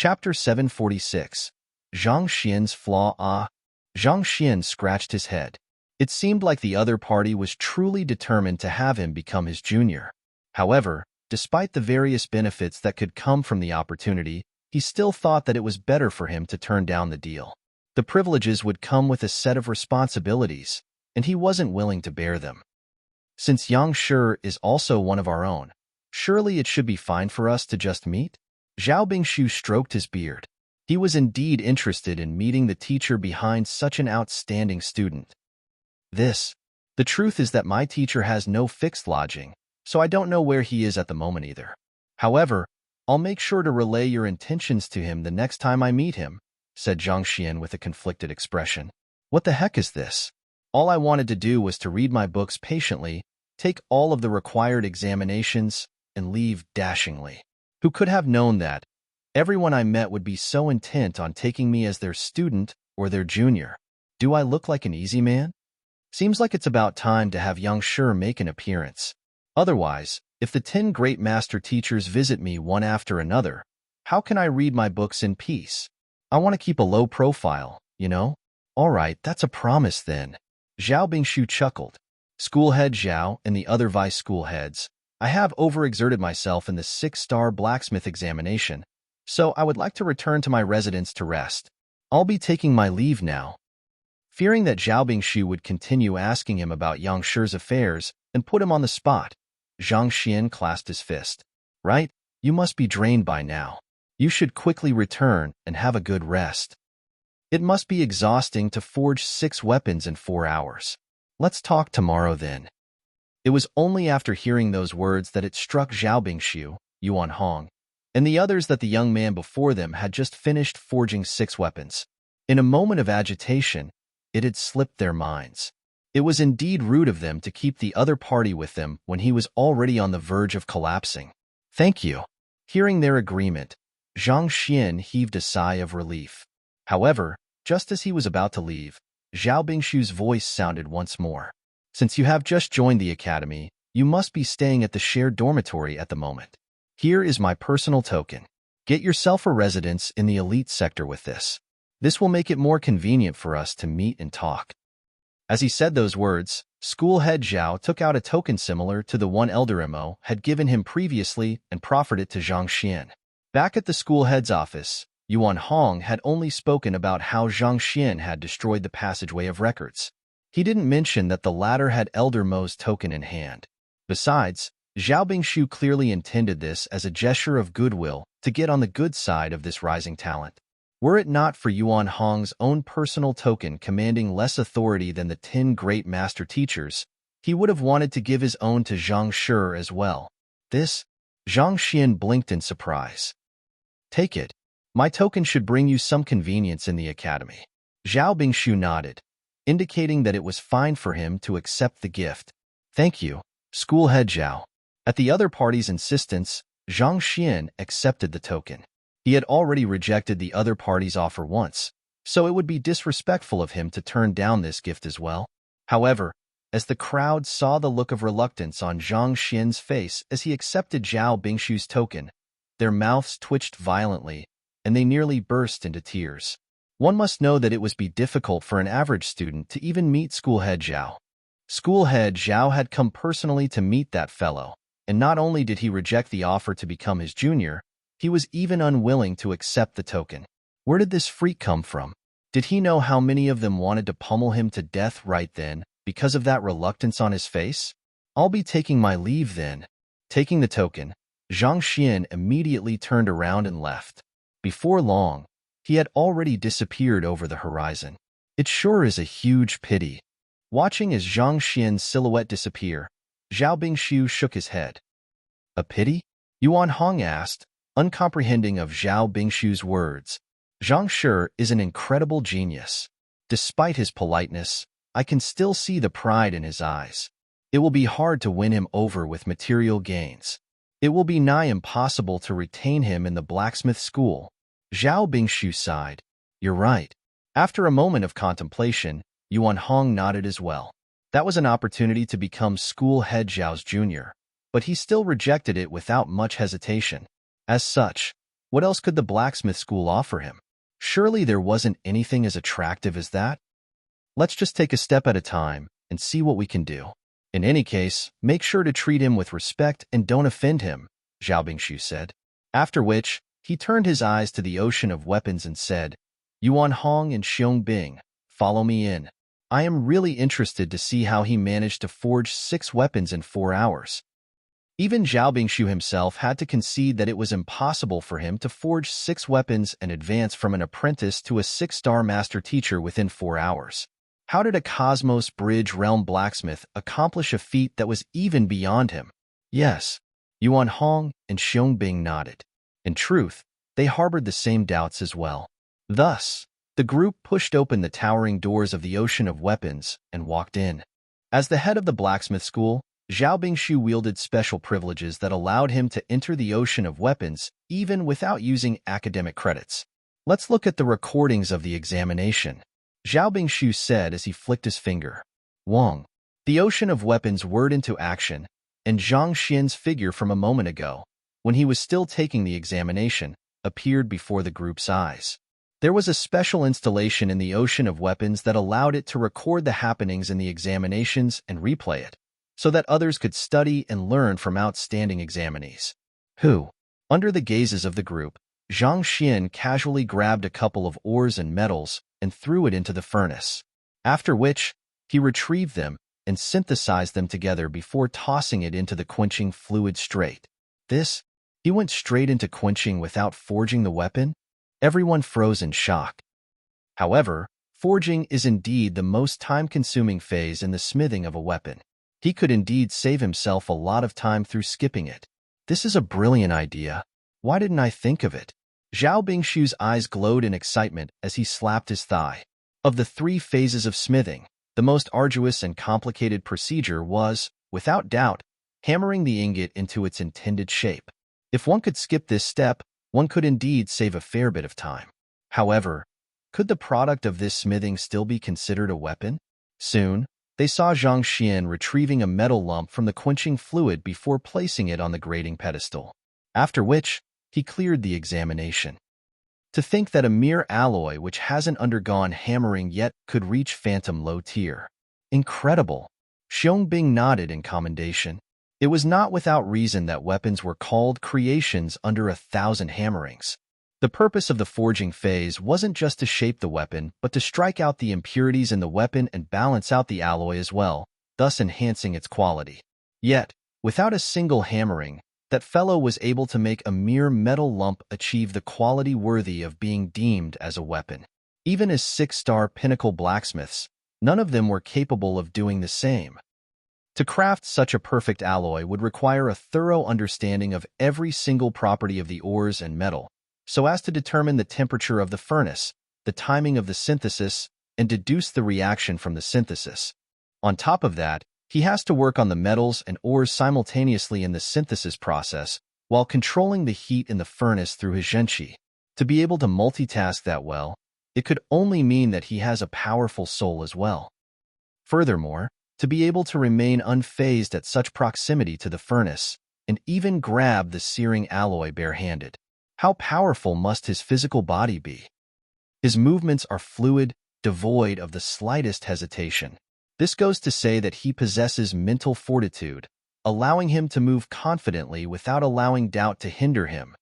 Chapter 746. Zhang Xian's Flaw. Zhang Xian scratched his head. It seemed like the other party was truly determined to have him become his junior. However, despite the various benefits that could come from the opportunity, he still thought that it was better for him to turn down the deal. The privileges would come with a set of responsibilities, and he wasn't willing to bear them. Since Yang Shi is also one of our own, surely it should be fine for us to just meet? Zhao Bingshu stroked his beard. He was indeed interested in meeting the teacher behind such an outstanding student. The truth is that my teacher has no fixed lodging, so I don't know where he is at the moment either. However, I'll make sure to relay your intentions to him the next time I meet him, said Zhang Xian with a conflicted expression. What the heck is this? All I wanted to do was to read my books patiently, take all of the required examinations, and leave dashingly. Who could have known that everyone I met would be so intent on taking me as their student or their junior? Do I look like an easy man? Seems like it's about time to have Yang Shi make an appearance. Otherwise, if the 10 great master teachers visit me one after another, how can I read my books in peace? I want to keep a low profile, you know? All right, that's a promise then. Zhao Bingshu chuckled. Schoolhead Zhao and the other vice school heads, I have overexerted myself in the 6-star blacksmith examination, so I would like to return to my residence to rest. I'll be taking my leave now. Fearing that Zhao Bingshu would continue asking him about Yang Shi's affairs and put him on the spot, Zhang Xian clasped his fist. Right? You must be drained by now. You should quickly return and have a good rest. It must be exhausting to forge 6 weapons in 4 hours. Let's talk tomorrow then. It was only after hearing those words that it struck Zhao Bingshu, Yuan Hong, and the others that the young man before them had just finished forging 6 weapons. In a moment of agitation, it had slipped their minds. It was indeed rude of them to keep the other party with them when he was already on the verge of collapsing. Thank you. Hearing their agreement, Zhang Xian heaved a sigh of relief. However, just as he was about to leave, Zhao Bingshu's voice sounded once more. Since you have just joined the academy, you must be staying at the shared dormitory at the moment. Here is my personal token. Get yourself a residence in the elite sector with this. This will make it more convenient for us to meet and talk. As he said those words, Schoolhead Zhao took out a token similar to the one Elder Mo had given him previously and proffered it to Zhang Xian. Back at the schoolhead's office, Yuan Hong had only spoken about how Zhang Xian had destroyed the passageway of records. He didn't mention that the latter had Elder Mo's token in hand. Besides, Zhao Bingshu clearly intended this as a gesture of goodwill to get on the good side of this rising talent. Were it not for Yuan Hong's own personal token commanding less authority than the 10 great master teachers, he would have wanted to give his own to Zhang Shi as well. Zhang Xian blinked in surprise. Take it. My token should bring you some convenience in the academy. Zhao Bingshu nodded, indicating that it was fine for him to accept the gift. Thank you, Schoolhead Zhao. At the other party's insistence, Zhang Xian accepted the token. He had already rejected the other party's offer once, so it would be disrespectful of him to turn down this gift as well. However, as the crowd saw the look of reluctance on Zhang Xian's face as he accepted Zhao Bingshu's token, their mouths twitched violently, and they nearly burst into tears. One must know that it would be difficult for an average student to even meet Schoolhead Zhao. Schoolhead Zhao had come personally to meet that fellow, and not only did he reject the offer to become his junior, he was even unwilling to accept the token. Where did this freak come from? Did he know how many of them wanted to pummel him to death right then because of that reluctance on his face? I'll be taking my leave then. Taking the token, Zhang Xian immediately turned around and left. Before long, he had already disappeared over the horizon. It sure is a huge pity. Watching as Zhang Xian's silhouette disappear, Zhao Bingshu shook his head. A pity? Yuan Hong asked, uncomprehending of Zhao Bingshu's words. Zhang Shi is an incredible genius. Despite his politeness, I can still see the pride in his eyes. It will be hard to win him over with material gains. It will be nigh impossible to retain him in the blacksmith school. Zhao Bingshu sighed. You're right. After a moment of contemplation, Yuan Hong nodded as well. That was an opportunity to become Schoolhead Zhao's junior, but he still rejected it without much hesitation. As such, What else could the blacksmith school offer him? Surely there wasn't anything as attractive as that? Let's just take a step at a time and see what we can do. In any case, make sure to treat him with respect and don't offend him, Zhao Bingshu said. After which, he turned his eyes to the ocean of weapons and said, Yuan Hong and Xiong Bing, follow me in. I am really interested to see how he managed to forge 6 weapons in 4 hours. Even Zhao Bingshu himself had to concede that it was impossible for him to forge 6 weapons and advance from an apprentice to a 6-star master teacher within 4 hours. How did a Cosmos Bridge realm blacksmith accomplish a feat that was even beyond him? Yes, Yuan Hong and Xiong Bing nodded. In truth, they harbored the same doubts as well. Thus, the group pushed open the towering doors of the ocean of weapons and walked in. As the head of the blacksmith school, Zhao Bingshu wielded special privileges that allowed him to enter the ocean of weapons even without using academic credits. Let's look at the recordings of the examination, Zhao Bingshu said as he flicked his finger. Wang, the ocean of weapons whirred into action, and Zhang Xian's figure from a moment ago, when he was still taking the examination, appeared before the group's eyes. There was a special installation in the ocean of weapons that allowed it to record the happenings in the examinations and replay it, so that others could study and learn from outstanding examinees. Under the gazes of the group, Zhang Xian casually grabbed a couple of ores and metals and threw it into the furnace, after which he retrieved them and synthesized them together before tossing it into the quenching fluid straight. He went straight into quenching without forging the weapon? Everyone froze in shock. However, forging is indeed the most time-consuming phase in the smithing of a weapon. He could indeed save himself a lot of time through skipping it. This is a brilliant idea. Why didn't I think of it? Zhao Bingshu's eyes glowed in excitement as he slapped his thigh. Of the 3 phases of smithing, the most arduous and complicated procedure was, without doubt, hammering the ingot into its intended shape. If one could skip this step, one could indeed save a fair bit of time. However, could the product of this smithing still be considered a weapon? Soon, they saw Zhang Xian retrieving a metal lump from the quenching fluid before placing it on the grading pedestal, after which he cleared the examination. To think that a mere alloy which hasn't undergone hammering yet could reach phantom low tier. Incredible! Xiong Bing nodded in commendation. It was not without reason that weapons were called creations under 1,000 hammerings. The purpose of the forging phase wasn't just to shape the weapon, but to strike out the impurities in the weapon and balance out the alloy as well, thus enhancing its quality. Yet, without a single hammering, that fellow was able to make a mere metal lump achieve the quality worthy of being deemed as a weapon. Even as 6-star pinnacle blacksmiths, none of them were capable of doing the same. To craft such a perfect alloy would require a thorough understanding of every single property of the ores and metal, so as to determine the temperature of the furnace, the timing of the synthesis, and deduce the reaction from the synthesis. On top of that, he has to work on the metals and ores simultaneously in the synthesis process, while controlling the heat in the furnace through his zhenqi. To be able to multitask that well, it could only mean that he has a powerful soul as well. Furthermore, to be able to remain unfazed at such proximity to the furnace, and even grab the searing alloy barehanded. How powerful must his physical body be? His movements are fluid, devoid of the slightest hesitation. This goes to say that he possesses mental fortitude, allowing him to move confidently without allowing doubt to hinder him.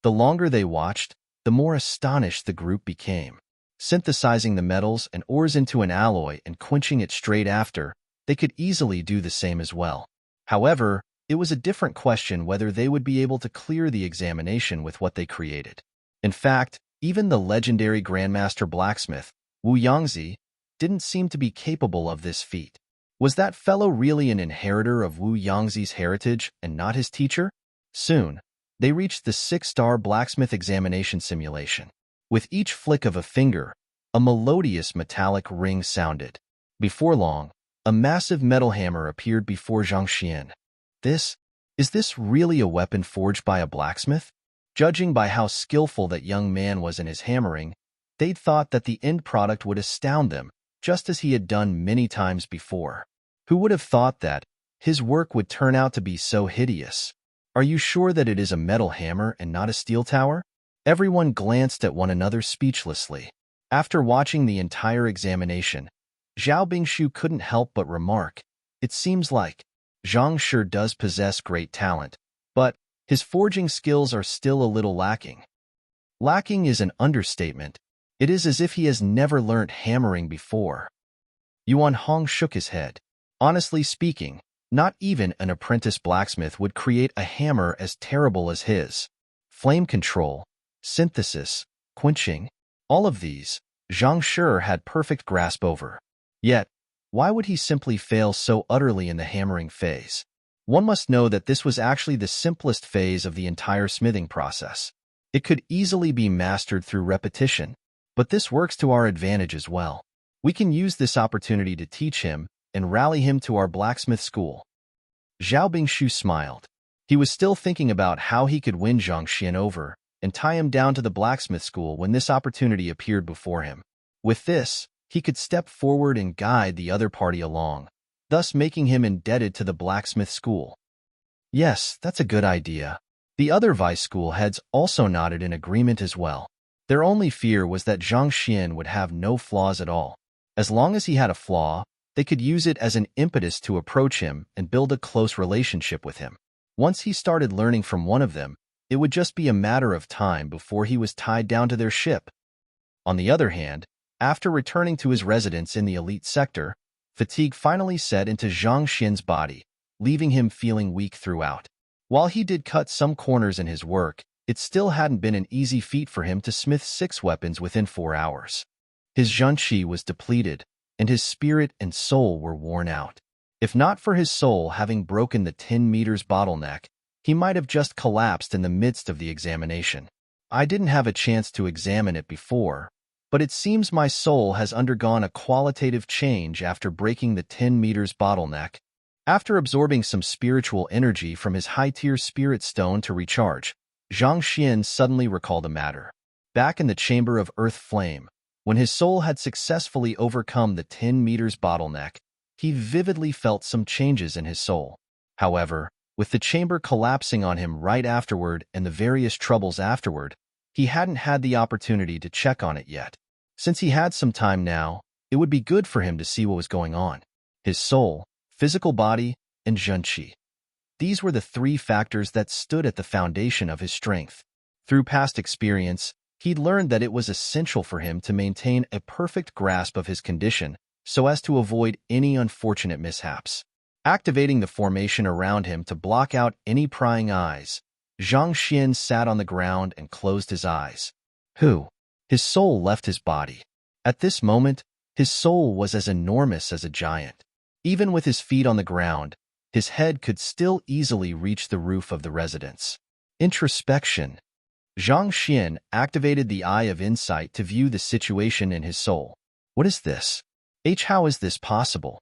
The longer they watched, the more astonished the group became. Synthesizing the metals and ores into an alloy and quenching it straight after, they could easily do the same as well. However, it was a different question whether they would be able to clear the examination with what they created. In fact, even the legendary Grandmaster Blacksmith, Wu Yangzi, didn't seem to be capable of this feat. Was that fellow really an inheritor of Wu Yangzi's heritage and not his teacher? Soon, they reached the 6-star blacksmith examination simulation. With each flick of a finger, a melodious metallic ring sounded. Before long, a massive metal hammer appeared before Zhang Xian. Is this really a weapon forged by a blacksmith? Judging by how skillful that young man was in his hammering, they'd thought that the end product would astound them, just as he had done many times before. Who would have thought that his work would turn out to be so hideous? Are you sure that it is a metal hammer and not a steel tower? Everyone glanced at one another speechlessly. After watching the entire examination, Zhao Bingshu couldn't help but remark, "It seems like Zhang sure does possess great talent, but his forging skills are still a little lacking." Lacking is an understatement. It is as if he has never learnt hammering before. Yuan Hong shook his head. Honestly speaking, not even an apprentice blacksmith would create a hammer as terrible as his. Flame control, synthesis, quenching, all of these, Zhang sure had perfect grasp over. Yet, why would he simply fail so utterly in the hammering phase? One must know that this was actually the simplest phase of the entire smithing process. It could easily be mastered through repetition, but this works to our advantage as well. We can use this opportunity to teach him and rally him to our blacksmith school. Zhao Bingshu smiled. He was still thinking about how he could win Zhang Xian over and tie him down to the blacksmith school when this opportunity appeared before him. With this, he could step forward and guide the other party along, thus making him indebted to the blacksmith school. Yes, that's a good idea. The other vice school heads also nodded in agreement as well. Their only fear was that Zhang Xian would have no flaws at all. As long as he had a flaw, they could use it as an impetus to approach him and build a close relationship with him. Once he started learning from one of them, it would just be a matter of time before he was tied down to their ship. On the other hand, after returning to his residence in the elite sector, fatigue finally set into Zhang Xian's body, leaving him feeling weak throughout. While he did cut some corners in his work, it still hadn't been an easy feat for him to smith 6 weapons within 4 hours. His zhenqi was depleted, and his spirit and soul were worn out. If not for his soul having broken the 10 meters bottleneck, he might have just collapsed in the midst of the examination. I didn't have a chance to examine it before, but it seems my soul has undergone a qualitative change after breaking the 10 meters bottleneck. After absorbing some spiritual energy from his high-tier spirit stone to recharge, Zhang Xian suddenly recalled a matter. Back in the chamber of earth flame, when his soul had successfully overcome the 10 meters bottleneck, he vividly felt some changes in his soul. However, with the chamber collapsing on him right afterward and the various troubles afterward, he hadn't had the opportunity to check on it yet. Since he had some time now, it would be good for him to see what was going on. His soul, physical body, and zhenqi. These were the 3 factors that stood at the foundation of his strength. Through past experience, he'd learned that it was essential for him to maintain a perfect grasp of his condition so as to avoid any unfortunate mishaps. Activating the formation around him to block out any prying eyes, Zhang Xian sat on the ground and closed his eyes. His soul left his body. At this moment, his soul was as enormous as a giant. Even with his feet on the ground, his head could still easily reach the roof of the residence. Introspection. Zhang Xian activated the Eye of Insight to view the situation in his soul. What is this? How is this possible?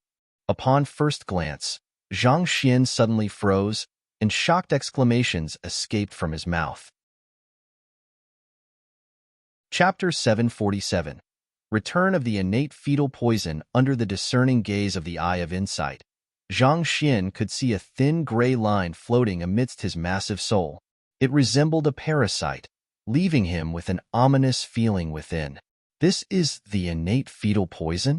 Upon first glance, Zhang Xian suddenly froze, and shocked exclamations escaped from his mouth. Chapter 747. Return of the innate fetal poison. Under the discerning gaze of the Eye of Insight, Zhang Xian could see a thin gray line floating amidst his massive soul. It resembled a parasite, leaving him with an ominous feeling within. This is the innate fetal poison?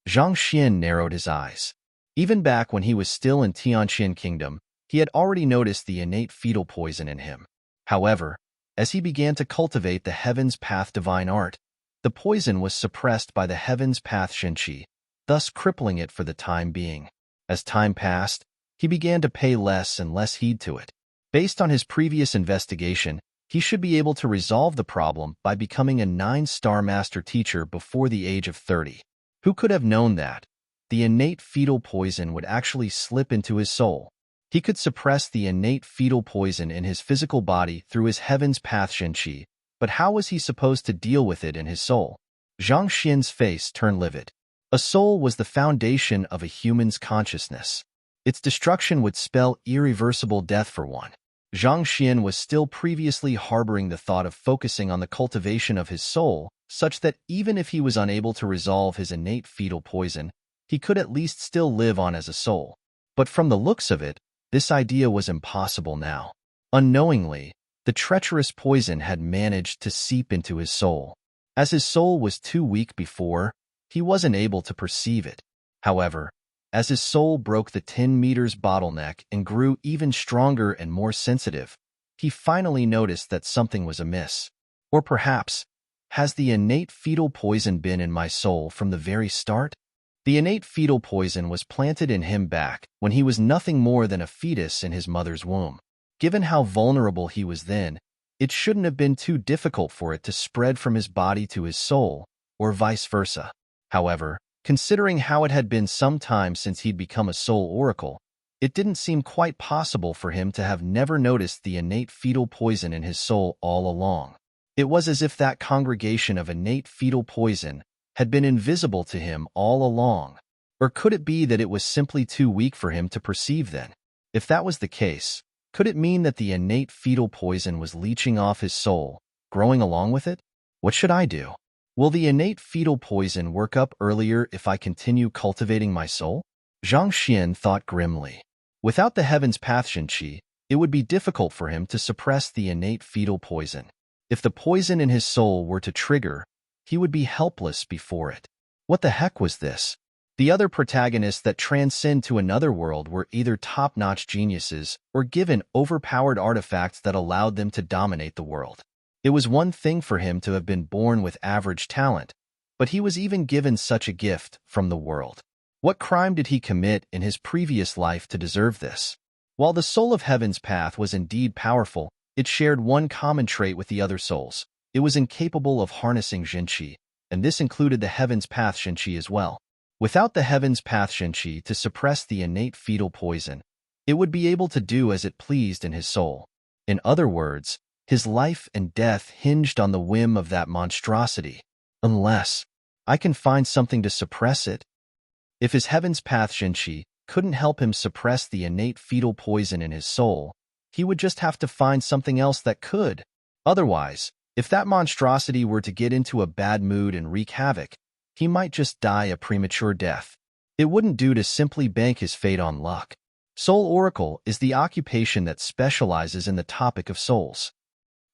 Zhang Xian narrowed his eyes. Even back when he was still in Tianqian Kingdom, he had already noticed the innate fetal poison in him. However, as he began to cultivate the Heaven's Path divine art, the poison was suppressed by the Heaven's Path zhenqi, thus crippling it for the time being. As time passed, he began to pay less and less heed to it. Based on his previous investigation, he should be able to resolve the problem by becoming a 9-star master teacher before the age of 30. Who could have known that the innate fetal poison would actually slip into his soul? He could suppress the innate fetal poison in his physical body through his Heaven's Path zhenqi, but how was he supposed to deal with it in his soul? Zhang Xian's face turned livid. A soul was the foundation of a human's consciousness. Its destruction would spell irreversible death for one. Zhang Xian was still previously harboring the thought of focusing on the cultivation of his soul, such that even if he was unable to resolve his innate fetal poison, he could at least still live on as a soul. But from the looks of it, this idea was impossible now. Unknowingly, The treacherous poison had managed to seep into his soul. As his soul was too weak before, he wasn't able to perceive it. However, as his soul broke the 10 meters bottleneck and grew even stronger and more sensitive, he finally noticed that something was amiss. Or perhaps, has the innate fetal poison been in my soul from the very start? The innate fetal poison was planted in him back when he was nothing more than a fetus in his mother's womb. Given how vulnerable he was then, it shouldn't have been too difficult for it to spread from his body to his soul, or vice versa. However, considering how it had been some time since he'd become a soul oracle, it didn't seem quite possible for him to have never noticed the innate fetal poison in his soul all along. It was as if that congregation of innate fetal poison had been invisible to him all along. Or could it be that it was simply too weak for him to perceive then? If that was the case, could it mean that the innate fetal poison was leaching off his soul, growing along with it? What should I do? Will the innate fetal poison work up earlier if I continue cultivating my soul? Zhang Xian thought grimly. Without the Heaven's Path Shenqi, it would be difficult for him to suppress the innate fetal poison. If the poison in his soul were to trigger, he would be helpless before it. What the heck was this? The other protagonists that transcend to another world were either top-notch geniuses or given overpowered artifacts that allowed them to dominate the world. It was one thing for him to have been born with average talent, but he was even given such a gift from the world. What crime did he commit in his previous life to deserve this? While the soul of Heaven's Path was indeed powerful, it shared one common trait with the other souls. It was incapable of harnessing Shenqi, and this included the Heaven's Path Shenqi as well. Without the Heaven's Path Shenqi to suppress the innate fetal poison, it would be able to do as it pleased in his soul. In other words, his life and death hinged on the whim of that monstrosity. Unless I can find something to suppress it. If his Heaven's Path Shenqi couldn't help him suppress the innate fetal poison in his soul, he would just have to find something else that could. Otherwise, if that monstrosity were to get into a bad mood and wreak havoc, he might just die a premature death. It wouldn't do to simply bank his fate on luck. Soul Oracle is the occupation that specializes in the topic of souls.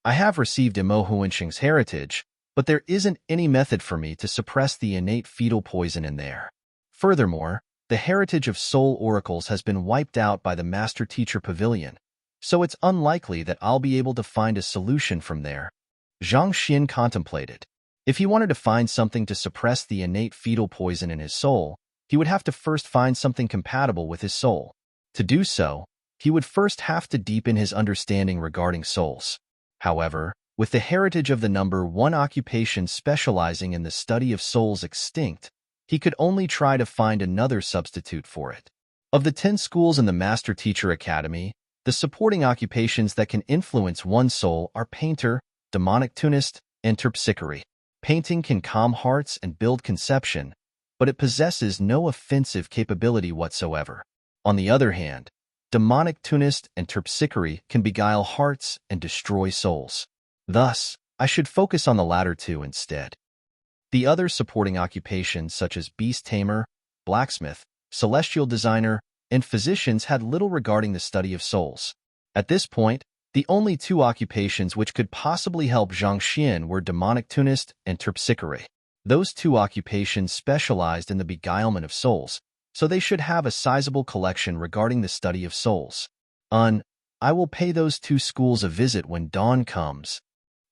I have received Imo Huansheng's heritage, but there isn't any method for me to suppress the innate fetal poison in there. Furthermore, the heritage of soul oracles has been wiped out by the Master Teacher Pavilion, so it's unlikely that I'll be able to find a solution from there. Zhang Xian contemplated. If he wanted to find something to suppress the innate fetal poison in his soul, he would have to first find something compatible with his soul. To do so, he would first have to deepen his understanding regarding souls. However, with the heritage of the number 1 occupation specializing in the study of souls extinct, he could only try to find another substitute for it. Of the 10 schools in the Master Teacher Academy, the supporting occupations that can influence one's soul are painter, demonic tunist, and terpsichore. Painting can calm hearts and build conception, but it possesses no offensive capability whatsoever. On the other hand, demonic tunist and terpsichore can beguile hearts and destroy souls. Thus, I should focus on the latter two instead. The other supporting occupations such as beast tamer, blacksmith, celestial designer, and physicians had little regarding the study of souls. At this point, the only 2 occupations which could possibly help Zhang Xian were demonic tunist and terpsichore. Those 2 occupations specialized in the beguilement of souls, so they should have a sizable collection regarding the study of souls. I will pay those 2 schools a visit when dawn comes.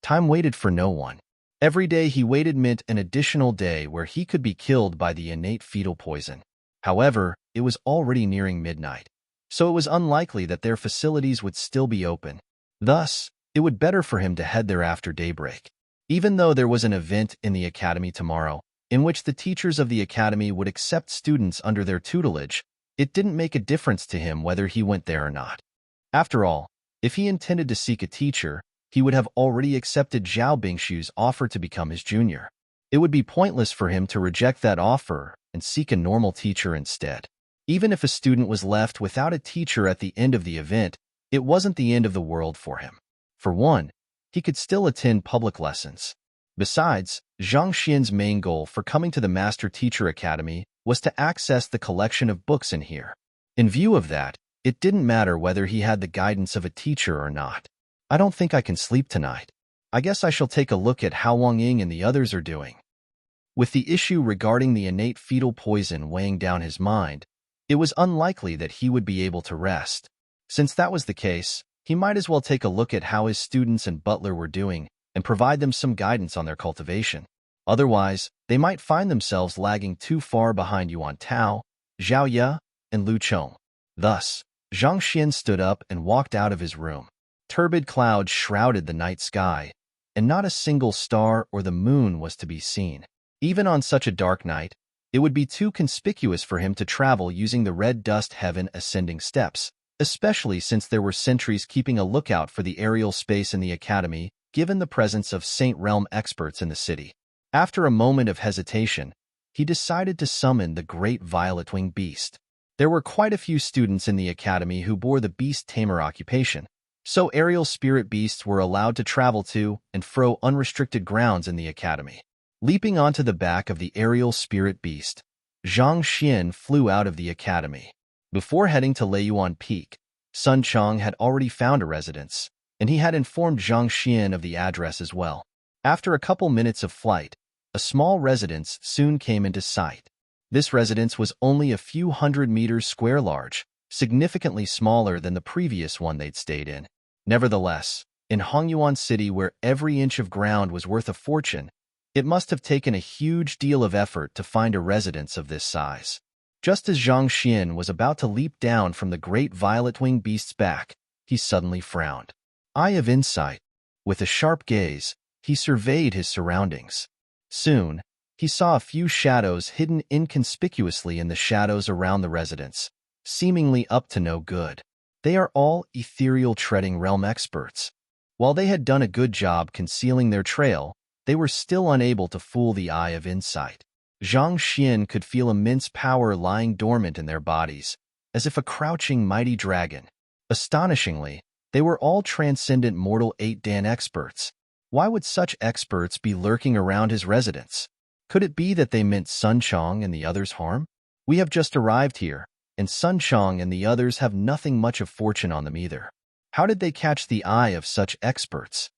Time waited for no one. Every day he waited meant an additional day where he could be killed by the innate fetal poison. However, it was already nearing midnight, so it was unlikely that their facilities would still be open. Thus, it would be better for him to head there after daybreak. Even though there was an event in the academy tomorrow, in which the teachers of the academy would accept students under their tutelage, it didn't make a difference to him whether he went there or not. After all, if he intended to seek a teacher, he would have already accepted Zhao Bingshu's offer to become his junior. It would be pointless for him to reject that offer and seek a normal teacher instead. Even if a student was left without a teacher at the end of the event, it wasn't the end of the world for him. For one, he could still attend public lessons. Besides, Zhang Xian's main goal for coming to the Master Teacher Academy was to access the collection of books in here. In view of that, it didn't matter whether he had the guidance of a teacher or not. I don't think I can sleep tonight. I guess I shall take a look at how Wang Ying and the others are doing. With the issue regarding the innate fetal poison weighing down his mind, it was unlikely that he would be able to rest. Since that was the case, he might as well take a look at how his students and butler were doing and provide them some guidance on their cultivation. Otherwise, they might find themselves lagging too far behind Yuan Tao, Zhao Ye, and Lu Chong. Thus, Zhang Xian stood up and walked out of his room. Turbid clouds shrouded the night sky, and not a single star or the moon was to be seen. Even on such a dark night, it would be too conspicuous for him to travel using the red dust heaven ascending steps, especially since there were sentries keeping a lookout for the aerial space in the academy, given the presence of Saint Realm experts in the city. After a moment of hesitation, he decided to summon the great violet-winged beast. There were quite a few students in the academy who bore the beast tamer occupation, so aerial spirit beasts were allowed to travel to and fro unrestricted grounds in the academy. Leaping onto the back of the aerial spirit beast, Zhang Xian flew out of the academy. Before heading to Leiyuan Peak, Sun Chong had already found a residence, and he had informed Zhang Xian of the address as well. After a couple minutes of flight, a small residence soon came into sight. This residence was only a few hundred meters square large, significantly smaller than the previous one they'd stayed in. Nevertheless, in Hongyuan City, where every inch of ground was worth a fortune, it must have taken a huge deal of effort to find a residence of this size. Just as Zhang Xian was about to leap down from the great violet-winged beast's back, he suddenly frowned. Eye of insight. With a sharp gaze, he surveyed his surroundings. Soon, he saw a few shadows hidden inconspicuously in the shadows around the residence, seemingly up to no good. They are all ethereal treading realm experts. While they had done a good job concealing their trail, they were still unable to fool the eye of insight. Zhang Xian could feel immense power lying dormant in their bodies, as if a crouching mighty dragon. Astonishingly, they were all transcendent mortal 8-dan experts. Why would such experts be lurking around his residence? Could it be that they meant Sun Chong and the others harm? We have just arrived here, and Sun Chong and the others have nothing much of fortune on them either. How did they catch the eye of such experts?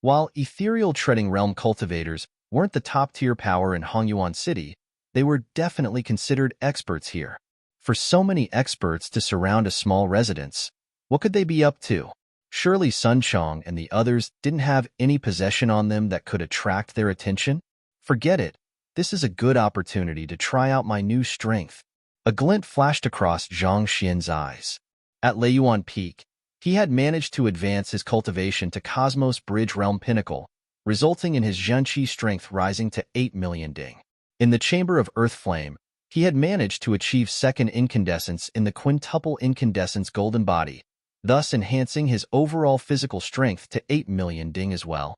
While ethereal treading realm cultivators weren't the top-tier power in Hongyuan City, they were definitely considered experts here. For so many experts to surround a small residence, what could they be up to? Surely Sun Chong and the others didn't have any possession on them that could attract their attention? Forget it. This is a good opportunity to try out my new strength. A glint flashed across Zhang Xian's eyes. At Leiyuan Peak, he had managed to advance his cultivation to Cosmos Bridge Realm Pinnacle, resulting in his Zhenqi strength rising to 8 million ding. In the Chamber of Earth Flame, he had managed to achieve second incandescence in the quintuple incandescence golden body, thus enhancing his overall physical strength to 8 million ding as well.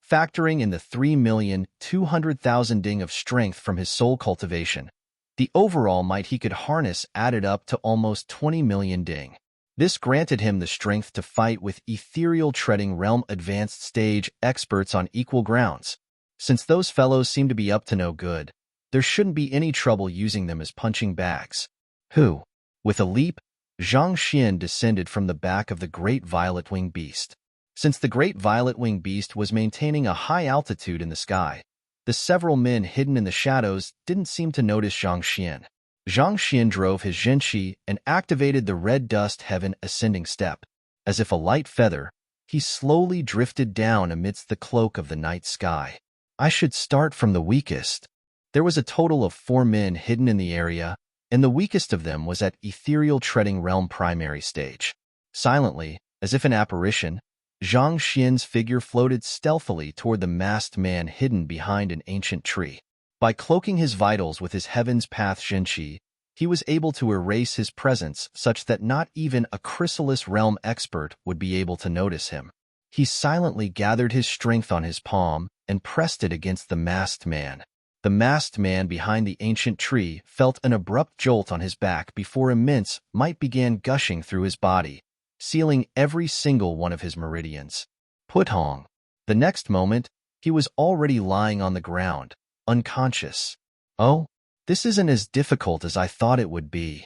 Factoring in the 3,200,000 ding of strength from his soul cultivation, the overall might he could harness added up to almost 20 million ding. This granted him the strength to fight with ethereal treading realm advanced stage experts on equal grounds. Since those fellows seem to be up to no good, there shouldn't be any trouble using them as punching bags. With a leap, Zhang Xian descended from the back of the great violet-winged beast. Since the great violet-winged beast was maintaining a high altitude in the sky, the several men hidden in the shadows didn't seem to notice Zhang Xian. Zhang Xian drove his Zhenqi and activated the red dust heaven ascending step. As if a light feather, he slowly drifted down amidst the cloak of the night sky. I should start from the weakest. There was a total of 4 men hidden in the area, and the weakest of them was at ethereal treading realm primary stage. Silently, as if an apparition, Zhang Xian's figure floated stealthily toward the masked man hidden behind an ancient tree. By cloaking his vitals with his Heaven's Path Zhenqi, he was able to erase his presence such that not even a chrysalis realm expert would be able to notice him. He silently gathered his strength on his palm and pressed it against the masked man. The masked man behind the ancient tree felt an abrupt jolt on his back before immense might began gushing through his body, sealing every single one of his meridians. Putong. The next moment, he was already lying on the ground, unconscious. Oh, this isn't as difficult as I thought it would be,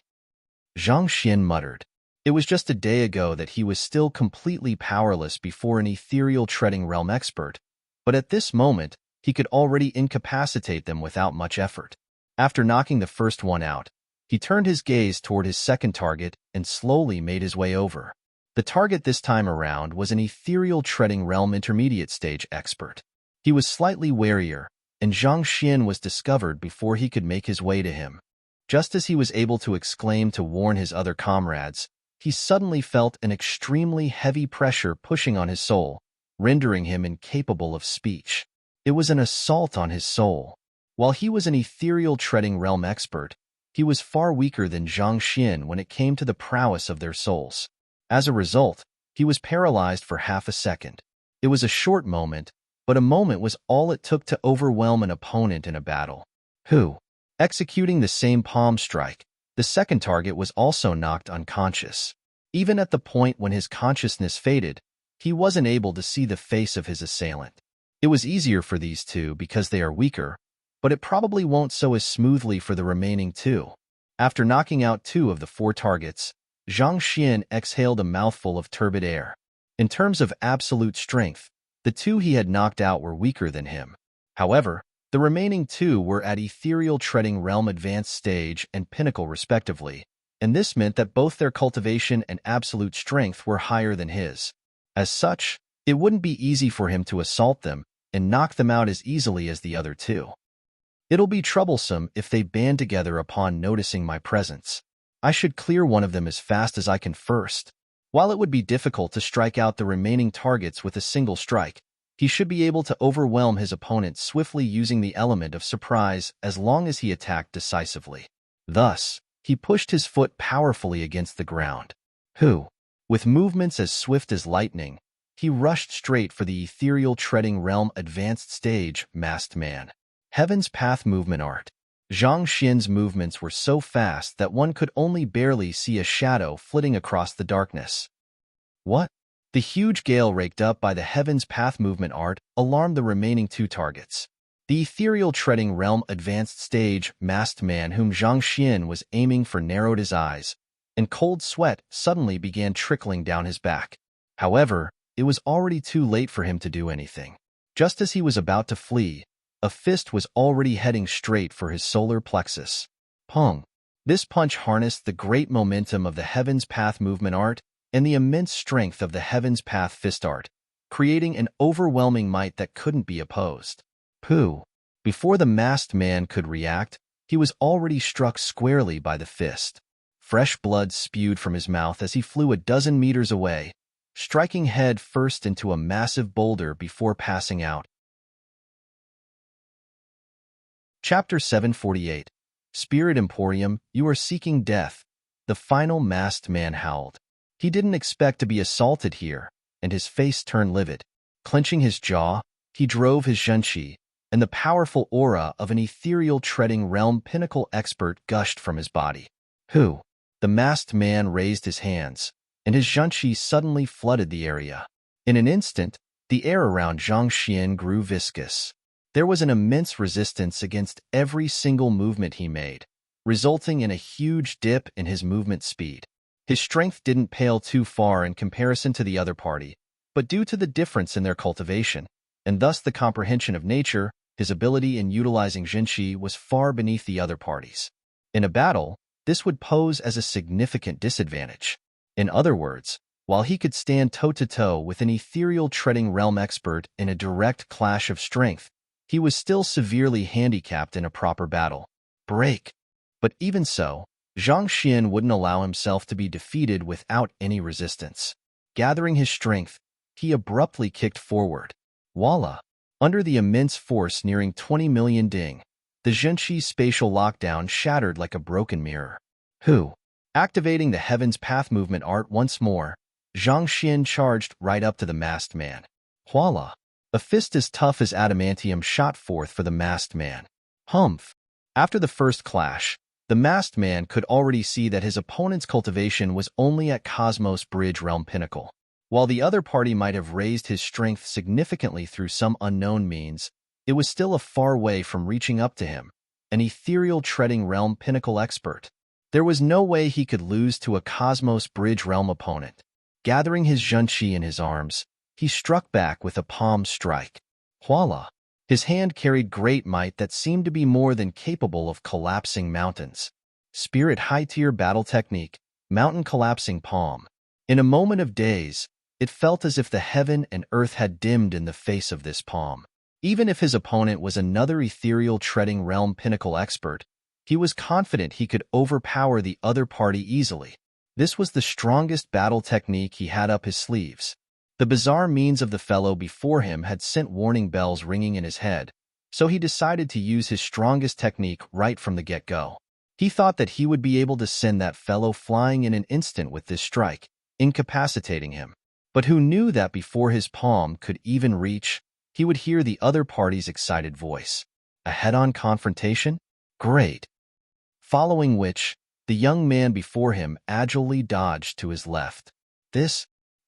Zhang Xian muttered. It was just a day ago that he was still completely powerless before an ethereal treading realm expert, but at this moment, he could already incapacitate them without much effort. After knocking the first one out, he turned his gaze toward his second target and slowly made his way over. The target this time around was an ethereal treading realm intermediate stage expert. He was slightly warier, and Zhang Xian was discovered before he could make his way to him. Just as he was able to exclaim to warn his other comrades, he suddenly felt an extremely heavy pressure pushing on his soul, rendering him incapable of speech. It was an assault on his soul. While he was an ethereal treading realm expert, he was far weaker than Zhang Xian when it came to the prowess of their souls. As a result, he was paralyzed for half a second. It was a short moment, but a moment was all it took to overwhelm an opponent in a battle. Executing the same palm strike, the second target was also knocked unconscious. Even at the point when his consciousness faded, he wasn't able to see the face of his assailant. It was easier for these two because they are weaker, but it probably won't so as smoothly for the remaining two. After knocking out 2 of the 4 targets, Zhang Xian exhaled a mouthful of turbid air. In terms of absolute strength, the 2 he had knocked out were weaker than him. However, the remaining 2 were at ethereal treading realm advanced stage and pinnacle respectively, and this meant that both their cultivation and absolute strength were higher than his. As such, it wouldn't be easy for him to assault them and knock them out as easily as the other 2. It'll be troublesome if they band together upon noticing my presence. I should clear one of them as fast as I can first. While it would be difficult to strike out the remaining targets with a single strike, he should be able to overwhelm his opponent swiftly using the element of surprise as long as he attacked decisively. Thus, he pushed his foot powerfully against the ground. With movements as swift as lightning, he rushed straight for the ethereal treading realm advanced stage masked man. Heaven's Path movement art. Zhang Xian's movements were so fast that one could only barely see a shadow flitting across the darkness. What? The huge gale raked up by the Heaven's Path movement art alarmed the remaining 2 targets. The ethereal treading realm advanced stage masked man whom Zhang Xian was aiming for narrowed his eyes, and cold sweat suddenly began trickling down his back. However, it was already too late for him to do anything. Just as he was about to flee, a fist was already heading straight for his solar plexus. Pong! This punch harnessed the great momentum of the Heaven's Path movement art and the immense strength of the Heaven's Path fist art, creating an overwhelming might that couldn't be opposed. Before the masked man could react, he was already struck squarely by the fist. Fresh blood spewed from his mouth as he flew a dozen meters away, striking head first into a massive boulder before passing out. Chapter 748. Spirit Emporium, you are seeking death. The final masked man howled. He didn't expect to be assaulted here, and his face turned livid. Clenching his jaw, he drove his zhenqi, and the powerful aura of an ethereal treading realm pinnacle expert gushed from his body. The masked man raised his hands, and his zhenqi suddenly flooded the area. In an instant, the air around Zhang Xian grew viscous. There was an immense resistance against every single movement he made, resulting in a huge dip in his movement speed. His strength didn't pale too far in comparison to the other party, but due to the difference in their cultivation, and thus the comprehension of nature, his ability in utilizing zhenqi was far beneath the other parties. In a battle, this would pose as a significant disadvantage. In other words, while he could stand toe-to-toe with an ethereal treading realm expert in a direct clash of strength, he was still severely handicapped in a proper battle. Break! But even so, Zhang Xian wouldn't allow himself to be defeated without any resistance. Gathering his strength, he abruptly kicked forward. Voila! Under the immense force nearing 20 million ding, the zhenqi's spatial lockdown shattered like a broken mirror. Activating the Heaven's Path movement art once more, Zhang Xian charged right up to the masked man. Voila! A fist as tough as adamantium shot forth for the masked man. Humph! After the first clash, the masked man could already see that his opponent's cultivation was only at Cosmos Bridge Realm Pinnacle. While the other party might have raised his strength significantly through some unknown means, it was still a far way from reaching up to him, an ethereal treading realm pinnacle expert. There was no way he could lose to a Cosmos Bridge Realm opponent. Gathering his Zhenqi in his arms, he struck back with a palm strike. Voila! His hand carried great might that seemed to be more than capable of collapsing mountains. Spirit high-tier battle technique, mountain collapsing palm. In a moment of daze, it felt as if the heaven and earth had dimmed in the face of this palm. Even if his opponent was another ethereal treading realm pinnacle expert, he was confident he could overpower the other party easily. This was the strongest battle technique he had up his sleeves. The bizarre means of the fellow before him had sent warning bells ringing in his head, so he decided to use his strongest technique right from the get-go. He thought that he would be able to send that fellow flying in an instant with this strike, incapacitating him. But who knew that before his palm could even reach, he would hear the other party's excited voice. A head-on confrontation? Great. Following which, the young man before him agilely dodged to his left.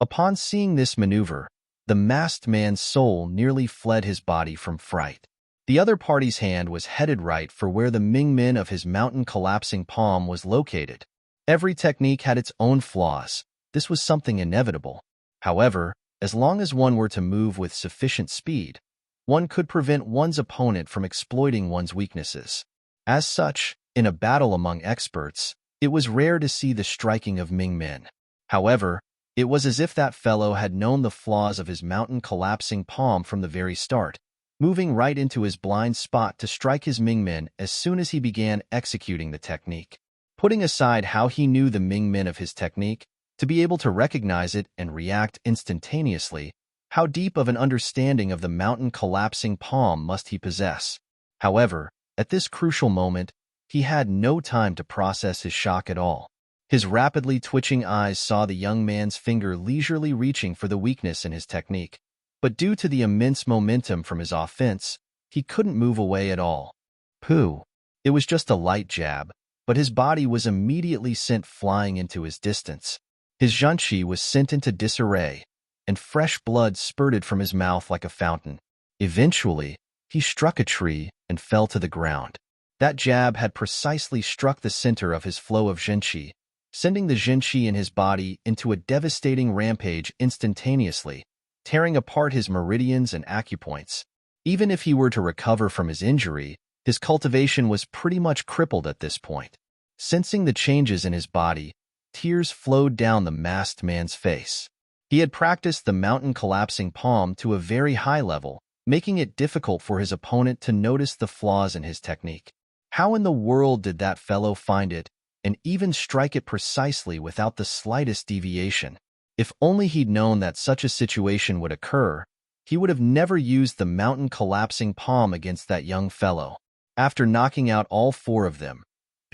Upon seeing this maneuver, the masked man's soul nearly fled his body from fright. The other party's hand was headed right for where the Mingmen of his mountain-collapsing palm was located. Every technique had its own flaws. This was something inevitable. However, as long as one were to move with sufficient speed, one could prevent one's opponent from exploiting one's weaknesses. As such, in a battle among experts, it was rare to see the striking of Mingmen. However, it was as if that fellow had known the flaws of his mountain-collapsing palm from the very start, moving right into his blind spot to strike his Mingmen as soon as he began executing the technique. Putting aside how he knew the Mingmen of his technique, to be able to recognize it and react instantaneously, how deep of an understanding of the mountain-collapsing palm must he possess? However, at this crucial moment, he had no time to process his shock at all. His rapidly twitching eyes saw the young man's finger leisurely reaching for the weakness in his technique, but due to the immense momentum from his offense, he couldn't move away at all. Pooh! It was just a light jab, but his body was immediately sent flying into his distance. His Zhenqi was sent into disarray, and fresh blood spurted from his mouth like a fountain. Eventually, he struck a tree and fell to the ground. That jab had precisely struck the center of his flow of Zhenqi, sending the Zhenqi in his body into a devastating rampage instantaneously, tearing apart his meridians and acupoints. Even if he were to recover from his injury, his cultivation was pretty much crippled at this point. Sensing the changes in his body, tears flowed down the masked man's face. He had practiced the mountain-collapsing palm to a very high level, making it difficult for his opponent to notice the flaws in his technique. How in the world did that fellow find it and even strike it precisely without the slightest deviation? If only he'd known that such a situation would occur, he would have never used the mountain-collapsing palm against that young fellow. After knocking out all four of them,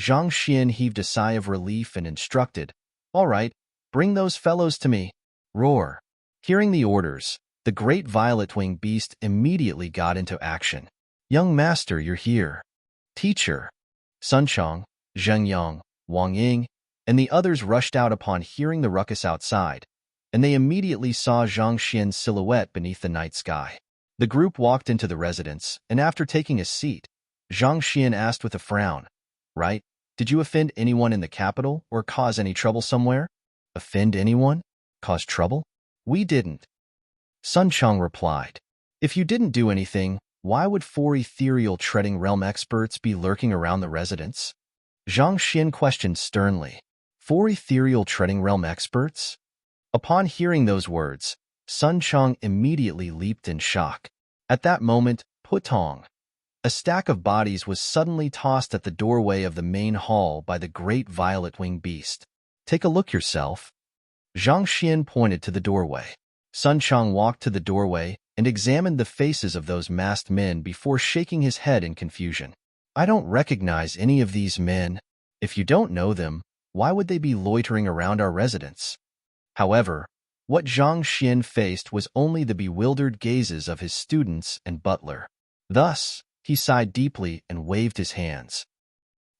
Zhang Xian heaved a sigh of relief and instructed, "All right, bring those fellows to me." Roar. Hearing the orders, the great violet-winged beast immediately got into action. "Young master, you're here." "Teacher." Sun Chong, Zheng Yang, Wang Ying, and the others rushed out upon hearing the ruckus outside, and they immediately saw Zhang Xian's silhouette beneath the night sky. The group walked into the residence, and after taking a seat, Zhang Xian asked with a frown, "Right, did you offend anyone in the capital or cause any trouble somewhere?" "Offend anyone? Cause trouble? We didn't." Sun Chong replied, "If you didn't do anything, why would four ethereal treading realm experts be lurking around the residence?" Zhang Xian questioned sternly. "Four ethereal treading realm experts?" Upon hearing those words, Sun Chong immediately leaped in shock. At that moment, Putong, a stack of bodies was suddenly tossed at the doorway of the main hall by the great violet-winged beast. "Take a look yourself." Zhang Xian pointed to the doorway. Sun Chong walked to the doorway and examined the faces of those masked men before shaking his head in confusion. "I don't recognize any of these men. If you don't know them, why would they be loitering around our residence?" However, what Zhang Xian faced was only the bewildered gazes of his students and butler. Thus, he sighed deeply and waved his hands.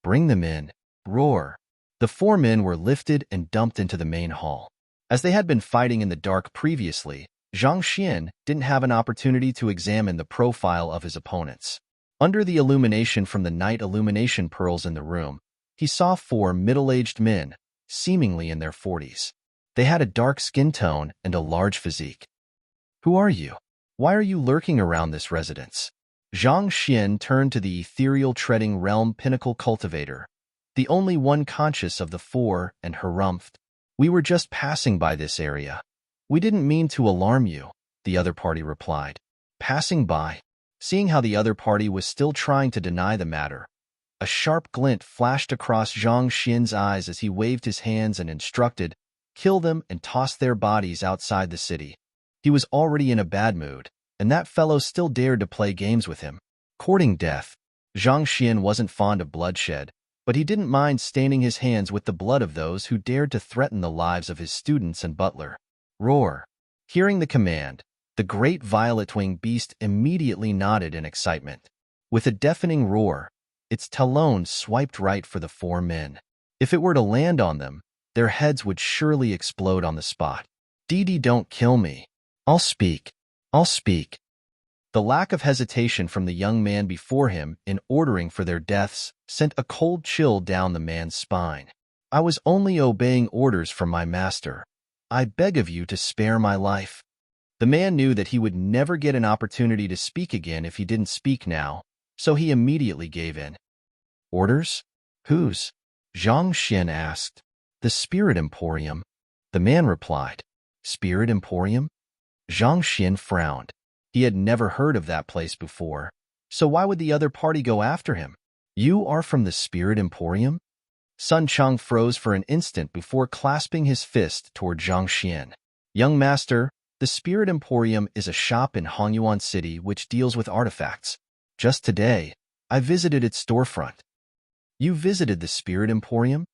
"Bring them in." Roar. The four men were lifted and dumped into the main hall. As they had been fighting in the dark previously, Zhang Xian didn't have an opportunity to examine the profile of his opponents. Under the illumination from the night illumination pearls in the room, he saw four middle-aged men, seemingly in their 40s. They had a dark skin tone and a large physique. "Who are you? Why are you lurking around this residence?" Zhang Xian turned to the ethereal treading realm pinnacle cultivator, the only one conscious of the four, and harumphed. "We were just passing by this area. We didn't mean to alarm you," the other party replied. Passing by. Seeing how the other party was still trying to deny the matter, a sharp glint flashed across Zhang Xian's eyes as he waved his hands and instructed, "Kill them and toss their bodies outside the city." He was already in a bad mood, and that fellow still dared to play games with him. Courting death. Zhang Xian wasn't fond of bloodshed, but he didn't mind staining his hands with the blood of those who dared to threaten the lives of his students and butler. Roar. Hearing the command, the great violet-winged beast immediately nodded in excitement. With a deafening roar, its talons swiped right for the four men. If it were to land on them, their heads would surely explode on the spot. "Didi, don't kill me. I'll speak. I'll speak." The lack of hesitation from the young man before him in ordering for their deaths sent a cold chill down the man's spine. "I was only obeying orders from my master. I beg of you to spare my life." The man knew that he would never get an opportunity to speak again if he didn't speak now, so he immediately gave in. "Orders? Whose?" Zhang Xian asked. "The Spirit Emporium." The man replied. "Spirit Emporium?" Zhang Xian frowned. He had never heard of that place before, so why would the other party go after him? "You are from the Spirit Emporium?" Sun Chang froze for an instant before clasping his fist toward Zhang Xian. "Young master, the Spirit Emporium is a shop in Hongyuan City which deals with artifacts. Just today, I visited its storefront." "You visited the Spirit Emporium?"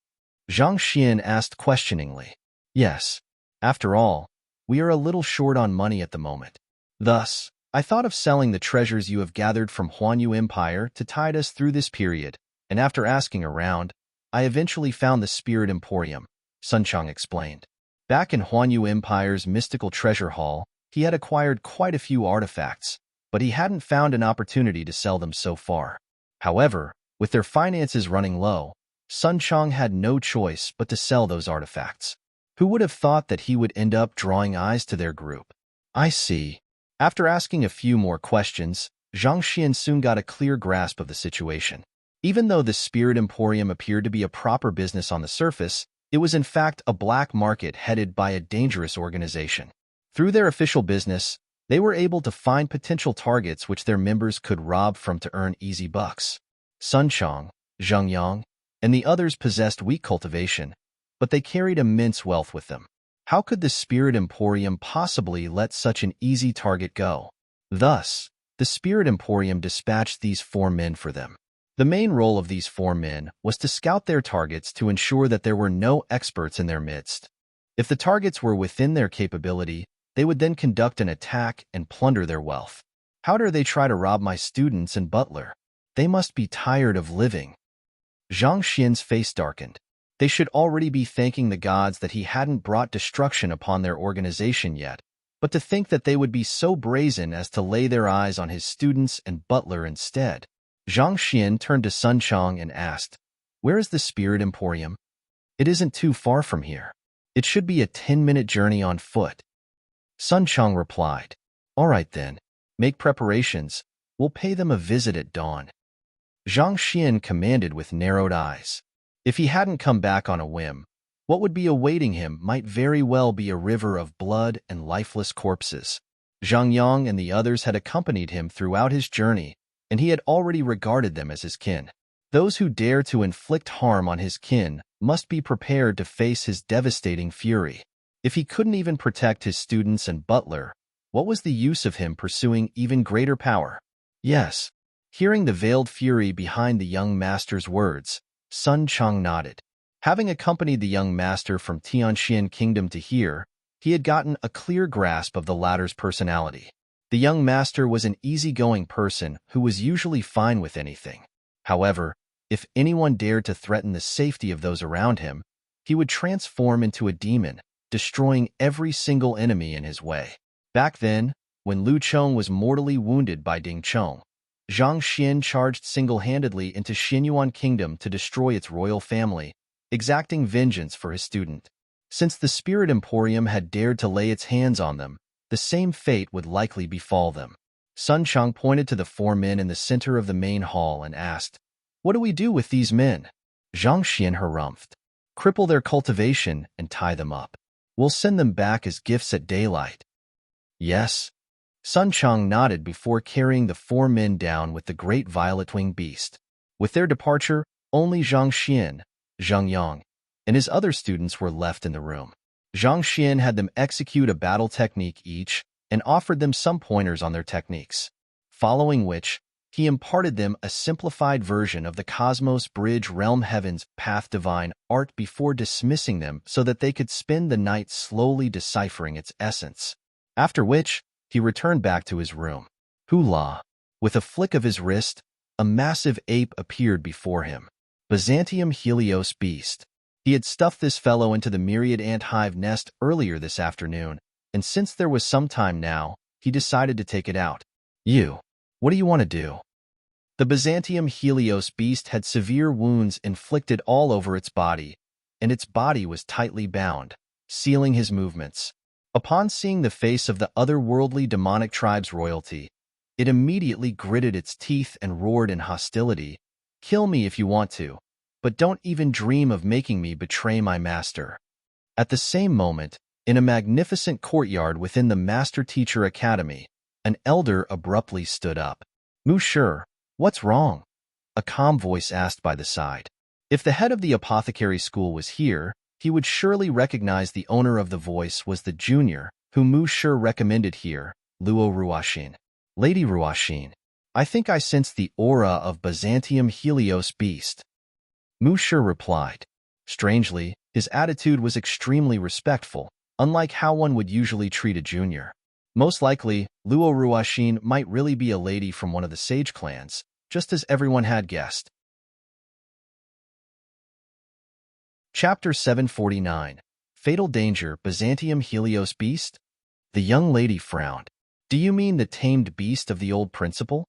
Zhang Xian asked questioningly. "Yes. After all, we are a little short on money at the moment. Thus, I thought of selling the treasures you have gathered from Huanyu Empire to tide us through this period, and after asking around, I eventually found the Spirit Emporium," Sun Chang explained. Back in Huanyu Empire's mystical treasure hall, he had acquired quite a few artifacts, but he hadn't found an opportunity to sell them so far. However, with their finances running low, Sun Chang had no choice but to sell those artifacts. Who would have thought that he would end up drawing eyes to their group? "I see." After asking a few more questions, Zhang Xian soon got a clear grasp of the situation. Even though the Spirit Emporium appeared to be a proper business on the surface, it was in fact a black market headed by a dangerous organization. Through their official business, they were able to find potential targets which their members could rob from to earn easy bucks. Sun Chang, Zhang Yang, and the others possessed weak cultivation, but they carried immense wealth with them. How could the Spirit Emporium possibly let such an easy target go? Thus, the Spirit Emporium dispatched these four men for them. The main role of these four men was to scout their targets to ensure that there were no experts in their midst. If the targets were within their capability, they would then conduct an attack and plunder their wealth. "How dare they try to rob my students and butler? They must be tired of living." Zhang Xian's face darkened. They should already be thanking the gods that he hadn't brought destruction upon their organization yet, but to think that they would be so brazen as to lay their eyes on his students and butler instead. Zhang Xian turned to Sun Chang and asked, "Where is the Spirit Emporium?" "It isn't too far from here. It should be a 10-minute journey on foot." Sun Chang replied, "All right then, make preparations. We'll pay them a visit at dawn." Zhang Xian commanded with narrowed eyes. If he hadn't come back on a whim, what would be awaiting him might very well be a river of blood and lifeless corpses. Zhang Yang and the others had accompanied him throughout his journey, and he had already regarded them as his kin. Those who dare to inflict harm on his kin must be prepared to face his devastating fury. If he couldn't even protect his students and butler, what was the use of him pursuing even greater power? Yes. Hearing the veiled fury behind the young master's words, Sun Chang nodded. Having accompanied the young master from Tianxian Kingdom to here, he had gotten a clear grasp of the latter's personality. The young master was an easygoing person who was usually fine with anything. However, if anyone dared to threaten the safety of those around him, he would transform into a demon, destroying every single enemy in his way. Back then, when Lu Chong was mortally wounded by Ding Chong, Zhang Xian charged single-handedly into Xinyuan Kingdom to destroy its royal family, exacting vengeance for his student. Since the Spirit Emporium had dared to lay its hands on them, the same fate would likely befall them. Sun Chang pointed to the 4 men in the center of the main hall and asked, "What do we do with these men?" Zhang Xian harumphed. "Cripple their cultivation and tie them up. We'll send them back as gifts at daylight." "Yes." Sun Chang nodded before carrying the 4 men down with the great violet-winged beast. With their departure, only Zhang Xian, Zhang Yang, and his other students were left in the room. Zhang Xian had them execute a battle technique each and offered them some pointers on their techniques, following which he imparted them a simplified version of the Cosmos Bridge Realm Heaven's Path Divine art before dismissing them so that they could spend the night slowly deciphering its essence. After which, he returned back to his room. Hula! With a flick of his wrist, a massive ape appeared before him. Byzantium Helios Beast. He had stuffed this fellow into the myriad ant hive nest earlier this afternoon, and since there was some time now, he decided to take it out. "You, what do you want to do?" The Byzantium Helios beast had severe wounds inflicted all over its body, and its body was tightly bound, sealing his movements. Upon seeing the face of the otherworldly demonic tribe's royalty, it immediately gritted its teeth and roared in hostility, "Kill me if you want to, but don't even dream of making me betray my master." At the same moment, in a magnificent courtyard within the Master Teacher Academy, an elder abruptly stood up. "Monsieur, what's wrong?" a calm voice asked by the side. If the head of the apothecary school was here, he would surely recognize the owner of the voice was the junior, whom Monsieur recommended here, Luo Ruoxin. "Lady Ruoxin, I think I sense the aura of Byzantium Helios beast," Monsieur replied. Strangely, his attitude was extremely respectful, unlike how one would usually treat a junior. Most likely, Luo Ruoxin might really be a lady from one of the sage clans, just as everyone had guessed. Chapter 749. Fatal Danger, Byzantium Helios Beast? The young lady frowned. "Do you mean the tamed beast of the old principal?"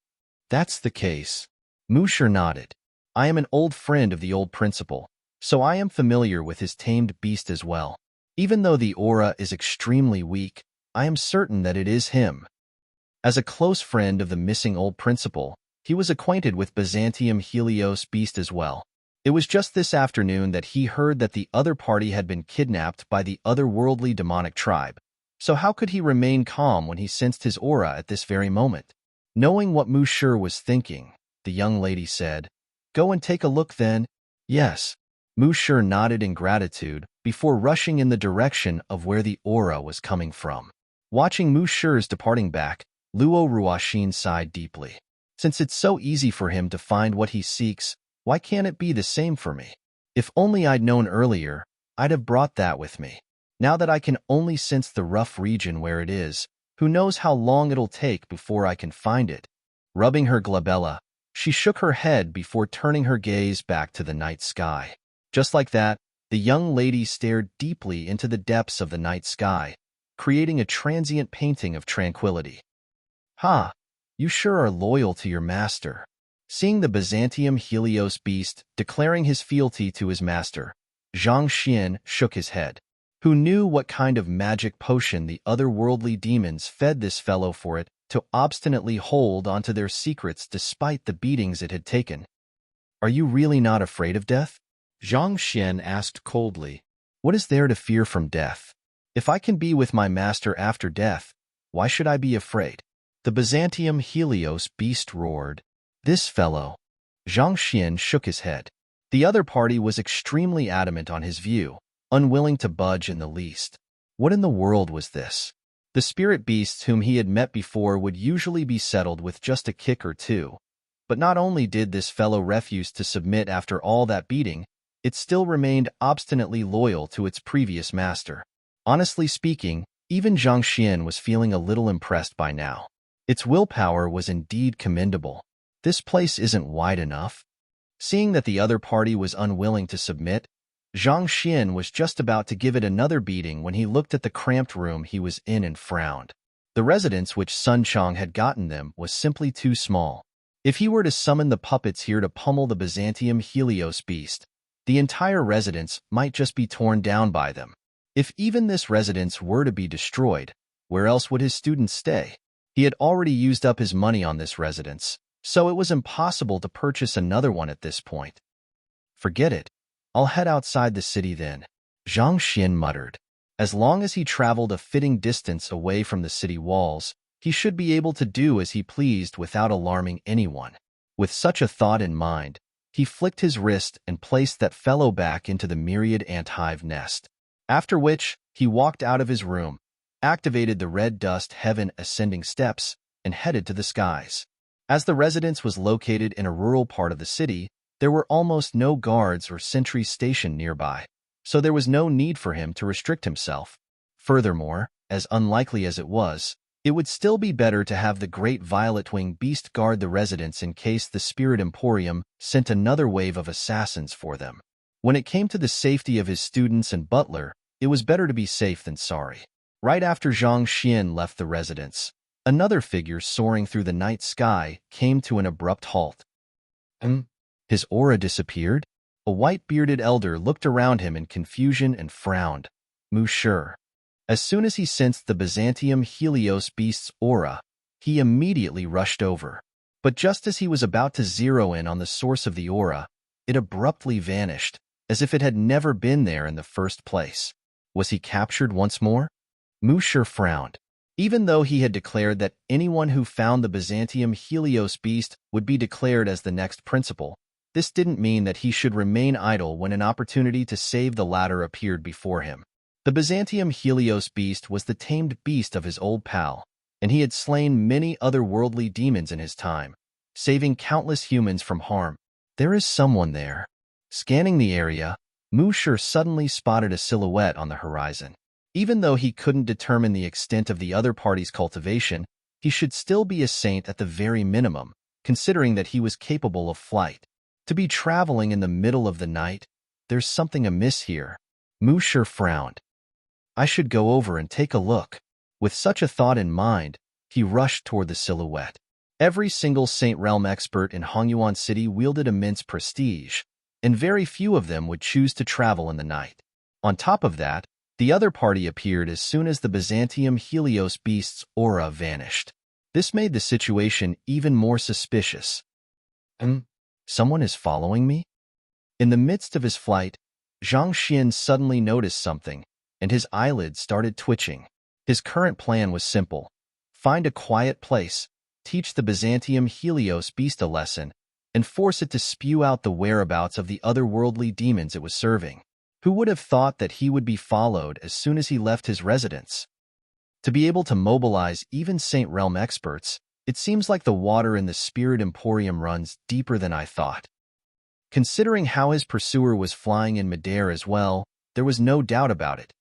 "That's the case." Monsieur nodded. "I am an old friend of the old principal, so I am familiar with his tamed beast as well. Even though the aura is extremely weak, I am certain that it is him." As a close friend of the missing old principal, he was acquainted with Byzantium Helios beast as well. It was just this afternoon that he heard that the other party had been kidnapped by the otherworldly demonic tribe. So how could he remain calm when he sensed his aura at this very moment? Knowing what Monsieur was thinking, the young lady said, "Go and take a look then." "Yes." Monsieur nodded in gratitude before rushing in the direction of where the aura was coming from. Watching Monsieur's departing back, Luo Ruoxin sighed deeply. Since it's so easy for him to find what he seeks, why can't it be the same for me? If only I'd known earlier, I'd have brought that with me. Now that I can only sense the rough region where it is, who knows how long it'll take before I can find it. Rubbing her glabella, she shook her head before turning her gaze back to the night sky. Just like that, the young lady stared deeply into the depths of the night sky, creating a transient painting of tranquility. "Ha! You sure are loyal to your master." Seeing the Byzantium Helios beast declaring his fealty to his master, Zhang Xian shook his head. Who knew what kind of magic potion the otherworldly demons fed this fellow for it to obstinately hold onto their secrets despite the beatings it had taken? "Are you really not afraid of death?" Zhang Xian asked coldly. "What is there to fear from death? If I can be with my master after death, why should I be afraid?" The Byzantium Helios beast roared. "This fellow." Zhang Xian shook his head. The other party was extremely adamant on his view, unwilling to budge in the least. What in the world was this? The spirit beasts whom he had met before would usually be settled with just a kick or two. But not only did this fellow refuse to submit after all that beating, it still remained obstinately loyal to its previous master. Honestly speaking, even Zhang Xian was feeling a little impressed by now. Its willpower was indeed commendable. This place isn't wide enough. Seeing that the other party was unwilling to submit, Zhang Xian was just about to give it another beating when he looked at the cramped room he was in and frowned. The residence which Sun Chang had gotten them was simply too small. If he were to summon the puppets here to pummel the Byzantium Helios beast, the entire residence might just be torn down by them. If even this residence were to be destroyed, where else would his students stay? He had already used up his money on this residence, so it was impossible to purchase another one at this point. Forget it. I'll head outside the city then, Zhang Xian muttered. As long as he traveled a fitting distance away from the city walls, he should be able to do as he pleased without alarming anyone. With such a thought in mind, he flicked his wrist and placed that fellow back into the myriad ant-hive nest. After which, he walked out of his room, activated the red dust heaven ascending steps, and headed to the skies. As the residence was located in a rural part of the city, there were almost no guards or sentries stationed nearby, so there was no need for him to restrict himself. Furthermore, as unlikely as it was, it would still be better to have the great violet-winged beast guard the residence in case the Spirit Emporium sent another wave of assassins for them. When it came to the safety of his students and butler, it was better to be safe than sorry. Right after Zhang Xian left the residence, another figure soaring through the night sky came to an abrupt halt. His aura disappeared? A white-bearded elder looked around him in confusion and frowned. Monsieur. As soon as he sensed the Byzantium Helios beast's aura, he immediately rushed over. But just as he was about to zero in on the source of the aura, it abruptly vanished, as if it had never been there in the first place. Was he captured once more? Monsieur frowned. Even though he had declared that anyone who found the Byzantium Helios beast would be declared as the next principal, this didn't mean that he should remain idle when an opportunity to save the latter appeared before him. The Byzantium Helios beast was the tamed beast of his old pal, and he had slain many otherworldly demons in his time, saving countless humans from harm. There is someone there. Scanning the area, Monsieur suddenly spotted a silhouette on the horizon. Even though he couldn't determine the extent of the other party's cultivation, he should still be a saint at the very minimum, considering that he was capable of flight. To be traveling in the middle of the night, there's something amiss here. Monsieur frowned. I should go over and take a look. With such a thought in mind, he rushed toward the silhouette. Every single Saint Realm expert in Hongyuan City wielded immense prestige, and very few of them would choose to travel in the night. On top of that, the other party appeared as soon as the Byzantium Helios beast's aura vanished. This made the situation even more suspicious. Someone is following me? In the midst of his flight, Zhang Xian suddenly noticed something, and his eyelids started twitching. His current plan was simple. Find a quiet place, teach the Byzantium Helios beast a lesson, and force it to spew out the whereabouts of the otherworldly demons it was serving. Who would have thought that he would be followed as soon as he left his residence? To be able to mobilize even Saint Realm experts, it seems like the water in the Spirit Emporium runs deeper than I thought. Considering how his pursuer was flying in midair as well, there was no doubt about it.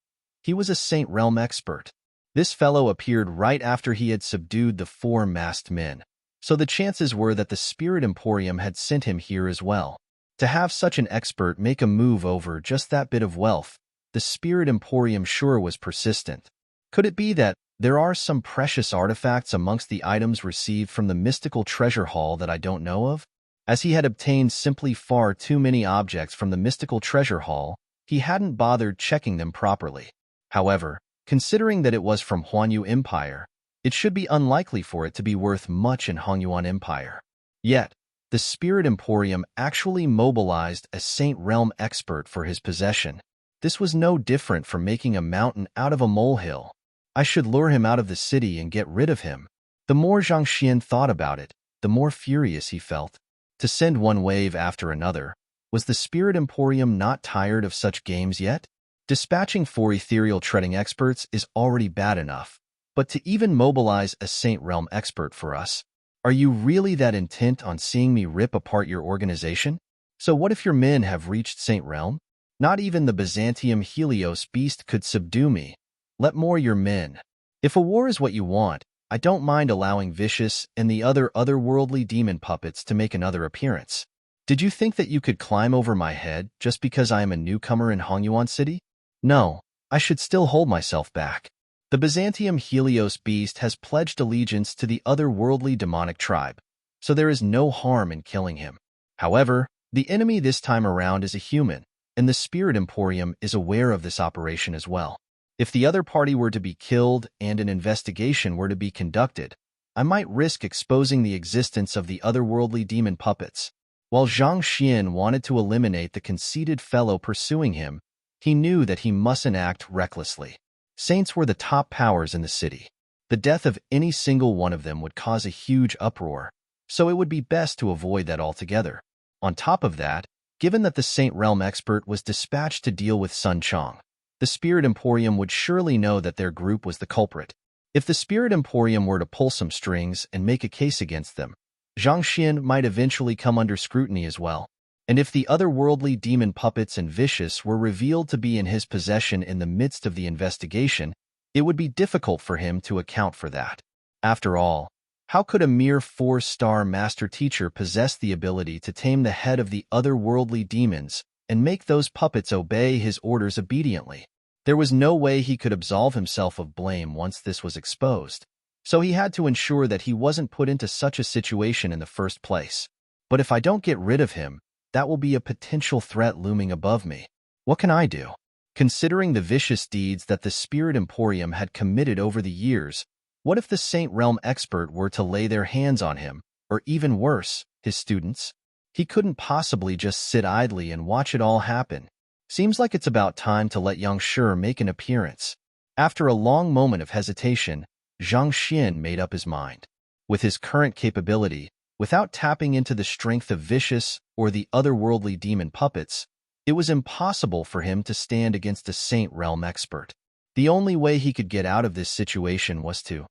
He was a Saint Realm expert. This fellow appeared right after he had subdued the 4 masked men, so the chances were that the Spirit Emporium had sent him here as well. To have such an expert make a move over just that bit of wealth, the Spirit Emporium sure was persistent. Could it be that there are some precious artifacts amongst the items received from the mystical treasure hall that I don't know of? As he had obtained simply far too many objects from the mystical treasure hall, he hadn't bothered checking them properly. However, considering that it was from Huanyu Empire, it should be unlikely for it to be worth much in Hongyuan Empire. Yet, the Spirit Emporium actually mobilized a Saint Realm expert for his possession. This was no different from making a mountain out of a molehill. I should lure him out of the city and get rid of him. The more Zhang Xian thought about it, the more furious he felt. To send one wave after another, was the Spirit Emporium not tired of such games yet? Dispatching 4 ethereal treading experts is already bad enough, but to even mobilize a Saint Realm expert for us? Are you really that intent on seeing me rip apart your organization? So what if your men have reached Saint Realm? Not even the Byzantium Helios beast could subdue me. Let more your men. If a war is what you want, I don't mind allowing Vicious and the other otherworldly demon puppets to make another appearance. Did you think that you could climb over my head just because I am a newcomer in Hongyuan City? No, I should still hold myself back. The Byzantium Helios beast has pledged allegiance to the otherworldly demonic tribe, so there is no harm in killing him. However, the enemy this time around is a human, and the Spirit Emporium is aware of this operation as well. If the other party were to be killed and an investigation were to be conducted, I might risk exposing the existence of the otherworldly demon puppets. While Zhang Xian wanted to eliminate the conceited fellow pursuing him, he knew that he mustn't act recklessly. Saints were the top powers in the city. The death of any single one of them would cause a huge uproar, so it would be best to avoid that altogether. On top of that, given that the Saint Realm expert was dispatched to deal with Sun Chong, the Spirit Emporium would surely know that their group was the culprit. If the Spirit Emporium were to pull some strings and make a case against them, Zhang Xian might eventually come under scrutiny as well. And if the otherworldly demon puppets and vicious were revealed to be in his possession in the midst of the investigation, it would be difficult for him to account for that. After all, how could a mere 4-star master teacher possess the ability to tame the head of the otherworldly demons and make those puppets obey his orders obediently? There was no way he could absolve himself of blame once this was exposed, so he had to ensure that he wasn't put into such a situation in the first place. But if I don't get rid of him, that will be a potential threat looming above me. What can I do? Considering the vicious deeds that the Spirit Emporium had committed over the years, what if the Saint Realm expert were to lay their hands on him, or even worse, his students? He couldn't possibly just sit idly and watch it all happen. Seems like it's about time to let Yang Shi make an appearance. After a long moment of hesitation, Zhang Xian made up his mind. With his current capability, without tapping into the strength of vicious or the otherworldly demon puppets, it was impossible for him to stand against a Saint Realm expert. The only way he could get out of this situation was to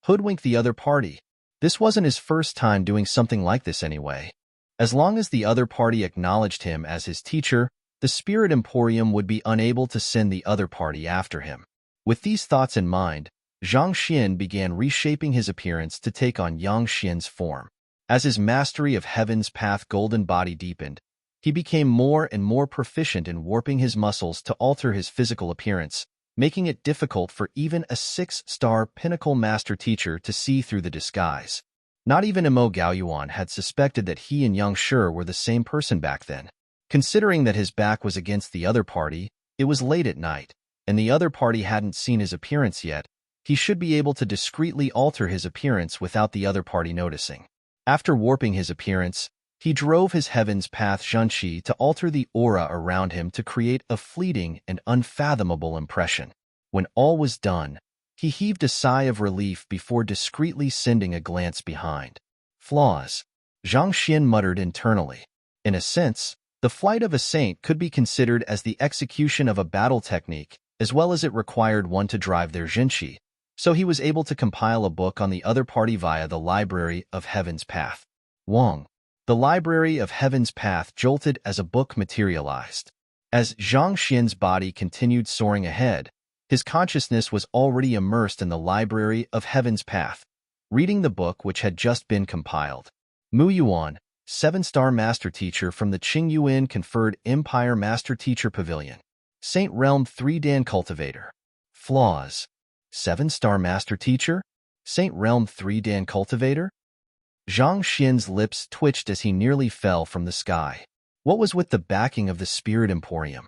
hoodwink the other party. This wasn't his first time doing something like this anyway. As long as the other party acknowledged him as his teacher, the Spirit Emporium would be unable to send the other party after him. With these thoughts in mind, Zhang Xian began reshaping his appearance to take on Yang Xian's form. As his mastery of Heaven's Path golden body deepened, he became more and more proficient in warping his muscles to alter his physical appearance, making it difficult for even a 6-star pinnacle master teacher to see through the disguise. Not even Mo Gaoyuan had suspected that he and Yang Shi were the same person back then. Considering that his back was against the other party, it was late at night, and the other party hadn't seen his appearance yet, he should be able to discreetly alter his appearance without the other party noticing. After warping his appearance, he drove his Heaven's Path Zhenqi to alter the aura around him to create a fleeting and unfathomable impression. When all was done, he heaved a sigh of relief before discreetly sending a glance behind. Flaws. Zhang Xian muttered internally. In a sense, the flight of a saint could be considered as the execution of a battle technique, as well as it required one to drive their Zhenqi, so he was able to compile a book on the other party via the Library of Heaven's Path. Wang. The Library of Heaven's Path jolted as a book materialized. As Zhang Xian's body continued soaring ahead, his consciousness was already immersed in the Library of Heaven's Path, reading the book which had just been compiled. Mu Yuan, 7-star master teacher from the Qingyuan conferred Empire Master Teacher Pavilion. Saint Realm 3 Dan Cultivator. Flaws. 7-star master teacher? Saint Realm 3 Dan Cultivator? Zhang Xian's lips twitched as he nearly fell from the sky. What was with the backing of the Spirit Emporium?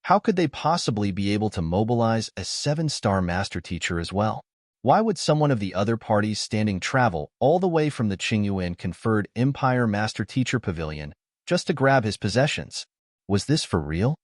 How could they possibly be able to mobilize a 7-star master teacher as well? Why would someone of the other party's standing travel all the way from the Qingyuan conferred Empire Master Teacher Pavilion just to grab his possessions? Was this for real?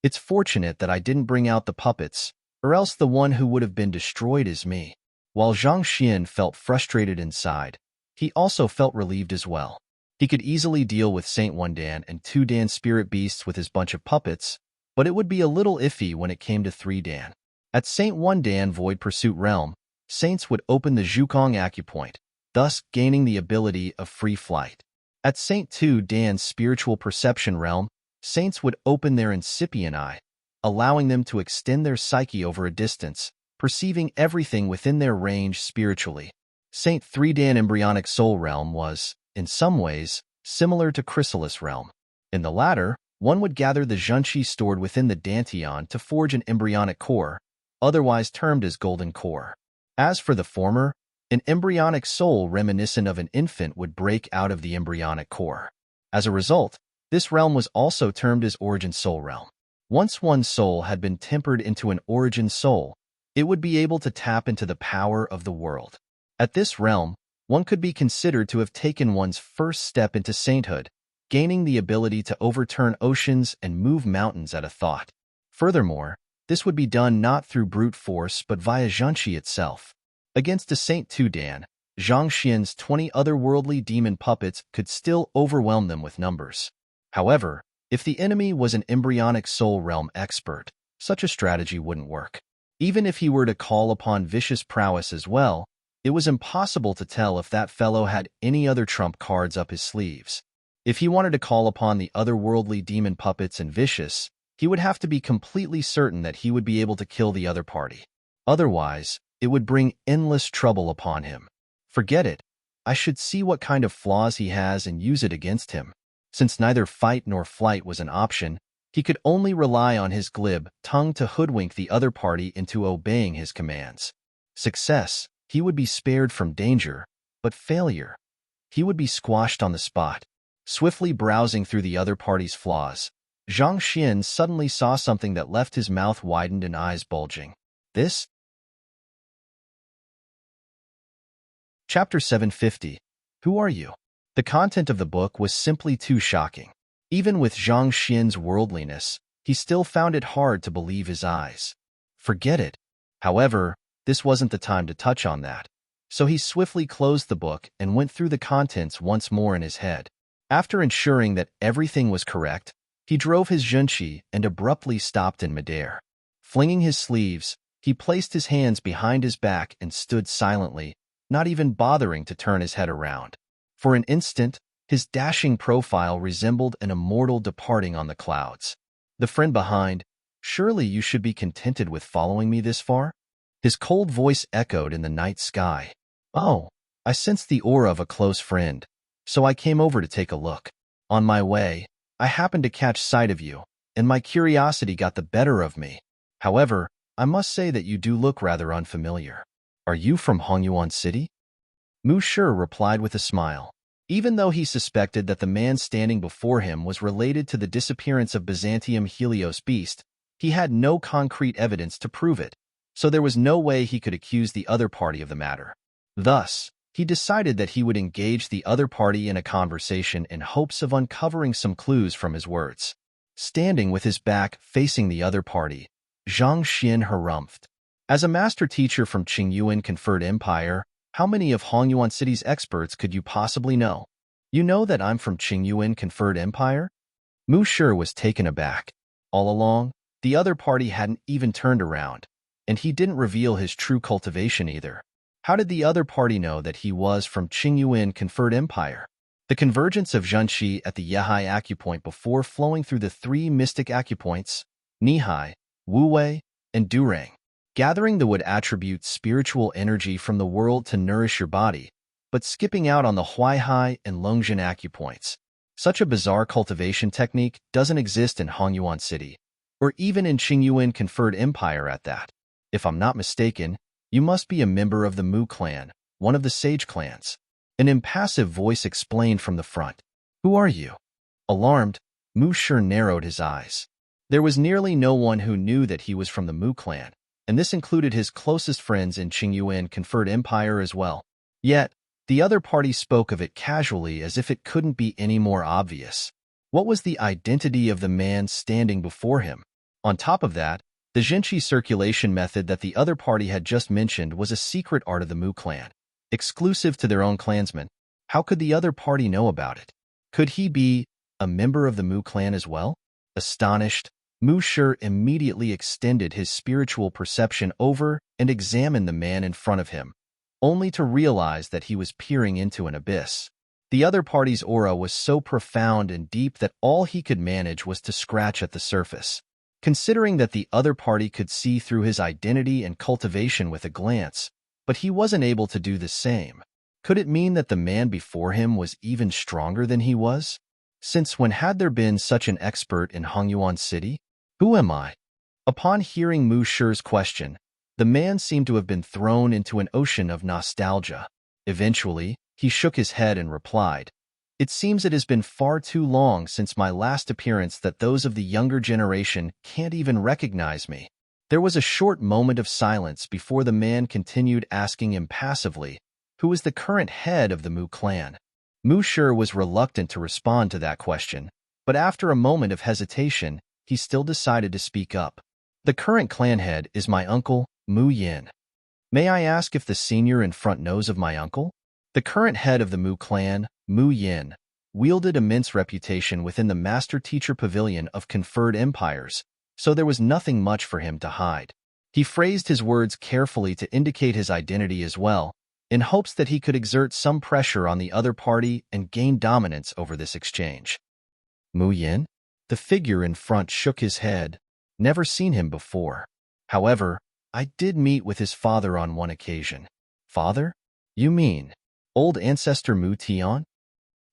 It's fortunate that I didn't bring out the puppets, or else the one who would have been destroyed is me. While Zhang Xian felt frustrated inside, he also felt relieved as well. He could easily deal with Saint 1 Dan and 2 Dan spirit beasts with his bunch of puppets, but it would be a little iffy when it came to 3 Dan. At Saint 1 Dan Void Pursuit Realm, Saints would open the Zhukong Acupoint, thus gaining the ability of free flight. At Saint 2 Dan's Spiritual Perception Realm, Saints would open their incipient eye, allowing them to extend their psyche over a distance, perceiving everything within their range spiritually. Saint 3 Dan Embryonic Soul Realm was, in some ways, similar to Chrysalis Realm. In the latter, one would gather the Zhenqi stored within the Dantian to forge an embryonic core, otherwise termed as Golden Core. As for the former, An embryonic soul reminiscent of an infant would break out of the embryonic core. As a result, this realm was also termed as Origin Soul Realm. Once one soul had been tempered into an Origin Soul, it would be able to tap into the power of the world. At this realm, one could be considered to have taken one's first step into sainthood, gaining the ability to overturn oceans and move mountains at a thought. Furthermore, this would be done not through brute force but via Zhangxi itself. Against a Saint Tudan, Zhang Xian's 20 otherworldly demon puppets could still overwhelm them with numbers. However, if the enemy was an embryonic soul realm expert, such a strategy wouldn't work. Even if he were to call upon vicious prowess as well, it was impossible to tell if that fellow had any other trump cards up his sleeves. If he wanted to call upon the otherworldly demon puppets and vicious, he would have to be completely certain that he would be able to kill the other party. Otherwise, it would bring endless trouble upon him. Forget it. I should see what kind of flaws he has and use it against him. Since neither fight nor flight was an option, he could only rely on his glib tongue to hoodwink the other party into obeying his commands. Success, he would be spared from danger, but failure, he would be squashed on the spot. Swiftly browsing through the other party's flaws, Zhang Xian suddenly saw something that left his mouth widened and eyes bulging. This? Chapter 750. Who are you? The content of the book was simply too shocking. Even with Zhang Xian's worldliness, he still found it hard to believe his eyes. Forget it. However, this wasn't the time to touch on that. So he swiftly closed the book and went through the contents once more in his head. After ensuring that everything was correct, he drove his zhenqi and abruptly stopped in midair. Flinging his sleeves, he placed his hands behind his back and stood silently, not even bothering to turn his head around. For an instant, his dashing profile resembled an immortal departing on the clouds. The friend behind, surely you should be contented with following me this far? His cold voice echoed in the night sky. Oh, I sensed the aura of a close friend, so I came over to take a look. On my way, I happened to catch sight of you, and my curiosity got the better of me. However, I must say that you do look rather unfamiliar. Are you from Hongyuan City? Mu Shi replied with a smile. Even though he suspected that the man standing before him was related to the disappearance of Byzantium Helios Beast, he had no concrete evidence to prove it, so there was no way he could accuse the other party of the matter. Thus, he decided that he would engage the other party in a conversation in hopes of uncovering some clues from his words. Standing with his back facing the other party, Zhang Xian harumphed. As a master teacher from Qingyuan conferred empire, how many of Hongyuan City's experts could you possibly know? You know that I'm from Qingyuan conferred empire? Mu Shi was taken aback. All along, the other party hadn't even turned around, and he didn't reveal his true cultivation either. How did the other party know that he was from Qingyuan conferred empire? The convergence of zhenqi at the Yehai acupoint before flowing through the three mystic acupoints, Nihai, Wuwei, and Durang. Gathering the would attribute spiritual energy from the world to nourish your body, but skipping out on the Huaihai and Longjin acupoints. Such a bizarre cultivation technique doesn't exist in Hongyuan City, or even in Qingyuan conferred empire at that. If I'm not mistaken, you must be a member of the Mu clan, one of the sage clans. An impassive voice explained from the front. Who are you? Alarmed, Mu Shi narrowed his eyes. There was nearly no one who knew that he was from the Mu clan, and this included his closest friends in Qingyuan conferred empire as well. Yet, the other party spoke of it casually as if it couldn't be any more obvious. What was the identity of the man standing before him? On top of that, the zhenqi circulation method that the other party had just mentioned was a secret art of the Mu clan, exclusive to their own clansmen. How could the other party know about it? Could he be a member of the Mu clan as well? Astonished, Mu Shi immediately extended his spiritual perception over and examined the man in front of him, only to realize that he was peering into an abyss. The other party's aura was so profound and deep that all he could manage was to scratch at the surface. Considering that the other party could see through his identity and cultivation with a glance, but he wasn't able to do the same. Could it mean that the man before him was even stronger than he was? Since when had there been such an expert in Hongyuan City? Who am I? Upon hearing Mu Shi's question, The man seemed to have been thrown into an ocean of nostalgia. Eventually, he shook his head and replied, "It seems it has been far too long since my last appearance that those of the younger generation can't even recognize me." There was a short moment of silence before the man continued, asking impassively, "Who is the current head of the Mu clan?" Mu Shi was reluctant to respond to that question, but after a moment of hesitation, he still decided to speak up. "The current clan head is my uncle, Mu Yin. May I ask if the senior in front knows of my uncle?" The current head of the Mu clan, Mu Yin, wielded immense reputation within the master-teacher pavilion of conferred empires, so there was nothing much for him to hide. He phrased his words carefully to indicate his identity as well, in hopes that he could exert some pressure on the other party and gain dominance over this exchange. "Mu Yin?" The figure in front shook his head. "Never seen him before. However, I did meet with his father on one occasion." "Father? You mean old ancestor Mu Tian?"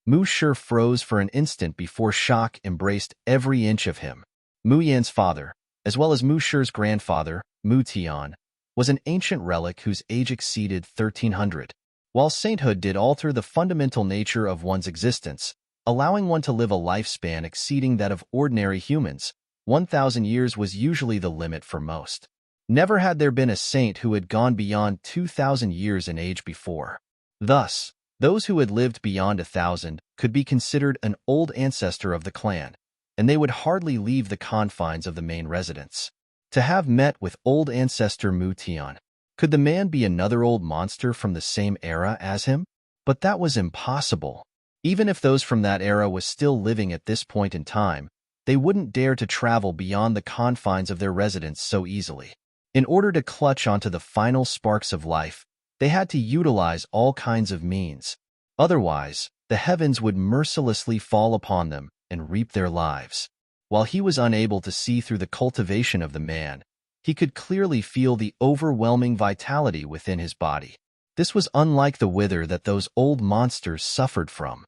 Mu Shi froze for an instant before shock embraced every inch of him. Mu Yan's father, as well as Mu Shi's grandfather, Mu Tian, was an ancient relic whose age exceeded 1300. While sainthood did alter the fundamental nature of one's existence, allowing one to live a lifespan exceeding that of ordinary humans, 1,000 years was usually the limit for most. Never had there been a saint who had gone beyond 2,000 years in age before. Thus, those who had lived beyond 1,000 could be considered an old ancestor of the clan, and they would hardly leave the confines of the main residence. To have met with old ancestor Mu Tian, could the man be another old monster from the same era as him? But that was impossible. Even if those from that era was still living at this point in time, they wouldn't dare to travel beyond the confines of their residence so easily. In order to clutch onto the final sparks of life, they had to utilize all kinds of means. Otherwise, the heavens would mercilessly fall upon them and reap their lives. While he was unable to see through the cultivation of the man, he could clearly feel the overwhelming vitality within his body. This was unlike the wither that those old monsters suffered from.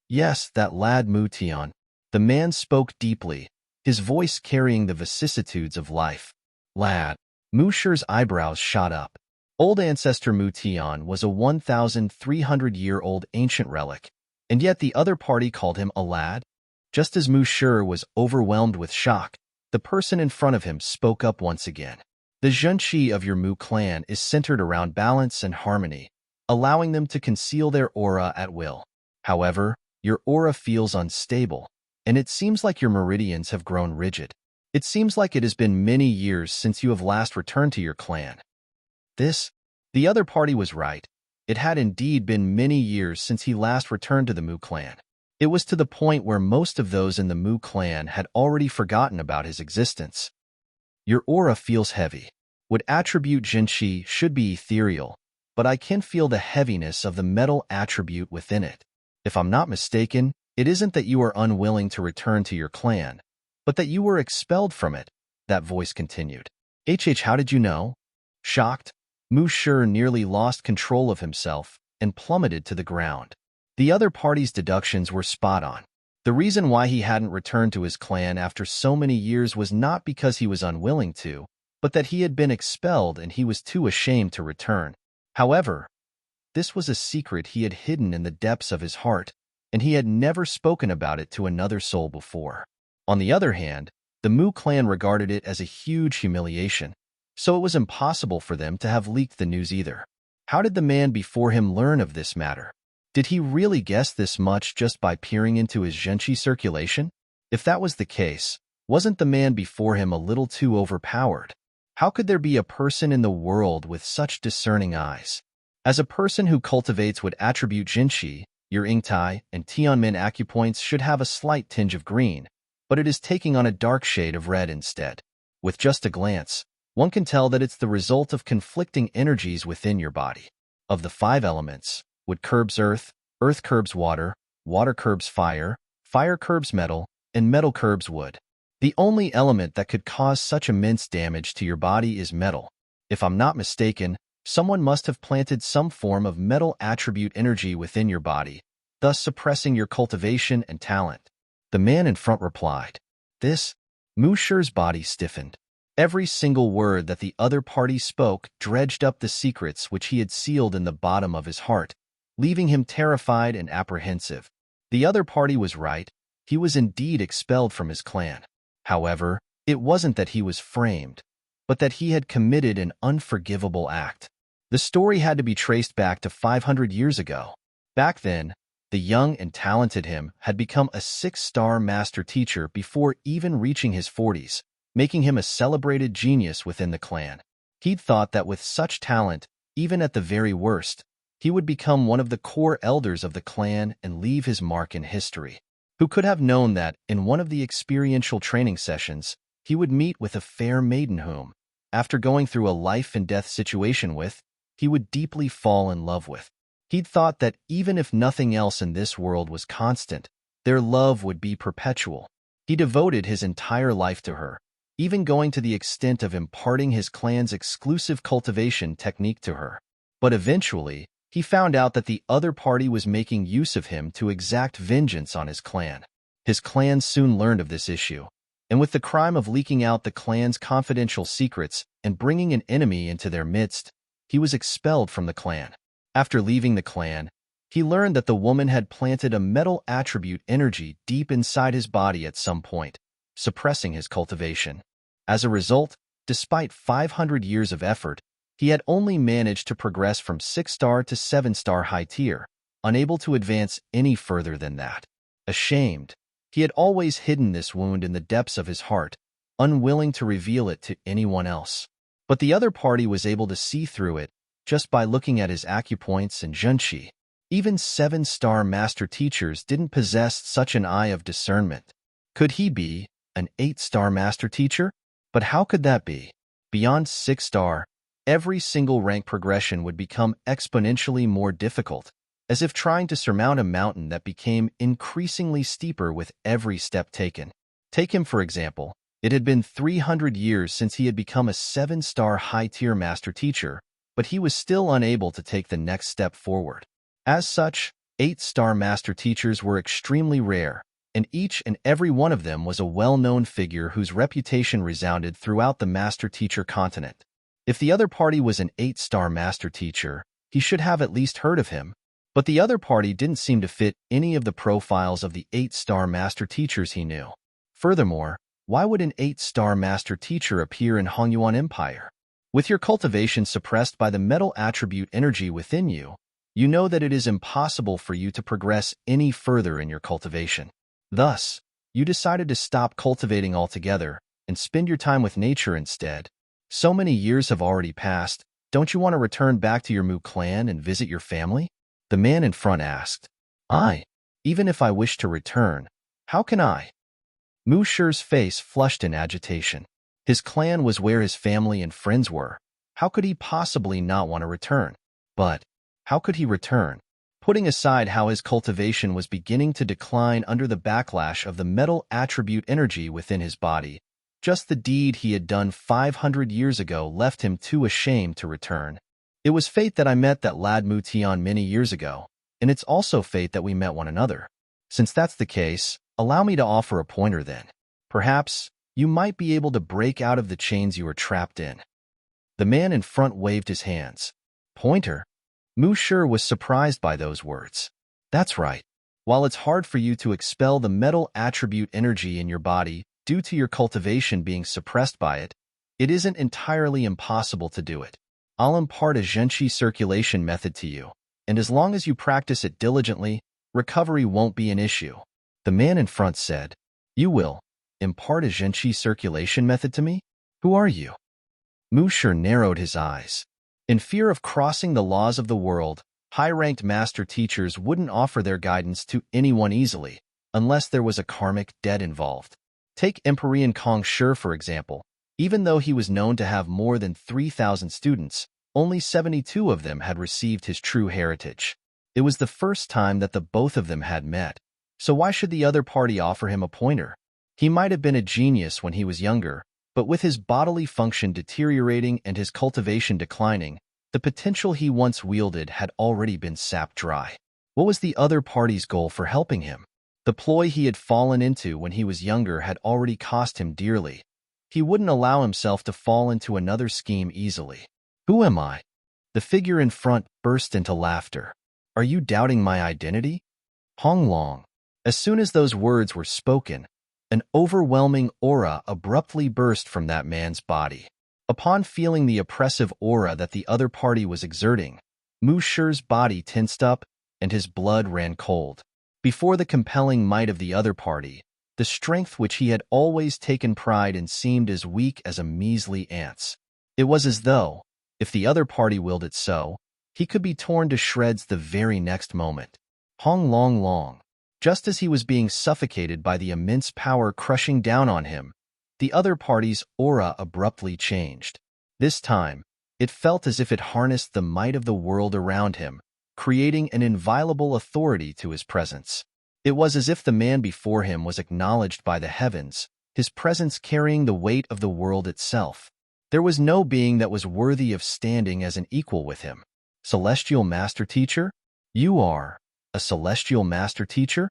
"Yes, that lad Mu Tian." The man spoke deeply, his voice carrying the vicissitudes of life. "Lad." Mu Shi's eyebrows shot up. Old ancestor Mu Tian was a 1,300-year-old ancient relic, and yet the other party called him a lad? Just as Mu Shi was overwhelmed with shock, the person in front of him spoke up once again. "The zhenqi of your Mu clan is centered around balance and harmony, allowing them to conceal their aura at will. However, your aura feels unstable, and it seems like your meridians have grown rigid. It seems like it has been many years since you have last returned to your clan." The other party was right. It had indeed been many years since he last returned to the Mu clan. It was to the point where most of those in the Mu clan had already forgotten about his existence. "Your aura feels heavy. Would attribute zhenqi should be ethereal, but I can feel the heaviness of the metal attribute within it. If I'm not mistaken, it isn't that you are unwilling to return to your clan, but that you were expelled from it," that voice continued. How did you know?" Shocked, Mu Shi nearly lost control of himself and plummeted to the ground. The other party's deductions were spot on. The reason why he hadn't returned to his clan after so many years was not because he was unwilling to, but that he had been expelled and he was too ashamed to return. However, this was a secret he had hidden in the depths of his heart, and he had never spoken about it to another soul before. On the other hand, the Mu clan regarded it as a huge humiliation, so it was impossible for them to have leaked the news either. How did the man before him learn of this matter? Did he really guess this much just by peering into his zhenqi circulation? If that was the case, wasn't the man before him a little too overpowered? How could there be a person in the world with such discerning eyes? As a person who cultivates would attribute zhenqi, your Yingtai and Tianmen acupoints should have a slight tinge of green, but it is taking on a dark shade of red instead. With just a glance, one can tell that it's the result of conflicting energies within your body. Of the 5 elements, wood curbs earth, earth curbs water, water curbs fire, fire curbs metal, and metal curbs wood. The only element that could cause such immense damage to your body is metal. If I'm not mistaken, someone must have planted some form of metal attribute energy within your body, thus suppressing your cultivation and talent. The man in front replied. Mu Shi's body stiffened. Every single word that the other party spoke dredged up the secrets which he had sealed in the bottom of his heart, leaving him terrified and apprehensive. The other party was right. He was indeed expelled from his clan. However, it wasn't that he was framed, but that he had committed an unforgivable act. The story had to be traced back to 500 years ago. Back then, the young and talented him had become a 6-star master teacher before even reaching his 40s, making him a celebrated genius within the clan. He'd thought that with such talent, even at the very worst, he would become one of the core elders of the clan and leave his mark in history. Who could have known that, in one of the experiential training sessions, he would meet with a fair maiden whom, after going through a life-and-death situation with, he would deeply fall in love with. He'd thought that even if nothing else in this world was constant, their love would be perpetual. He devoted his entire life to her, even going to the extent of imparting his clan's exclusive cultivation technique to her. But eventually, he found out that the other party was making use of him to exact vengeance on his clan. His clan soon learned of this issue, and with the crime of leaking out the clan's confidential secrets and bringing an enemy into their midst, he was expelled from the clan. After leaving the clan, he learned that the woman had planted a metal attribute energy deep inside his body at some point, suppressing his cultivation. As a result, despite 500 years of effort, he had only managed to progress from 6-star to 7-star high tier, unable to advance any further than that. Ashamed, he had always hidden this wound in the depths of his heart, unwilling to reveal it to anyone else. But the other party was able to see through it just by looking at his acupoints and zhenqi. Even 7-star master teachers didn't possess such an eye of discernment. Could he be an 8-star master teacher? But how could that be? Beyond 6-star, every single rank progression would become exponentially more difficult, as if trying to surmount a mountain that became increasingly steeper with every step taken. Take him, for example. It had been 300 years since he had become a 7-star high-tier master teacher, but he was still unable to take the next step forward. As such, 8-star master teachers were extremely rare, and each and every one of them was a well-known figure whose reputation resounded throughout the master teacher continent. If the other party was an 8-star master teacher, he should have at least heard of him, but the other party didn't seem to fit any of the profiles of the 8-star master teachers he knew. Furthermore, why would an 8-star master teacher appear in Hongyuan Empire? With your cultivation suppressed by the metal attribute energy within you, you know that it is impossible for you to progress any further in your cultivation. Thus, you decided to stop cultivating altogether and spend your time with nature instead. So many years have already passed, don't you want to return back to your Mu clan and visit your family? The man in front asked. Even if I wish to return, how can I? Mu Shi's face flushed in agitation. His clan was where his family and friends were. How could he possibly not want to return? But how could he return? Putting aside how his cultivation was beginning to decline under the backlash of the metal attribute energy within his body, just the deed he had done 500 years ago left him too ashamed to return. It was fate that I met that lad Mu Tian many years ago, and it's also fate that we met one another. Since that's the case, allow me to offer a pointer then. Perhaps you might be able to break out of the chains you are trapped in. The man in front waved his hands. Pointer? Mu Shi was surprised by those words. That's right. While it's hard for you to expel the metal attribute energy in your body due to your cultivation being suppressed by it, it isn't entirely impossible to do it. I'll impart a zhenqi circulation method to you, and as long as you practice it diligently, recovery won't be an issue. The man in front said, You will impart a zhenqi circulation method to me? Who are you? Mu Shi narrowed his eyes. In fear of crossing the laws of the world, high-ranked master teachers wouldn't offer their guidance to anyone easily, unless there was a karmic debt involved. Take Emperor Kong Shi, for example. Even though he was known to have more than 3,000 students, only 72 of them had received his true heritage. It was the first time that the both of them had met, so why should the other party offer him a pointer? He might have been a genius when he was younger, but with his bodily function deteriorating and his cultivation declining, the potential he once wielded had already been sapped dry. What was the other party's goal for helping him? The ploy he had fallen into when he was younger had already cost him dearly. He wouldn't allow himself to fall into another scheme easily. Who am I? The figure in front burst into laughter. Are you doubting my identity? Hong Long. As soon as those words were spoken, an overwhelming aura abruptly burst from that man's body. Upon feeling the oppressive aura that the other party was exerting, Mu Shi's body tensed up and his blood ran cold. Before the compelling might of the other party, the strength which he had always taken pride in seemed as weak as a measly ant's. It was as though, if the other party willed it so, he could be torn to shreds the very next moment. Hong Long. Just as he was being suffocated by the immense power crushing down on him, the other party's aura abruptly changed. This time, it felt as if it harnessed the might of the world around him, creating an inviolable authority to his presence. It was as if the man before him was acknowledged by the heavens, his presence carrying the weight of the world itself. There was no being that was worthy of standing as an equal with him. Celestial Master Teacher? You are a Celestial Master Teacher?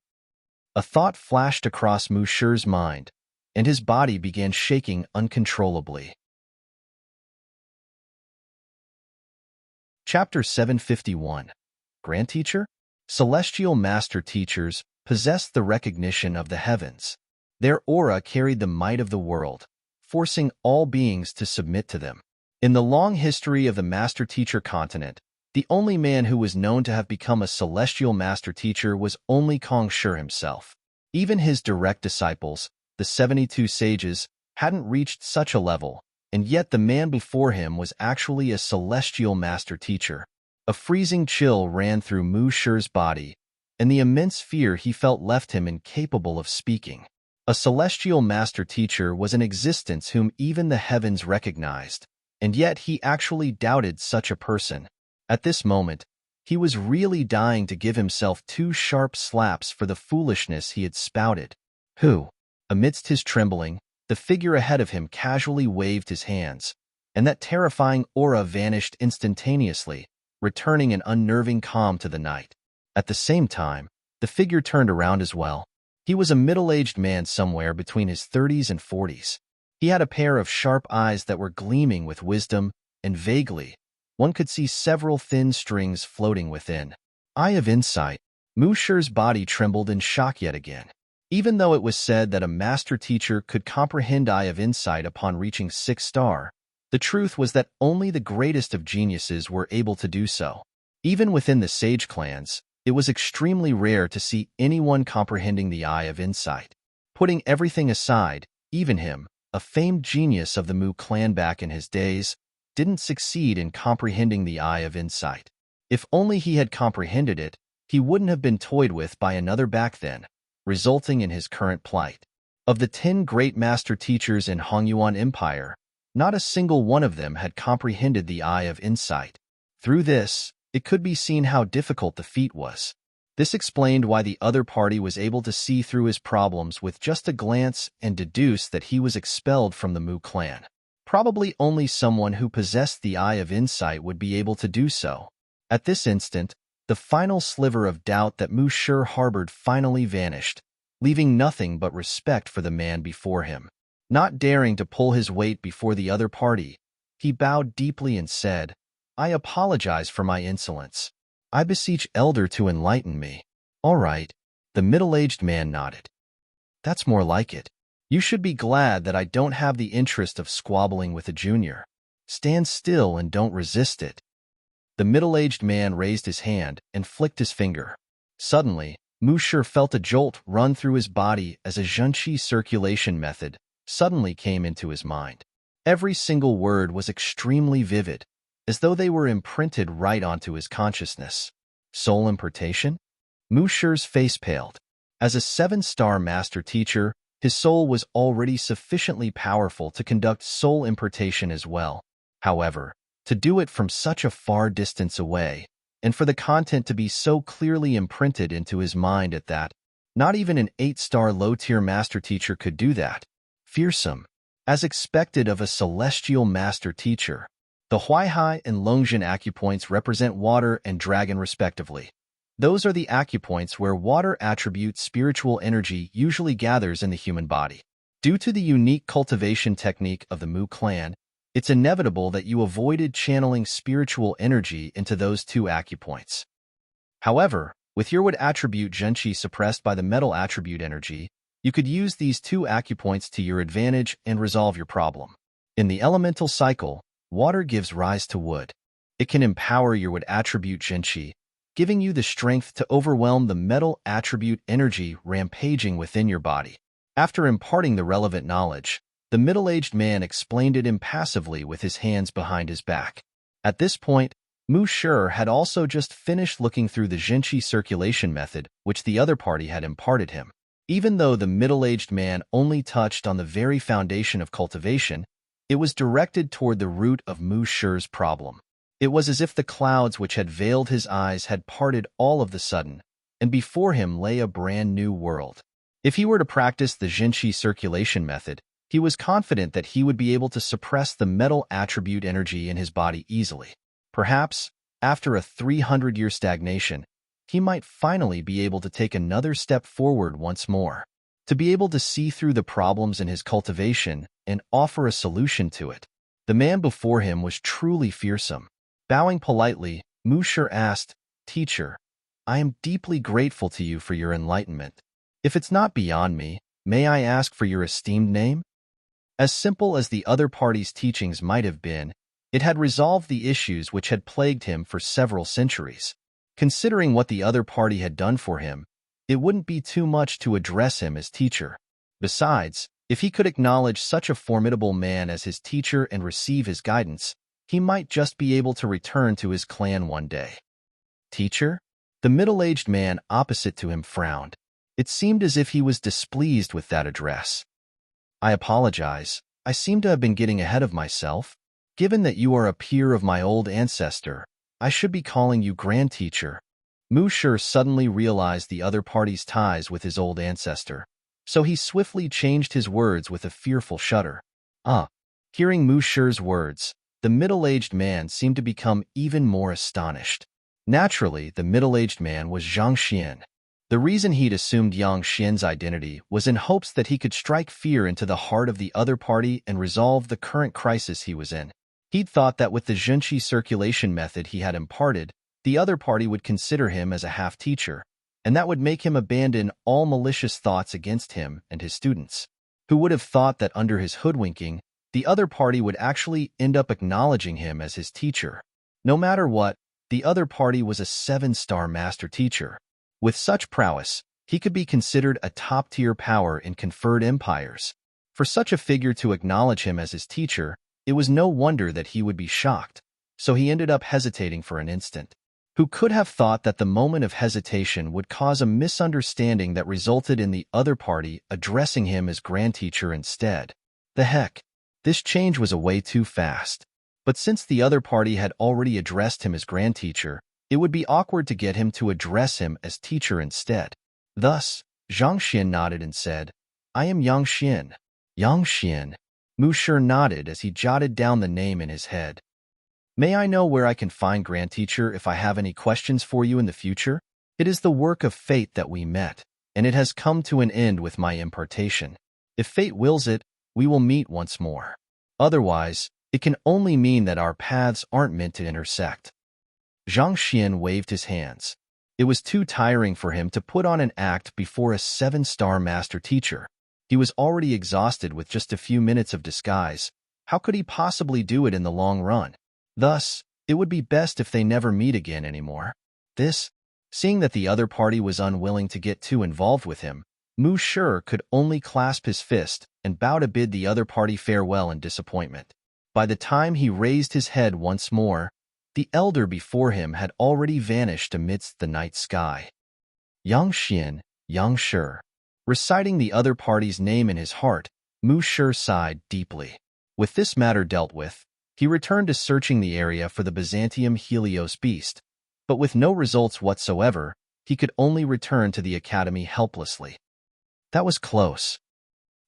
A thought flashed across Mu Shi's mind, and his body began shaking uncontrollably. Chapter 751. Grand Teacher? Celestial Master Teachers possessed the recognition of the heavens. Their aura carried the might of the world, forcing all beings to submit to them. In the long history of the Master Teacher continent, the only man who was known to have become a Celestial Master Teacher was only Kong Shi himself. Even his direct disciples, the 72 sages, hadn't reached such a level, and yet the man before him was actually a Celestial Master Teacher. A freezing chill ran through Mu Shi's body, and the immense fear he felt left him incapable of speaking. A Celestial Master Teacher was an existence whom even the heavens recognized, and yet he actually doubted such a person. At this moment, he was really dying to give himself 2 sharp slaps for the foolishness he had spouted. Who? Amidst his trembling, the figure ahead of him casually waved his hands, and that terrifying aura vanished instantaneously, returning an unnerving calm to the night. At the same time, the figure turned around as well. He was a middle-aged man somewhere between his 30s and 40s. He had a pair of sharp eyes that were gleaming with wisdom, and vaguely, one could see several thin strings floating within. Eye of insight. Mu Shi's body trembled in shock yet again. Even though it was said that a master teacher could comprehend Eye of Insight upon reaching 6 star, the truth was that only the greatest of geniuses were able to do so. Even within the sage clans, it was extremely rare to see anyone comprehending the Eye of Insight. Putting everything aside, even him, a famed genius of the Mu clan back in his days, didn't succeed in comprehending the Eye of Insight. If only he had comprehended it, he wouldn't have been toyed with by another back then, resulting in his current plight. Of the 10 great master teachers in Hongyuan Empire, not a single one of them had comprehended the Eye of Insight. Through this, it could be seen how difficult the feat was. This explained why the other party was able to see through his problems with just a glance and deduce that he was expelled from the Mu clan. Probably only someone who possessed the Eye of Insight would be able to do so. At this instant, the final sliver of doubt that Mu Shi harbored finally vanished, leaving nothing but respect for the man before him. Not daring to pull his weight before the other party, he bowed deeply and said, "I apologize for my insolence. I beseech Elder to enlighten me." "All right." The middle-aged man nodded. "That's more like it. You should be glad that I don't have the interest of squabbling with a junior. Stand still and don't resist it." The middle-aged man raised his hand and flicked his finger. Suddenly, Mu Shi felt a jolt run through his body as a Zhenqi circulation method suddenly came into his mind. Every single word was extremely vivid, as though they were imprinted right onto his consciousness. Soul impartation? Mu Shi's face paled. As a 7-star master teacher, his soul was already sufficiently powerful to conduct soul impartation as well. However, to do it from such a far distance away, and for the content to be so clearly imprinted into his mind at that, not even an 8-star low-tier master teacher could do that. Fearsome. As expected of a celestial master teacher, the Huaihai and Longzhen acupoints represent water and dragon respectively. Those are the acupoints where water attribute spiritual energy usually gathers in the human body. Due to the unique cultivation technique of the Mu clan, it's inevitable that you avoided channeling spiritual energy into those two acupoints. However, with your wood attribute Genchi suppressed by the metal attribute energy, you could use these two acupoints to your advantage and resolve your problem. In the elemental cycle, water gives rise to wood. It can empower your wood attribute Genchi, giving you the strength to overwhelm the metal attribute energy rampaging within your body. After imparting the relevant knowledge, the middle-aged man explained it impassively with his hands behind his back. At this point, Mu Shi had also just finished looking through the Genchi circulation method which the other party had imparted him. Even though the middle-aged man only touched on the very foundation of cultivation, it was directed toward the root of Mu Shi's problem. It was as if the clouds which had veiled his eyes had parted all of the sudden, and before him lay a brand new world. If he were to practice the Genchi circulation method, he was confident that he would be able to suppress the metal attribute energy in his body easily. Perhaps, after a 300-year stagnation, he might finally be able to take another step forward once more, to be able to see through the problems in his cultivation and offer a solution to it. The man before him was truly fearsome. Bowing politely, Mu Shi asked, "Teacher, I am deeply grateful to you for your enlightenment. If it's not beyond me, may I ask for your esteemed name?" As simple as the other party's teachings might have been, it had resolved the issues which had plagued him for several centuries. Considering what the other party had done for him, it wouldn't be too much to address him as teacher. Besides, if he could acknowledge such a formidable man as his teacher and receive his guidance, he might just be able to return to his clan one day. "Teacher?" The middle-aged man opposite to him frowned. It seemed as if he was displeased with that address. "I apologize. I seem to have been getting ahead of myself. Given that you are a peer of my old ancestor, I should be calling you Grand Teacher." Mu Shi suddenly realized the other party's ties with his old ancestor, so he swiftly changed his words with a fearful shudder. Hearing Mu Shi's words, the middle-aged man seemed to become even more astonished. Naturally, the middle-aged man was Zhang Xian. The reason he'd assumed Yang Xian's identity was in hopes that he could strike fear into the heart of the other party and resolve the current crisis he was in. He'd thought that with the Genchi circulation method he had imparted, the other party would consider him as a half-teacher, and that would make him abandon all malicious thoughts against him and his students. Who would have thought that under his hoodwinking, the other party would actually end up acknowledging him as his teacher? No matter what, the other party was a 7-star master teacher. With such prowess, he could be considered a top-tier power in conferred empires. For such a figure to acknowledge him as his teacher, it was no wonder that he would be shocked, so he ended up hesitating for an instant. Who could have thought that the moment of hesitation would cause a misunderstanding that resulted in the other party addressing him as Grand Teacher instead? The heck, this change was way too fast. But since the other party had already addressed him as Grand Teacher, it would be awkward to get him to address him as teacher instead. Thus, Zhang Xian nodded and said, "I am Yang Xian." Yang Xian. Mu Shi nodded as he jotted down the name in his head. "May I know where I can find Grand Teacher if I have any questions for you in the future? It is the work of fate that we met, and it has come to an end with my impartation. If fate wills it, we will meet once more. Otherwise, it can only mean that our paths aren't meant to intersect." Zhang Xian waved his hands. It was too tiring for him to put on an act before a 7-star master teacher. He was already exhausted with just a few minutes of disguise. How could he possibly do it in the long run? Thus, it would be best if they never meet again anymore. Seeing that the other party was unwilling to get too involved with him, Mu Shi could only clasp his fist and bow to bid the other party farewell in disappointment. By the time he raised his head once more, the elder before him had already vanished amidst the night sky. Yang Xian, Yang Shi. Reciting the other party's name in his heart, Mu Shi sighed deeply. With this matter dealt with, he returned to searching the area for the Byzantium Helios beast, but with no results whatsoever, he could only return to the academy helplessly. That was close.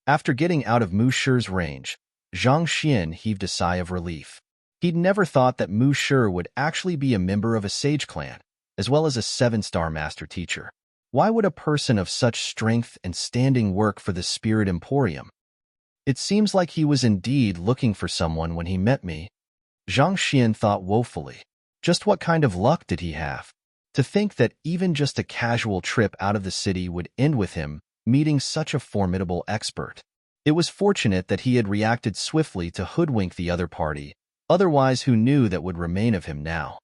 After getting out of Mu Shi's range, Zhang Xian heaved a sigh of relief. He'd never thought that Mu Shi would actually be a member of a sage clan, as well as a 7-star master teacher. Why would a person of such strength and standing work for the Spirit Emporium? It seems like he was indeed looking for someone when he met me. Zhang Xian thought woefully. Just what kind of luck did he have? To think that even just a casual trip out of the city would end with him meeting such a formidable expert. It was fortunate that he had reacted swiftly to hoodwink the other party, otherwise who knew that would remain of him now?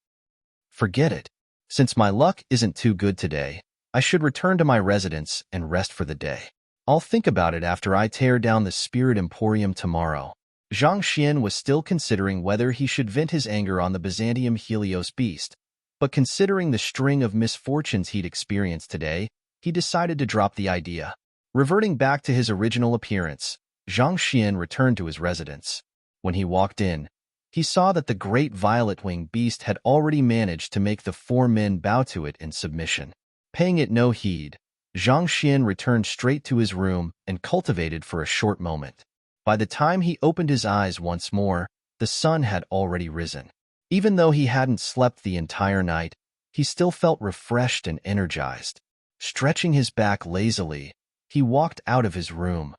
Forget it. Since my luck isn't too good today, I should return to my residence and rest for the day. I'll think about it after I tear down the Spirit Emporium tomorrow. Zhang Xian was still considering whether he should vent his anger on the Byzantium Helios beast, but considering the string of misfortunes he'd experienced today, he decided to drop the idea. Reverting back to his original appearance, Zhang Xian returned to his residence. When he walked in, he saw that the great violet-winged beast had already managed to make the 4 men bow to it in submission. Paying it no heed, Zhang Xian returned straight to his room and cultivated for a short moment. By the time he opened his eyes once more, the sun had already risen. Even though he hadn't slept the entire night, he still felt refreshed and energized. Stretching his back lazily, he walked out of his room.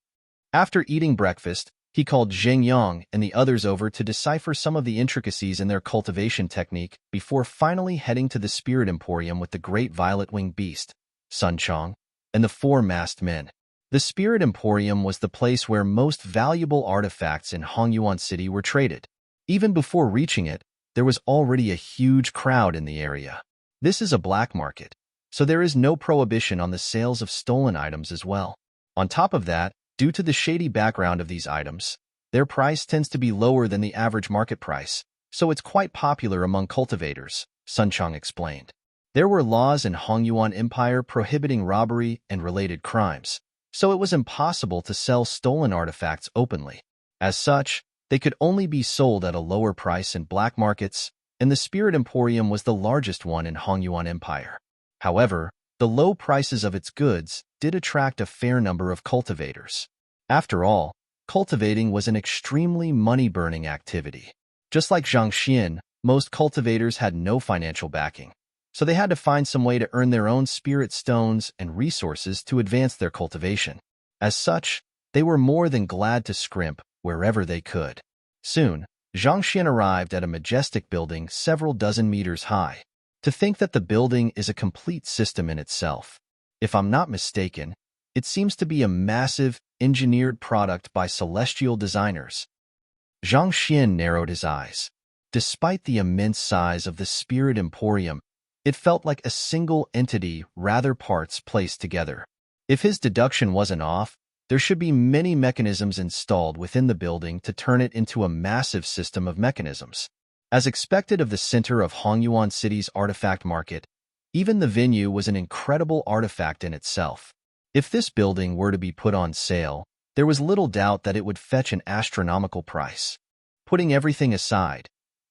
After eating breakfast, he called Zheng Yang and the others over to decipher some of the intricacies in their cultivation technique before finally heading to the Spirit Emporium with the great violet-winged beast, Sun Chong, and the 4 masked men. The Spirit Emporium was the place where most valuable artifacts in Hongyuan City were traded. Even before reaching it, there was already a huge crowd in the area. This is a black market, so there is no prohibition on the sales of stolen items as well. On top of that, due to the shady background of these items, their price tends to be lower than the average market price, so it's quite popular among cultivators, Sun Chong explained. There were laws in Hongyuan Empire prohibiting robbery and related crimes, so it was impossible to sell stolen artifacts openly. As such, they could only be sold at a lower price in black markets, and the Spirit Emporium was the largest one in Hongyuan Empire. However, the low prices of its goods did attract a fair number of cultivators. After all, cultivating was an extremely money-burning activity. Just like Zhang Xian, most cultivators had no financial backing, so they had to find some way to earn their own spirit stones and resources to advance their cultivation. As such, they were more than glad to scrimp wherever they could. Soon, Zhang Xian arrived at a majestic building several dozen meters high. To think that the building is a complete system in itself. If I'm not mistaken, it seems to be a massive, engineered product by celestial designers. Zhang Xian narrowed his eyes. Despite the immense size of the Spirit Emporium, it felt like a single entity, rather parts placed together. If his deduction wasn't off, there should be many mechanisms installed within the building to turn it into a massive system of mechanisms. As expected of the center of Hongyuan City's artifact market, even the venue was an incredible artifact in itself. If this building were to be put on sale, there was little doubt that it would fetch an astronomical price. Putting everything aside,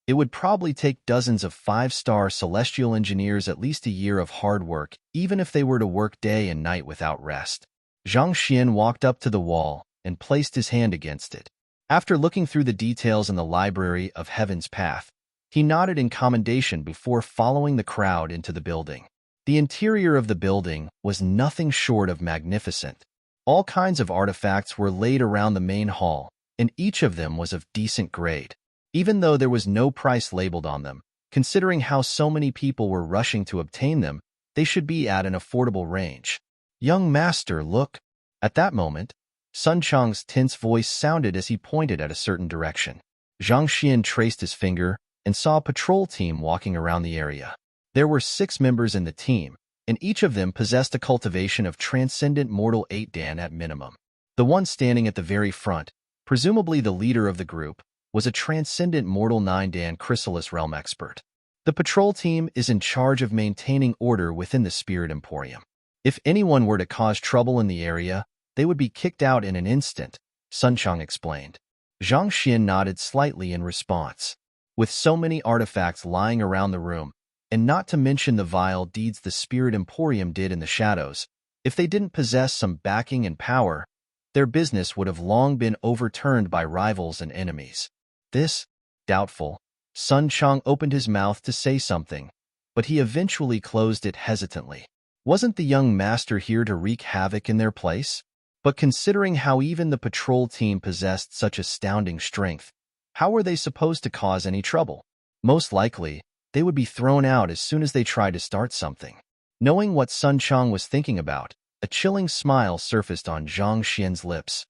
it would probably take dozens of 5-star celestial engineers at least a year of hard work, even if they were to work day and night without rest. Zhang Xian walked up to the wall and placed his hand against it. After looking through the details in the Library of Heaven's Path, he nodded in commendation before following the crowd into the building. The interior of the building was nothing short of magnificent. All kinds of artifacts were laid around the main hall, and each of them was of decent grade. Even though there was no price labeled on them, considering how so many people were rushing to obtain them, they should be at an affordable range. "Young master, look." At that moment, Sun Chong's tense voice sounded as he pointed at a certain direction. Zhang Xian traced his finger and saw a patrol team walking around the area. There were 6 members in the team, and each of them possessed a cultivation of Transcendent Mortal 8 Dan at minimum. The one standing at the very front, presumably the leader of the group, was a Transcendent Mortal 9 Dan Chrysalis Realm expert. The patrol team is in charge of maintaining order within the Spirit Emporium. If anyone were to cause trouble in the area, they would be kicked out in an instant, Sun Chong explained. Zhang Xian nodded slightly in response. With so many artifacts lying around the room, and not to mention the vile deeds the Spirit Emporium did in the shadows, if they didn't possess some backing and power, their business would have long been overturned by rivals and enemies. This, doubtful, Sun Chong opened his mouth to say something, but he eventually closed it hesitantly. Wasn't the young master here to wreak havoc in their place? But considering how even the patrol team possessed such astounding strength, how were they supposed to cause any trouble? Most likely, they would be thrown out as soon as they tried to start something. Knowing what Sun Chang was thinking about, a chilling smile surfaced on Zhang Xian's lips.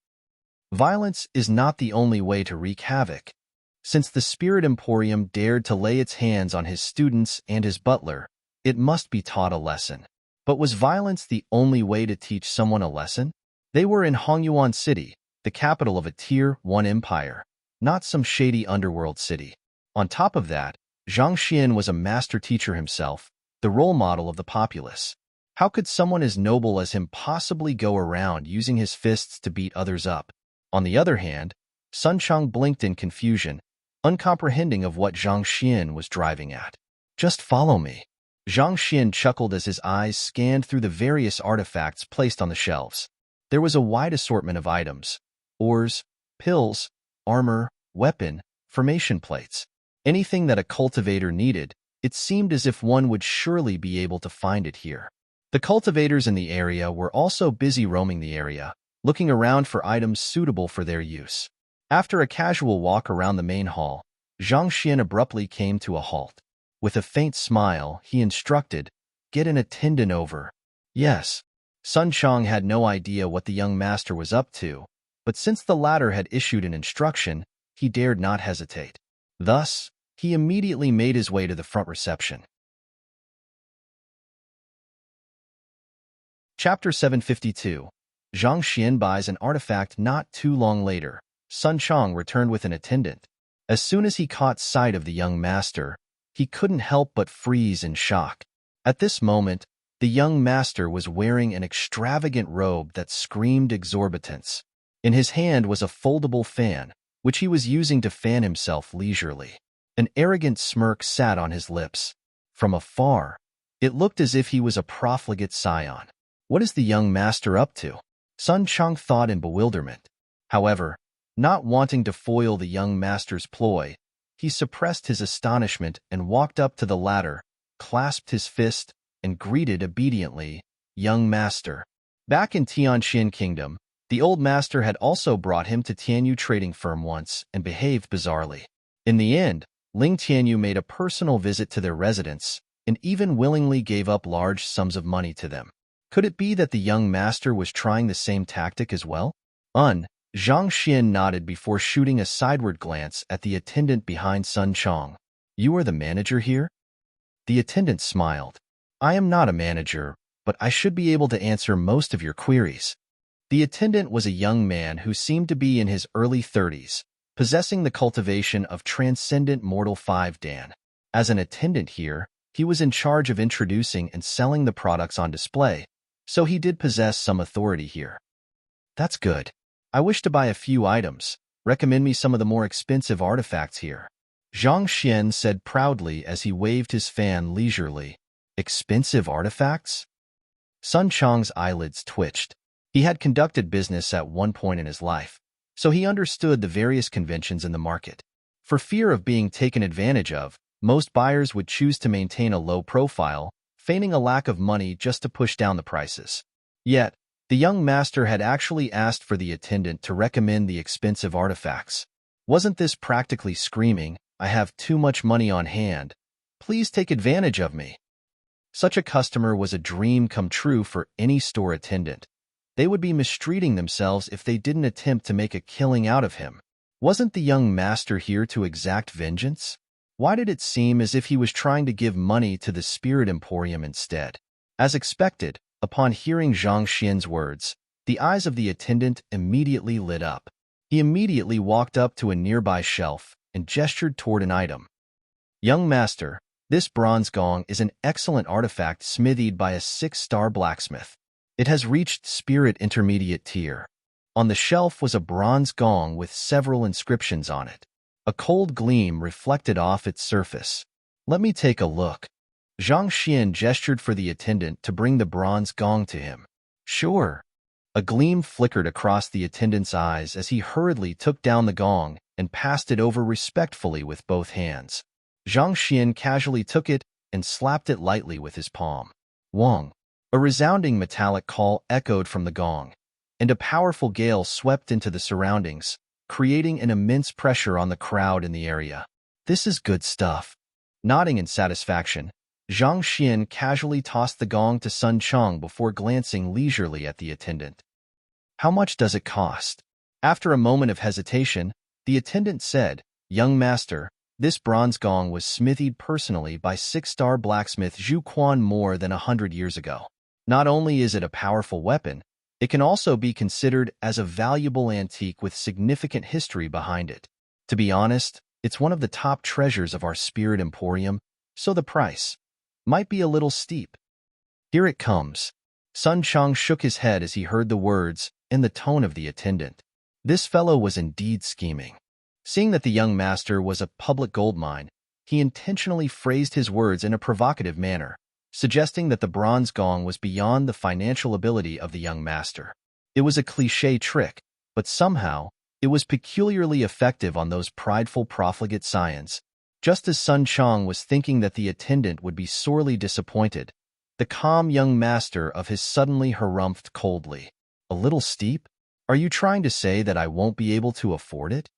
Violence is not the only way to wreak havoc. Since the Spirit Emporium dared to lay its hands on his students and his butler, it must be taught a lesson. But was violence the only way to teach someone a lesson? They were in Hongyuan City, the capital of a Tier 1 empire, not some shady underworld city. On top of that, Zhang Xian was a master teacher himself, the role model of the populace. How could someone as noble as him possibly go around using his fists to beat others up? On the other hand, Sun Chang blinked in confusion, uncomprehending of what Zhang Xian was driving at. Just follow me. Zhang Xian chuckled as his eyes scanned through the various artifacts placed on the shelves. There was a wide assortment of items: ores, pills, armor, weapon, formation plates. Anything that a cultivator needed, it seemed as if one would surely be able to find it here. The cultivators in the area were also busy roaming the area, looking around for items suitable for their use. After a casual walk around the main hall, Zhang Xian abruptly came to a halt. With a faint smile, he instructed, "Get an attendant over." Yes. Sun Chang had no idea what the young master was up to, but since the latter had issued an instruction, he dared not hesitate. Thus, he immediately made his way to the front reception. Chapter 752. Zhang Xian buys an artifact. Not too long later, Sun Chang returned with an attendant. As soon as he caught sight of the young master, he couldn't help but freeze in shock. At this moment, the young master was wearing an extravagant robe that screamed exorbitance. In his hand was a foldable fan, which he was using to fan himself leisurely. An arrogant smirk sat on his lips. From afar, it looked as if he was a profligate scion. What is the young master up to? Sun Chang thought in bewilderment. However, not wanting to foil the young master's ploy, he suppressed his astonishment and walked up to the latter, clasped his fist, and greeted obediently, "Young master." Back in Tianxian Kingdom, the old master had also brought him to Tianyu trading firm once and behaved bizarrely. In the end, Ling Tianyu made a personal visit to their residence and even willingly gave up large sums of money to them. Could it be that the young master was trying the same tactic as well? Zhang Xian nodded before shooting a sideward glance at the attendant behind Sun Chang. "You are the manager here?" The attendant smiled. "I am not a manager, but I should be able to answer most of your queries." The attendant was a young man who seemed to be in his early 30s, possessing the cultivation of transcendent mortal 5 Dan. As an attendant here, he was in charge of introducing and selling the products on display, so he did possess some authority here. "That's good. I wish to buy a few items. Recommend me some of the more expensive artifacts here." Zhang Xian said proudly as he waved his fan leisurely. "Expensive artifacts?" Sun Chang's eyelids twitched. He had conducted business at one point in his life, so he understood the various conventions in the market. For fear of being taken advantage of, most buyers would choose to maintain a low profile, feigning a lack of money just to push down the prices. Yet, the young master had actually asked for the attendant to recommend the expensive artifacts. Wasn't this practically screaming, "I have too much money on hand. Please take advantage of me"? Such a customer was a dream come true for any store attendant. They would be mistreating themselves if they didn't attempt to make a killing out of him. Wasn't the young master here to exact vengeance? Why did it seem as if he was trying to give money to the Spirit Emporium instead? As expected, upon hearing Zhang Xian's words, the eyes of the attendant immediately lit up. He immediately walked up to a nearby shelf and gestured toward an item. "Young master, this bronze gong is an excellent artifact smithied by a 6-star blacksmith. It has reached Spirit Intermediate tier." On the shelf was a bronze gong with several inscriptions on it. A cold gleam reflected off its surface. "Let me take a look." Zhang Xian gestured for the attendant to bring the bronze gong to him. "Sure." A gleam flickered across the attendant's eyes as he hurriedly took down the gong and passed it over respectfully with both hands. Zhang Xian casually took it and slapped it lightly with his palm. "Wong." A resounding metallic call echoed from the gong. and a powerful gale swept into the surroundings, creating an immense pressure on the crowd in the area. This is good stuff. Nodding in satisfaction, Zhang Xian casually tossed the gong to Sun Chong before glancing leisurely at the attendant. How much does it cost? After a moment of hesitation, the attendant said, Young master, this bronze gong was smithied personally by six-star blacksmith Zhu Quan more than 100 years ago. Not only is it a powerful weapon, it can also be considered as a valuable antique with significant history behind it. To be honest, it's one of the top treasures of our spirit emporium, so the price might be a little steep. Here it comes. Sun Chong shook his head as he heard the words and the tone of the attendant. This fellow was indeed scheming. Seeing that the young master was a public gold mine, he intentionally phrased his words in a provocative manner, suggesting that the bronze gong was beyond the financial ability of the young master. It was a cliché trick, but somehow, it was peculiarly effective on those prideful profligate scions. Just as Sun Chong was thinking that the attendant would be sorely disappointed, the calm young master of his suddenly harumphed coldly. A little steep? Are you trying to say that I won't be able to afford it?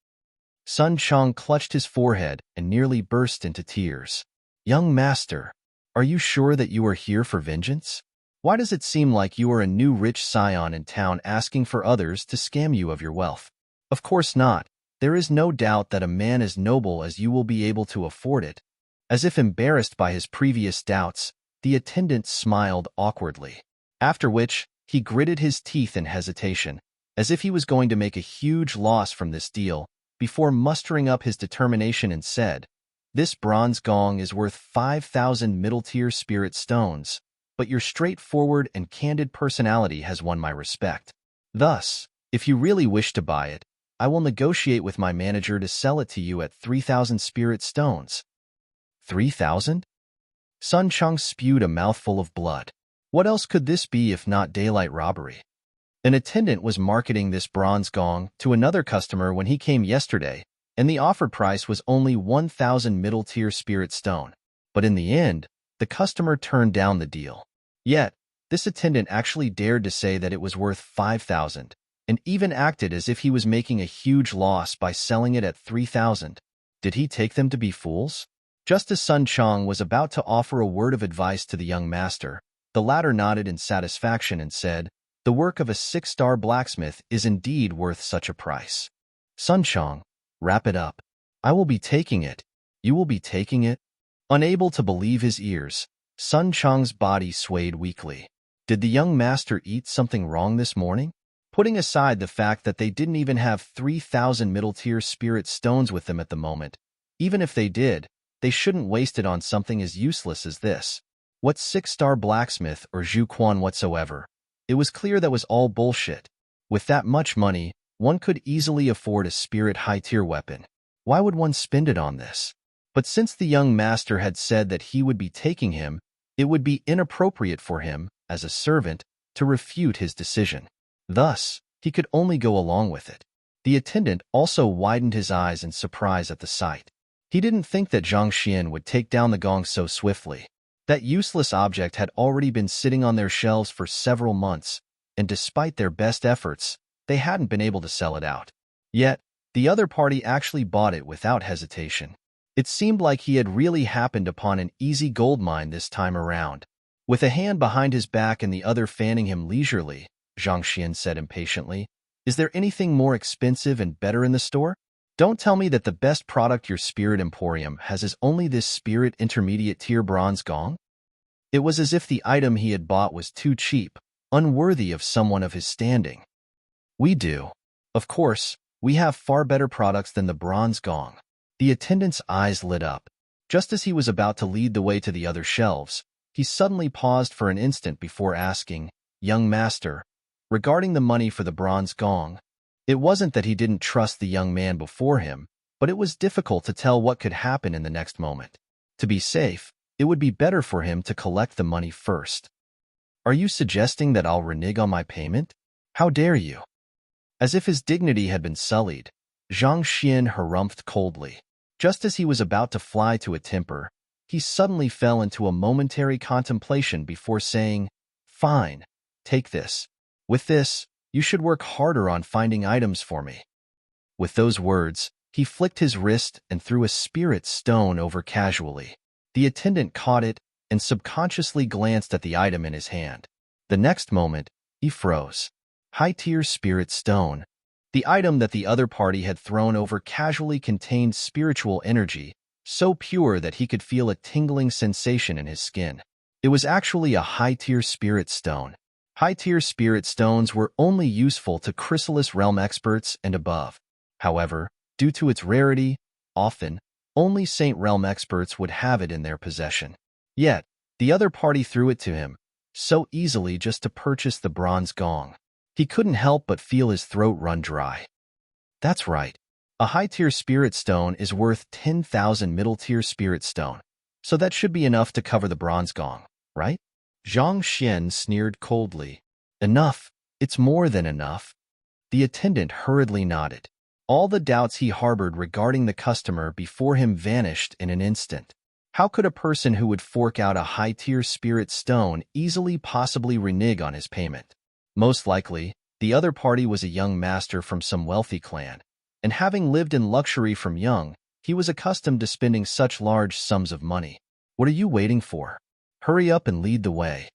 Sun Chong clutched his forehead and nearly burst into tears. Young master, are you sure that you are here for vengeance? Why does it seem like you are a new rich scion in town asking for others to scam you of your wealth? Of course not. There is no doubt that a man as noble as you will be able to afford it. As if embarrassed by his previous doubts, the attendant smiled awkwardly. After which, he gritted his teeth in hesitation, as if he was going to make a huge loss from this deal, before mustering up his determination and said, This bronze gong is worth 5,000 middle-tier spirit stones, but your straightforward and candid personality has won my respect. Thus, if you really wish to buy it, I will negotiate with my manager to sell it to you at 3,000 spirit stones. 3,000? Sun Chong spewed a mouthful of blood. What else could this be if not daylight robbery? An attendant was marketing this bronze gong to another customer when he came yesterday, and the offered price was only 1,000 middle-tier spirit stone. But in the end, the customer turned down the deal. Yet, this attendant actually dared to say that it was worth 5,000, and even acted as if he was making a huge loss by selling it at 3,000. Did he take them to be fools? Just as Sun Chong was about to offer a word of advice to the young master, the latter nodded in satisfaction and said, The work of a six-star blacksmith is indeed worth such a price. Sun Chong, wrap it up. I will be taking it. You will be taking it? Unable to believe his ears, Sun Chong's body swayed weakly. Did the young master eat something wrong this morning? Putting aside the fact that they didn't even have 3,000 middle-tier spirit stones with them at the moment, even if they did, they shouldn't waste it on something as useless as this. What six-star blacksmith or Zhu Quan whatsoever? It was clear that was all bullshit. With that much money, one could easily afford a spirit high-tier weapon. Why would one spend it on this? But since the young master had said that he would be taking him, it would be inappropriate for him, as a servant, to refute his decision. Thus, he could only go along with it. The attendant also widened his eyes in surprise at the sight. He didn't think that Zhang Xian would take down the gong so swiftly. That useless object had already been sitting on their shelves for several months, and despite their best efforts, they hadn't been able to sell it out. Yet, the other party actually bought it without hesitation. It seemed like he had really happened upon an easy gold mine this time around. With a hand behind his back and the other fanning him leisurely, Zhang Xian said impatiently, Is there anything more expensive and better in the store? Don't tell me that the best product your spirit emporium has is only this spirit intermediate tier bronze gong? It was as if the item he had bought was too cheap, unworthy of someone of his standing. We do. Of course, we have far better products than the bronze gong. The attendant's eyes lit up. Just as he was about to lead the way to the other shelves, he suddenly paused for an instant before asking, Young master, regarding the money for the bronze gong, it wasn't that he didn't trust the young man before him, but it was difficult to tell what could happen in the next moment. To be safe, it would be better for him to collect the money first. Are you suggesting that I'll renege on my payment? How dare you? As if his dignity had been sullied, Zhang Xian harumphed coldly. Just as he was about to fly to a temper, he suddenly fell into a momentary contemplation before saying, Fine, take this. With this, You should work harder on finding items for me." With those words, he flicked his wrist and threw a spirit stone over casually. The attendant caught it and subconsciously glanced at the item in his hand. The next moment, he froze. High-tier spirit stone. The item that the other party had thrown over casually contained spiritual energy, so pure that he could feel a tingling sensation in his skin. It was actually a high-tier spirit stone. High-tier spirit stones were only useful to Chrysalis Realm experts and above. However, due to its rarity, often, only Saint Realm experts would have it in their possession. Yet, the other party threw it to him, so easily just to purchase the bronze gong. He couldn't help but feel his throat run dry. That's right. A high-tier spirit stone is worth 10,000 middle-tier spirit stone, so that should be enough to cover the bronze gong, right? Zhang Xian sneered coldly. Enough. It's more than enough. The attendant hurriedly nodded. All the doubts he harbored regarding the customer before him vanished in an instant. How could a person who would fork out a high-tier spirit stone easily possibly renege on his payment? Most likely, the other party was a young master from some wealthy clan, and having lived in luxury from young, he was accustomed to spending such large sums of money. What are you waiting for? Hurry up and lead the way.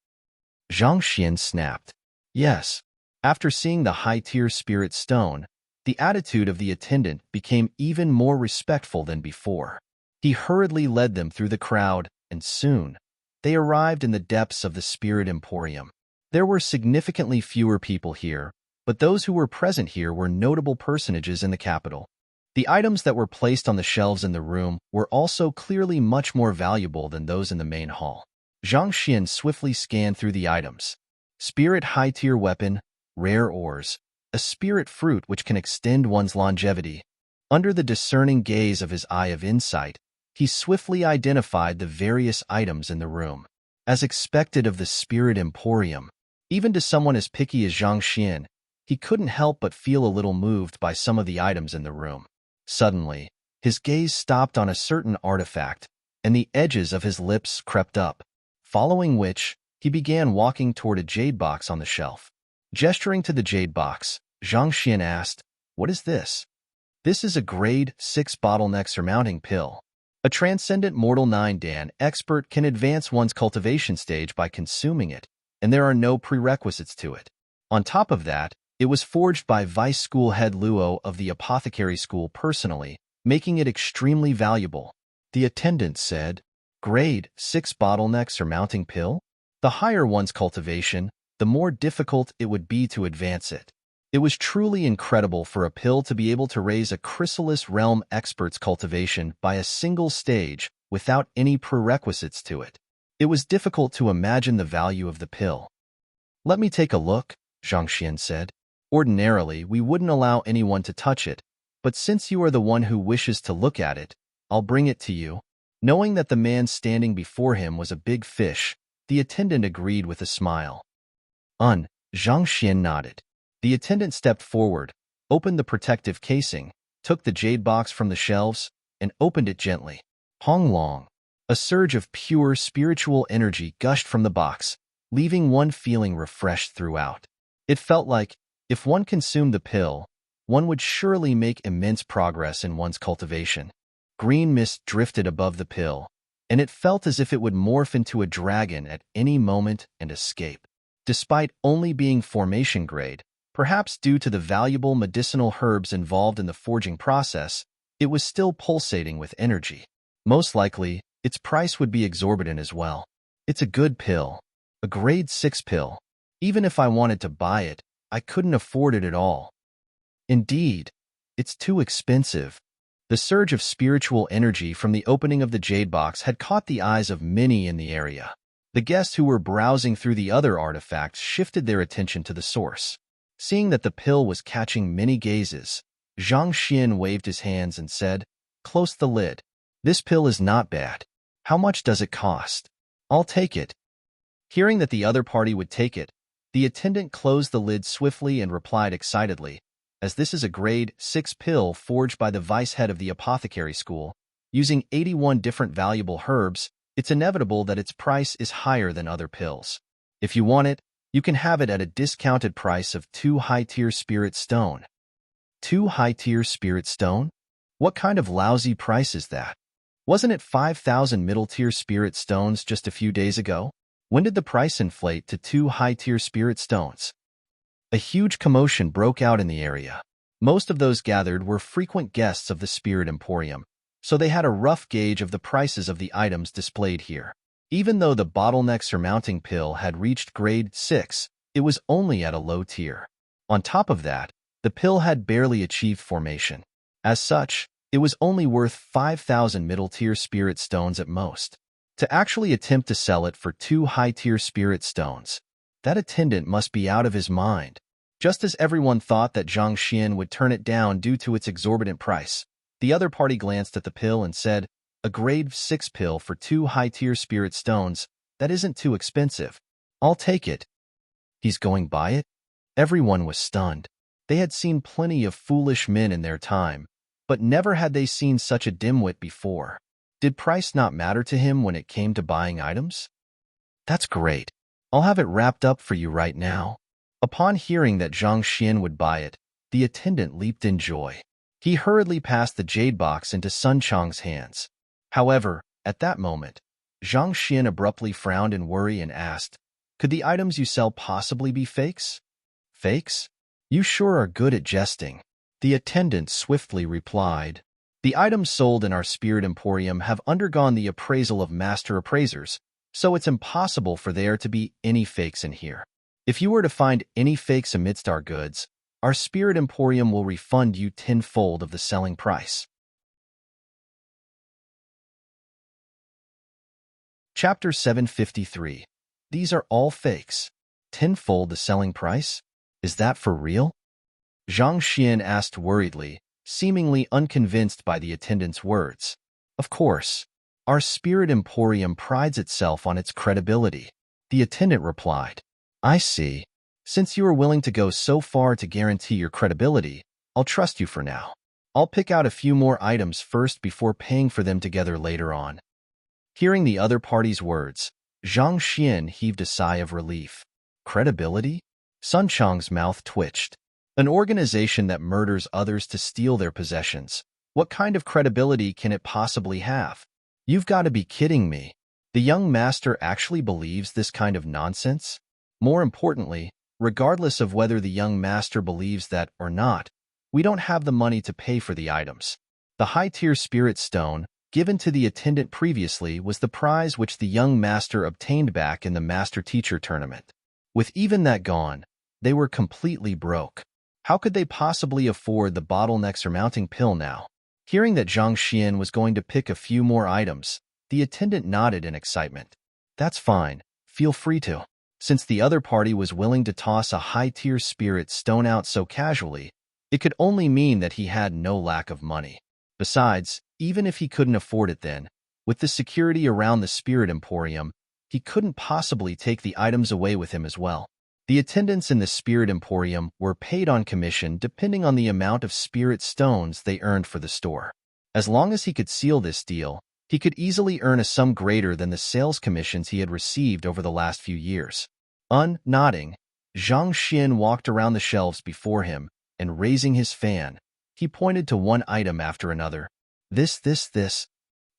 Zhang Xian snapped. Yes. After seeing the high-tier spirit stone, the attitude of the attendant became even more respectful than before. He hurriedly led them through the crowd, and soon, they arrived in the depths of the Spirit Emporium. There were significantly fewer people here, but those who were present here were notable personages in the capital. The items that were placed on the shelves in the room were also clearly much more valuable than those in the main hall. Zhang Xian swiftly scanned through the items. Spirit high-tier weapon, rare ores, a spirit fruit which can extend one's longevity. Under the discerning gaze of his eye of insight, he swiftly identified the various items in the room. As expected of the Spirit Emporium, even to someone as picky as Zhang Xian, he couldn't help but feel a little moved by some of the items in the room. Suddenly, his gaze stopped on a certain artifact, and the edges of his lips crept up, following which, he began walking toward a jade box on the shelf. Gesturing to the jade box, Zhang Xian asked, "What is this?" "This is a grade 6 bottleneck surmounting pill. A transcendent mortal 9 Dan expert can advance one's cultivation stage by consuming it, and there are no prerequisites to it. On top of that, it was forged by Vice School Head Luo of the Apothecary School personally, making it extremely valuable," the attendant said. "Grade 6 bottleneck surmounting pill? The higher one's cultivation, the more difficult it would be to advance it." It was truly incredible for a pill to be able to raise a Chrysalis Realm expert's cultivation by a single stage without any prerequisites to it. It was difficult to imagine the value of the pill. "Let me take a look," Zhang Xian said. "Ordinarily, we wouldn't allow anyone to touch it, but since you are the one who wishes to look at it, I'll bring it to you." Knowing that the man standing before him was a big fish, the attendant agreed with a smile. Zhang Xian nodded. The attendant stepped forward, opened the protective casing, took the jade box from the shelves, and opened it gently. Hong long. A surge of pure spiritual energy gushed from the box, leaving one feeling refreshed throughout. It felt like, if one consumed the pill, one would surely make immense progress in one's cultivation. Green mist drifted above the pill, and it felt as if it would morph into a dragon at any moment and escape. Despite only being formation grade, perhaps due to the valuable medicinal herbs involved in the forging process, it was still pulsating with energy. Most likely, its price would be exorbitant as well. It's a good pill. A grade 6 pill. Even if I wanted to buy it, I couldn't afford it at all. Indeed, it's too expensive. The surge of spiritual energy from the opening of the jade box had caught the eyes of many in the area. The guests who were browsing through the other artifacts shifted their attention to the source. Seeing that the pill was catching many gazes, Zhang Xian waved his hands and said, "Close the lid. This pill is not bad. How much does it cost?" "I'll take it." Hearing that the other party would take it, the attendant closed the lid swiftly and replied excitedly, "As this is a grade 6 pill forged by the vice head of the apothecary school, using 81 different valuable herbs, it's inevitable that its price is higher than other pills. If you want it, You can have it at a discounted price of 2 high-tier spirit stone. 2 high-tier spirit stone? What kind of lousy price is that? Wasn't it 5,000 middle-tier spirit stones just a few days ago? When did the price inflate to 2 high-tier spirit stones? A huge commotion broke out in the area. Most of those gathered were frequent guests of the Spirit Emporium, so they had a rough gauge of the prices of the items displayed here. Even though the bottleneck surmounting pill had reached grade 6, it was only at a low tier. On top of that, the pill had barely achieved formation. As such, it was only worth 5,000 middle-tier spirit stones at most. To actually attempt to sell it for 2 high-tier spirit stones, that attendant must be out of his mind. Just as everyone thought that Zhang Xian would turn it down due to its exorbitant price, the other party glanced at the pill and said, "A grade 6 pill for 2 high-tier spirit stones, that isn't too expensive. I'll take it." He's going by it? Everyone was stunned. They had seen plenty of foolish men in their time, but never had they seen such a dimwit before. Did price not matter to him when it came to buying items? That's great. I'll have it wrapped up for you right now. Upon hearing that Zhang Xian would buy it, the attendant leaped in joy. He hurriedly passed the jade box into Sun Chang's hands. However, at that moment, Zhang Xian abruptly frowned in worry and asked, "Could the items you sell possibly be fakes?" "Fakes? You sure are good at jesting." The attendant swiftly replied, "The items sold in our Spirit Emporium have undergone the appraisal of master appraisers, so it's impossible for there to be any fakes in here. If you were to find any fakes amidst our goods, our Spirit Emporium will refund you tenfold of the selling price." Chapter 753. These are all fakes. Tenfold the selling price? Is that for real? Zhang Xian asked worriedly, seemingly unconvinced by the attendant's words. Of course. Our Spirit Emporium prides itself on its credibility. The attendant replied. I see. Since you are willing to go so far to guarantee your credibility, I'll trust you for now. I'll pick out a few more items first before paying for them together later on. Hearing the other party's words, Zhang Xian heaved a sigh of relief. Credibility? Sun Chang's mouth twitched. An organization that murders others to steal their possessions. What kind of credibility can it possibly have? You've got to be kidding me. The young master actually believes this kind of nonsense? More importantly, regardless of whether the young master believes that or not, we don't have the money to pay for the items. The high-tier spirit stone, given to the attendant previously, was the prize which the young master obtained back in the master-teacher tournament. With even that gone, they were completely broke. How could they possibly afford the bottleneck surmounting pill now? Hearing that Zhang Xian was going to pick a few more items, the attendant nodded in excitement. That's fine. Feel free to. Since the other party was willing to toss a high-tier spirit stone out so casually, it could only mean that he had no lack of money. Besides, even if he couldn't afford it then, with the security around the Spirit Emporium, he couldn't possibly take the items away with him as well. The attendants in the Spirit Emporium were paid on commission depending on the amount of spirit stones they earned for the store. As long as he could seal this deal, he could easily earn a sum greater than the sales commissions he had received over the last few years. Nodding, Zhang Xian walked around the shelves before him, and raising his fan, he pointed to one item after another. This.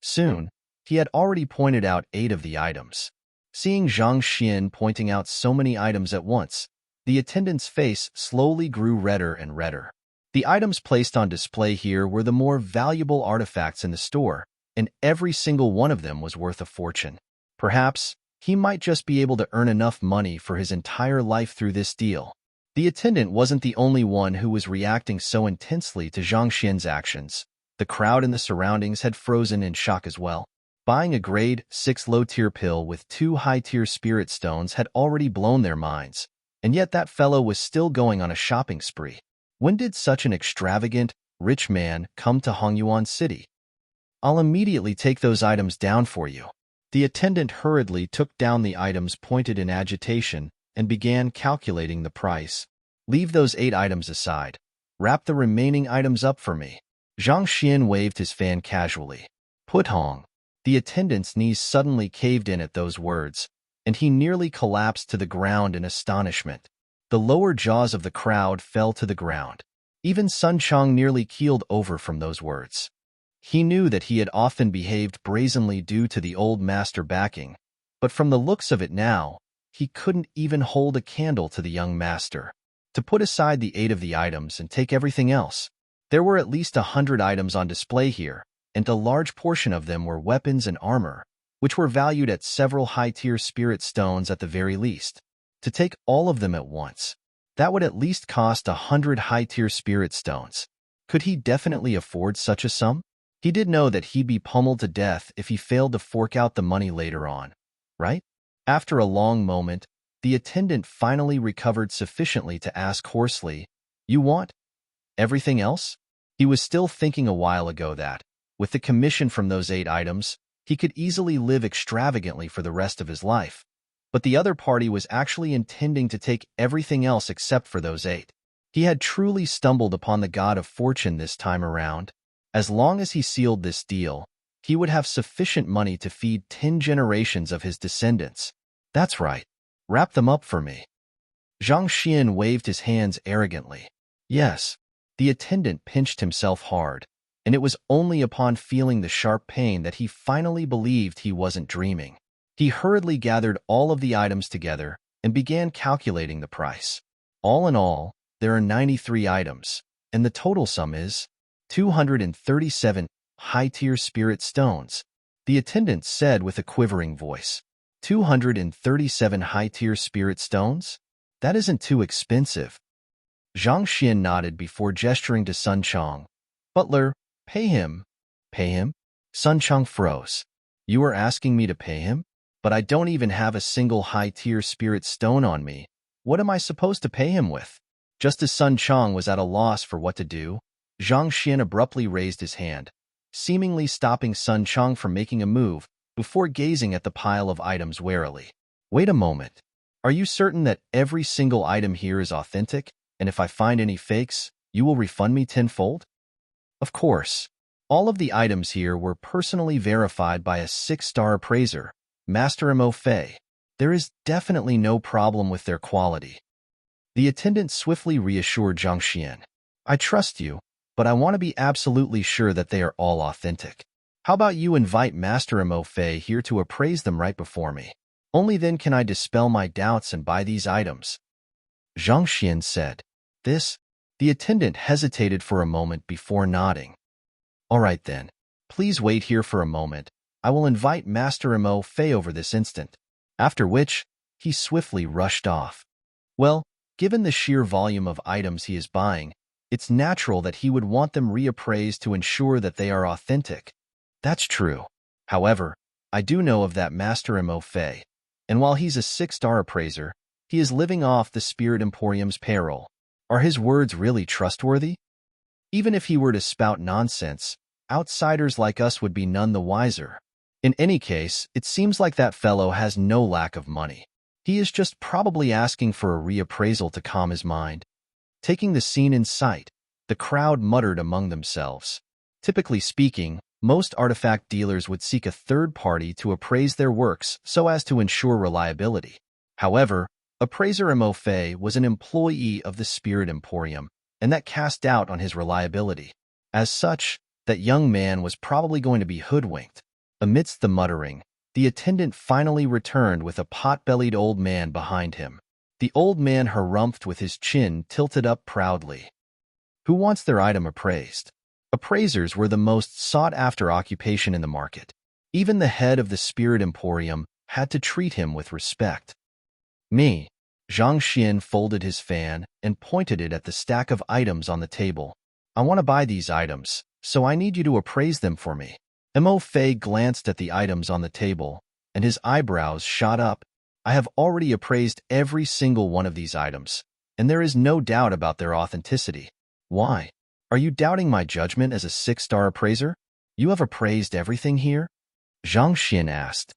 Soon, he had already pointed out 8 of the items. Seeing Zhang Xian pointing out so many items at once, the attendant's face slowly grew redder and redder. The items placed on display here were the more valuable artifacts in the store, and every single one of them was worth a fortune. Perhaps, he might just be able to earn enough money for his entire life through this deal. The attendant wasn't the only one who was reacting so intensely to Zhang Xian's actions. The crowd in the surroundings had frozen in shock as well. Buying a grade 6 low-tier pill with 2 high-tier spirit stones had already blown their minds, and yet that fellow was still going on a shopping spree. When did such an extravagant, rich man come to Hongyuan City? I'll immediately take those items down for you. The attendant hurriedly took down the items pointed in agitation and began calculating the price. Leave those 8 items aside. Wrap the remaining items up for me. Zhang Xian waved his fan casually. Put Hong. The attendant's knees suddenly caved in at those words, and he nearly collapsed to the ground in astonishment. The lower jaws of the crowd fell to the ground. Even Sun Chang nearly keeled over from those words. He knew that he had often behaved brazenly due to the old master backing, but from the looks of it now, he couldn't even hold a candle to the young master. To put aside the 8 of the items and take everything else, there were at least 100 items on display here, and a large portion of them were weapons and armor, which were valued at several high-tier spirit stones at the very least. To take all of them at once, that would at least cost 100 high-tier spirit stones. Could he definitely afford such a sum? He did know that he'd be pummeled to death if he failed to fork out the money later on, right? After a long moment, the attendant finally recovered sufficiently to ask hoarsely, "You want everything else?" He was still thinking a while ago that, with the commission from those 8 items, he could easily live extravagantly for the rest of his life. But the other party was actually intending to take everything else except for those 8. He had truly stumbled upon the god of fortune this time around. As long as he sealed this deal, he would have sufficient money to feed 10 generations of his descendants. That's right. Wrap them up for me. Zhang Xian waved his hands arrogantly. Yes. The attendant pinched himself hard, and it was only upon feeling the sharp pain that he finally believed he wasn't dreaming. He hurriedly gathered all of the items together and began calculating the price. All in all, there are 93 items, and the total sum is 237 high-tier spirit stones. The attendant said with a quivering voice. 237 high-tier spirit stones? That isn't too expensive. Zhang Xian nodded before gesturing to Sun Chang. Butler, pay him. Pay him? Sun Chang froze. You are asking me to pay him? But I don't even have a single high-tier spirit stone on me. What am I supposed to pay him with? Just as Sun Chang was at a loss for what to do, Zhang Xian abruptly raised his hand, seemingly stopping Sun Chang from making a move before gazing at the pile of items warily. Wait a moment. Are you certain that every single item here is authentic, and if I find any fakes, you will refund me tenfold? Of course. All of the items here were personally verified by a 6-star appraiser, Master Mo Fei. There is definitely no problem with their quality. The attendant swiftly reassured Zhang Xian. I trust you, but I want to be absolutely sure that they are all authentic. How about you invite Master Mo Fei here to appraise them right before me? Only then can I dispel my doubts and buy these items. Zhang Xian said. The attendant hesitated for a moment before nodding. All right then. Please wait here for a moment. I will invite Master Mo Fei over this instant. After which, he swiftly rushed off. Well, given the sheer volume of items he is buying, it's natural that he would want them reappraised to ensure that they are authentic. That's true. However, I do know of that Master Mo Fei, and while he's a 6-star appraiser, he is living off the Spirit Emporium's payroll. Are his words really trustworthy? Even if he were to spout nonsense, outsiders like us would be none the wiser. In any case, it seems like that fellow has no lack of money. He is just probably asking for a reappraisal to calm his mind. Taking the scene in sight, the crowd muttered among themselves. Typically speaking, most artifact dealers would seek a third party to appraise their works so as to ensure reliability. However, appraiser Mo Fei was an employee of the Spirit Emporium, and that cast doubt on his reliability. As such, that young man was probably going to be hoodwinked. Amidst the muttering, the attendant finally returned with a pot-bellied old man behind him. The old man harumphed with his chin tilted up proudly. Who wants their item appraised? Appraisers were the most sought-after occupation in the market. Even the head of the Spirit Emporium had to treat him with respect. Me. Zhang Xian folded his fan and pointed it at the stack of items on the table. I want to buy these items, so I need you to appraise them for me. Mo Fei glanced at the items on the table, and his eyebrows shot up. I have already appraised every single one of these items, and there is no doubt about their authenticity. Why? Are you doubting my judgment as a 6-star appraiser? You have appraised everything here? Zhang Xian asked.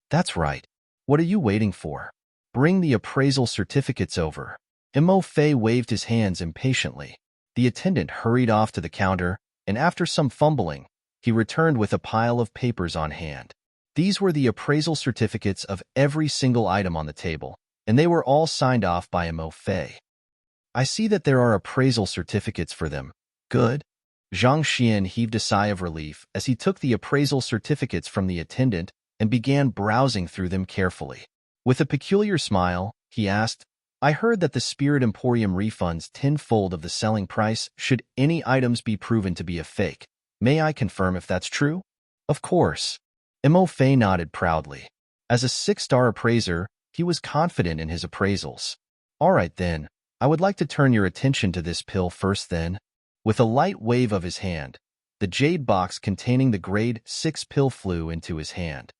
That's right. What are you waiting for? Bring the appraisal certificates over. Mo Fei waved his hands impatiently. The attendant hurried off to the counter, and after some fumbling, he returned with a pile of papers on hand. These were the appraisal certificates of every single item on the table, and they were all signed off by Mo Fei. I see that there are appraisal certificates for them. Good. Zhang Xian heaved a sigh of relief as he took the appraisal certificates from the attendant and began browsing through them carefully. With a peculiar smile, he asked, I heard that the Spirit Emporium refunds tenfold of the selling price should any items be proven to be a fake. May I confirm if that's true? Of course. Mo Fei nodded proudly. As a 6-star appraiser, he was confident in his appraisals. All right then, I would like to turn your attention to this pill first then. With a light wave of his hand, the jade box containing the grade 6 pill flew into his hand.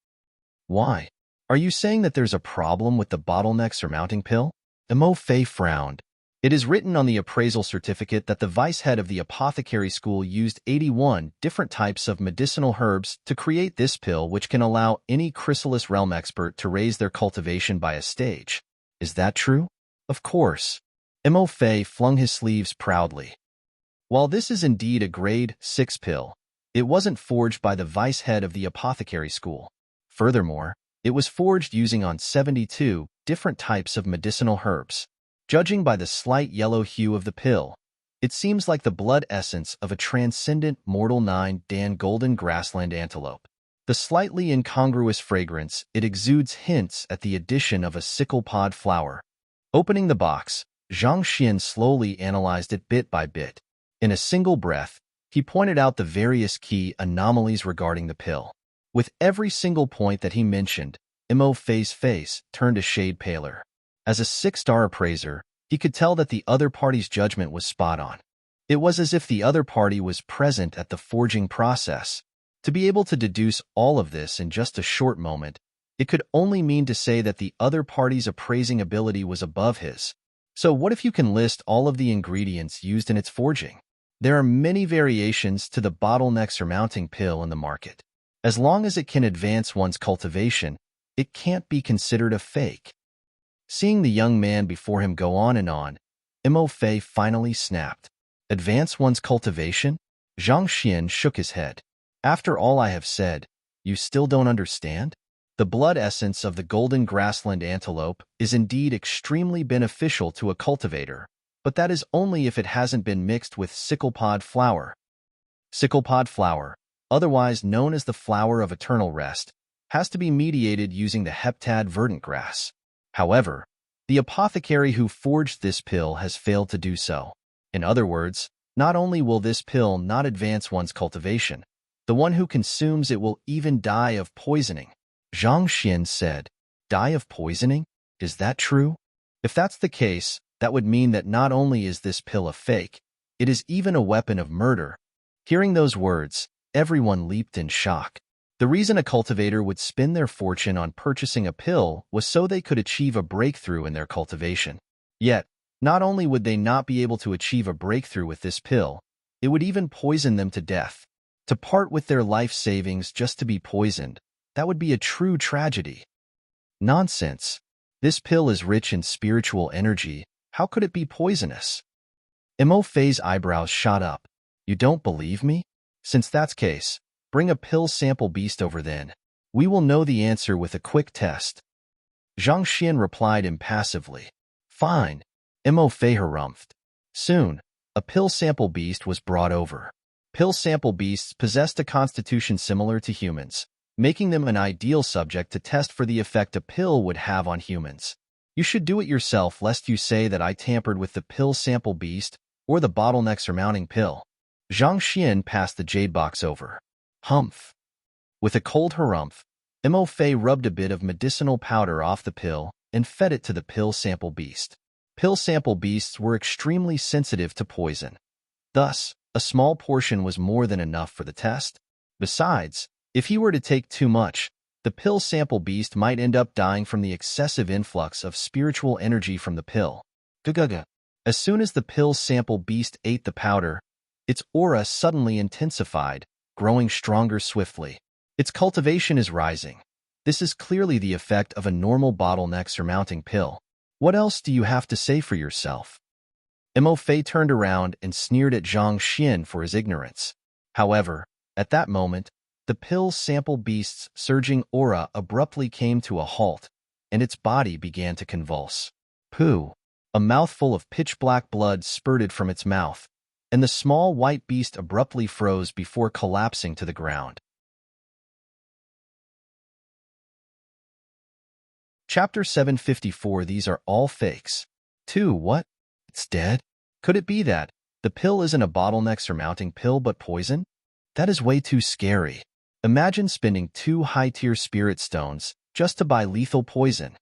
Why? Are you saying that there's a problem with the bottleneck surmounting pill? Mo Fei frowned. It is written on the appraisal certificate that the vice head of the apothecary school used 81 different types of medicinal herbs to create this pill, which can allow any chrysalis realm expert to raise their cultivation by a stage. Is that true? Of course. Mo Fei flung his sleeves proudly. While this is indeed a grade 6 pill, it wasn't forged by the vice head of the apothecary school. Furthermore, it was forged using on 72 different types of medicinal herbs. Judging by the slight yellow hue of the pill, it seems like the blood essence of a transcendent mortal 9-dan golden grassland antelope. The slightly incongruous fragrance it exudes hints at the addition of a sickle pod flower. Opening the box, Zhang Xian slowly analyzed it bit by bit. In a single breath, he pointed out the various key anomalies regarding the pill. With every single point that he mentioned, Mo Fei's face turned a shade paler. As a 6-star appraiser, he could tell that the other party's judgment was spot on. It was as if the other party was present at the forging process. To be able to deduce all of this in just a short moment, it could only mean to say that the other party's appraising ability was above his. So what if you can list all of the ingredients used in its forging? There are many variations to the bottleneck surmounting pill in the market. As long as it can advance one's cultivation, it can't be considered a fake. Seeing the young man before him go on and on, Mo Fei finally snapped. Advance one's cultivation? Zhang Xian shook his head. After all I have said, you still don't understand? The blood essence of the golden grassland antelope is indeed extremely beneficial to a cultivator, but that is only if it hasn't been mixed with sickle pod flower. Sickle pod flower, otherwise known as the flower of eternal rest, has to be mediated using the heptad verdant grass. However, the apothecary who forged this pill has failed to do so. In other words, not only will this pill not advance one's cultivation, the one who consumes it will even die of poisoning. Zhang Xian said, Die of poisoning? Is that true? If that's the case, that would mean that not only is this pill a fake, it is even a weapon of murder. Hearing those words, everyone leaped in shock. The reason a cultivator would spend their fortune on purchasing a pill was so they could achieve a breakthrough in their cultivation. Yet, not only would they not be able to achieve a breakthrough with this pill, it would even poison them to death. To part with their life savings just to be poisoned, that would be a true tragedy. Nonsense. This pill is rich in spiritual energy. How could it be poisonous? Mo Fei's eyebrows shot up. You don't believe me? Since that's case, bring a pill sample beast over then. We will know the answer with a quick test. Zhang Xian replied impassively. Fine. Mo Fei harumphed. Soon, a pill sample beast was brought over. Pill sample beasts possessed a constitution similar to humans, making them an ideal subject to test for the effect a pill would have on humans. You should do it yourself lest you say that I tampered with the pill sample beast or the bottleneck surmounting pill. Zhang Xian passed the jade box over. Humph. With a cold harumph, Mo Fei rubbed a bit of medicinal powder off the pill and fed it to the pill sample beast. Pill sample beasts were extremely sensitive to poison. Thus, a small portion was more than enough for the test. Besides, if he were to take too much, the pill sample beast might end up dying from the excessive influx of spiritual energy from the pill. Gugaga. As soon as the pill sample beast ate the powder, its aura suddenly intensified, growing stronger swiftly. Its cultivation is rising. This is clearly the effect of a normal bottleneck surmounting pill. What else do you have to say for yourself? Mo Fei turned around and sneered at Zhang Xian for his ignorance. However, at that moment, the the pill's sample beast's surging aura abruptly came to a halt, and its body began to convulse. Pooh! A mouthful of pitch-black blood spurted from its mouth, and the small white beast abruptly froze before collapsing to the ground. Chapter 754. These are all fakes. 2. What? It's dead? Could it be that the pill isn't a bottleneck-surmounting pill but poison? That is way too scary. Imagine spending 2 high-tier spirit stones just to buy lethal poison.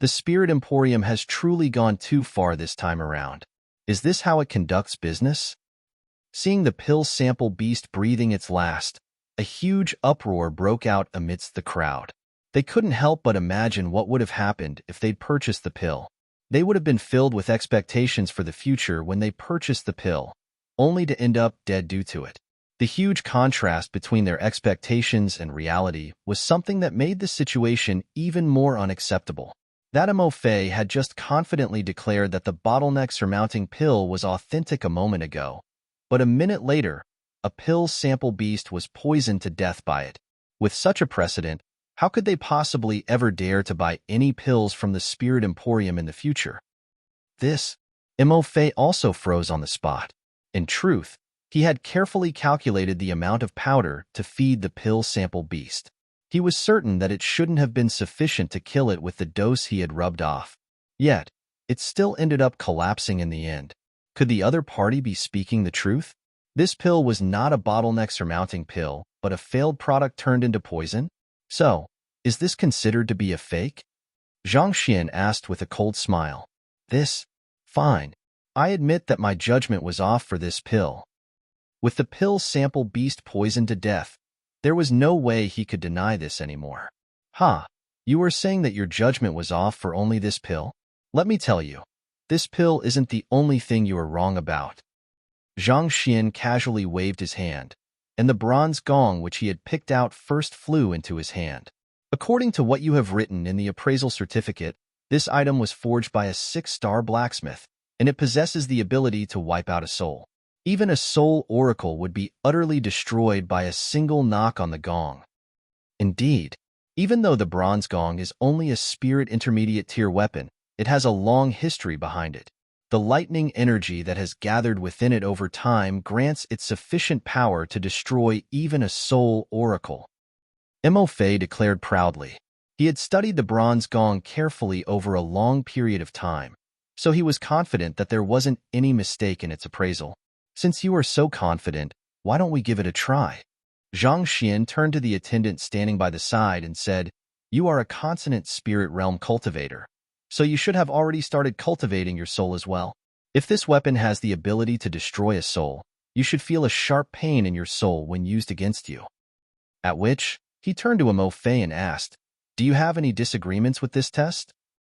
The Spirit Emporium has truly gone too far this time around. Is this how it conducts business? Seeing the pill sample beast breathing its last, a huge uproar broke out amidst the crowd. They couldn't help but imagine what would have happened if they'd purchased the pill. They would have been filled with expectations for the future when they purchased the pill, only to end up dead due to it. The huge contrast between their expectations and reality was something that made the situation even more unacceptable. That Fei had just confidently declared that the bottleneck-surmounting pill was authentic a moment ago, but a minute later, a pill sample beast was poisoned to death by it. With such a precedent, how could they possibly ever dare to buy any pills from the Spirit Emporium in the future? Fei also froze on the spot. In truth, he had carefully calculated the amount of powder to feed the pill sample beast. He was certain that it shouldn't have been sufficient to kill it with the dose he had rubbed off. Yet, it still ended up collapsing in the end. Could the other party be speaking the truth? This pill was not a bottleneck-surmounting pill, but a failed product turned into poison? So, is this considered to be a fake? Zhang Xian asked with a cold smile. Fine. I admit that my judgment was off for this pill. With the pill sample beast poisoned to death, there was no way he could deny this anymore. You were saying that your judgment was off for only this pill? Let me tell you, this pill isn't the only thing you are wrong about. Zhang Xian casually waved his hand, and the bronze gong which he had picked out first flew into his hand. According to what you have written in the appraisal certificate, this item was forged by a 6-star blacksmith, and it possesses the ability to wipe out a soul. Even a soul oracle would be utterly destroyed by a single knock on the gong. Indeed, even though the bronze gong is only a spirit intermediate tier weapon, it has a long history behind it. The lightning energy that has gathered within it over time grants it sufficient power to destroy even a soul oracle. Fei declared proudly. He had studied the bronze gong carefully over a long period of time, so he was confident that there wasn't any mistake in its appraisal. Since you are so confident, why don't we give it a try? Zhang Xian turned to the attendant standing by the side and said, You are a consonant spirit realm cultivator, so you should have already started cultivating your soul as well. If this weapon has the ability to destroy a soul, you should feel a sharp pain in your soul when used against you. At which, he turned to Fei and asked, Do you have any disagreements with this test?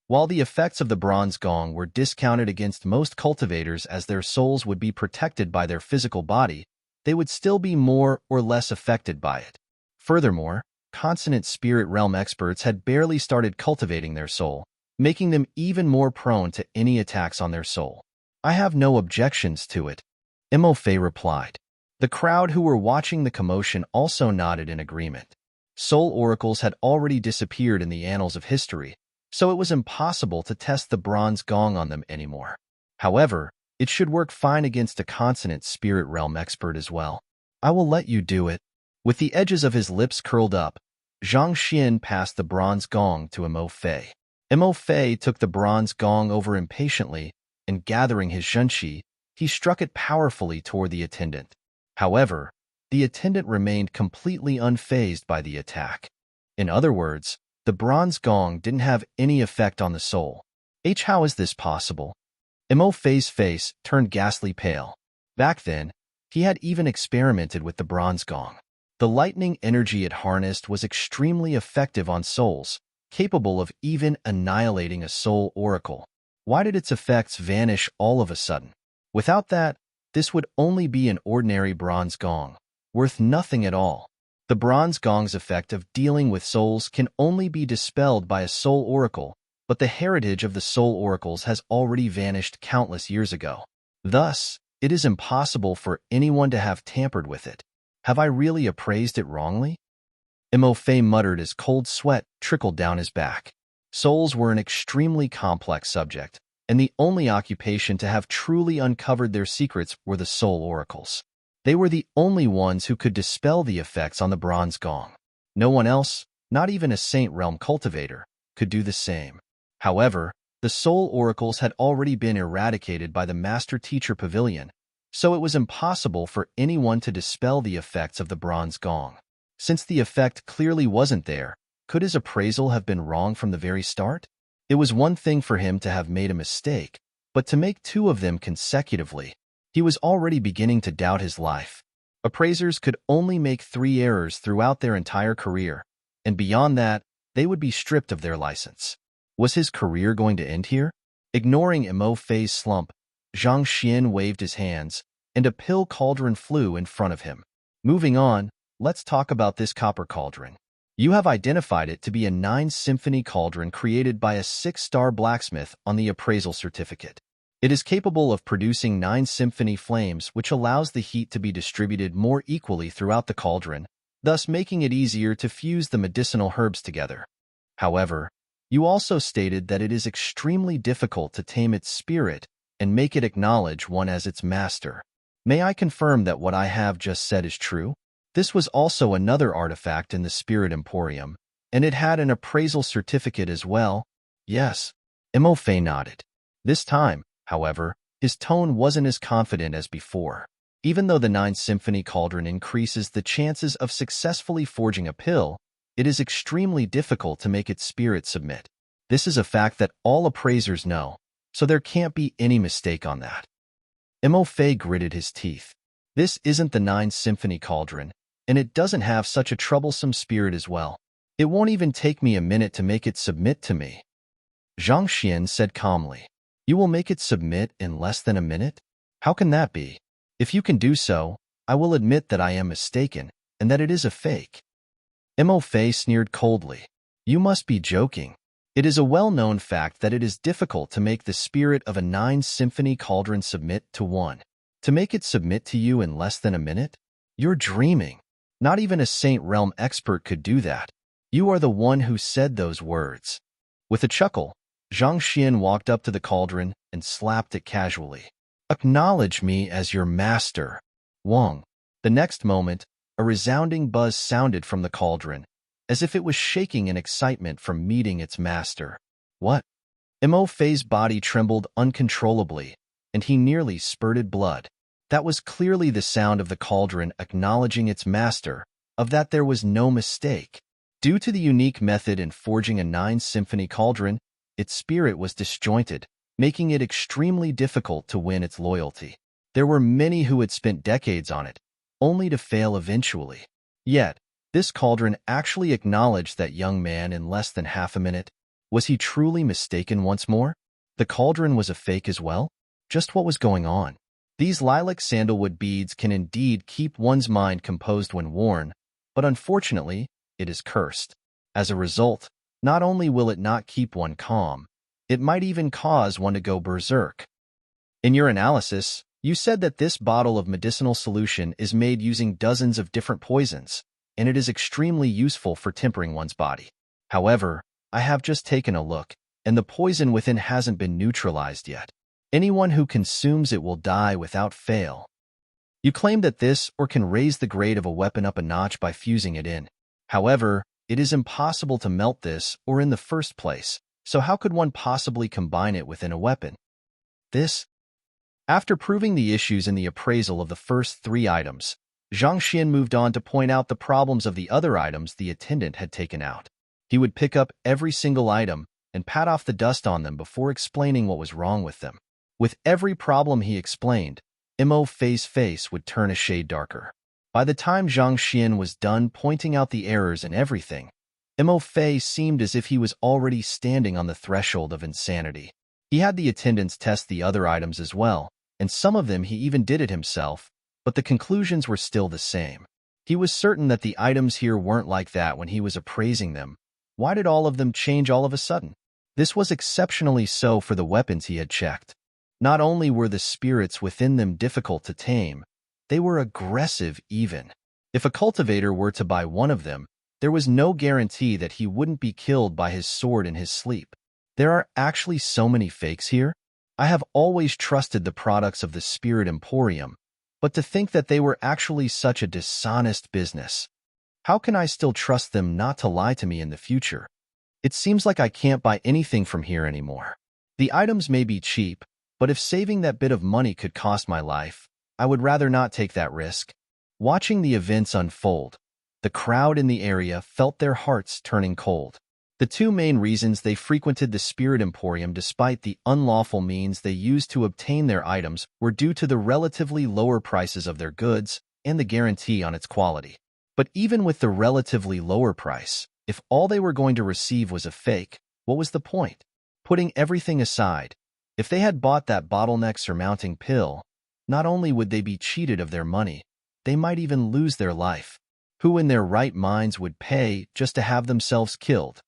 While the effects of the bronze gong were discounted against most cultivators as their souls would be protected by their physical body, they would still be more or less affected by it. Furthermore, consonant spirit realm experts had barely started cultivating their soul, making them even more prone to any attacks on their soul. I have no objections to it, Fei replied. The crowd who were watching the commotion also nodded in agreement. Soul oracles had already disappeared in the annals of history, so it was impossible to test the bronze gong on them anymore. However, it should work fine against a consonant spirit realm expert as well. I will let you do it. With the edges of his lips curled up, Zhang Xian passed the bronze gong to Fei. Fei took the bronze gong over impatiently, and gathering his zhenqi, he struck it powerfully toward the attendant. However, the attendant remained completely unfazed by the attack. In other words, the bronze gong didn't have any effect on the soul. How is this possible? Fei's face turned ghastly pale. Back then, he had even experimented with the bronze gong. The lightning energy it harnessed was extremely effective on souls, capable of even annihilating a soul oracle. Why did its effects vanish all of a sudden? Without that, this would only be an ordinary bronze gong, worth nothing at all. The bronze gong's effect of dealing with souls can only be dispelled by a soul oracle, but the heritage of the soul oracles has already vanished countless years ago. Thus, it is impossible for anyone to have tampered with it. Have I really appraised it wrongly? Fei muttered as cold sweat trickled down his back. Souls were an extremely complex subject, and the only occupation to have truly uncovered their secrets were the soul oracles. They were the only ones who could dispel the effects on the bronze gong. No one else, not even a Saint Realm cultivator, could do the same. However, the soul oracles had already been eradicated by the Master-Teacher Pavilion, so it was impossible for anyone to dispel the effects of the bronze gong. Since the effect clearly wasn't there, could his appraisal have been wrong from the very start? It was one thing for him to have made a mistake, but to make two of them consecutively, he was already beginning to doubt his life. Appraisers could only make 3 errors throughout their entire career, and beyond that, they would be stripped of their license. Was his career going to end here? Ignoring Fei's slump, Zhang Xian waved his hands, and a pill cauldron flew in front of him. Moving on, let's talk about this copper cauldron. You have identified it to be a 9-symphony cauldron created by a 6-star blacksmith on the appraisal certificate. It is capable of producing 9 symphony flames, which allows the heat to be distributed more equally throughout the cauldron, thus making it easier to fuse the medicinal herbs together. However, you also stated that it is extremely difficult to tame its spirit and make it acknowledge one as its master. May I confirm that what I have just said is true? This was also another artifact in the Spirit Emporium, and it had an appraisal certificate as well. Yes, Fei nodded. This time, however, his tone wasn't as confident as before. Even though the 9-symphony cauldron increases the chances of successfully forging a pill, it is extremely difficult to make its spirit submit. This is a fact that all appraisers know, so there can't be any mistake on that. Fei gritted his teeth. This isn't the 9-symphony cauldron, and it doesn't have such a troublesome spirit as well. It won't even take me a minute to make it submit to me. Zhang Xian said calmly. You will make it submit in less than a minute? How can that be? If you can do so, I will admit that I am mistaken, and that it is a fake. Fei sneered coldly. You must be joking. It is a well-known fact that it is difficult to make the spirit of a 9-symphony cauldron submit to one. To make it submit to you in less than a minute? You're dreaming. Not even a Saint Realm expert could do that. You are the one who said those words. With a chuckle, Zhang Xian walked up to the cauldron and slapped it casually. Acknowledge me as your master, Wang. The next moment, a resounding buzz sounded from the cauldron, as if it was shaking in excitement from meeting its master. What? Fei's body trembled uncontrollably, and he nearly spurted blood. That was clearly the sound of the cauldron acknowledging its master, of that there was no mistake. Due to the unique method in forging a 9-symphony cauldron, its spirit was disjointed, making it extremely difficult to win its loyalty. There were many who had spent decades on it, only to fail eventually. Yet, this cauldron actually acknowledged that young man in less than half a minute. Was he truly mistaken once more? The cauldron was a fake as well? Just what was going on? These lilac sandalwood beads can indeed keep one's mind composed when worn, but unfortunately, it is cursed. As a result, not only will it not keep one calm, it might even cause one to go berserk. In your analysis, you said that this bottle of medicinal solution is made using dozens of different poisons, and it is extremely useful for tempering one's body. However, I have just taken a look, and the poison within hasn't been neutralized yet. Anyone who consumes it will die without fail. You claim that this or can raise the grade of a weapon up a notch by fusing it in. However, it is impossible to melt this or in the first place, so how could one possibly combine it within a weapon? After proving the issues in the appraisal of the first 3 items, Zhang Xian moved on to point out the problems of the other items the attendant had taken out. He would pick up every single item and pat off the dust on them before explaining what was wrong with them. With every problem he explained, Fei's face would turn a shade darker. By the time Zhang Xian was done pointing out the errors in everything, Fei seemed as if he was already standing on the threshold of insanity. He had the attendants test the other items as well, and some of them he even did it himself, but the conclusions were still the same. He was certain that the items here weren't like that when he was appraising them. Why did all of them change all of a sudden? This was exceptionally so for the weapons he had checked. Not only were the spirits within them difficult to tame, they were aggressive even. If a cultivator were to buy one of them, there was no guarantee that he wouldn't be killed by his sword in his sleep. There are actually so many fakes here. I have always trusted the products of the Spirit Emporium, but to think that they were actually such a dishonest business. How can I still trust them not to lie to me in the future? It seems like I can't buy anything from here anymore. The items may be cheap, but if saving that bit of money could cost my life, I would rather not take that risk. Watching the events unfold, the crowd in the area felt their hearts turning cold. The two main reasons they frequented the Spirit Emporium despite the unlawful means they used to obtain their items were due to the relatively lower prices of their goods and the guarantee on its quality. But even with the relatively lower price, if all they were going to receive was a fake, what was the point? Putting everything aside, if they had bought that bottleneck-surmounting pill, not only would they be cheated of their money, they might even lose their life. Who in their right minds would pay just to have themselves killed?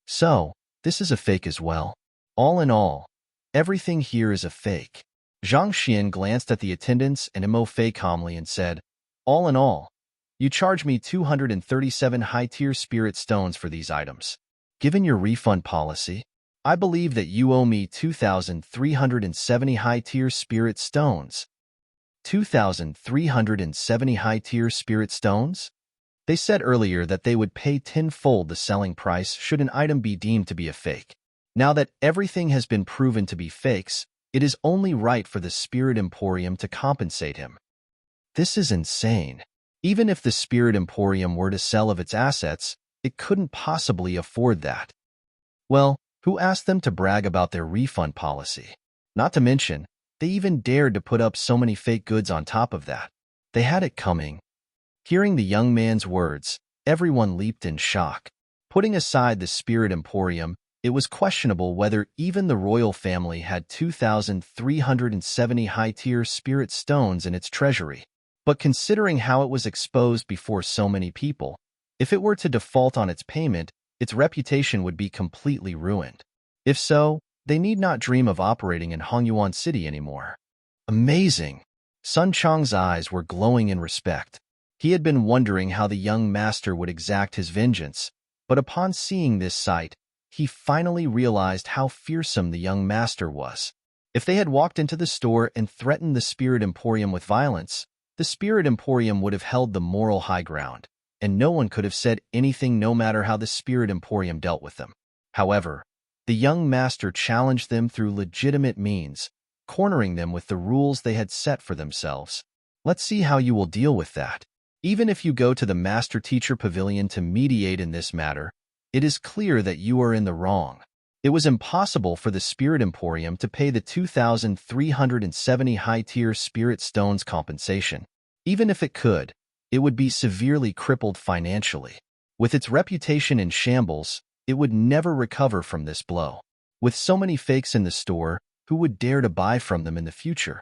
So, this is a fake as well. All in all, everything here is a fake. Zhang Xian glanced at the attendants and Mo Fei calmly and said, all in all, you charge me 237 high-tier spirit stones for these items. Given your refund policy, I believe that you owe me 2,370 high-tier spirit stones. 2,370 high-tier spirit stones? They said earlier that they would pay tenfold the selling price should an item be deemed to be a fake. Now that everything has been proven to be fakes, it is only right for the Spirit Emporium to compensate him. This is insane. Even if the Spirit Emporium were to sell of its assets, it couldn't possibly afford that. Well, who asked them to brag about their refund policy? Not to mention, they even dared to put up so many fake goods on top of that. They had it coming. Hearing the young man's words, everyone leaped in shock. Putting aside the Spirit Emporium, it was questionable whether even the royal family had 2,370 high-tier spirit stones in its treasury. But considering how it was exposed before so many people, if it were to default on its payment, its reputation would be completely ruined. If so, they need not dream of operating in Hongyuan City anymore. Amazing! Sun Chang's eyes were glowing in respect. He had been wondering how the young master would exact his vengeance, but upon seeing this sight, he finally realized how fearsome the young master was. If they had walked into the store and threatened the Spirit Emporium with violence, the Spirit Emporium would have held the moral high ground, and no one could have said anything no matter how the Spirit Emporium dealt with them. However, the young master challenged them through legitimate means, cornering them with the rules they had set for themselves. Let's see how you will deal with that. Even if you go to the Master-Teacher Pavilion to mediate in this matter, it is clear that you are in the wrong. It was impossible for the Spirit Emporium to pay the 2,370 high-tier spirit stones compensation. Even if it could, it would be severely crippled financially. With its reputation in shambles, it would never recover from this blow. With so many fakes in the store, who would dare to buy from them in the future?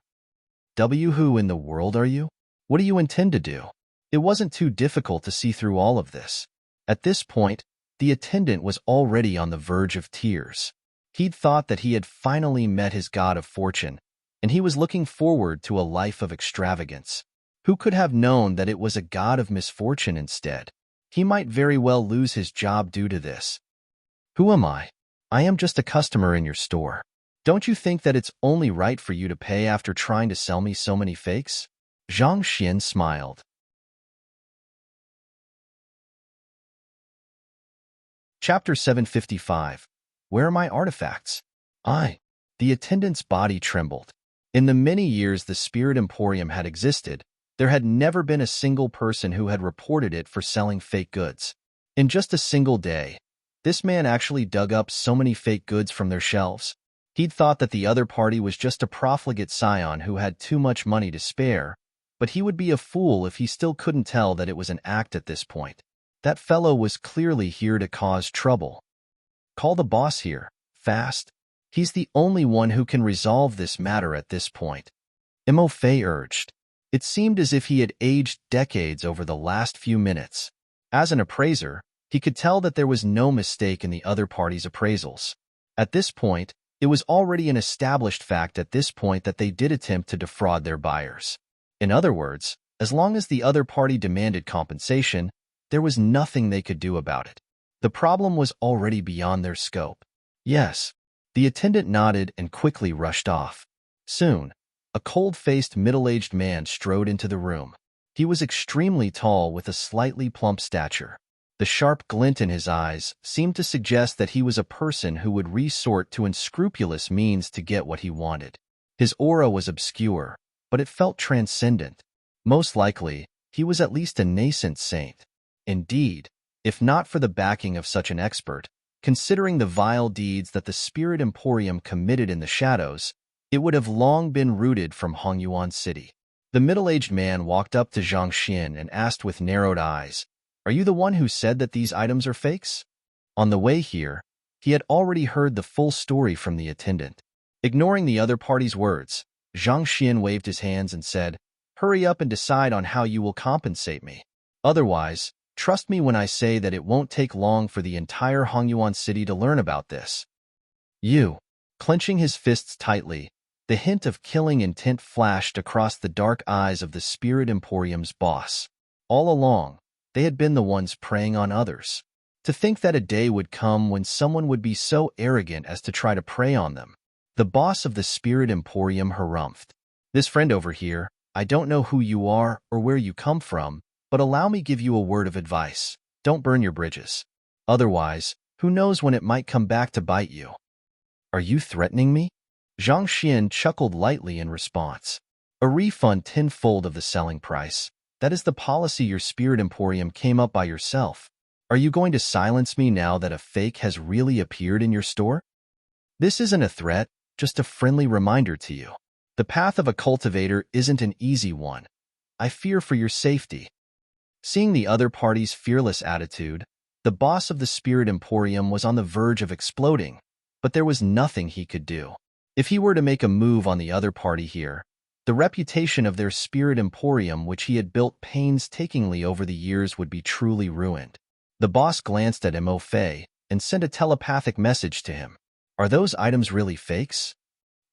Who in the world are you? What do you intend to do? It wasn't too difficult to see through all of this. At this point, the attendant was already on the verge of tears. He'd thought that he had finally met his god of fortune, and he was looking forward to a life of extravagance. Who could have known that it was a god of misfortune instead? He might very well lose his job due to this. Who am I? I am just a customer in your store. Don't you think that it's only right for you to pay after trying to sell me so many fakes? Zhang Xian smiled. Chapter 755. Where are my artifacts? The attendant's body trembled. In the many years the Spirit Emporium had existed, there had never been a single person who had reported it for selling fake goods. In just a single day, this man actually dug up so many fake goods from their shelves. He'd thought that the other party was just a profligate scion who had too much money to spare, but he would be a fool if he still couldn't tell that it was an act at this point. That fellow was clearly here to cause trouble. Call the boss here, fast. He's the only one who can resolve this matter at this point. Mo Fei urged. It seemed as if he had aged decades over the last few minutes. As an appraiser, he could tell that there was no mistake in the other party's appraisals. At this point, it was already an established fact at this point that they did attempt to defraud their buyers. In other words, As long as the other party demanded compensation, there was nothing they could do about it. The problem was already beyond their scope. Yes. The attendant nodded and quickly rushed off. Soon, a cold-faced middle-aged man strode into the room. He was extremely tall with a slightly plump stature. The sharp glint in his eyes seemed to suggest that he was a person who would resort to unscrupulous means to get what he wanted. His aura was obscure, but it felt transcendent. Most likely, he was at least a nascent saint. Indeed, if not for the backing of such an expert, considering the vile deeds that the Spirit Emporium committed in the shadows, it would have long been rooted from Hongyuan City. The middle-aged man walked up to Zhang Xian and asked with narrowed eyes, "Are you the one who said that these items are fakes?" On the way here, he had already heard the full story from the attendant. Ignoring the other party's words, Zhang Xian waved his hands and said, "Hurry up and decide on how you will compensate me. Otherwise, trust me when I say that it won't take long for the entire Hongyuan City to learn about this." You, clenching his fists tightly, the hint of killing intent flashed across the dark eyes of the Spirit Emporium's boss. All along, they had been the ones preying on others. To think that a day would come when someone would be so arrogant as to try to prey on them. The boss of the Spirit Emporium harumphed. "This friend over here, I don't know who you are or where you come from, but allow me give you a word of advice. Don't burn your bridges. Otherwise, who knows when it might come back to bite you." "Are you threatening me?" Zhang Xian chuckled lightly in response. "A refund tenfold of the selling price. That is the policy your Spirit Emporium came up by yourself. Are you going to silence me now that a fake has really appeared in your store?" "This isn't a threat, just a friendly reminder to you. The path of a cultivator isn't an easy one. I fear for your safety." Seeing the other party's fearless attitude, the boss of the Spirit Emporium was on the verge of exploding, but there was nothing he could do. If he were to make a move on the other party here, the reputation of their Spirit Emporium, which he had built painstakingly over the years, would be truly ruined. The boss glanced at Mo Fei and sent a telepathic message to him. "Are those items really fakes?"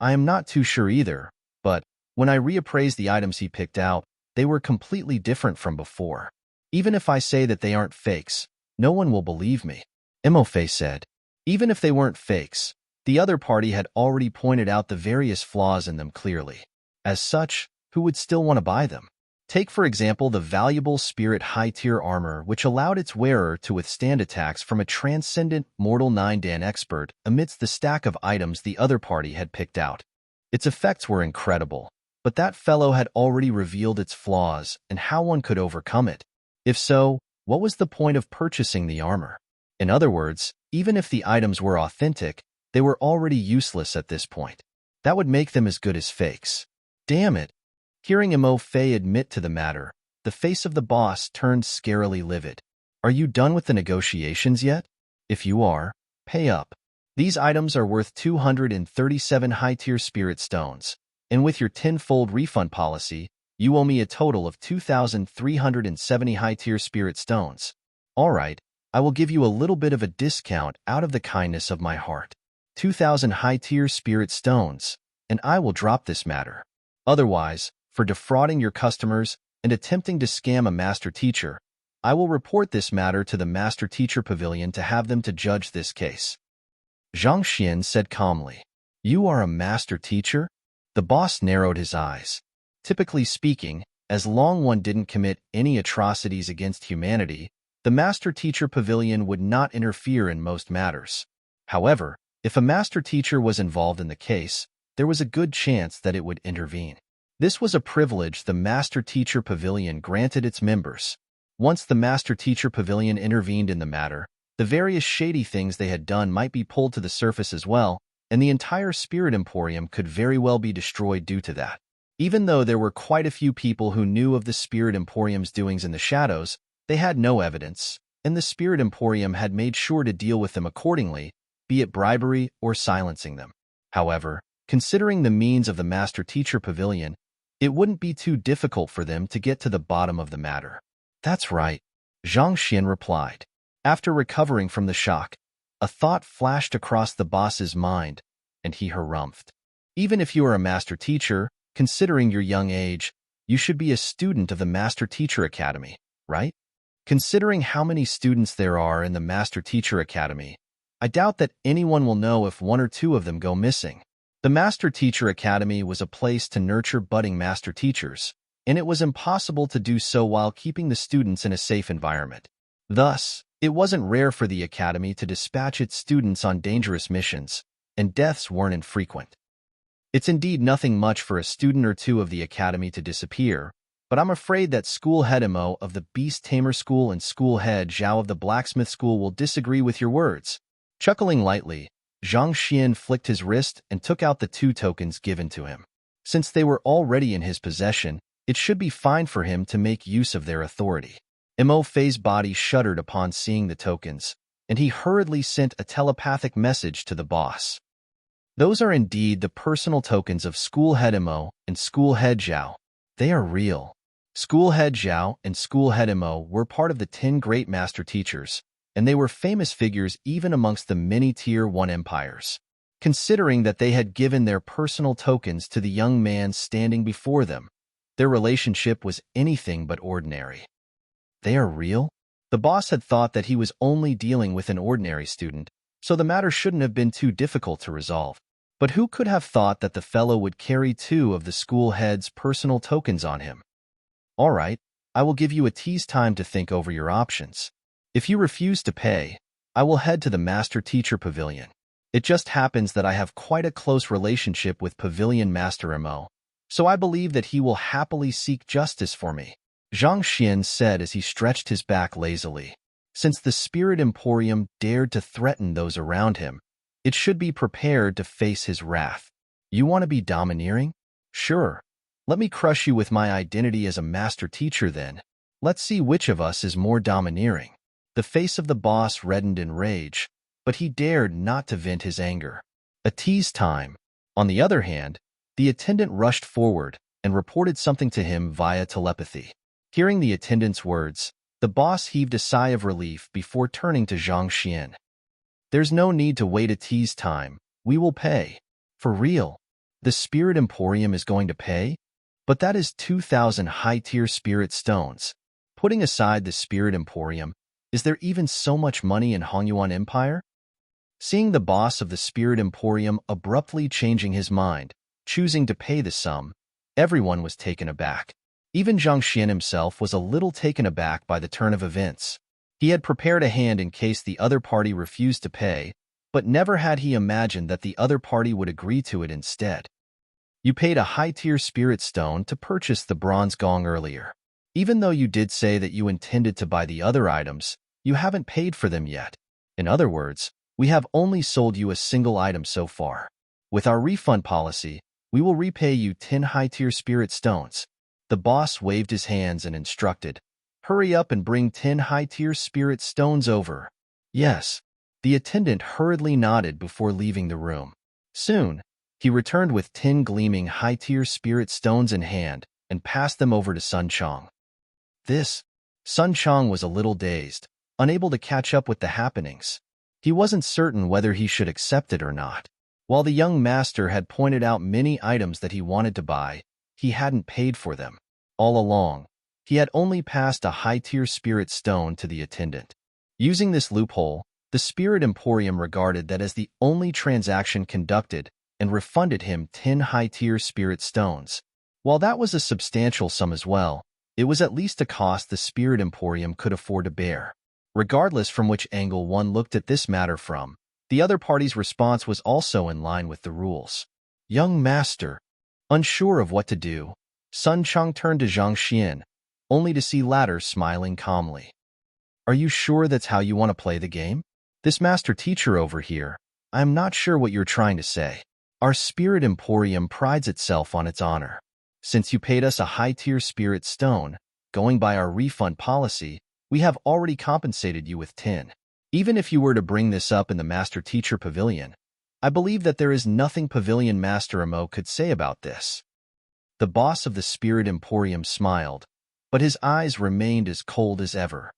"I am not too sure either, but when I reappraised the items he picked out, they were completely different from before. Even if I say that they aren't fakes, no one will believe me," Mo Fei said. Even if they weren't fakes, the other party had already pointed out the various flaws in them clearly. As such, who would still want to buy them? Take, for example, the valuable Spirit high-tier armor, which allowed its wearer to withstand attacks from a transcendent mortal 9-dan expert amidst the stack of items the other party had picked out. Its effects were incredible, but that fellow had already revealed its flaws and how one could overcome it. If so, what was the point of purchasing the armor? In other words, even if the items were authentic, they were already useless at this point. That would make them as good as fakes. Damn it! Hearing Mo Fei admit to the matter, the face of the boss turned scarily livid. "Are you done with the negotiations yet? If you are, pay up. These items are worth 237 high-tier spirit stones, and with your tenfold refund policy, you owe me a total of 2,370 high-tier spirit stones. All right, I will give you a little bit of a discount out of the kindness of my heart. 2,000 high-tier spirit stones, and I will drop this matter. Otherwise, for defrauding your customers and attempting to scam a master teacher, I will report this matter to the Master Teacher Pavilion to have them to judge this case." Zhang Xian said calmly. "You are a master teacher?" The boss narrowed his eyes. Typically speaking, as long one didn't commit any atrocities against humanity, the Master Teacher Pavilion would not interfere in most matters. However, if a master teacher was involved in the case, there was a good chance that it would intervene. This was a privilege the Master Teacher Pavilion granted its members. Once the Master Teacher Pavilion intervened in the matter, the various shady things they had done might be pulled to the surface as well, and the entire Spirit Emporium could very well be destroyed due to that. Even though there were quite a few people who knew of the Spirit Emporium's doings in the shadows, they had no evidence, and the Spirit Emporium had made sure to deal with them accordingly, be it bribery or silencing them. However, considering the means of the Master Teacher Pavilion, it wouldn't be too difficult for them to get to the bottom of the matter. "That's right," Zhang Xian replied. After recovering from the shock, a thought flashed across the boss's mind, and he harumphed. "Even if you are a master teacher, considering your young age, You should be a student of the Master Teacher Academy, right? Considering how many students there are in the Master Teacher Academy, I doubt that anyone will know if one or two of them go missing. The Master Teacher Academy was a place to nurture budding master teachers, and it was impossible to do so while keeping the students in a safe environment. Thus, it wasn't rare for the academy to dispatch its students on dangerous missions, and deaths weren't infrequent. It's indeed nothing much for a student or two of the academy to disappear, but I'm afraid that School Head Emo of the Beast Tamer School and School Head Zhao of the Blacksmith School will disagree with your words. Chuckling lightly, Zhang Xian flicked his wrist and took out the 2 tokens given to him. Since they were already in his possession, it should be fine for him to make use of their authority. Mo Fei's body shuddered upon seeing the tokens, and he hurriedly sent a telepathic message to the boss. Those are indeed the personal tokens of School Head Mo and School Head Zhao. They are real. School Head Zhao and School Head Mo were part of the 10 great master teachers, and they were famous figures even amongst the many Tier 1 empires. Considering that they had given their personal tokens to the young man standing before them, their relationship was anything but ordinary. They are real? The boss had thought that he was only dealing with an ordinary student, so the matter shouldn't have been too difficult to resolve. But who could have thought that the fellow would carry 2 of the school head's personal tokens on him? All right, I will give you a tease time to think over your options. If you refuse to pay, I will head to the Master Teacher Pavilion. It just happens that I have quite a close relationship with Pavilion Master Mo, so I believe that he will happily seek justice for me, Zhang Xian said as he stretched his back lazily. Since the Spirit Emporium dared to threaten those around him, it should be prepared to face his wrath. You want to be domineering? Sure. Let me crush you with my identity as a master teacher then. Let's see which of us is more domineering. The face of the boss reddened in rage, but he dared not to vent his anger. A tease time. On the other hand, the attendant rushed forward and reported something to him via telepathy. Hearing the attendant's words, the boss heaved a sigh of relief before turning to Zhang Xian. There's no need to wait a tease time. We will pay. For real. The Spirit Emporium is going to pay? But that is 2,000 high-tier spirit stones. Putting aside the Spirit Emporium, is there even so much money in Hongyuan Empire? Seeing the boss of the Spirit Emporium abruptly changing his mind, choosing to pay the sum, everyone was taken aback. Even Zhang Xian himself was a little taken aback by the turn of events. He had prepared a hand in case the other party refused to pay, but never had he imagined that the other party would agree to it instead. You paid a high-tier spirit stone to purchase the bronze gong earlier. Even though you did say that you intended to buy the other items, you haven't paid for them yet. In other words, we have only sold you a single item so far. With our refund policy, we will repay you 10 high-tier spirit stones. The boss waved his hands and instructed, "Hurry up and bring 10 high-tier spirit stones over." Yes. The attendant hurriedly nodded before leaving the room. Soon, he returned with 10 gleaming high-tier spirit stones in hand and passed them over to Sun Chong. Sun Chong was a little dazed, unable to catch up with the happenings. He wasn't certain whether he should accept it or not. While the young master had pointed out many items that he wanted to buy, he hadn't paid for them. All along, he had only passed a high-tier spirit stone to the attendant. Using this loophole, the Spirit Emporium regarded that as the only transaction conducted and refunded him 10 high-tier spirit stones. While that was a substantial sum as well, it was at least a cost the Spirit Emporium could afford to bear. Regardless from which angle one looked at this matter from, the other party's response was also in line with the rules. Young master, unsure of what to do, Sun Chong turned to Zhang Xian, only to see latter smiling calmly. Are you sure that's how you want to play the game? This master teacher over here, I'm not sure what you're trying to say. Our Spirit Emporium prides itself on its honor. Since you paid us a high-tier spirit stone, going by our refund policy, we have already compensated you with 10. Even if you were to bring this up in the Master Teacher Pavilion, I believe that there is nothing Pavilion Master Amo could say about this. The boss of the Spirit Emporium smiled, but his eyes remained as cold as ever.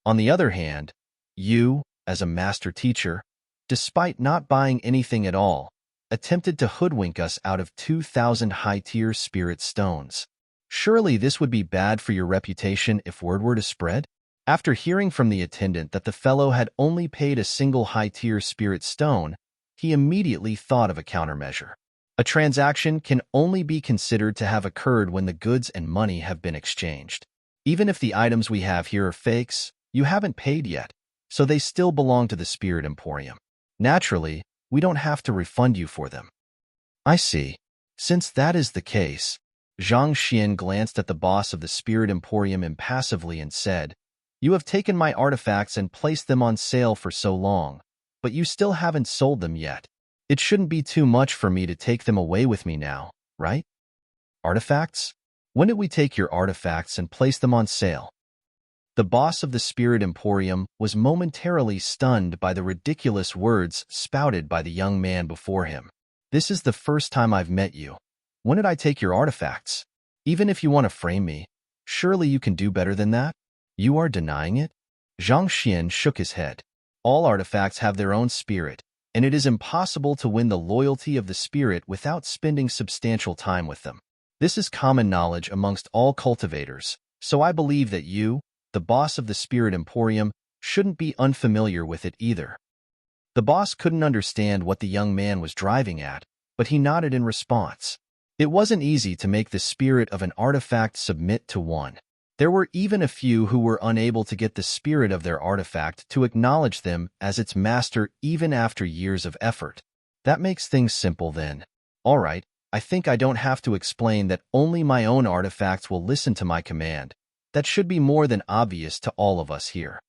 On the other hand, you, as a master teacher, despite not buying anything at all, attempted to hoodwink us out of 2,000 high-tier spirit stones. Surely this would be bad for your reputation if word were to spread? After hearing from the attendant that the fellow had only paid a single high-tier spirit stone, he immediately thought of a countermeasure. A transaction can only be considered to have occurred when the goods and money have been exchanged. Even if the items we have here are fakes, you haven't paid yet, so they still belong to the Spirit Emporium. Naturally, we don't have to refund you for them. I see. Since that is the case, Zhang Xian glanced at the boss of the Spirit Emporium impassively and said, "You have taken my artifacts and placed them on sale for so long, but you still haven't sold them yet. It shouldn't be too much for me to take them away with me now, right?" Artifacts? When did we take your artifacts and place them on sale? The boss of the Spirit Emporium was momentarily stunned by the ridiculous words spouted by the young man before him. "This is the first time I've met you. When did I take your artifacts? Even if you want to frame me, surely you can do better than that? You are denying it?" Zhang Xian shook his head. All artifacts have their own spirit, and it is impossible to win the loyalty of the spirit without spending substantial time with them. This is common knowledge amongst all cultivators, so I believe that you, the boss of the Spirit Emporium, shouldn't be unfamiliar with it either. The boss couldn't understand what the young man was driving at, but he nodded in response. It wasn't easy to make the spirit of an artifact submit to one. There were even a few who were unable to get the spirit of their artifact to acknowledge them as its master even after years of effort. That makes things simple then. All right, I think I don't have to explain that only my own artifacts will listen to my command. That should be more than obvious to all of us here.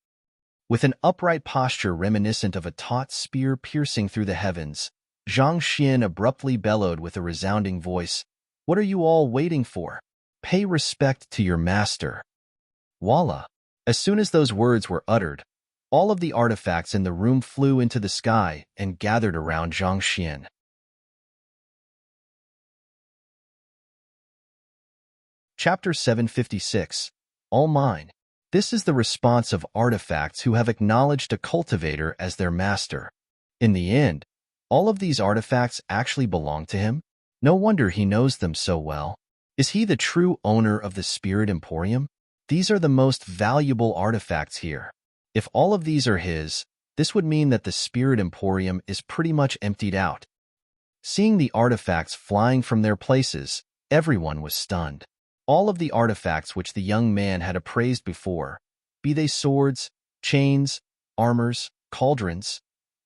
With an upright posture reminiscent of a taut spear piercing through the heavens, Zhang Xian abruptly bellowed with a resounding voice, "What are you all waiting for? Pay respect to your master." Voila! As soon as those words were uttered, all of the artifacts in the room flew into the sky and gathered around Zhang Xian. Chapter 756. All mine. This is the response of artifacts who have acknowledged a cultivator as their master. In the end, all of these artifacts actually belong to him? No wonder he knows them so well. Is he the true owner of the Spirit Emporium? These are the most valuable artifacts here. If all of these are his, this would mean that the Spirit Emporium is pretty much emptied out. Seeing the artifacts flying from their places, everyone was stunned. All of the artifacts which the young man had appraised before, be they swords, chains, armors, cauldrons,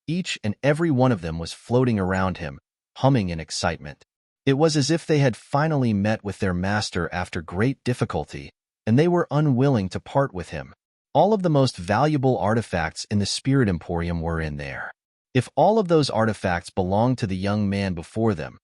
each and every one of them was floating around him, humming in excitement. It was as if they had finally met with their master after great difficulty, and they were unwilling to part with him. All of the most valuable artifacts in the Spirit Emporium were in there. If all of those artifacts belonged to the young man before them,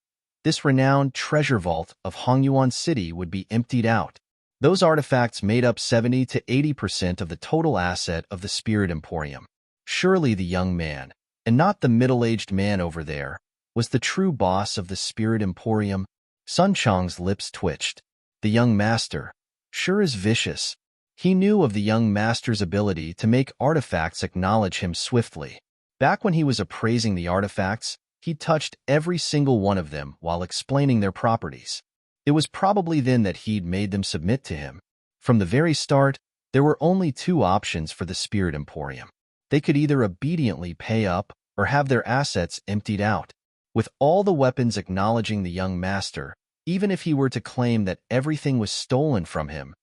this renowned treasure vault of Hongyuan City would be emptied out. Those artifacts made up 70 to 80% of the total asset of the Spirit Emporium. Surely the young man, and not the middle-aged man over there, was the true boss of the Spirit Emporium. Sun Chang's lips twitched. The young master sure is vicious. He knew of the young master's ability to make artifacts acknowledge him swiftly. Back when he was appraising the artifacts, he touched every single one of them while explaining their properties. It was probably then that he'd made them submit to him. From the very start, there were only two options for the Spirit Emporium. They could either obediently pay up or have their assets emptied out. With all the weapons acknowledging the young master, even if he were to claim that everything was stolen from him,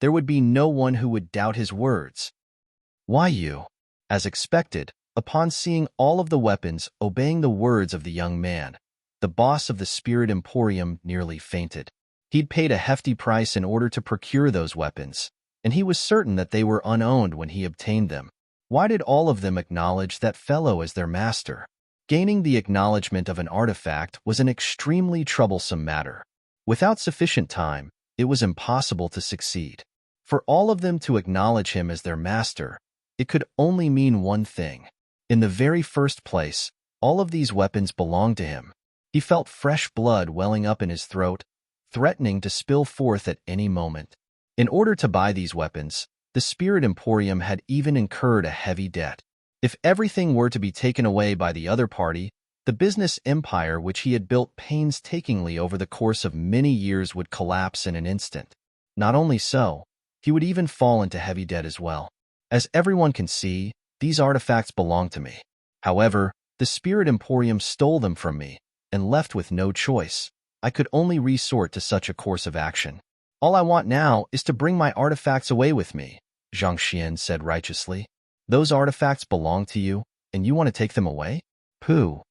there would be no one who would doubt his words. Why you? As expected, upon seeing all of the weapons obeying the words of the young man, the boss of the Spirit Emporium nearly fainted. He'd paid a hefty price in order to procure those weapons, and he was certain that they were unowned when he obtained them. Why did all of them acknowledge that fellow as their master? Gaining the acknowledgement of an artifact was an extremely troublesome matter. Without sufficient time, it was impossible to succeed. For all of them to acknowledge him as their master, it could only mean one thing. In the very first place, all of these weapons belonged to him. He felt fresh blood welling up in his throat, threatening to spill forth at any moment. In order to buy these weapons, the Spirit Emporium had even incurred a heavy debt. If everything were to be taken away by the other party, The business empire which he had built painstakingly over the course of many years would collapse in an instant. Not only so, he would even fall into heavy debt as well. As everyone can see, these artifacts belong to me. However, the Spirit Emporium stole them from me, and left with no choice. I could only resort to such a course of action. All I want now is to bring my artifacts away with me, Zhang Xian said righteously. Those artifacts belong to you, and you want to take them away? Pooh.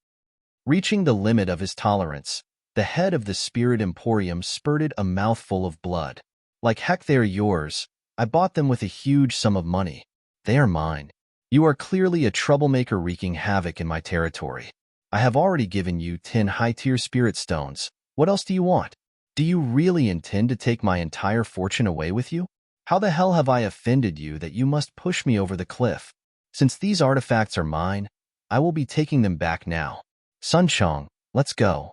Reaching the limit of his tolerance, the head of the Spirit Emporium spurted a mouthful of blood. Like heck, they're yours. I bought them with a huge sum of money. They are mine. You are clearly a troublemaker wreaking havoc in my territory. I have already given you 10 high-tier spirit stones. What else do you want? Do you really intend to take my entire fortune away with you? How the hell have I offended you that you must push me over the cliff? Since these artifacts are mine, I will be taking them back now. Sun Chong, let's go.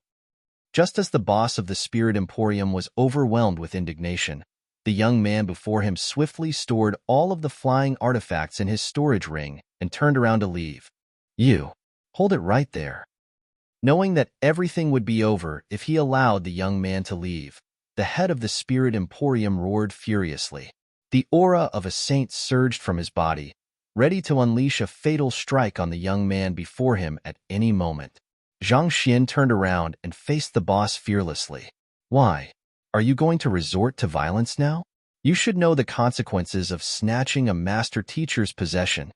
Just as the boss of the Spirit Emporium was overwhelmed with indignation, the young man before him swiftly stored all of the flying artifacts in his storage ring and turned around to leave. You, hold it right there. Knowing that everything would be over if he allowed the young man to leave, the head of the Spirit Emporium roared furiously. The aura of a saint surged from his body, ready to unleash a fatal strike on the young man before him at any moment. Zhang Xian turned around and faced the boss fearlessly. Why? Are you going to resort to violence now? You should know the consequences of snatching a master teacher's possession.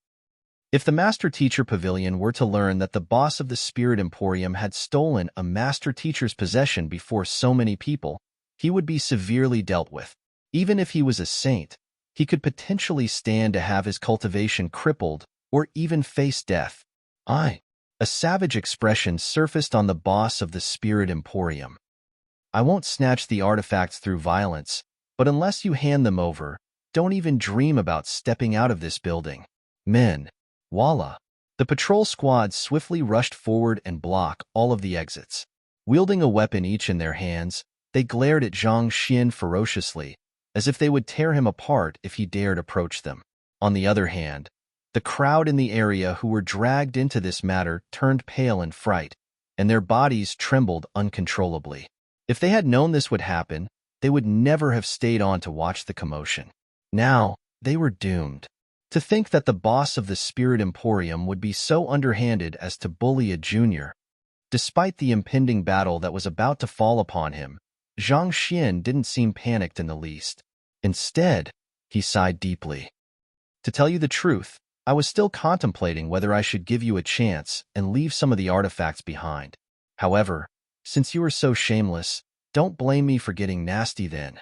If the master teacher pavilion were to learn that the boss of the Spirit Emporium had stolen a master teacher's possession before so many people, he would be severely dealt with. Even if he was a saint, he could potentially stand to have his cultivation crippled or even face death. A savage expression surfaced on the boss of the Spirit Emporium. I won't snatch the artifacts through violence, but unless you hand them over, don't even dream about stepping out of this building. Men. Voila. The patrol squad swiftly rushed forward and blocked all of the exits. Wielding a weapon each in their hands, they glared at Zhang Xian ferociously, as if they would tear him apart if he dared approach them. On the other hand, the crowd in the area who were dragged into this matter turned pale in fright, and their bodies trembled uncontrollably. If they had known this would happen, they would never have stayed on to watch the commotion. Now, they were doomed. To think that the boss of the Spirit Emporium would be so underhanded as to bully a junior. Despite the impending battle that was about to fall upon him, Zhang Xian didn't seem panicked in the least. Instead, he sighed deeply. To tell you the truth, I was still contemplating whether I should give you a chance and leave some of the artifacts behind. However, since you are so shameless, don't blame me for getting nasty then.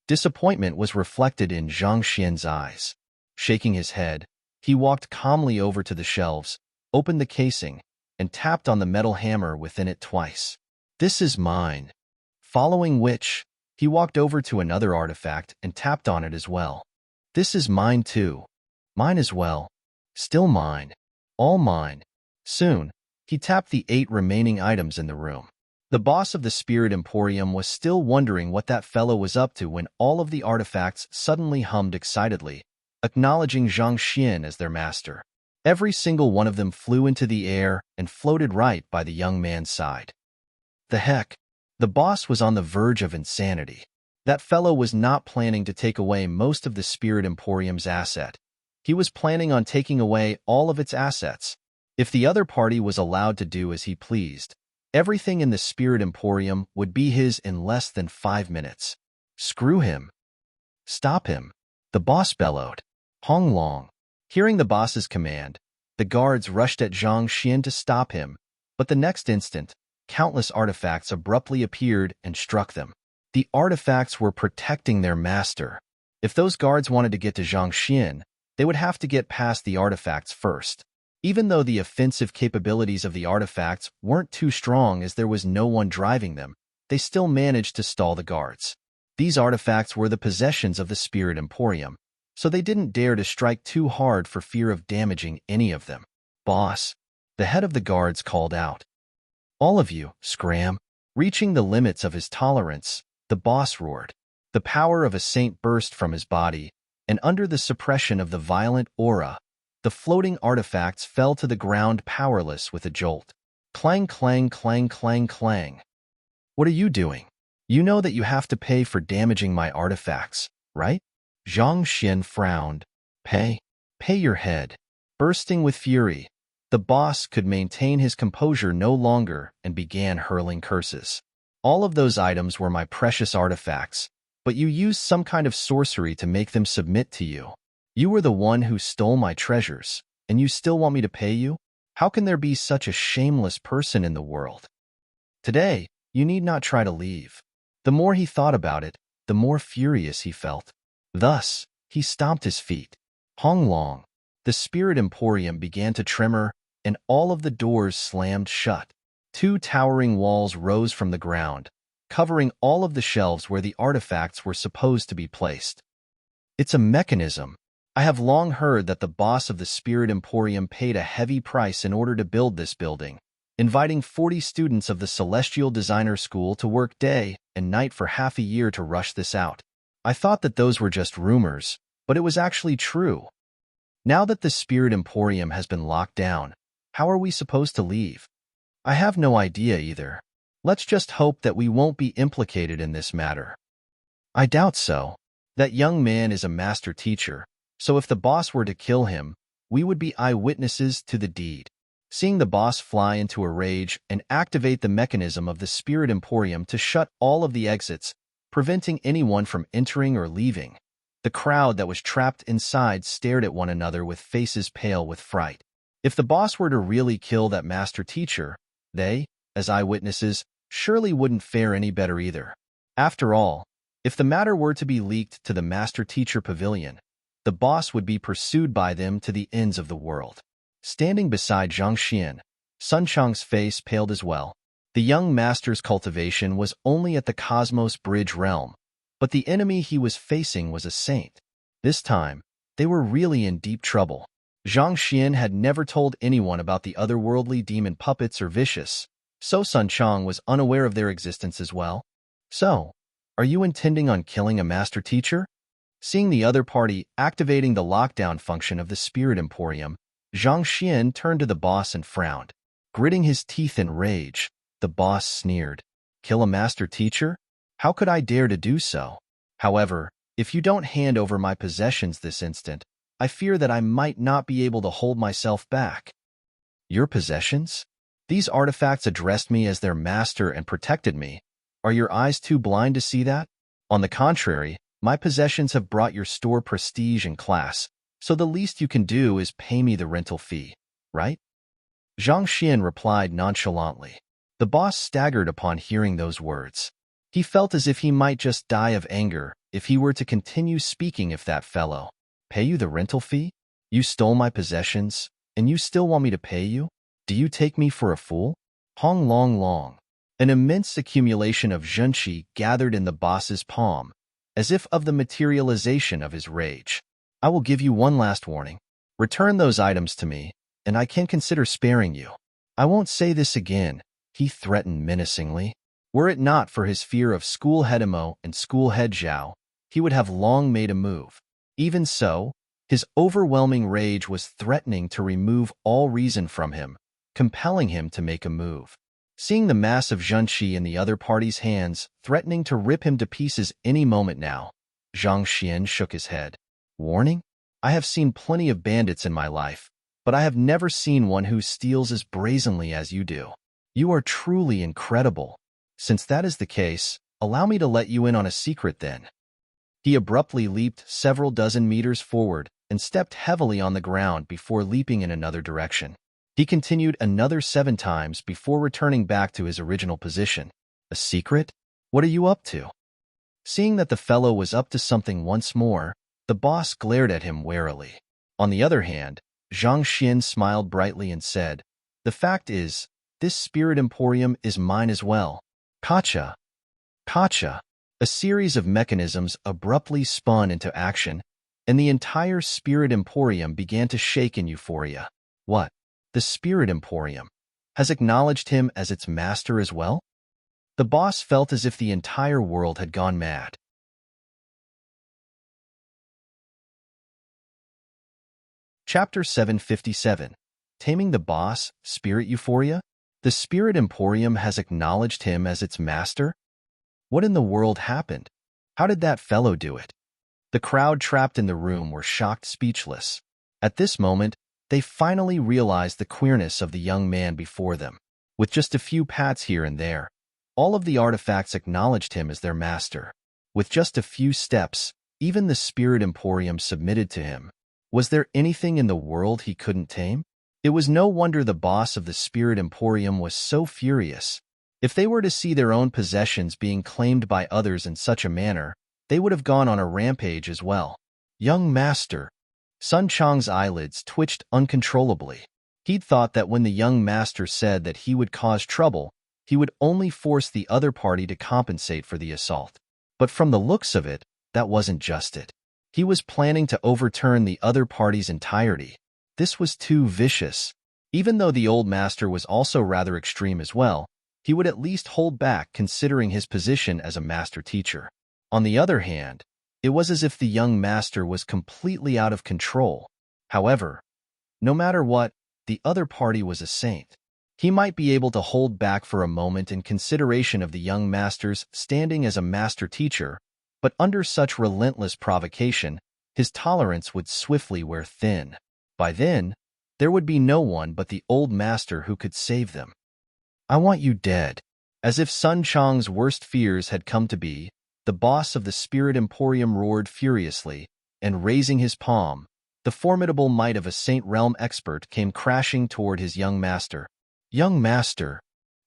Disappointment was reflected in Zhang Xian's eyes. Shaking his head, he walked calmly over to the shelves, opened the casing, and tapped on the metal hammer within it twice. This is mine. Following which, he walked over to another artifact and tapped on it as well. This is mine too. Mine as well. Still mine. All mine. Soon, he tapped the 8 remaining items in the room. The boss of the Spirit Emporium was still wondering what that fellow was up to when all of the artifacts suddenly hummed excitedly, acknowledging Zhang Xian as their master. Every single one of them flew into the air and floated right by the young man's side. The heck? The boss was on the verge of insanity. That fellow was not planning to take away most of the Spirit Emporium's asset. He was planning on taking away all of its assets. If the other party was allowed to do as he pleased, everything in the Spirit Emporium would be his in less than 5 minutes. Screw him. Stop him. The boss bellowed. Hong Long. Hearing the boss's command, the guards rushed at Zhang Xian to stop him, but the next instant, countless artifacts abruptly appeared and struck them. The artifacts were protecting their master. If those guards wanted to get to Zhang Xian, they would have to get past the artifacts first. Even though the offensive capabilities of the artifacts weren't too strong as there was no one driving them, they still managed to stall the guards. These artifacts were the possessions of the Spirit Emporium, so they didn't dare to strike too hard for fear of damaging any of them. Boss, the head of the guards called out. All of you, scram. Reaching the limits of his tolerance, the boss roared. The power of a saint burst from his body, and under the suppression of the violent aura, the floating artifacts fell to the ground powerless with a jolt. Clang, clang, clang, clang, clang. What are you doing? You know that you have to pay for damaging my artifacts, right? Zhang Xian frowned. Pay? Pay your head. Bursting with fury, the boss could maintain his composure no longer and began hurling curses. All of those items were my precious artifacts, but you used some kind of sorcery to make them submit to you. You were the one who stole my treasures, and you still want me to pay you? How can there be such a shameless person in the world? Today, you need not try to leave. The more he thought about it, the more furious he felt. Thus, he stomped his feet. Hong Long, the spirit emporium began to tremor, and all of the doors slammed shut. Two towering walls rose from the ground, covering all of the shelves where the artifacts were supposed to be placed. It's a mechanism. I have long heard that the boss of the Spirit Emporium paid a heavy price in order to build this building, inviting 40 students of the Celestial Designer School to work day and night for half a year to rush this out. I thought that those were just rumors, but it was actually true. Now that the Spirit Emporium has been locked down, how are we supposed to leave? I have no idea either. Let's just hope that we won't be implicated in this matter. I doubt so. That young man is a master teacher, so if the boss were to kill him, we would be eyewitnesses to the deed. Seeing the boss fly into a rage and activate the mechanism of the Spirit Emporium to shut all of the exits, preventing anyone from entering or leaving, the crowd that was trapped inside stared at one another with faces pale with fright. If the boss were to really kill that master teacher, they, as eyewitnesses, surely wouldn't fare any better either. After all, if the matter were to be leaked to the Master Teacher Pavilion, the boss would be pursued by them to the ends of the world. Standing beside Zhang Xian, Sun Chang's face paled as well. The young master's cultivation was only at the Cosmos Bridge realm, but the enemy he was facing was a saint. This time, they were really in deep trouble. Zhang Xian had never told anyone about the otherworldly demon puppets or vicious, so Sun Chang was unaware of their existence as well. So, are you intending on killing a master teacher? Seeing the other party activating the lockdown function of the Spirit Emporium, Zhang Xian turned to the boss and frowned. Gritting his teeth in rage, the boss sneered. Kill a master teacher? How could I dare to do so? However, if you don't hand over my possessions this instant, I fear that I might not be able to hold myself back. Your possessions? These artifacts addressed me as their master and protected me. Are your eyes too blind to see that? On the contrary, my possessions have brought your store prestige and class, so the least you can do is pay me the rental fee, right? Zhang Xian replied nonchalantly. The boss staggered upon hearing those words. He felt as if he might just die of anger if he were to continue speaking. If that fellow, pay you the rental fee? You stole my possessions, and you still want me to pay you? Do you take me for a fool? Hong Long Long. An immense accumulation of zhenqi gathered in the boss's palm, as if of the materialization of his rage. I will give you one last warning. Return those items to me, and I can consider sparing you. I won't say this again, he threatened menacingly. Were it not for his fear of School Head Imo and School Head Zhao, he would have long made a move. Even so, his overwhelming rage was threatening to remove all reason from him, compelling him to make a move. Seeing the mass of zhenqi in the other party's hands, threatening to rip him to pieces any moment now, Zhang Xian shook his head. Warning? I have seen plenty of bandits in my life, but I have never seen one who steals as brazenly as you do. You are truly incredible. Since that is the case, allow me to let you in on a secret then. He abruptly leaped several dozen meters forward and stepped heavily on the ground before leaping in another direction. He continued another 7 times before returning back to his original position. A secret? What are you up to? Seeing that the fellow was up to something once more, the boss glared at him warily. On the other hand, Zhang Xian smiled brightly and said, The fact is, this Spirit Emporium is mine as well. Kacha. Kacha. A series of mechanisms abruptly spun into action, and the entire Spirit Emporium began to shake in euphoria. What? The Spirit Emporium has acknowledged him as its master as well? The boss felt as if the entire world had gone mad. Chapter 757. Taming the Boss, Spirit Euphoria? The Spirit Emporium has acknowledged him as its master? What in the world happened? How did that fellow do it? The crowd trapped in the room were shocked speechless. At this moment, they finally realized the queerness of the young man before them. With just a few pats here and there, all of the artifacts acknowledged him as their master. With just a few steps, even the Spirit Emporium submitted to him. Was there anything in the world he couldn't tame? It was no wonder the boss of the Spirit Emporium was so furious. If they were to see their own possessions being claimed by others in such a manner, they would have gone on a rampage as well. Young master. Sun Chang's eyelids twitched uncontrollably. He'd thought that when the young master said that he would cause trouble, he would only force the other party to compensate for the assault. But from the looks of it, that wasn't just it. He was planning to overturn the other party's entirety. This was too vicious. Even though the old master was also rather extreme as well, he would at least hold back considering his position as a master teacher. On the other hand, it was as if the young master was completely out of control. However, no matter what, the other party was a saint. He might be able to hold back for a moment in consideration of the young master's standing as a master teacher, but under such relentless provocation, his tolerance would swiftly wear thin. By then, there would be no one but the old master who could save them. I want you dead. As if Sun Chang's worst fears had come to be, the boss of the Spirit Emporium roared furiously, and raising his palm, the formidable might of a Saint Realm expert came crashing toward his young master. Young master.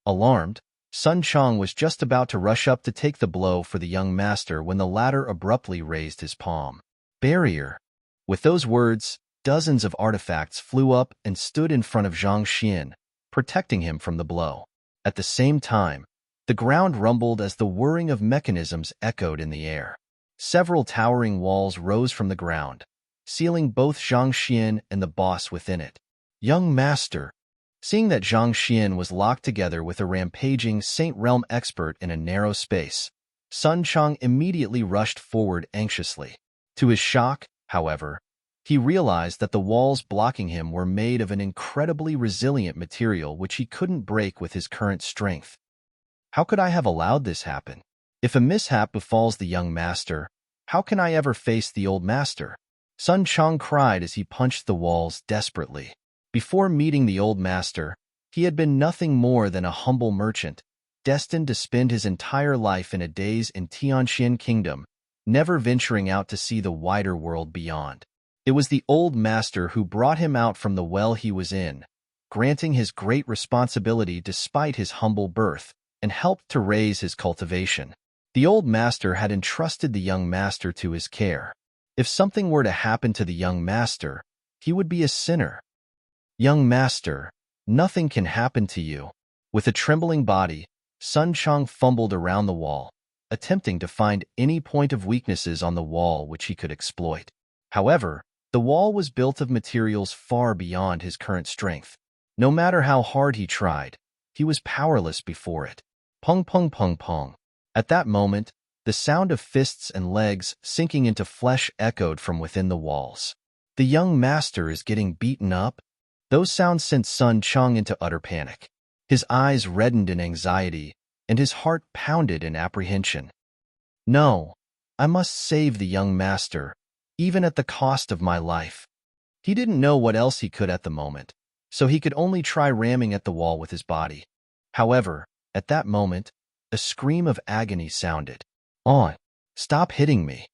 Alarmed, Sun Chang was just about to rush up to take the blow for the young master when the latter abruptly raised his palm. Barrier. With those words, dozens of artifacts flew up and stood in front of Zhang Xian, protecting him from the blow. At the same time, the ground rumbled as the whirring of mechanisms echoed in the air. Several towering walls rose from the ground, sealing both Zhang Xian and the boss within it. Young master. Seeing that Zhang Xian was locked together with a rampaging Saint Realm expert in a narrow space, Sun Chang immediately rushed forward anxiously. To his shock, however, he realized that the walls blocking him were made of an incredibly resilient material which he couldn't break with his current strength. How could I have allowed this happen? If a mishap befalls the young master, how can I ever face the old master? Sun Chang cried as he punched the walls desperately. Before meeting the old master, he had been nothing more than a humble merchant, destined to spend his entire life in a daze in Tianxian Kingdom, never venturing out to see the wider world beyond. It was the old master who brought him out from the well he was in, granting his great responsibility despite his humble birth, and helped to raise his cultivation. The old master had entrusted the young master to his care. If something were to happen to the young master, he would be a sinner. Young master, nothing can happen to you. With a trembling body, Sun Chang fumbled around the wall, attempting to find any point of weaknesses on the wall which he could exploit. However, the wall was built of materials far beyond his current strength. No matter how hard he tried, he was powerless before it. Pung pung pung pung. At that moment, the sound of fists and legs sinking into flesh echoed from within the walls. The young master is getting beaten up? Those sounds sent Sun Chang into utter panic. His eyes reddened in anxiety, and his heart pounded in apprehension. No, I must save the young master, even at the cost of my life. He didn't know what else he could at the moment, so he could only try ramming at the wall with his body. However, at that moment, a scream of agony sounded. "On! Stop hitting me!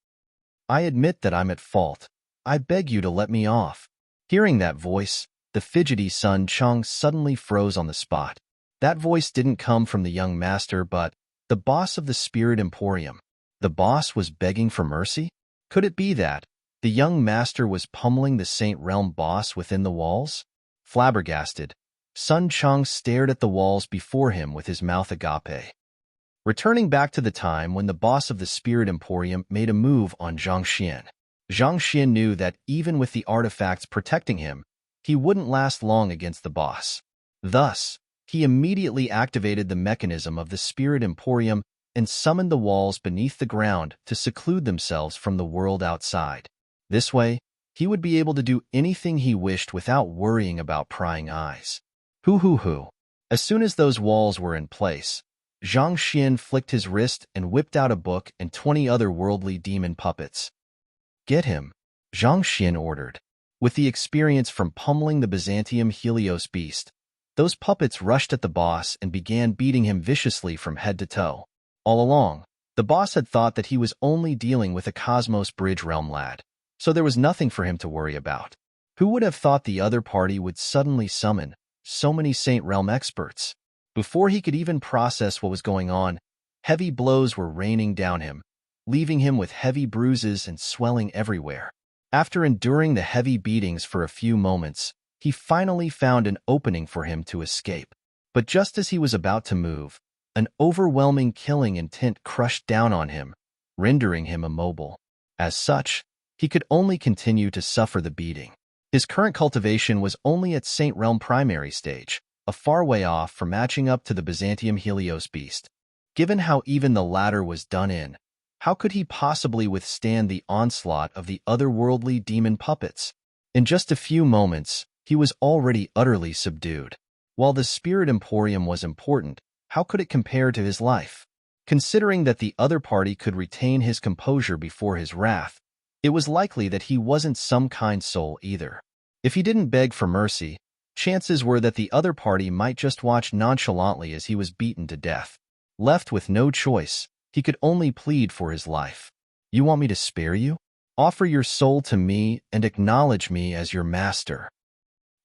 I admit that I'm at fault. I beg you to let me off." Hearing that voice, the fidgety Sun Chang suddenly froze on the spot. That voice didn't come from the young master but the boss of the Spirit Emporium. The boss was begging for mercy? Could it be that the young master was pummeling the Saint Realm boss within the walls? Flabbergasted, Sun Chang stared at the walls before him with his mouth agape. Returning back to the time when the boss of the Spirit Emporium made a move on Zhang Xian. Zhang Xian knew that even with the artifacts protecting him, he wouldn't last long against the boss. Thus, he immediately activated the mechanism of the Spirit Emporium and summoned the walls beneath the ground to seclude themselves from the world outside. This way, he would be able to do anything he wished without worrying about prying eyes. Hoo hoo hoo. As soon as those walls were in place, Zhang Xian flicked his wrist and whipped out a book and 20 other worldly demon puppets. Get him, Zhang Xian ordered. With the experience from pummeling the Byzantium Helios beast, those puppets rushed at the boss and began beating him viciously from head to toe. All along, the boss had thought that he was only dealing with a Cosmos Bridge realm lad, so there was nothing for him to worry about. Who would have thought the other party would suddenly summon so many Saint Realm experts? Before he could even process what was going on, heavy blows were raining down him, leaving him with heavy bruises and swelling everywhere. After enduring the heavy beatings for a few moments, he finally found an opening for him to escape. But just as he was about to move, an overwhelming killing intent crushed down on him, rendering him immobile. As such, he could only continue to suffer the beating. His current cultivation was only at Saint Realm primary stage, a far way off from matching up to the Byzantium Helios beast. Given how even the latter was done in, how could he possibly withstand the onslaught of the otherworldly demon puppets? In just a few moments, he was already utterly subdued. While the Spirit Emporium was important, how could it compare to his life? Considering that the other party could retain his composure before his wrath, it was likely that he wasn't some kind soul either. If he didn't beg for mercy, chances were that the other party might just watch nonchalantly as he was beaten to death. Left with no choice, he could only plead for his life. You want me to spare you? Offer your soul to me and acknowledge me as your master.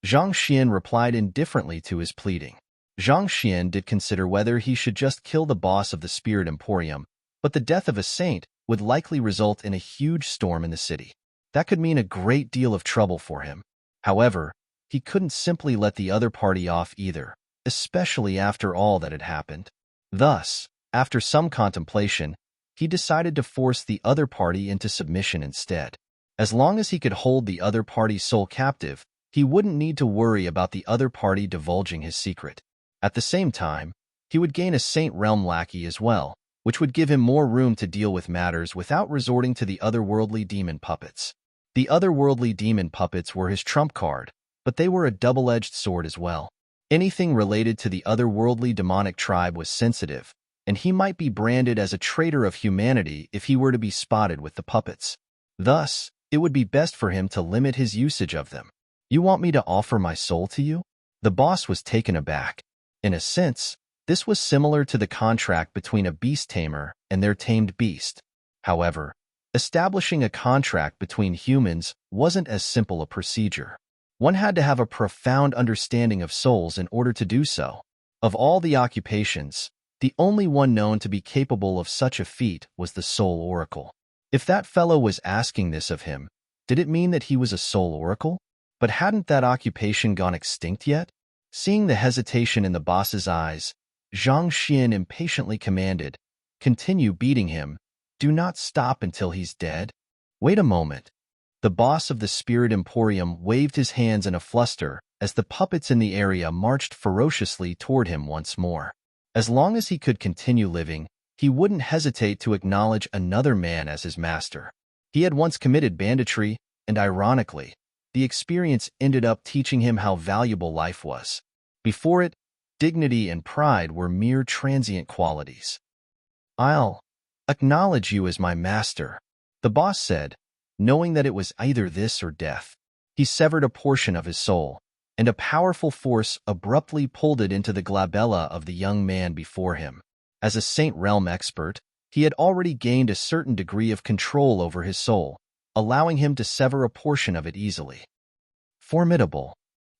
Zhang Xian replied indifferently to his pleading. Zhang Xian did consider whether he should just kill the boss of the Spirit Emporium, but the death of a saint would likely result in a huge storm in the city. That could mean a great deal of trouble for him. However, he couldn't simply let the other party off either, especially after all that had happened. Thus, after some contemplation, he decided to force the other party into submission instead. As long as he could hold the other party's soul captive, he wouldn't need to worry about the other party divulging his secret. At the same time, he would gain a Saint Realm lackey as well, which would give him more room to deal with matters without resorting to the otherworldly demon puppets. The otherworldly demon puppets were his trump card, but they were a double-edged sword as well. Anything related to the otherworldly demonic tribe was sensitive, and he might be branded as a traitor of humanity if he were to be spotted with the puppets. Thus, it would be best for him to limit his usage of them. You want me to offer my soul to you? The boss was taken aback. In a sense, this was similar to the contract between a beast tamer and their tamed beast. However, establishing a contract between humans wasn't as simple a procedure. One had to have a profound understanding of souls in order to do so. Of all the occupations, the only one known to be capable of such a feat was the Soul Oracle. If that fellow was asking this of him, did it mean that he was a Soul Oracle? But hadn't that occupation gone extinct yet? Seeing the hesitation in the boss's eyes, Zhang Xian impatiently commanded, "Continue beating him. Do not stop until he's dead." Wait a moment. The boss of the Spirit Emporium waved his hands in a fluster as the puppets in the area marched ferociously toward him once more. As long as he could continue living, he wouldn't hesitate to acknowledge another man as his master. He had once committed banditry, and ironically, the experience ended up teaching him how valuable life was. Before it, dignity and pride were mere transient qualities. "I'll acknowledge you as my master," the boss said, knowing that it was either this or death. He severed a portion of his soul, and a powerful force abruptly pulled it into the glabella of the young man before him. As a Saint Realm expert, he had already gained a certain degree of control over his soul, allowing him to sever a portion of it easily. Formidable.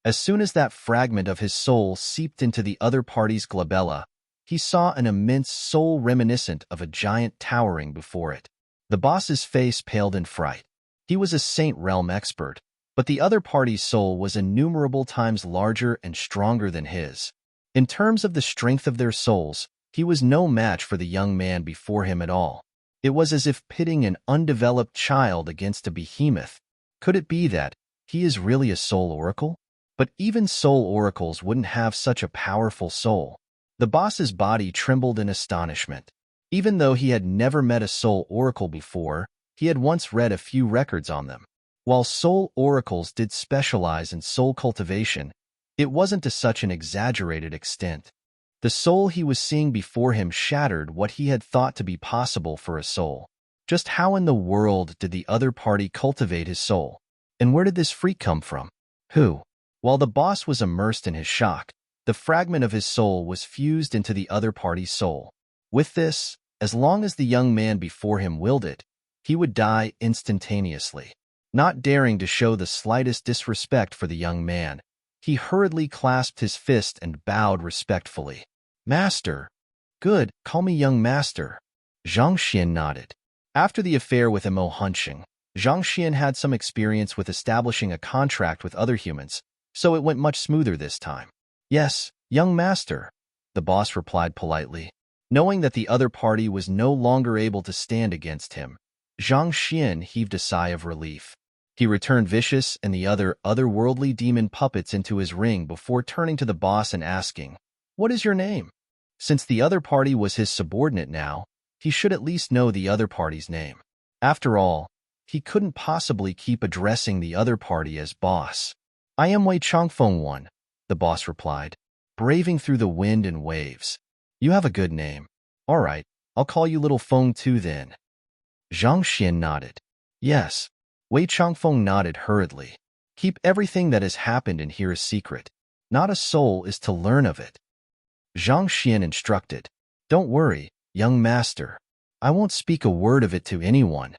As soon as that fragment of his soul seeped into the other party's glabella, he saw an immense soul reminiscent of a giant towering before it. The boss's face paled in fright. He was a Saint Realm expert, but the other party's soul was innumerable times larger and stronger than his. In terms of the strength of their souls, he was no match for the young man before him at all. It was as if pitting an undeveloped child against a behemoth. Could it be that he is really a soul oracle? But even soul oracles wouldn't have such a powerful soul. The boss's body trembled in astonishment. Even though he had never met a soul oracle before, he had once read a few records on them. While soul oracles did specialize in soul cultivation, it wasn't to such an exaggerated extent. The soul he was seeing before him shattered what he had thought to be possible for a soul. Just how in the world did the other party cultivate his soul? And where did this freak come from? Who? While the boss was immersed in his shock, the fragment of his soul was fused into the other party's soul. With this, as long as the young man before him willed it, he would die instantaneously. Not daring to show the slightest disrespect for the young man, he hurriedly clasped his fist and bowed respectfully. Master. Good, call me young master. Zhang Xian nodded. After the affair with Mo Hunching, Zhang Xian had some experience with establishing a contract with other humans, so it went much smoother this time. Yes, young master, the boss replied politely. Knowing that the other party was no longer able to stand against him, Zhang Xian heaved a sigh of relief. He returned Vicious and the otherworldly demon puppets into his ring before turning to the boss and asking, "What is your name?" Since the other party was his subordinate now, he should at least know the other party's name. After all, he couldn't possibly keep addressing the other party as boss. I am Wei Changfeng One, the boss replied, braving through the wind and waves. You have a good name. All right, I'll call you Little Feng too then. Zhang Xian nodded. Yes. Wei Changfeng nodded hurriedly. Keep everything that has happened in here a secret. Not a soul is to learn of it. Zhang Xian instructed. Don't worry, young master. I won't speak a word of it to anyone.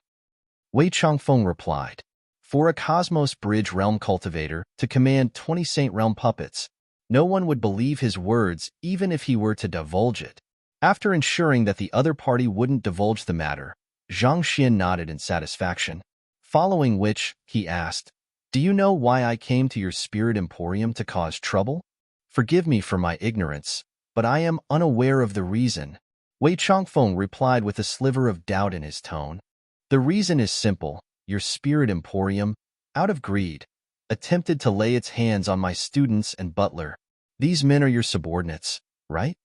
Wei Changfeng replied. For a Cosmos Bridge Realm cultivator to command 20 Saint Realm puppets, no one would believe his words even if he were to divulge it. After ensuring that the other party wouldn't divulge the matter, Zhang Xian nodded in satisfaction. Following which, he asked, Do you know why I came to your spirit emporium to cause trouble? Forgive me for my ignorance, but I am unaware of the reason. Wei Changfeng replied with a sliver of doubt in his tone. The reason is simple. Your spirit emporium, out of greed, attempted to lay its hands on my students and butler. These men are your subordinates, right?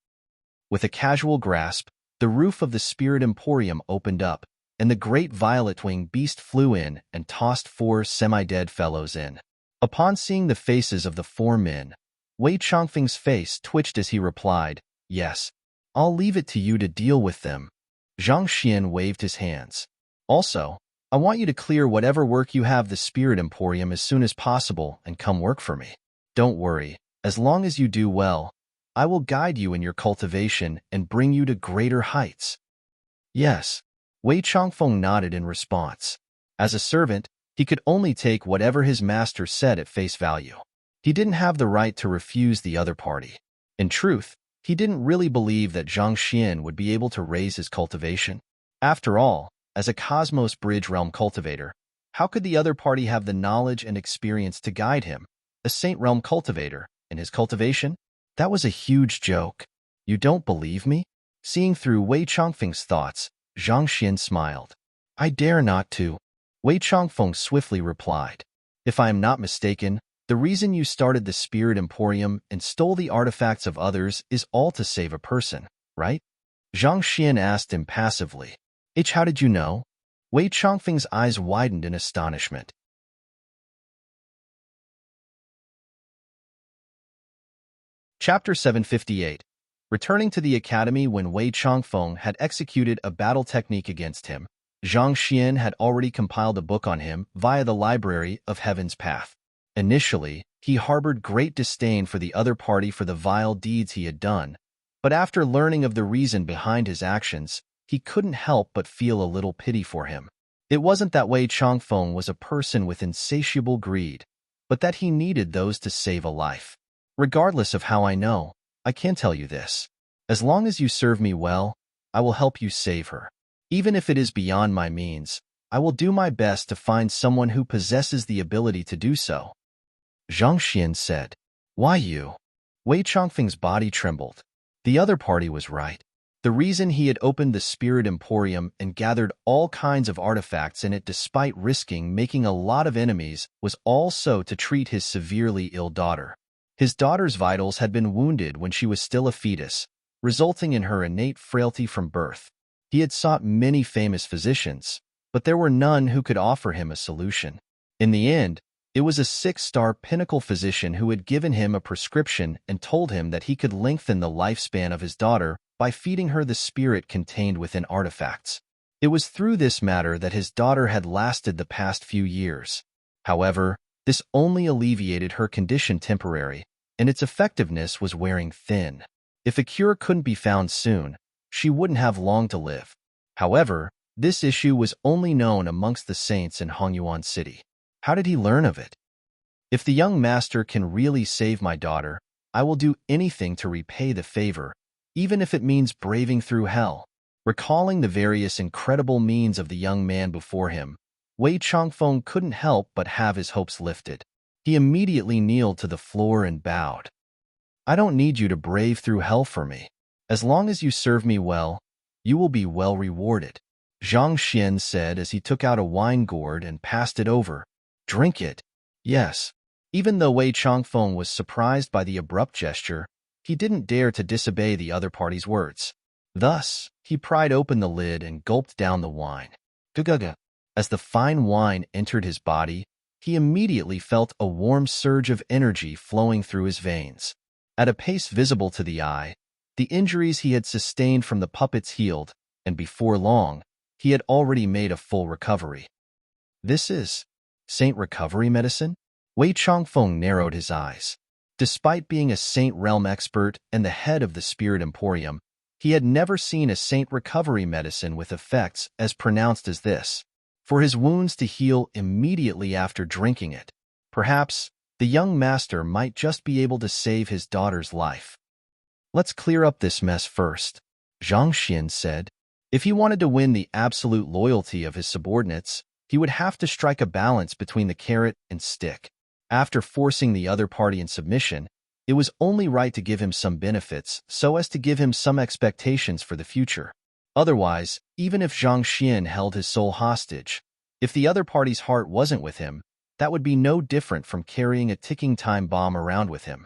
With a casual grasp, the roof of the spirit emporium opened up, and the great violet-winged beast flew in and tossed 4 semi-dead fellows in. Upon seeing the faces of the 4 men, Wei Changfeng's face twitched as he replied, Yes, I'll leave it to you to deal with them. Zhang Xian waved his hands. Also, I want you to clear whatever work you have the spirit emporium as soon as possible and come work for me. Don't worry, as long as you do well, I will guide you in your cultivation and bring you to greater heights. Yes. Wei Changfeng nodded in response. As a servant, he could only take whatever his master said at face value. He didn't have the right to refuse the other party. In truth, he didn't really believe that Zhang Xian would be able to raise his cultivation. After all, as a Cosmos Bridge Realm cultivator, how could the other party have the knowledge and experience to guide him, a Saint Realm cultivator, in his cultivation? That was a huge joke. You don't believe me? Seeing through Wei Changfeng's thoughts, Zhang Xian smiled. I dare not to. Wei Changfeng swiftly replied. If I am not mistaken, the reason you started the Spirit Emporium and stole the artifacts of others is all to save a person, right? Zhang Xian asked impassively. How did you know? Wei Changfeng's eyes widened in astonishment. Chapter 758. Returning to the academy when Wei Changfeng had executed a battle technique against him, Zhang Xian had already compiled a book on him via the Library of Heaven's Path. Initially, he harbored great disdain for the other party for the vile deeds he had done, but after learning of the reason behind his actions, he couldn't help but feel a little pity for him. It wasn't that Wei Changfeng was a person with insatiable greed, but that he needed those to save a life. Regardless of how I know, I can tell you this. As long as you serve me well, I will help you save her. Even if it is beyond my means, I will do my best to find someone who possesses the ability to do so. Zhang Xian said. Why you? Wei Changfeng's body trembled. The other party was right. The reason he had opened the Spirit Emporium and gathered all kinds of artifacts in it despite risking making a lot of enemies was also to treat his severely ill daughter. His daughter's vitals had been wounded when she was still a fetus, resulting in her innate frailty from birth. He had sought many famous physicians, but there were none who could offer him a solution. In the end, It was a 6-star pinnacle physician who had given him a prescription and told him that he could lengthen the lifespan of his daughter by feeding her the spirit contained within artifacts. It was through this matter that his daughter had lasted the past few years. However, this only alleviated her condition temporarily, and its effectiveness was wearing thin. If a cure couldn't be found soon, she wouldn't have long to live. However, this issue was only known amongst the saints in Hongyuan City. How did he learn of it? If the young master can really save my daughter, I will do anything to repay the favor, even if it means braving through hell. Recalling the various incredible means of the young man before him, Wei Changfeng couldn't help but have his hopes lifted. He immediately kneeled to the floor and bowed. I don't need you to brave through hell for me. As long as you serve me well, you will be well rewarded, Zhang Xian said as he took out a wine gourd and passed it over. Drink it. Yes. Even though Wei Changfeng was surprised by the abrupt gesture, he didn't dare to disobey the other party's words. Thus, he pried open the lid and gulped down the wine. Guguga. As the fine wine entered his body, he immediately felt a warm surge of energy flowing through his veins. At a pace visible to the eye, the injuries he had sustained from the puppets healed, and before long, he had already made a full recovery. This is Saint Recovery Medicine? Wei Changfeng narrowed his eyes. Despite being a Saint Realm expert and the head of the Spirit Emporium, he had never seen a Saint Recovery Medicine with effects as pronounced as this, for his wounds to heal immediately after drinking it. Perhaps the young master might just be able to save his daughter's life. Let's clear up this mess first, Zhang Xian said. If he wanted to win the absolute loyalty of his subordinates, he would have to strike a balance between the carrot and stick. After forcing the other party in submission, it was only right to give him some benefits so as to give him some expectations for the future. Otherwise, even if Zhang Xian held his soul hostage, if the other party's heart wasn't with him, that would be no different from carrying a ticking time bomb around with him.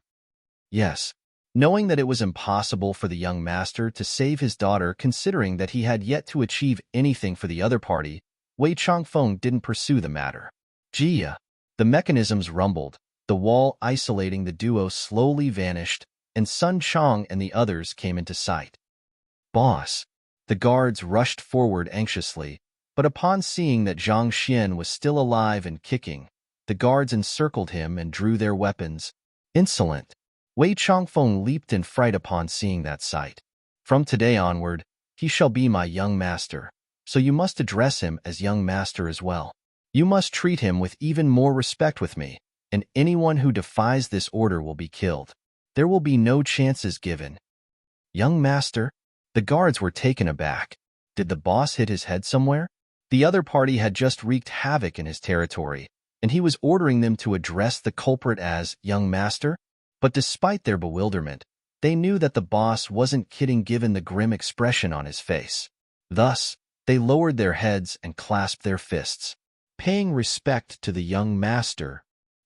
Yes, knowing that it was impossible for the young master to save his daughter considering that he had yet to achieve anything for the other party, Wei Changfeng didn't pursue the matter. Jia. The mechanisms rumbled, the wall isolating the duo slowly vanished, and Sun Chong and the others came into sight. Boss. The guards rushed forward anxiously, but upon seeing that Zhang Xian was still alive and kicking, the guards encircled him and drew their weapons. Insolent. Wei Changfeng leaped in fright upon seeing that sight. From today onward, he shall be my young master, so you must address him as young master as well. You must treat him with even more respect with me, and anyone who defies this order will be killed. There will be no chances given. Young master? The guards were taken aback. Did the boss hit his head somewhere? The other party had just wreaked havoc in his territory, and he was ordering them to address the culprit as young master? But despite their bewilderment, they knew that the boss wasn't kidding given the grim expression on his face. Thus, they lowered their heads and clasped their fists, paying respect to the young master.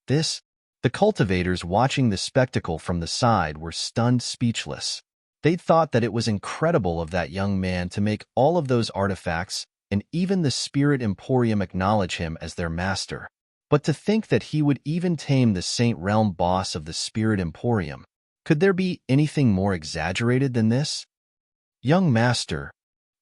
The cultivators watching the spectacle from the side were stunned speechless. They'd thought that it was incredible of that young man to make all of those artifacts, and even the Spirit Emporium acknowledge him as their master. But to think that he would even tame the Saint Realm boss of the Spirit Emporium, could there be anything more exaggerated than this? Young master.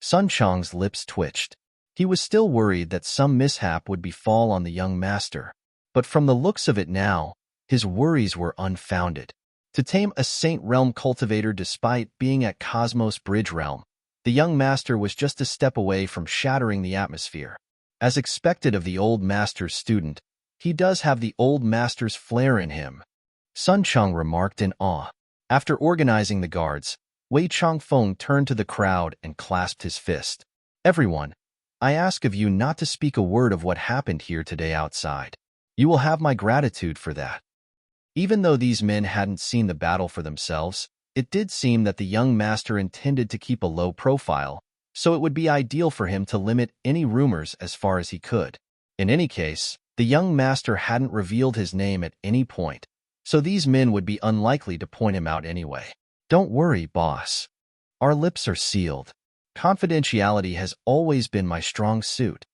Sun Chong's lips twitched. He was still worried that some mishap would befall on the young master, but from the looks of it now, his worries were unfounded. To tame a Saint Realm cultivator despite being at Cosmos Bridge Realm, the young master was just a step away from shattering the atmosphere. As expected of the old master's student, he does have the old master's flair in him, Sun Chong remarked in awe. After organizing the guards, Wei Changfeng turned to the crowd and clasped his fist. Everyone, I ask of you not to speak a word of what happened here today outside. You will have my gratitude for that. Even though these men hadn't seen the battle for themselves, it did seem that the young master intended to keep a low profile, so it would be ideal for him to limit any rumors as far as he could. In any case, the young master hadn't revealed his name at any point, so these men would be unlikely to point him out anyway. Don't worry, boss. Our lips are sealed. Confidentiality has always been my strong suit.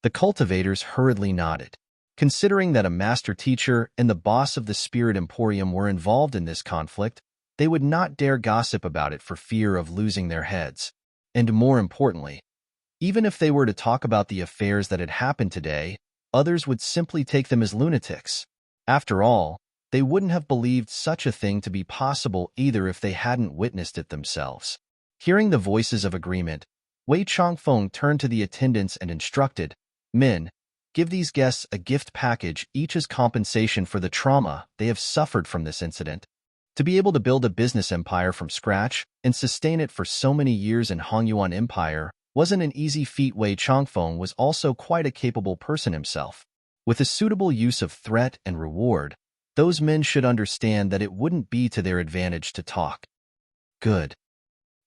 The cultivators hurriedly nodded. Considering that a master teacher and the boss of the Spirit Emporium were involved in this conflict, they would not dare gossip about it for fear of losing their heads. And more importantly, even if they were to talk about the affairs that had happened today, others would simply take them as lunatics. After all, they wouldn't have believed such a thing to be possible either if they hadn't witnessed it themselves. Hearing the voices of agreement, Wei Changfeng turned to the attendants and instructed, "Men, give these guests a gift package each as compensation for the trauma they have suffered from this incident." To be able to build a business empire from scratch and sustain it for so many years in Hongyuan Empire wasn't an easy feat. Wei Changfeng was also quite a capable person himself. With a suitable use of threat and reward, those men should understand that it wouldn't be to their advantage to talk. Good.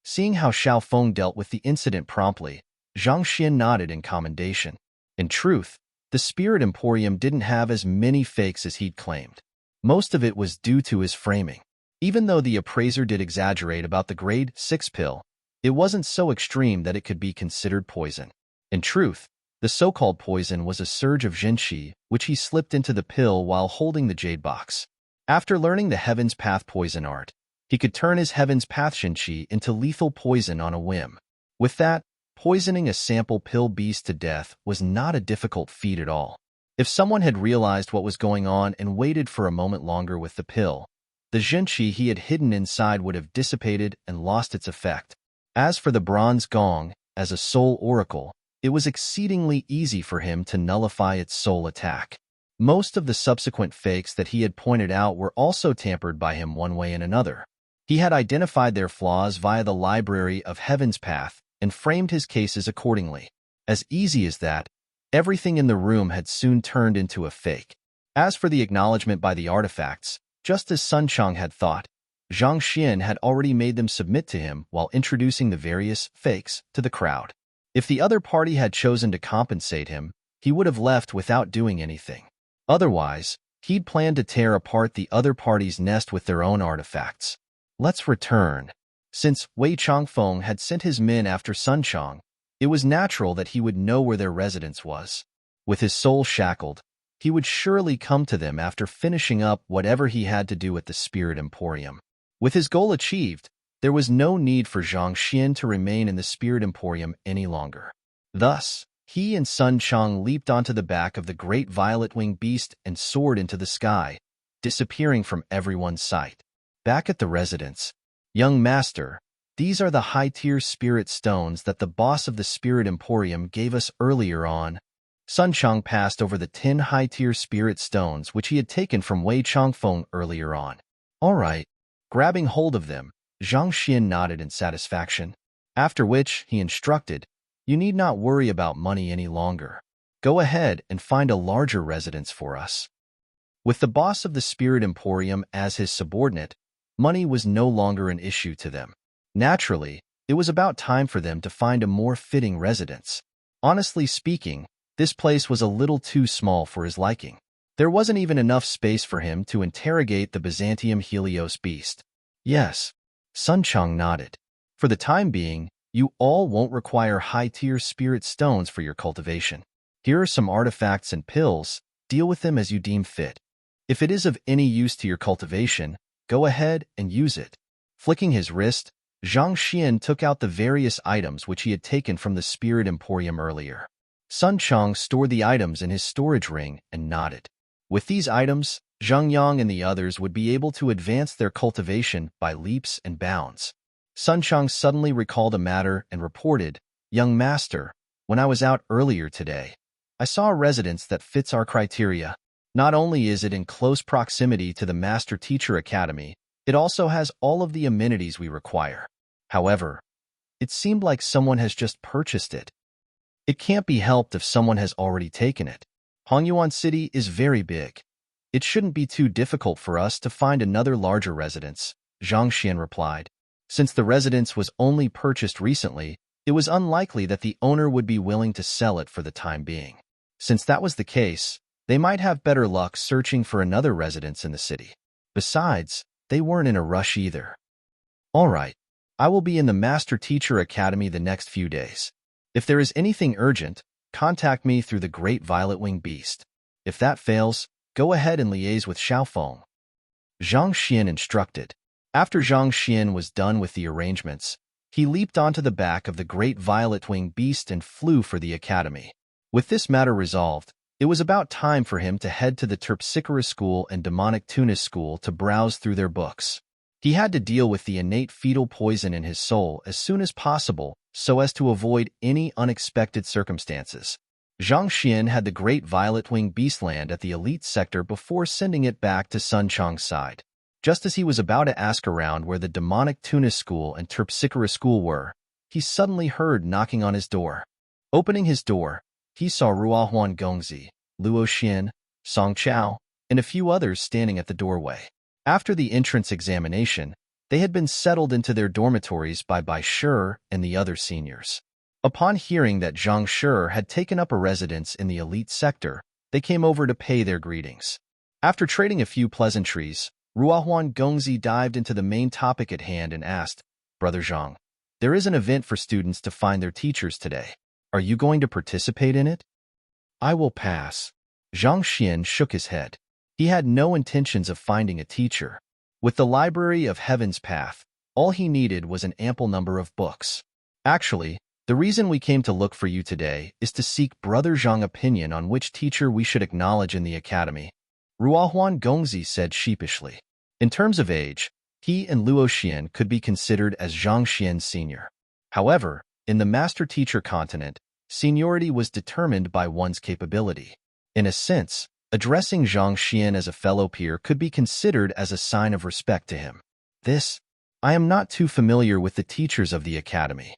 Seeing how Xiao Feng dealt with the incident promptly, Zhang Xian nodded in commendation. In truth, the Spirit Emporium didn't have as many fakes as he'd claimed. Most of it was due to his framing. Even though the appraiser did exaggerate about the grade 6 pill, it wasn't so extreme that it could be considered poison. In truth, the so-called poison was a surge of zhenqi, which he slipped into the pill while holding the jade box. After learning the Heaven's Path poison art, he could turn his Heaven's Path zhenqi into lethal poison on a whim. With that, poisoning a sample pill beast to death was not a difficult feat at all. If someone had realized what was going on and waited for a moment longer with the pill, the zhenqi he had hidden inside would have dissipated and lost its effect. As for the bronze gong, as a soul oracle, it was exceedingly easy for him to nullify its soul attack. Most of the subsequent fakes that he had pointed out were also tampered by him one way and another. He had identified their flaws via the Library of Heaven's Path and framed his cases accordingly. As easy as that, everything in the room had soon turned into a fake. As for the acknowledgement by the artifacts, just as Sun Chang had thought, Zhang Xian had already made them submit to him while introducing the various fakes to the crowd. If the other party had chosen to compensate him, he would have left without doing anything. Otherwise, he'd planned to tear apart the other party's nest with their own artifacts. Let's return. Since Wei Changfeng had sent his men after Sun Chang, it was natural that he would know where their residence was. With his soul shackled, he would surely come to them after finishing up whatever he had to do at the Spirit Emporium. With his goal achieved, there was no need for Zhang Xian to remain in the Spirit Emporium any longer. Thus, he and Sun Chang leaped onto the back of the great violet-winged beast and soared into the sky, disappearing from everyone's sight. Back at the residence, "Young master, these are the high-tier spirit stones that the boss of the Spirit Emporium gave us earlier on." Sun Chang passed over the 10 high-tier spirit stones which he had taken from Wei Changfeng earlier on. "All right." Grabbing hold of them, Zhang Xian nodded in satisfaction, after which he instructed, "You need not worry about money any longer. Go ahead and find a larger residence for us." With the boss of the Spirit Emporium as his subordinate, money was no longer an issue to them. Naturally, it was about time for them to find a more fitting residence. Honestly speaking, this place was a little too small for his liking. There wasn't even enough space for him to interrogate the Byzantium Helios beast. "Yes." Sun Chang nodded. "For the time being, you all won't require high-tier spirit stones for your cultivation. Here are some artifacts and pills. Deal with them as you deem fit. If it is of any use to your cultivation, go ahead and use it." Flicking his wrist, Zhang Xian took out the various items which he had taken from the Spirit Emporium earlier. Sun Chang stored the items in his storage ring and nodded. With these items, Zhang Yang and the others would be able to advance their cultivation by leaps and bounds. Sun Chang suddenly recalled a matter and reported, "Young master, when I was out earlier today, I saw a residence that fits our criteria. Not only is it in close proximity to the Master Teacher Academy, it also has all of the amenities we require. However, it seemed like someone has just purchased it. It can't be helped if someone has already taken it. Hongyuan City is very big. It shouldn't be too difficult for us to find another larger residence," Zhang Xian replied. Since the residence was only purchased recently, it was unlikely that the owner would be willing to sell it for the time being. Since that was the case, they might have better luck searching for another residence in the city. Besides, they weren't in a rush either. "All right, I will be in the Master Teacher Academy the next few days. If there is anything urgent, contact me through the Great Violet-Winged Beast." If that fails, go ahead and liaise with Xiaofeng. Zhang Xian instructed. After Zhang Xian was done with the arrangements, he leaped onto the back of the great violet-winged beast and flew for the academy. With this matter resolved, it was about time for him to head to the Terpsichore School and Demonic Tunis School to browse through their books. He had to deal with the innate fetal poison in his soul as soon as possible so as to avoid any unexpected circumstances. Zhang Xian had the great violet-winged beast land at the elite sector before sending it back to Sun Chang's side. Just as he was about to ask around where the Demonic Tunis School and Terpsichore School were, he suddenly heard knocking on his door. Opening his door, he saw Ruohuan Gongzi, Luo Xian, Song Chao, and a few others standing at the doorway. After the entrance examination, they had been settled into their dormitories by Bai Shi and the other seniors. Upon hearing that Zhang Shi had taken up a residence in the elite sector, they came over to pay their greetings. After trading a few pleasantries, Ruohuan Gongzi dived into the main topic at hand and asked, "Brother Zhang, there is an event for students to find their teachers today. Are you going to participate in it?" "I will pass." Zhang Xian shook his head. He had no intentions of finding a teacher. With the Library of Heaven's Path, all he needed was an ample number of books. "Actually, the reason we came to look for you today is to seek Brother Zhang's opinion on which teacher we should acknowledge in the academy," Ruohuan Gongzi said sheepishly. In terms of age, he and Luo Xian could be considered as Zhang Xian's senior. However, in the master-teacher continent, seniority was determined by one's capability. In a sense, addressing Zhang Xian as a fellow peer could be considered as a sign of respect to him. I am not too familiar with the teachers of the academy."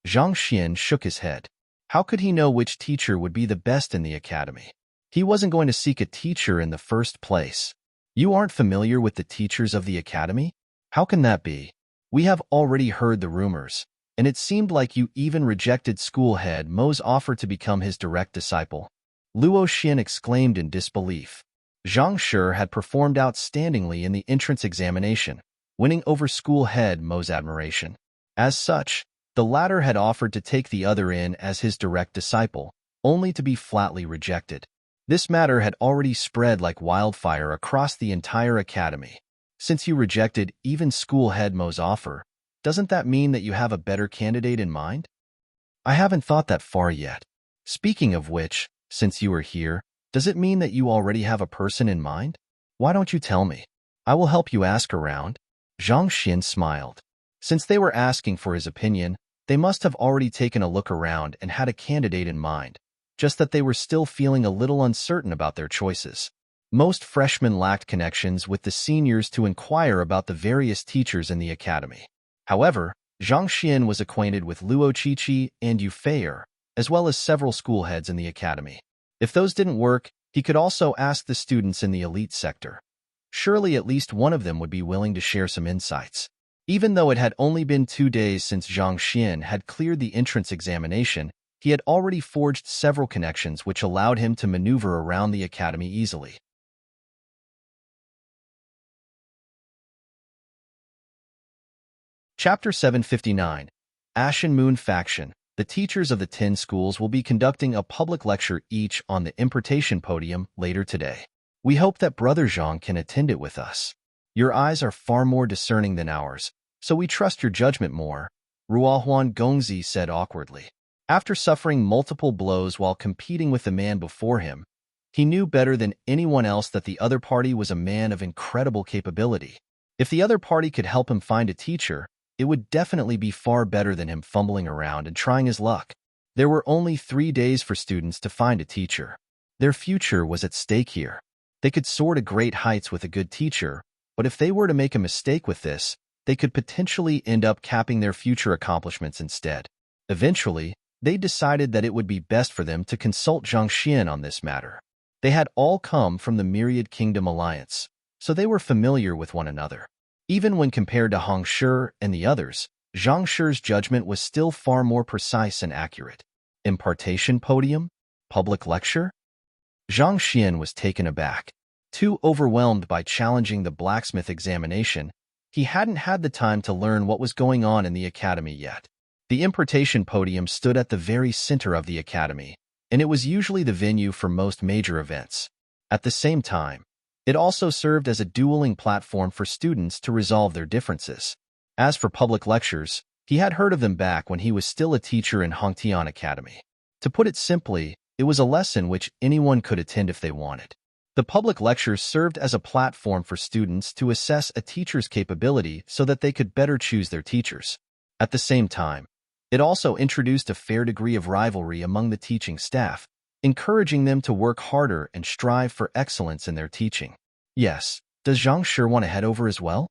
Zhang Xian shook his head. How could he know which teacher would be the best in the academy? He wasn't going to seek a teacher in the first place. "You aren't familiar with the teachers of the academy? How can that be? We have already heard the rumors, and it seemed like you even rejected school head Mo's offer to become his direct disciple." Luo Xian exclaimed in disbelief. Zhang Shi had performed outstandingly in the entrance examination, winning over school head Mo's admiration. As such, the latter had offered to take the other in as his direct disciple, only to be flatly rejected. This matter had already spread like wildfire across the entire academy. Since you rejected even school head Mo's offer, doesn't that mean that you have a better candidate in mind? "I haven't thought that far yet. Speaking of which, since you are here, does it mean that you already have a person in mind? Why don't you tell me? I will help you ask around." Zhang Xian smiled. Since they were asking for his opinion, they must have already taken a look around and had a candidate in mind, just that they were still feeling a little uncertain about their choices. Most freshmen lacked connections with the seniors to inquire about the various teachers in the academy. However, Zhang Xian was acquainted with Luo Qiqi and Yu Feier, as well as several school heads in the academy. If those didn't work, he could also ask the students in the elite sector. Surely at least one of them would be willing to share some insights. Even though it had only been 2 days since Zhang Xian had cleared the entrance examination, he had already forged several connections which allowed him to maneuver around the academy easily. Chapter 759. Ashen Moon Faction. The teachers of the 10 schools will be conducting a public lecture each on the importation podium later today. We hope that Brother Zhang can attend it with us. Your eyes are far more discerning than ours, so we trust your judgment more, Ruohuan Gongzi said awkwardly. After suffering multiple blows while competing with the man before him, he knew better than anyone else that the other party was a man of incredible capability. If the other party could help him find a teacher, it would definitely be far better than him fumbling around and trying his luck. There were only 3 days for students to find a teacher. Their future was at stake here. They could soar to great heights with a good teacher, but if they were to make a mistake with this, they could potentially end up capping their future accomplishments instead. Eventually, they decided that it would be best for them to consult Zhang Xian on this matter. They had all come from the Myriad Kingdom Alliance, so they were familiar with one another. Even when compared to Hong Shi and the others, Zhang Shi's judgment was still far more precise and accurate. Impartation podium? Public lecture? Zhang Xian was taken aback. Too overwhelmed by challenging the blacksmith examination, he hadn't had the time to learn what was going on in the academy yet. The importation podium stood at the very center of the academy, and it was usually the venue for most major events. At the same time, it also served as a dueling platform for students to resolve their differences. As for public lectures, he had heard of them back when he was still a teacher in Hongtian Academy. To put it simply, it was a lesson which anyone could attend if they wanted. The public lectures served as a platform for students to assess a teacher's capability so that they could better choose their teachers. At the same time, it also introduced a fair degree of rivalry among the teaching staff, encouraging them to work harder and strive for excellence in their teaching. Yes, does Zhang Shi want to head over as well?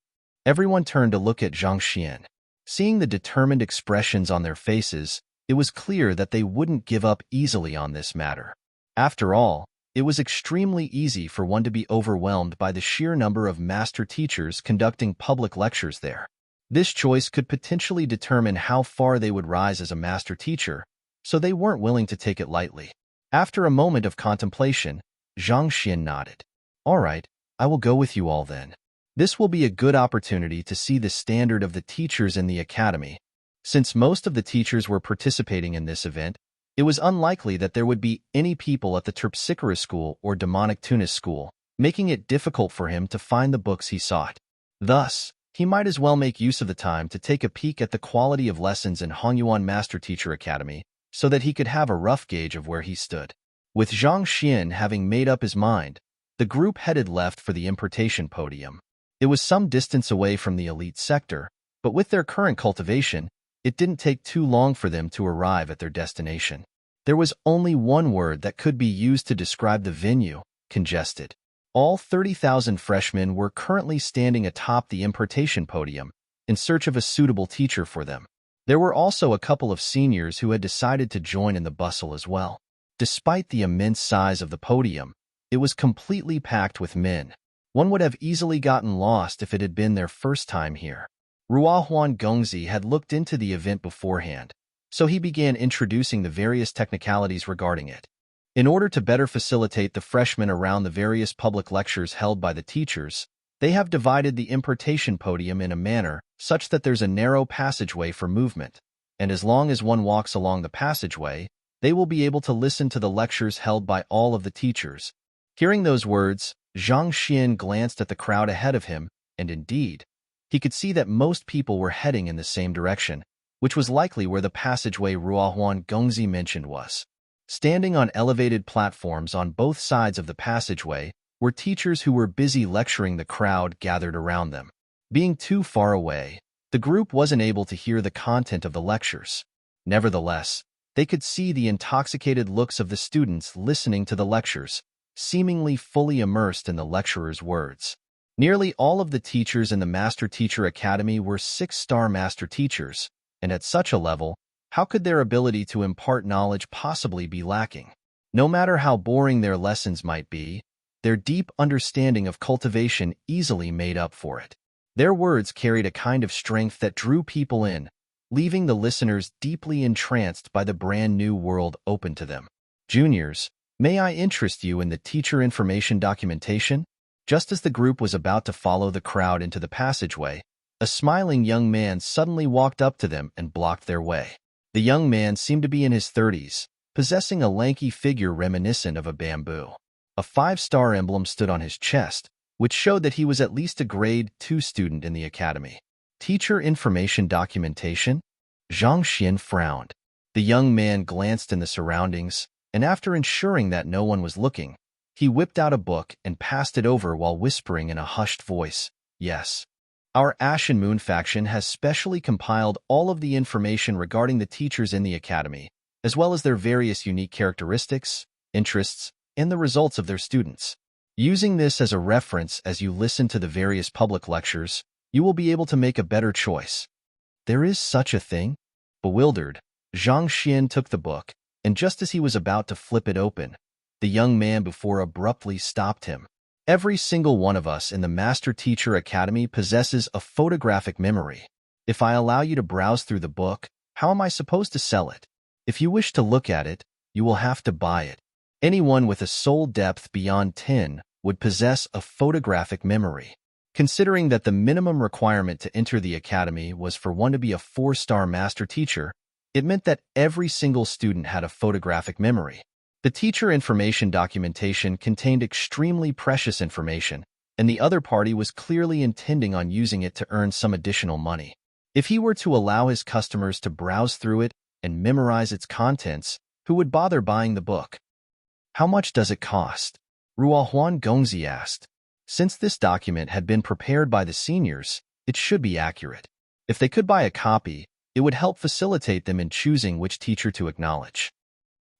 Everyone turned to look at Zhang Xian. Seeing the determined expressions on their faces, it was clear that they wouldn't give up easily on this matter. After all, it was extremely easy for one to be overwhelmed by the sheer number of master teachers conducting public lectures there. This choice could potentially determine how far they would rise as a master teacher, so they weren't willing to take it lightly. After a moment of contemplation, Zhang Xian nodded. All right, I will go with you all then. This will be a good opportunity to see the standard of the teachers in the academy. Since most of the teachers were participating in this event, it was unlikely that there would be any people at the Terpsichore School or Demonic Tunis School, making it difficult for him to find the books he sought. Thus, he might as well make use of the time to take a peek at the quality of lessons in Hongyuan Master Teacher Academy so that he could have a rough gauge of where he stood. With Zhang Xian having made up his mind, the group headed left for the importation podium. It was some distance away from the elite sector, but with their current cultivation, it didn't take too long for them to arrive at their destination. There was only one word that could be used to describe the venue: congested. All 30,000 freshmen were currently standing atop the importation podium in search of a suitable teacher for them. There were also a couple of seniors who had decided to join in the bustle as well. Despite the immense size of the podium, it was completely packed with men. One would have easily gotten lost if it had been their first time here. Ruahuan Gongzi had looked into the event beforehand, so he began introducing the various technicalities regarding it. In order to better facilitate the freshmen around the various public lectures held by the teachers, they have divided the importation podium in a manner such that there's a narrow passageway for movement, and as long as one walks along the passageway, they will be able to listen to the lectures held by all of the teachers. Hearing those words, Zhang Xian glanced at the crowd ahead of him, and indeed, he could see that most people were heading in the same direction, which was likely where the passageway Ruahuan Gongzi mentioned was. Standing on elevated platforms on both sides of the passageway were teachers who were busy lecturing the crowd gathered around them. Being too far away, the group wasn't able to hear the content of the lectures. Nevertheless, they could see the intoxicated looks of the students listening to the lectures, seemingly fully immersed in the lecturer's words. Nearly all of the teachers in the Master Teacher Academy were 6-star master teachers, and at such a level, how could their ability to impart knowledge possibly be lacking? No matter how boring their lessons might be, their deep understanding of cultivation easily made up for it. Their words carried a kind of strength that drew people in, leaving the listeners deeply entranced by the brand new world open to them. Juniors, may I interest you in the teacher information documentation? Just as the group was about to follow the crowd into the passageway, a smiling young man suddenly walked up to them and blocked their way. The young man seemed to be in his 30s, possessing a lanky figure reminiscent of a bamboo. A 5-star emblem stood on his chest, which showed that he was at least a grade 2 student in the academy. Teacher information documentation? Zhang Xian frowned. The young man glanced in the surroundings, and after ensuring that no one was looking, he whipped out a book and passed it over while whispering in a hushed voice, "Yes. Our Ashen Moon faction has specially compiled all of the information regarding the teachers in the academy, as well as their various unique characteristics, interests, and the results of their students. Using this as a reference as you listen to the various public lectures, you will be able to make a better choice." There is such a thing? Bewildered, Zhang Xian took the book, and just as he was about to flip it open, the young man before abruptly stopped him. Every single one of us in the Master Teacher Academy possesses a photographic memory. If I allow you to browse through the book, how am I supposed to sell it? If you wish to look at it, you will have to buy it. Anyone with a soul depth beyond 10 would possess a photographic memory. Considering that the minimum requirement to enter the academy was for one to be a 4-star master teacher, it meant that every single student had a photographic memory. The teacher information documentation contained extremely precious information, and the other party was clearly intending on using it to earn some additional money. If he were to allow his customers to browse through it and memorize its contents, who would bother buying the book? How much does it cost? Ruohuan Gongzi asked. Since this document had been prepared by the seniors, it should be accurate. If they could buy a copy, it would help facilitate them in choosing which teacher to acknowledge.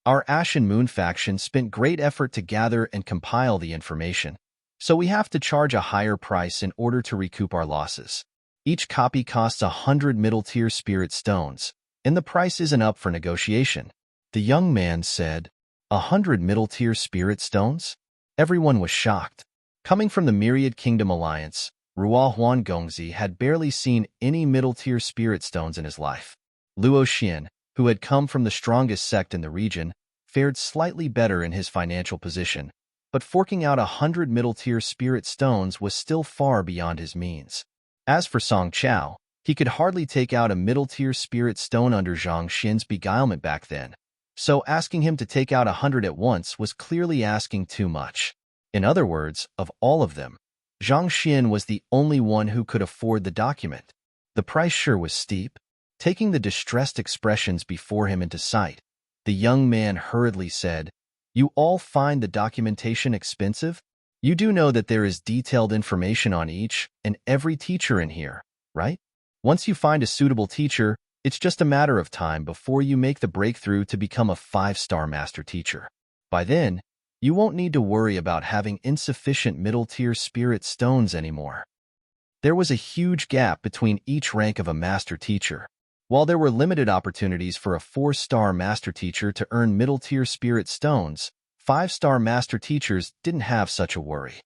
Our Ash and Moon faction spent great effort to gather and compile the information, so we have to charge a higher price in order to recoup our losses. Each copy costs 100 middle-tier spirit stones, and the price isn't up for negotiation. The young man said, 100 middle-tier spirit stones? Everyone was shocked. Coming from the Myriad Kingdom Alliance, Ruohuan Gongzi had barely seen any middle-tier spirit stones in his life. Luo Xian, who had come from the strongest sect in the region, fared slightly better in his financial position, but forking out 100 middle-tier spirit stones was still far beyond his means. As for Song Chao, he could hardly take out a middle-tier spirit stone under Zhang Xian's beguilement back then, so asking him to take out 100 at once was clearly asking too much. In other words, of all of them, Zhang Xian was the only one who could afford the document. The price sure was steep. Taking the distressed expressions before him into sight, the young man hurriedly said, "You all find the documentation expensive? You do know that there is detailed information on each and every teacher in here, right? Once you find a suitable teacher, it's just a matter of time before you make the breakthrough to become a 5-star master teacher. By then, you won't need to worry about having insufficient middle-tier spirit stones anymore." There was a huge gap between each rank of a master teacher. While there were limited opportunities for a 4-star master teacher to earn middle-tier spirit stones, 5-star master teachers didn't have such a worry.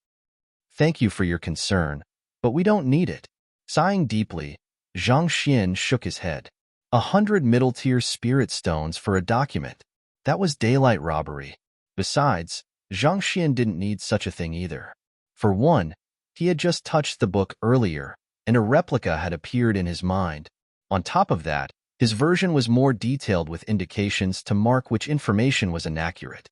"Thank you for your concern, but we don't need it." Sighing deeply, Zhang Xian shook his head. 100 middle-tier spirit stones for a document. That was daylight robbery. Besides, Zhang Xian didn't need such a thing either. For one, he had just touched the book earlier, and a replica had appeared in his mind. On top of that, his version was more detailed with indications to mark which information was inaccurate.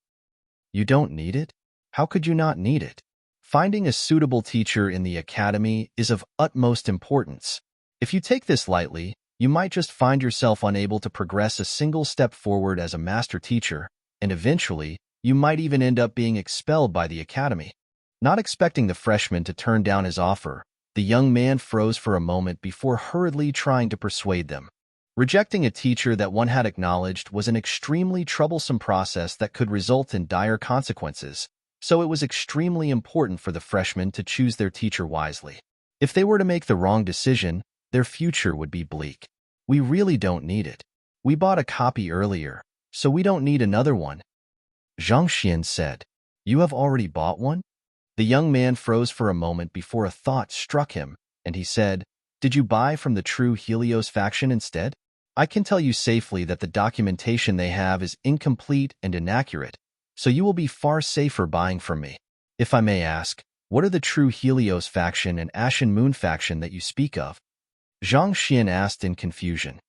You don't need it? How could you not need it? Finding a suitable teacher in the academy is of utmost importance. If you take this lightly, you might just find yourself unable to progress a single step forward as a master teacher, and eventually, you might even end up being expelled by the academy. Not expecting the freshman to turn down his offer, the young man froze for a moment before hurriedly trying to persuade them. Rejecting a teacher that one had acknowledged was an extremely troublesome process that could result in dire consequences, so it was extremely important for the freshmen to choose their teacher wisely. If they were to make the wrong decision, their future would be bleak. We really don't need it. We bought a copy earlier, so we don't need another one. Zhang Xian said, "You have already bought one?" The young man froze for a moment before a thought struck him, and he said, "Did you buy from the true Helios faction instead? I can tell you safely that the documentation they have is incomplete and inaccurate, so you will be far safer buying from me. If I may ask, what are the true Helios faction and Ashen Moon faction that you speak of?" Zhang Xian asked in confusion.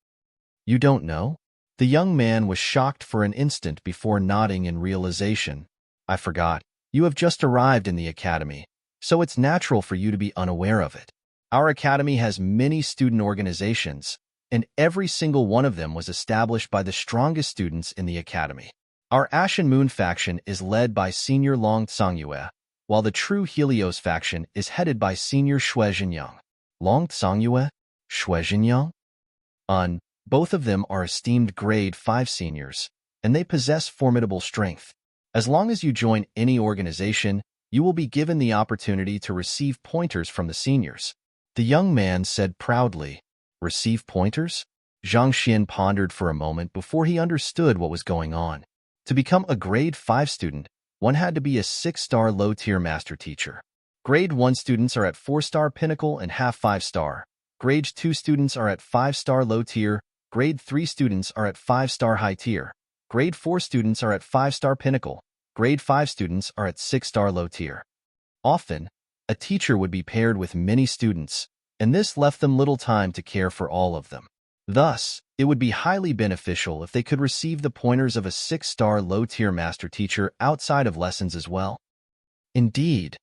"You don't know?" The young man was shocked for an instant before nodding in realization. "I forgot. You have just arrived in the academy, so it's natural for you to be unaware of it. Our academy has many student organizations, and every single one of them was established by the strongest students in the academy. Our Ashen Moon faction is led by Senior Long Tsangyue, while the true Helios faction is headed by Senior Shui Jinyang. Long Tsangyue? Shui Jinyang? Both of them are esteemed grade 5 seniors, and they possess formidable strength. As long as you join any organization, you will be given the opportunity to receive pointers from the seniors." The young man said proudly, "Receive pointers?" Zhang Xian pondered for a moment before he understood what was going on. To become a grade 5 student, one had to be a 6-star low-tier master teacher. Grade 1 students are at 4-star pinnacle and half 5-star. Grade 2 students are at 5-star low-tier. Grade 3 students are at 5-star high-tier. Grade 4 students are at 5-star pinnacle. Grade 5 students are at 6-star low tier. Often, a teacher would be paired with many students, and this left them little time to care for all of them. Thus, it would be highly beneficial if they could receive the pointers of a 6-star low-tier master teacher outside of lessons as well. Indeed,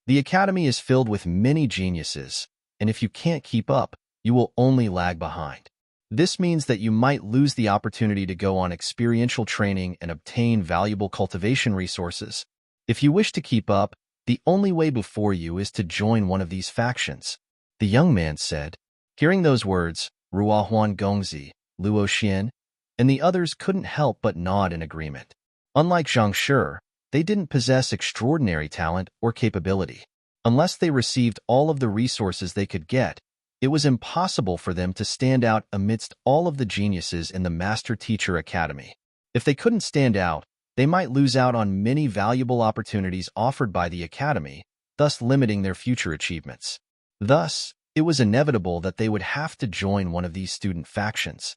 the academy is filled with many geniuses, and if you can't keep up, you will only lag behind. This means that you might lose the opportunity to go on experiential training and obtain valuable cultivation resources. If you wish to keep up, the only way before you is to join one of these factions, the young man said. Hearing those words, Ruohuan Gongzi, Luo Xian, and the others couldn't help but nod in agreement. Unlike Zhang Shi, they didn't possess extraordinary talent or capability. Unless they received all of the resources they could get, it was impossible for them to stand out amidst all of the geniuses in the Master Teacher Academy. If they couldn't stand out, they might lose out on many valuable opportunities offered by the academy, thus limiting their future achievements. Thus, it was inevitable that they would have to join one of these student factions.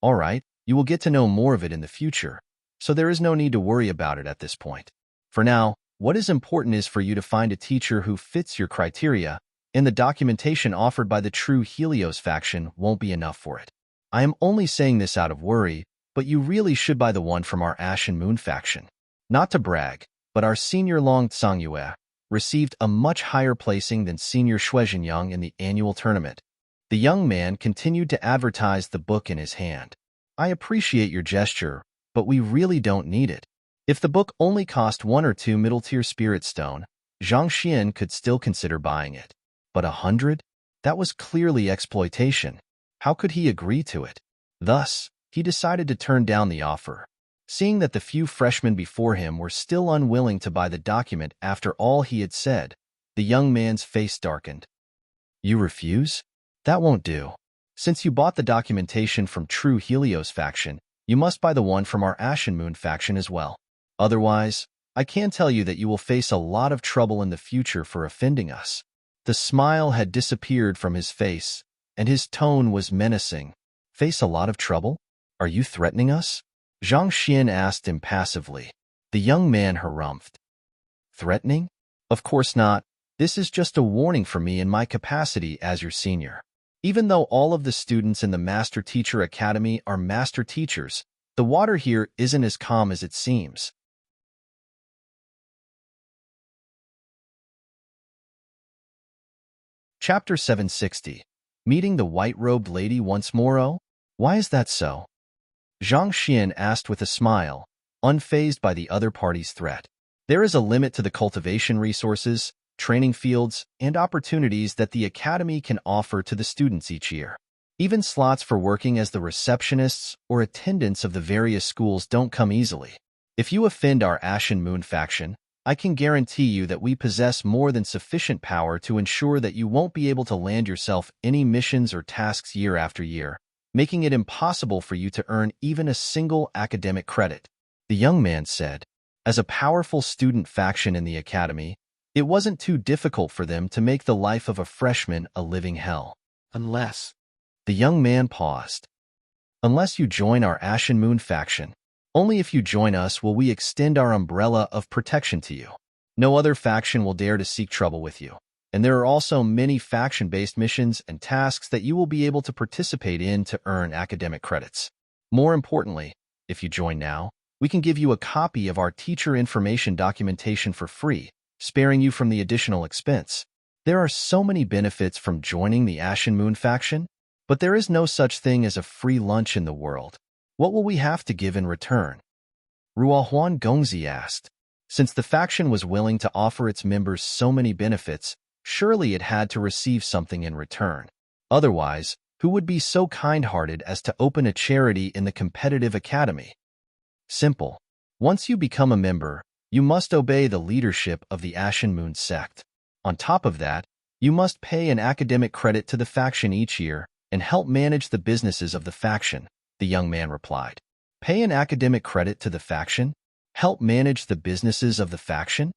All right, you will get to know more of it in the future, so there is no need to worry about it at this point. For now, what is important is for you to find a teacher who fits your criteria, and the documentation offered by the True Helios faction won't be enough for it. I am only saying this out of worry, but you really should buy the one from our Ash and Moon faction. Not to brag, but our senior Long Tsangyue received a much higher placing than senior Shuizhenyang in the annual tournament. The young man continued to advertise the book in his hand. I appreciate your gesture, but we really don't need it. If the book only cost 1 or 2 middle-tier spirit stone, Zhang Xian could still consider buying it. But 100? That was clearly exploitation. How could he agree to it? Thus, he decided to turn down the offer. Seeing that the few freshmen before him were still unwilling to buy the document after all he had said, the young man's face darkened. You refuse? That won't do. Since you bought the documentation from True Helios faction, you must buy the one from our Ash and Moon faction as well. Otherwise, I can tell you that you will face a lot of trouble in the future for offending us. The smile had disappeared from his face, and his tone was menacing. Face a lot of trouble? Are you threatening us? Zhang Xian asked impassively. The young man harumphed. Threatening? Of course not. This is just a warning for me in my capacity as your senior. Even though all of the students in the Master Teacher Academy are master teachers, the water here isn't as calm as it seems. Chapter 760. Meeting the white-robed lady once more. Oh, why is that so? Zhang Xian asked with a smile, unfazed by the other party's threat. There is a limit to the cultivation resources, training fields, and opportunities that the academy can offer to the students each year. Even slots for working as the receptionists or attendants of the various schools don't come easily. If you offend our Ash and Moon faction, I can guarantee you that we possess more than sufficient power to ensure that you won't be able to land yourself any missions or tasks year after year, making it impossible for you to earn even a single academic credit, the young man said. As a powerful student faction in the academy, it wasn't too difficult for them to make the life of a freshman a living hell. Unless... The young man paused. Unless you join our Ash and Moon faction. Only if you join us will we extend our umbrella of protection to you. No other faction will dare to seek trouble with you. And there are also many faction-based missions and tasks that you will be able to participate in to earn academic credits. More importantly, if you join now, we can give you a copy of our teacher information documentation for free, sparing you from the additional expense. There are so many benefits from joining the Ash and Moon faction, but there is no such thing as a free lunch in the world. What will we have to give in return? Ruohuan Gongzi asked. Since the faction was willing to offer its members so many benefits, surely it had to receive something in return. Otherwise, who would be so kind-hearted as to open a charity in the competitive academy? Simple. Once you become a member, you must obey the leadership of the Ash and Moon sect. On top of that, you must pay an academic credit to the faction each year and help manage the businesses of the faction, the young man replied. Pay an academic credit to the faction? Help manage the businesses of the faction?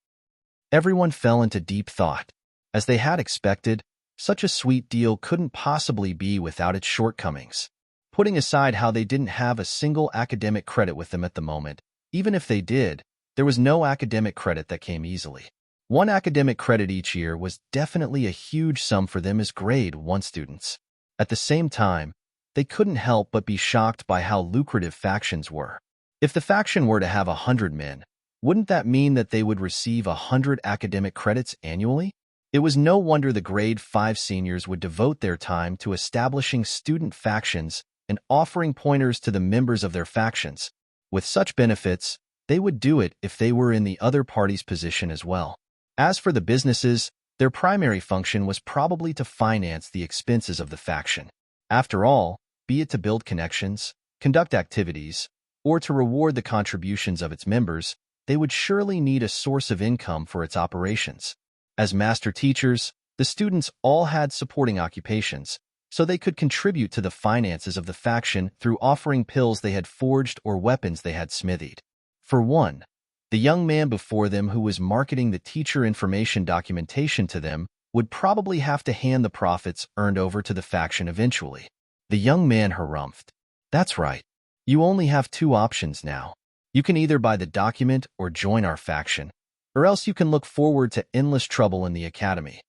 Everyone fell into deep thought. As they had expected, such a sweet deal couldn't possibly be without its shortcomings. Putting aside how they didn't have a single academic credit with them at the moment, even if they did, there was no academic credit that came easily. 1 academic credit each year was definitely a huge sum for them as grade 1 students. At the same time, they couldn't help but be shocked by how lucrative factions were. If the faction were to have 100 men, wouldn't that mean that they would receive 100 academic credits annually? It was no wonder the grade 5 seniors would devote their time to establishing student factions and offering pointers to the members of their factions. With such benefits, they would do it if they were in the other party's position as well. As for the businesses, their primary function was probably to finance the expenses of the faction. After all, be it to build connections, conduct activities, or to reward the contributions of its members, they would surely need a source of income for its operations. As master teachers, the students all had supporting occupations, so they could contribute to the finances of the faction through offering pills they had forged or weapons they had smithied. For one, the young man before them who was marketing the teacher information documentation to them would probably have to hand the profits earned over to the faction eventually. The young man harumphed. That's right. You only have two options now. You can either buy the document or join our faction, or else you can look forward to endless trouble in the academy.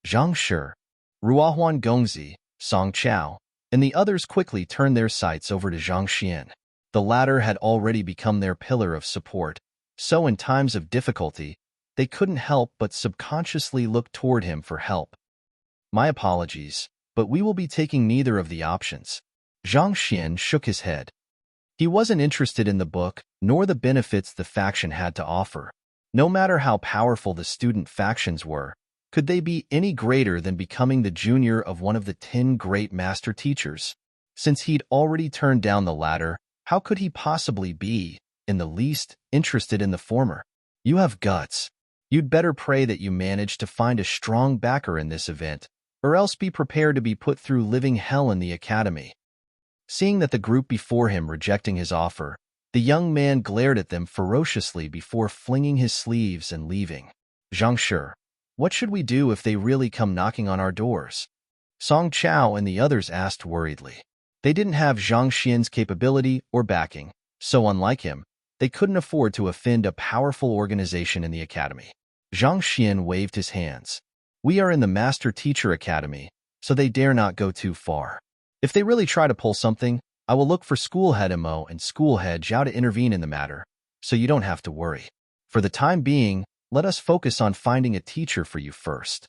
Zhang Shi, Ruohuan Gongzi, Song Chao, and the others quickly turned their sights over to Zhang Xian. The latter had already become their pillar of support, so in times of difficulty, they couldn't help but subconsciously look toward him for help. My apologies, but we will be taking neither of the options. Zhang Xian shook his head. He wasn't interested in the book, nor the benefits the faction had to offer. No matter how powerful the student factions were, could they be any greater than becoming the junior of one of the 10 great master teachers? Since he'd already turned down the latter, how could he possibly be, in the least, interested in the former? You have guts. You'd better pray that you manage to find a strong backer in this event, or else be prepared to be put through living hell in the academy. Seeing that the group before him rejecting his offer, the young man glared at them ferociously before flinging his sleeves and leaving. Zhang Shi, what should we do if they really come knocking on our doors? Song Chao and the others asked worriedly. They didn't have Zhang Xian's capability or backing, so unlike him, they couldn't afford to offend a powerful organization in the academy. Zhang Xian waved his hands. We are in the Master Teacher Academy, so they dare not go too far. If they really try to pull something, I will look for Schoolhead Mo and Schoolhead Zhao to intervene in the matter, so you don't have to worry. For the time being, let us focus on finding a teacher for you first.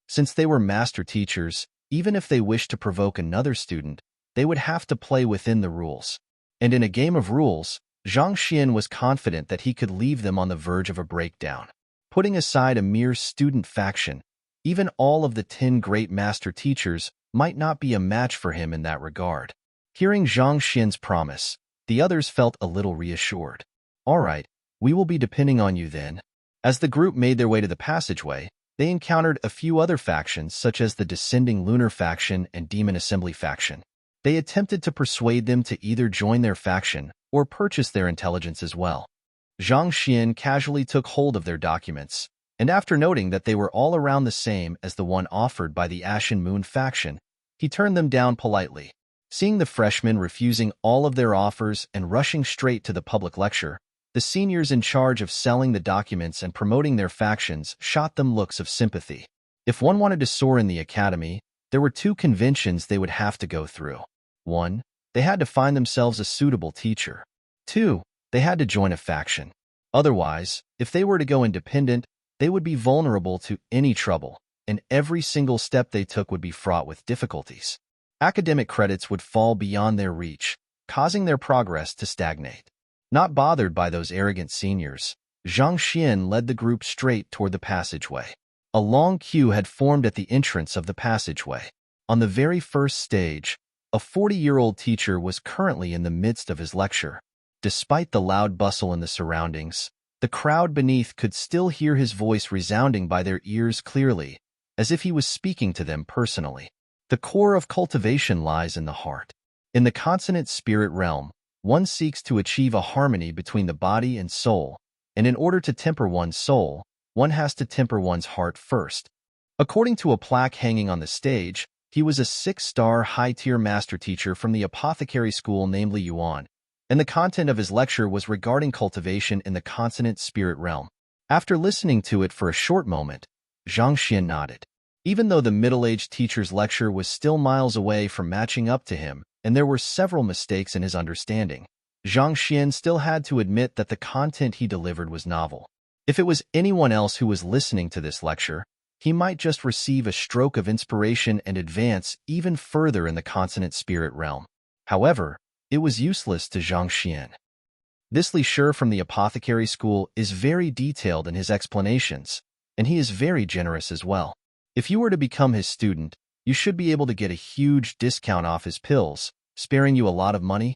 Since they were master teachers, even if they wished to provoke another student, they would have to play within the rules. And in a game of rules, Zhang Xian was confident that he could leave them on the verge of a breakdown. Putting aside a mere student faction, even all of the 10 great master teachers might not be a match for him in that regard. Hearing Zhang Xian's promise, the others felt a little reassured. All right, we will be depending on you then. As the group made their way to the passageway, they encountered a few other factions such as the Descending Lunar faction and Demon Assembly faction. They attempted to persuade them to either join their faction or purchase their intelligence as well. Zhang Xian casually took hold of their documents, and after noting that they were all around the same as the one offered by the Ashen Moon faction, he turned them down politely. Seeing the freshmen refusing all of their offers and rushing straight to the public lecture, the seniors in charge of selling the documents and promoting their factions shot them looks of sympathy. If one wanted to soar in the academy, there were two conventions they would have to go through. 1. They had to find themselves a suitable teacher. 2. They had to join a faction. Otherwise, if they were to go independent, they would be vulnerable to any trouble, and every single step they took would be fraught with difficulties. Academic credits would fall beyond their reach, causing their progress to stagnate. Not bothered by those arrogant seniors, Zhang Xian led the group straight toward the passageway. A long queue had formed at the entrance of the passageway. On the very first stage, a 40-year-old teacher was currently in the midst of his lecture. Despite the loud bustle in the surroundings, the crowd beneath could still hear his voice resounding by their ears clearly, as if he was speaking to them personally. The core of cultivation lies in the heart. In the consonant spirit realm, one seeks to achieve a harmony between the body and soul, and in order to temper one's soul, one has to temper one's heart first. According to a plaque hanging on the stage, he was a 6-star high-tier master teacher from the apothecary school named Yuan, and the content of his lecture was regarding cultivation in the consonant spirit realm. After listening to it for a short moment, Zhang Xian nodded. Even though the middle-aged teacher's lecture was still miles away from matching up to him, and there were several mistakes in his understanding, Zhang Xian still had to admit that the content he delivered was novel. If it was anyone else who was listening to this lecture, he might just receive a stroke of inspiration and advance even further in the consonant spirit realm. However, it was useless to Zhang Xian. This Li Shi from the apothecary school is very detailed in his explanations, and he is very generous as well. If you were to become his student, you should be able to get a huge discount off his pills, sparing you a lot of money.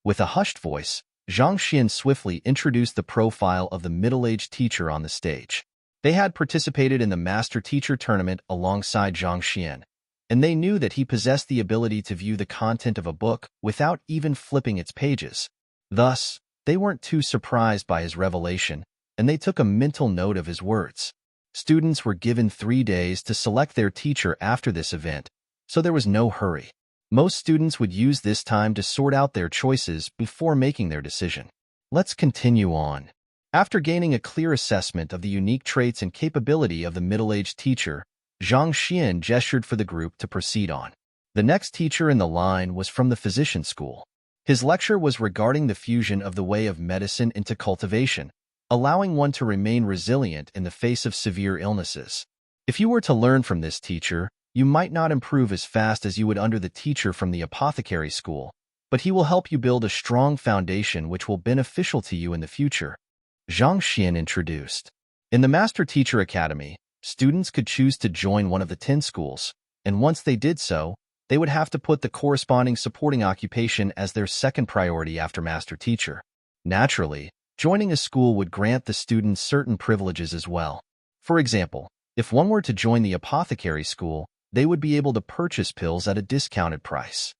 With a hushed voice, Zhang Xian swiftly introduced the profile of the middle-aged teacher on the stage. They had participated in the Master Teacher Tournament alongside Zhang Xian, and they knew that he possessed the ability to view the content of a book without even flipping its pages. Thus, they weren't too surprised by his revelation, and they took a mental note of his words. Students were given 3 days to select their teacher after this event, so there was no hurry. Most students would use this time to sort out their choices before making their decision. Let's continue on. After gaining a clear assessment of the unique traits and capability of the middle-aged teacher, Zhang Xian gestured for the group to proceed on. The next teacher in the line was from the physician school. His lecture was regarding the fusion of the way of medicine into cultivation, allowing one to remain resilient in the face of severe illnesses. If you were to learn from this teacher, you might not improve as fast as you would under the teacher from the apothecary school, but he will help you build a strong foundation which will be beneficial to you in the future. Zhang Xian introduced. In the Master Teacher Academy, students could choose to join one of the 10 schools, and once they did so, they would have to put the corresponding supporting occupation as their second priority after Master Teacher. Naturally, joining a school would grant the students certain privileges as well. For example, if one were to join the apothecary school, they would be able to purchase pills at a discounted price.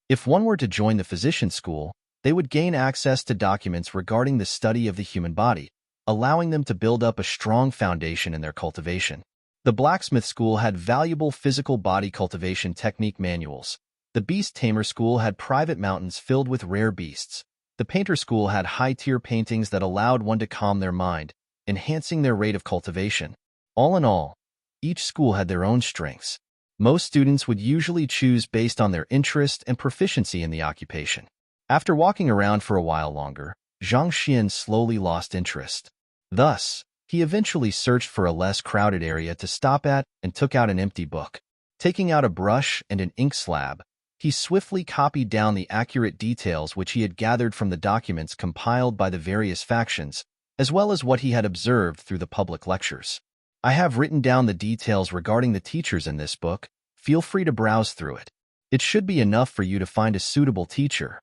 If one were to join the physician school, they would gain access to documents regarding the study of the human body, allowing them to build up a strong foundation in their cultivation. The blacksmith school had valuable physical body cultivation technique manuals. The beast tamer school had private mountains filled with rare beasts. The painter school had high-tier paintings that allowed one to calm their mind, enhancing their rate of cultivation. All in all, each school had their own strengths. Most students would usually choose based on their interest and proficiency in the occupation. After walking around for a while longer, Zhang Xian slowly lost interest. Thus, he eventually searched for a less crowded area to stop at and took out an empty book. Taking out a brush and an ink slab, he swiftly copied down the accurate details which he had gathered from the documents compiled by the various factions, as well as what he had observed through the public lectures. I have written down the details regarding the teachers in this book. Feel free to browse through it. It should be enough for you to find a suitable teacher.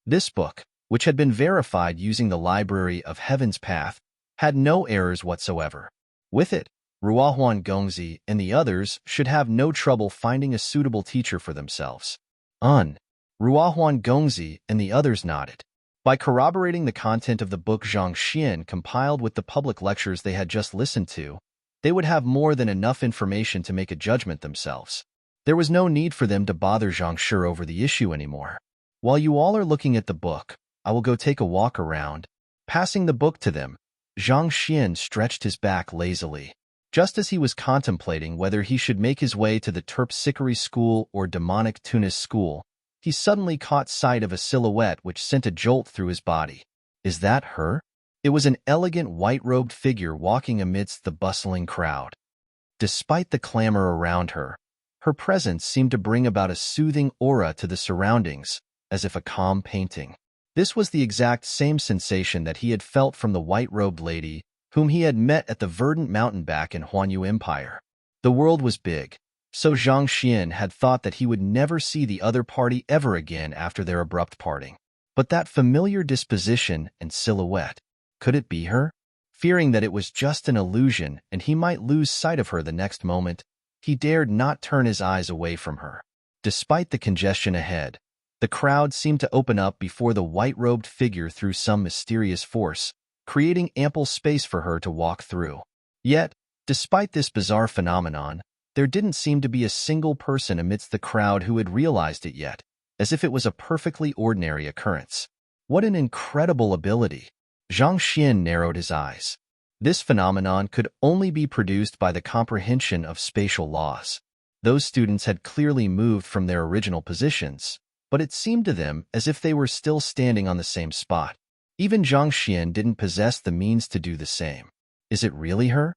This book, which had been verified using the Library of Heaven's Path, had no errors whatsoever. With it, Ruohuan Gongzi and the others should have no trouble finding a suitable teacher for themselves. Ruohuan Gongzi and the others nodded. By corroborating the content of the book Zhang Xian compiled with the public lectures they had just listened to, they would have more than enough information to make a judgment themselves. There was no need for them to bother Zhang Shi over the issue anymore. While you all are looking at the book, I will go take a walk around. Passing the book to them, Zhang Xian stretched his back lazily. Just as he was contemplating whether he should make his way to the Terpsichore School or Demonic Tunis School, he suddenly caught sight of a silhouette which sent a jolt through his body. Is that her? It was an elegant white-robed figure walking amidst the bustling crowd. Despite the clamor around her, her presence seemed to bring about a soothing aura to the surroundings, as if a calm painting. This was the exact same sensation that he had felt from the white-robed lady whom he had met at the verdant mountain back in Huanyu Empire. The world was big, so Zhang Xian had thought that he would never see the other party ever again after their abrupt parting. But that familiar disposition and silhouette, could it be her? Fearing that it was just an illusion and he might lose sight of her the next moment, he dared not turn his eyes away from her. Despite the congestion ahead, the crowd seemed to open up before the white-robed figure through some mysterious force, creating ample space for her to walk through. Yet, despite this bizarre phenomenon, there didn't seem to be a single person amidst the crowd who had realized it yet, as if it was a perfectly ordinary occurrence. What an incredible ability! Zhang Xian narrowed his eyes. This phenomenon could only be produced by the comprehension of spatial laws. Those students had clearly moved from their original positions, but it seemed to them as if they were still standing on the same spot. Even Zhang Xian didn't possess the means to do the same. Is it really her?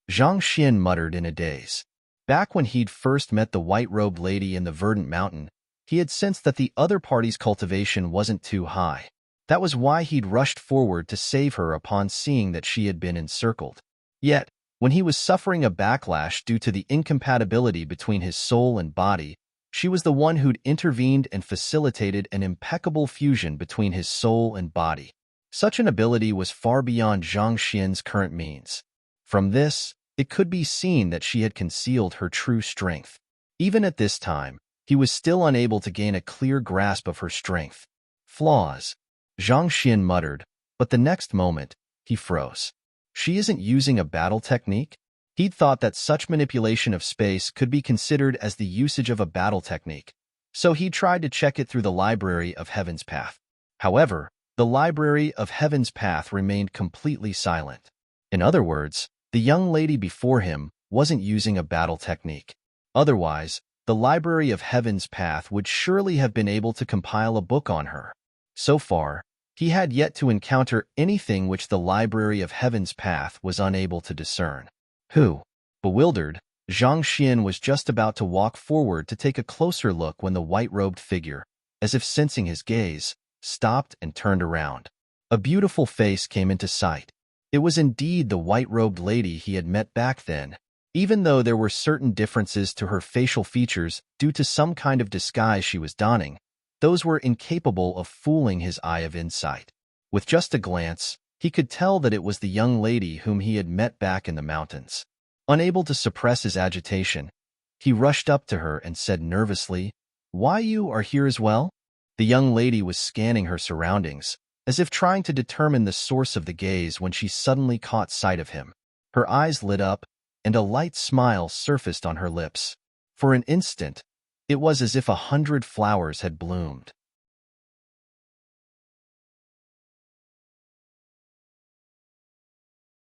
Zhang Xian muttered in a daze. Back when he'd first met the white-robed lady in the verdant mountain, he had sensed that the other party's cultivation wasn't too high. That was why he'd rushed forward to save her upon seeing that she had been encircled. Yet, when he was suffering a backlash due to the incompatibility between his soul and body, she was the one who'd intervened and facilitated an impeccable fusion between his soul and body. Such an ability was far beyond Zhang Xian's current means. From this, it could be seen that she had concealed her true strength. Even at this time, he was still unable to gain a clear grasp of her strength. Flaws, Zhang Xian muttered, but the next moment, he froze. She isn't using a battle technique? He'd thought that such manipulation of space could be considered as the usage of a battle technique, so he tried to check it through the Library of Heaven's Path. However, the Library of Heaven's Path remained completely silent. In other words, the young lady before him wasn't using a battle technique. Otherwise, the Library of Heaven's Path would surely have been able to compile a book on her. So far, he had yet to encounter anything which the Library of Heaven's Path was unable to discern. Who? Bewildered, Zhang Xian was just about to walk forward to take a closer look when the white-robed figure, as if sensing his gaze, stopped and turned around. A beautiful face came into sight. It was indeed the white-robed lady he had met back then. Even though there were certain differences to her facial features due to some kind of disguise she was donning, those were incapable of fooling his eye of insight. With just a glance, he could tell that it was the young lady whom he had met back in the mountains. Unable to suppress his agitation, he rushed up to her and said nervously, "Why, you are here as well?" The young lady was scanning her surroundings, as if trying to determine the source of the gaze when she suddenly caught sight of him. Her eyes lit up, and a light smile surfaced on her lips. For an instant, it was as if 100 flowers had bloomed.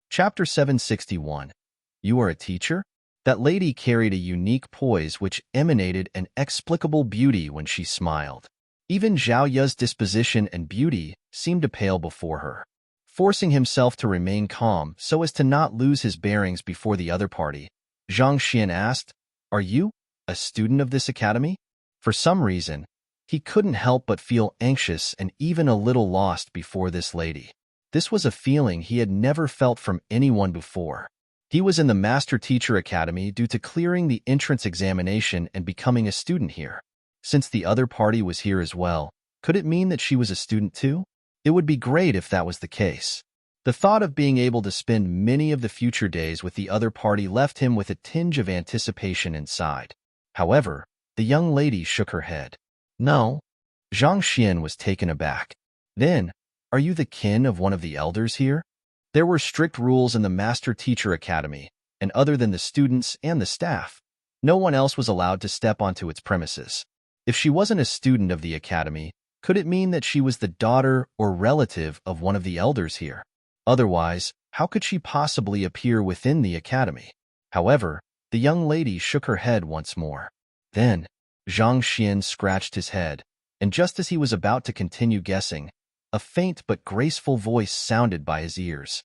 Chapter 761. You are a teacher? That lady carried a unique poise which emanated an inexplicable beauty when she smiled. Even Zhao Yu's disposition and beauty seemed to pale before her. Forcing himself to remain calm so as to not lose his bearings before the other party, Zhang Xian asked, "Are you a student of this academy?" For some reason, he couldn't help but feel anxious and even a little lost before this lady. This was a feeling he had never felt from anyone before. He was in the Master Teacher Academy due to clearing the entrance examination and becoming a student here. Since the other party was here as well, could it mean that she was a student too? It would be great if that was the case. The thought of being able to spend many of the future days with the other party left him with a tinge of anticipation inside. However, the young lady shook her head. No. Zhang Xian was taken aback. Then, are you the kin of one of the elders here? There were strict rules in the Master Teacher Academy, and other than the students and the staff, no one else was allowed to step onto its premises. If she wasn't a student of the academy, could it mean that she was the daughter or relative of one of the elders here? Otherwise, how could she possibly appear within the academy? However, the young lady shook her head once more. Then, Zhang Xian scratched his head, and just as he was about to continue guessing, a faint but graceful voice sounded by his ears.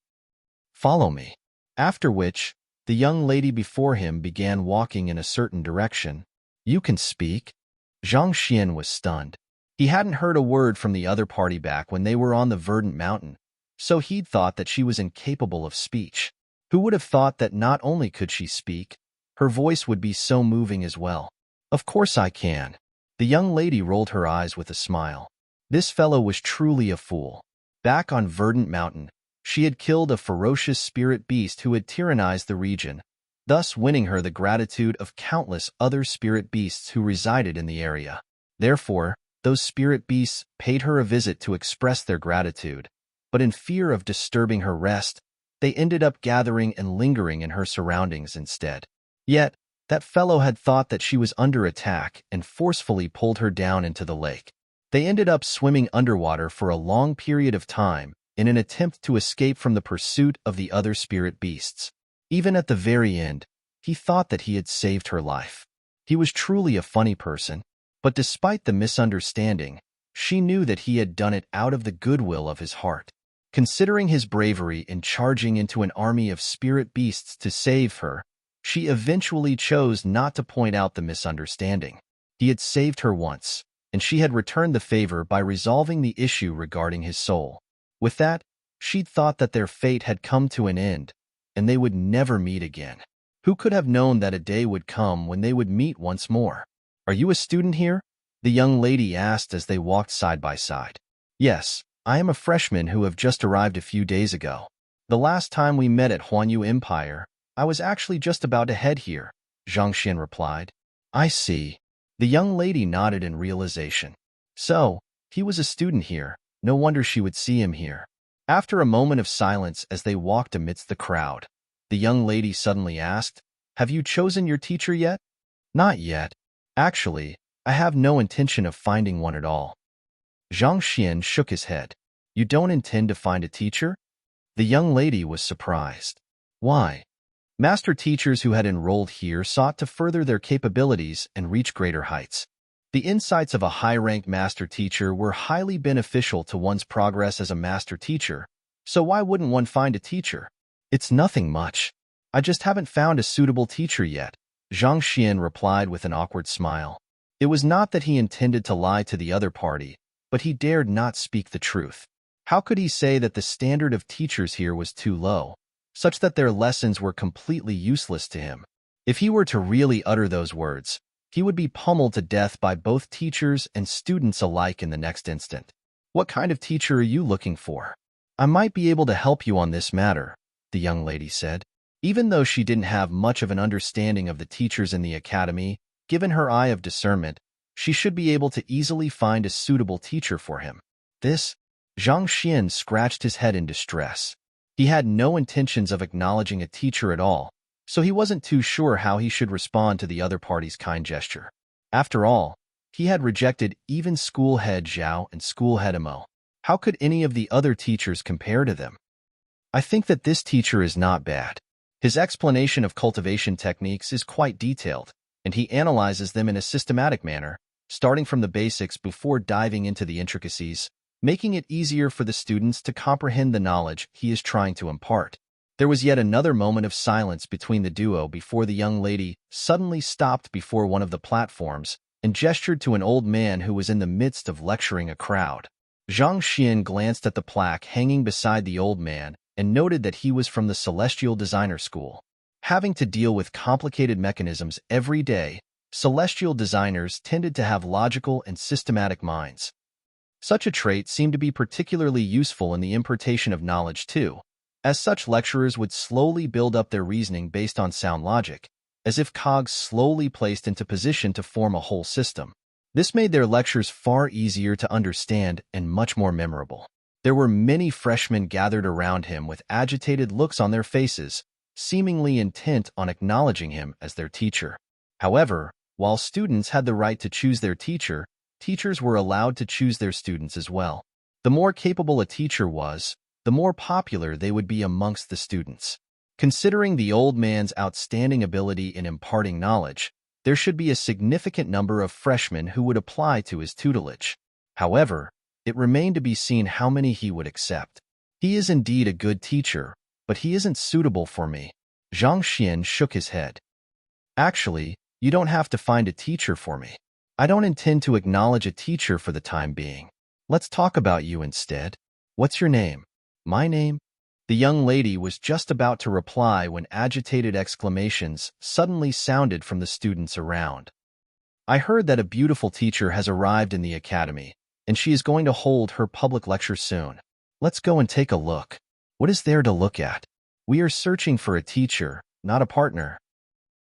"Follow me." After which, the young lady before him began walking in a certain direction. "You can speak?" Zhang Xian was stunned. He hadn't heard a word from the other party back when they were on the verdant mountain, so he'd thought that she was incapable of speech. Who would have thought that not only could she speak, her voice would be so moving as well? "Of course I can." The young lady rolled her eyes with a smile. This fellow was truly a fool. Back on Verdant Mountain, she had killed a ferocious spirit beast who had tyrannized the region, thus winning her the gratitude of countless other spirit beasts who resided in the area. Therefore, those spirit beasts paid her a visit to express their gratitude, but in fear of disturbing her rest, they ended up gathering and lingering in her surroundings instead. Yet, that fellow had thought that she was under attack and forcefully pulled her down into the lake. They ended up swimming underwater for a long period of time, in an attempt to escape from the pursuit of the other spirit beasts. Even at the very end, he thought that he had saved her life. He was truly a funny person, but despite the misunderstanding, she knew that he had done it out of the goodwill of his heart. Considering his bravery in charging into an army of spirit beasts to save her, she eventually chose not to point out the misunderstanding. He had saved her once, and she had returned the favor by resolving the issue regarding his soul. With that, she'd thought that their fate had come to an end, and they would never meet again. Who could have known that a day would come when they would meet once more? "Are you a student here?" the young lady asked as they walked side by side. "Yes, I am a freshman who have just arrived a few days ago. The last time we met at Huanyu Empire, I was actually just about to head here," Zhang Xian replied. "I see." The young lady nodded in realization. So, he was a student here. No wonder she would see him here. After a moment of silence as they walked amidst the crowd, the young lady suddenly asked, "Have you chosen your teacher yet?" "Not yet. Actually, I have no intention of finding one at all." Zhang Xian shook his head. "You don't intend to find a teacher?" The young lady was surprised. "Why?" Master teachers who had enrolled here sought to further their capabilities and reach greater heights. The insights of a high-ranked master teacher were highly beneficial to one's progress as a master teacher, so why wouldn't one find a teacher? "It's nothing much. I just haven't found a suitable teacher yet," Zhang Xian replied with an awkward smile. It was not that he intended to lie to the other party, but he dared not speak the truth. How could he say that the standard of teachers here was too low, such that their lessons were completely useless to him? If he were to really utter those words, he would be pummeled to death by both teachers and students alike in the next instant. "What kind of teacher are you looking for?" "I might be able to help you on this matter," the young lady said. Even though she didn't have much of an understanding of the teachers in the academy, given her eye of discernment, she should be able to easily find a suitable teacher for him. Zhang Xian scratched his head in distress. He had no intentions of acknowledging a teacher at all, so he wasn't too sure how he should respond to the other party's kind gesture. After all, he had rejected even school head Zhao and school head Imo. How could any of the other teachers compare to them? "I think that this teacher is not bad. His explanation of cultivation techniques is quite detailed, and he analyzes them in a systematic manner, starting from the basics before diving into the intricacies, making it easier for the students to comprehend the knowledge he is trying to impart." There was yet another moment of silence between the duo before the young lady suddenly stopped before one of the platforms and gestured to an old man who was in the midst of lecturing a crowd. Zhang Xian glanced at the plaque hanging beside the old man and noted that he was from the Celestial Designer School. Having to deal with complicated mechanisms every day, celestial designers tended to have logical and systematic minds. Such a trait seemed to be particularly useful in the impartation of knowledge too, as such lecturers would slowly build up their reasoning based on sound logic, as if cogs slowly placed into position to form a whole system. This made their lectures far easier to understand and much more memorable. There were many freshmen gathered around him with agitated looks on their faces, seemingly intent on acknowledging him as their teacher. However, while students had the right to choose their teacher, teachers were allowed to choose their students as well. The more capable a teacher was, the more popular they would be amongst the students. Considering the old man's outstanding ability in imparting knowledge, there should be a significant number of freshmen who would apply to his tutelage. However, it remained to be seen how many he would accept. "He is indeed a good teacher, but he isn't suitable for me." Zhang Xian shook his head. "Actually, you don't have to find a teacher for me. I don't intend to acknowledge a teacher for the time being. Let's talk about you instead. What's your name?" "My name?" The young lady was just about to reply when agitated exclamations suddenly sounded from the students around. "I heard that a beautiful teacher has arrived in the academy, and she is going to hold her public lecture soon. Let's go and take a look." "What is there to look at?" "We are searching for a teacher, not a partner.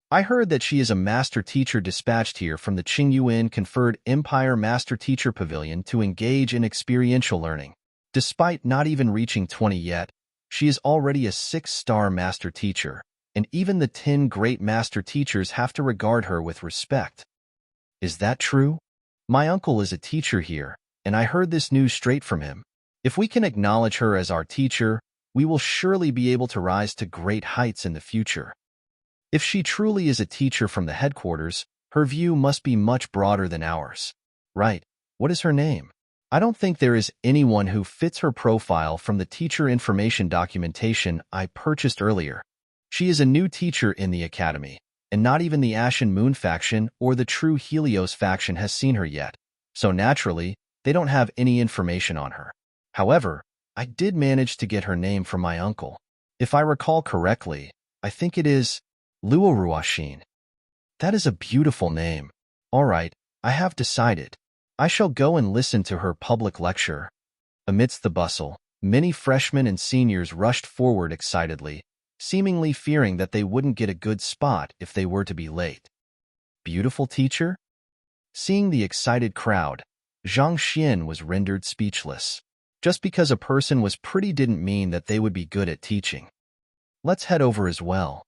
I heard that she is a master teacher dispatched here from the Qingyuan conferred Empire Master Teacher Pavilion to engage in experiential learning. Despite not even reaching 20 yet, she is already a 6-star master teacher, and even the 10 great master teachers have to regard her with respect." "Is that true?" "My uncle is a teacher here, and I heard this news straight from him." If we can acknowledge her as our teacher, we will surely be able to rise to great heights in the future. If she truly is a teacher from the headquarters, her view must be much broader than ours. Right. What is her name? I don't think there is anyone who fits her profile from the teacher information documentation I purchased earlier. She is a new teacher in the academy, and not even the Ashen Moon faction or the True Helios faction has seen her yet, so naturally, they don't have any information on her. However, I did manage to get her name from my uncle. If I recall correctly, I think it is Luoruashin. That is a beautiful name. All right, I have decided. I shall go and listen to her public lecture. Amidst the bustle, many freshmen and seniors rushed forward excitedly, seemingly fearing that they wouldn't get a good spot if they were to be late. Beautiful teacher? Seeing the excited crowd, Zhang Xian was rendered speechless. Just because a person was pretty didn't mean that they would be good at teaching. Let's head over as well.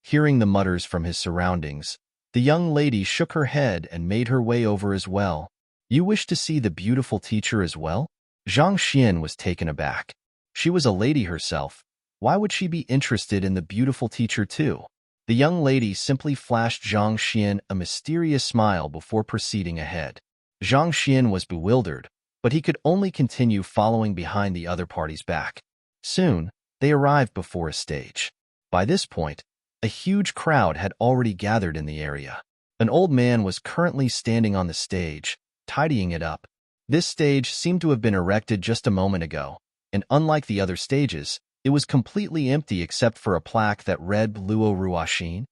Hearing the mutters from his surroundings, the young lady shook her head and made her way over as well. You wish to see the beautiful teacher as well? Zhang Xian was taken aback. She was a lady herself. Why would she be interested in the beautiful teacher too? The young lady simply flashed Zhang Xian a mysterious smile before proceeding ahead. Zhang Xian was bewildered, but he could only continue following behind the other party's back. Soon, they arrived before a stage. By this point, a huge crowd had already gathered in the area. An old man was currently standing on the stage, tidying it up. This stage seemed to have been erected just a moment ago, and unlike the other stages, it was completely empty except for a plaque that read Luo Ruashin.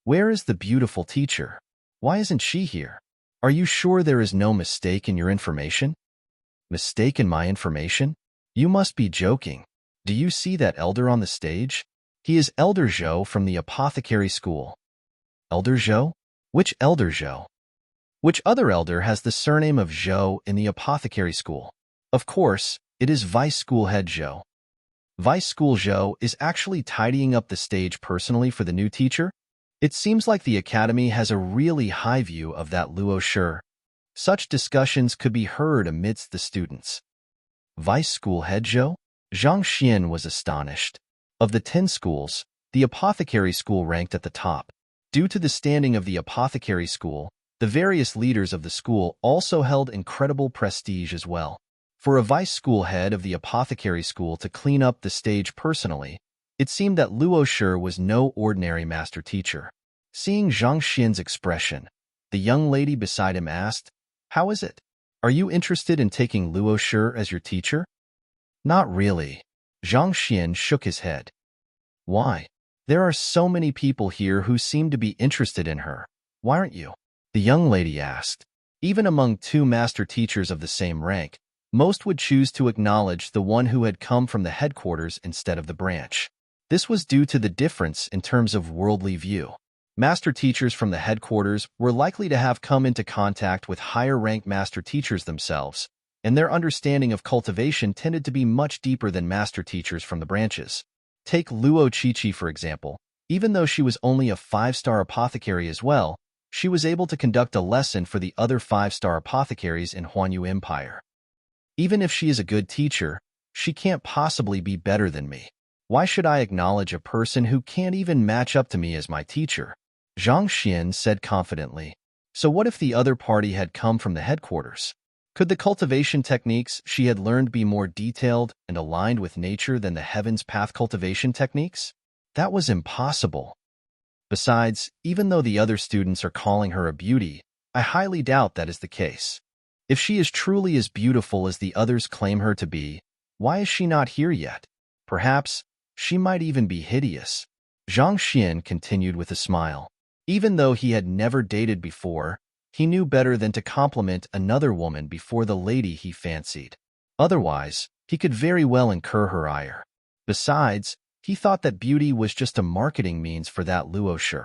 Where is the beautiful teacher? Why isn't she here? Are you sure there is no mistake in your information? Mistake in my information? You must be joking. Do you see that elder on the stage? He is Elder Zhou from the apothecary school. Elder Zhou? Which Elder Zhou? Which other elder has the surname of Zhou in the apothecary school? Of course, it is Vice School Head Zhou. Vice School Zhou is actually tidying up the stage personally for the new teacher. It seems like the academy has a really high view of that Luo Shi. Such discussions could be heard amidst the students. Vice School Head Zhou? Zhang Xian was astonished. Of the 10 schools, the apothecary school ranked at the top. Due to the standing of the apothecary school, the various leaders of the school also held incredible prestige as well. For a vice school head of the apothecary school to clean up the stage personally, it seemed that Luo Shi was no ordinary master teacher. Seeing Zhang Xian's expression, the young lady beside him asked, "How is it? Are you interested in taking Luo Shi as your teacher?" Not really. Zhang Xian shook his head. Why? There are so many people here who seem to be interested in her. Why aren't you? The young lady asked. Even among two master teachers of the same rank, most would choose to acknowledge the one who had come from the headquarters instead of the branch. This was due to the difference in terms of worldly view. Master teachers from the headquarters were likely to have come into contact with higher-ranked master teachers themselves, and their understanding of cultivation tended to be much deeper than master teachers from the branches. Take Luo Qiqi, for example. Even though she was only a 5-star apothecary as well, she was able to conduct a lesson for the other 5-star apothecaries in Huanyu Empire. Even if she is a good teacher, she can't possibly be better than me. Why should I acknowledge a person who can't even match up to me as my teacher? Zhang Xian said confidently. So what if the other party had come from the headquarters? Could the cultivation techniques she had learned be more detailed and aligned with nature than the Heaven's Path cultivation techniques? That was impossible. Besides, even though the other students are calling her a beauty, I highly doubt that is the case. If she is truly as beautiful as the others claim her to be, why is she not here yet? Perhaps she might even be hideous. Zhang Xian continued with a smile. Even though he had never dated before, he knew better than to compliment another woman before the lady he fancied. Otherwise, he could very well incur her ire. Besides, he thought that beauty was just a marketing means for that Luo Shi.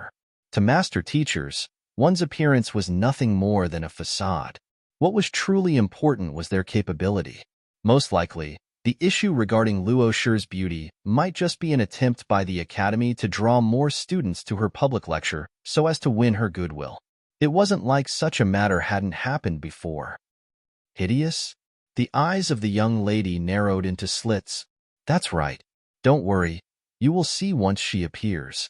To master teachers, one's appearance was nothing more than a facade. What was truly important was their capability. Most likely, the issue regarding Luo Shi's beauty might just be an attempt by the academy to draw more students to her public lecture so as to win her goodwill. It wasn't like such a matter hadn't happened before. Hideous? The eyes of the young lady narrowed into slits. That's right. Don't worry. You will see once she appears.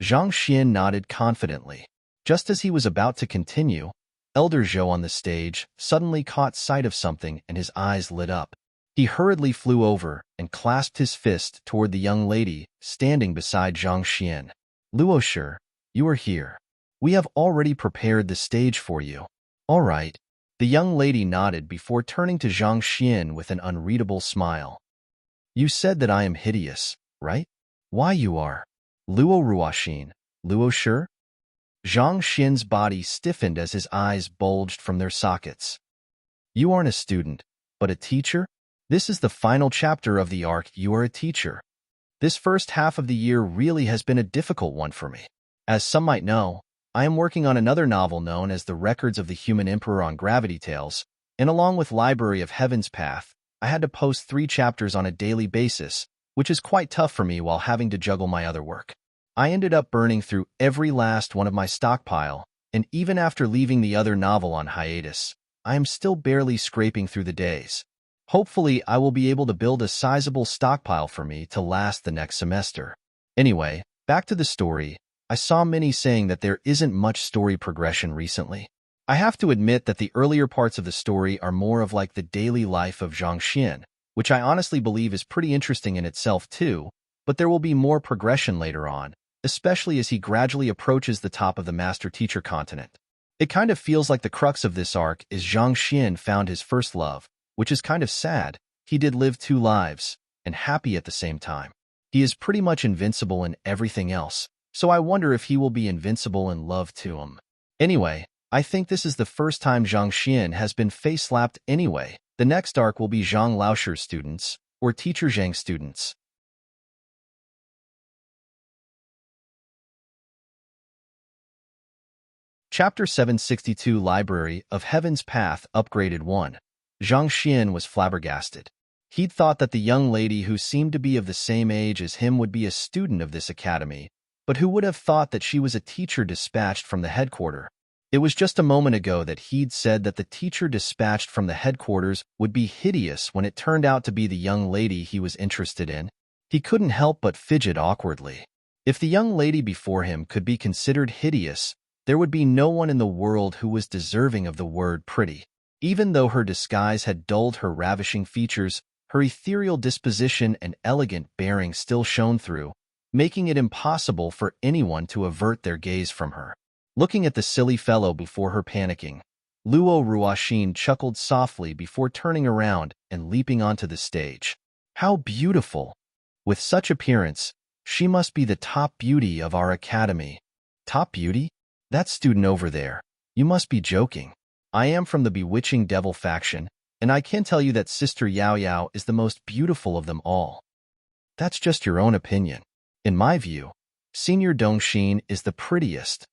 Zhang Xian nodded confidently. Just as he was about to continue, Elder Zhou on the stage suddenly caught sight of something and his eyes lit up. He hurriedly flew over and clasped his fist toward the young lady standing beside Zhang Xian. Luo Shi, you are here. We have already prepared the stage for you. All right. The young lady nodded before turning to Zhang Xian with an unreadable smile. You said that I am hideous, right? Why you are? Luo Ruoxin, Luo Shi? Zhang Xian's body stiffened as his eyes bulged from their sockets. You aren't a student, but a teacher? This is the final chapter of the arc. You are a teacher. This first half of the year really has been a difficult one for me. As some might know, I am working on another novel known as The Records of the Human Emperor on Gravity Tales, and along with Library of Heaven's Path, I had to post 3 chapters on a daily basis, which is quite tough for me while having to juggle my other work. I ended up burning through every last one of my stockpile, and even after leaving the other novel on hiatus, I am still barely scraping through the days. Hopefully, I will be able to build a sizable stockpile for me to last the next semester. Anyway, back to the story. I saw many saying that there isn't much story progression recently. I have to admit that the earlier parts of the story are more of like the daily life of Zhang Xian, which I honestly believe is pretty interesting in itself too, but there will be more progression later on, especially as he gradually approaches the top of the master-teacher continent. It kind of feels like the crux of this arc is Zhang Xian found his first love, which is kind of sad. He did live 2 lives, and happy at the same time. He is pretty much invincible in everything else, so I wonder if he will be invincible in love to him. Anyway, I think this is the first time Zhang Xian has been face-slapped anyway. The next arc will be Zhang Laoshi's students, or Teacher Zhang's students. Chapter 762 Library of Heaven's Path Upgraded 1. Zhang Xian was flabbergasted. He'd thought that the young lady who seemed to be of the same age as him would be a student of this academy, but who would have thought that she was a teacher dispatched from the headquarters? It was just a moment ago that he'd said that the teacher dispatched from the headquarters would be hideous when it turned out to be the young lady he was interested in. He couldn't help but fidget awkwardly. If the young lady before him could be considered hideous, there would be no one in the world who was deserving of the word pretty. Even though her disguise had dulled her ravishing features, her ethereal disposition and elegant bearing still shone through, making it impossible for anyone to avert their gaze from her. Looking at the silly fellow before her panicking, Luo Ruoxin chuckled softly before turning around and leaping onto the stage. How beautiful! With such appearance, she must be the top beauty of our academy. Top beauty? That student over there. You must be joking. I am from the bewitching devil faction, and I can tell you that Sister Yao Yao is the most beautiful of them all. That's just your own opinion. In my view, Senior Dongxin is the prettiest.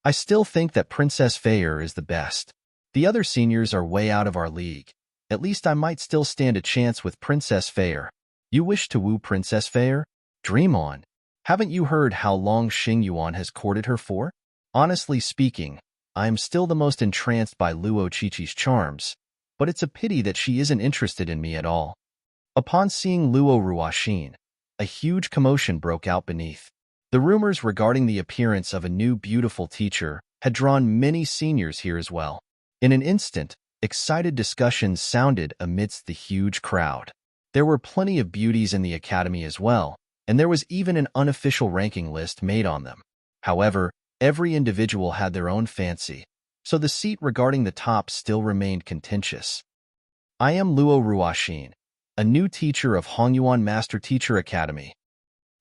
I still think that Princess Feier is the best. The other seniors are way out of our league. At least I might still stand a chance with Princess Feier. You wish to woo Princess Feier? Dream on. Haven't you heard how long Xing Yuan has courted her for? Honestly speaking, I am still the most entranced by Luo Qiqi's charms, but it's a pity that she isn't interested in me at all. Upon seeing Luo Ruoxin, a huge commotion broke out beneath. The rumors regarding the appearance of a new beautiful teacher had drawn many seniors here as well. In an instant, excited discussions sounded amidst the huge crowd. There were plenty of beauties in the academy as well, and there was even an unofficial ranking list made on them. However, every individual had their own fancy, so the seat regarding the top still remained contentious. I am Luo Ruoxin, a new teacher of Hongyuan Master Teacher Academy.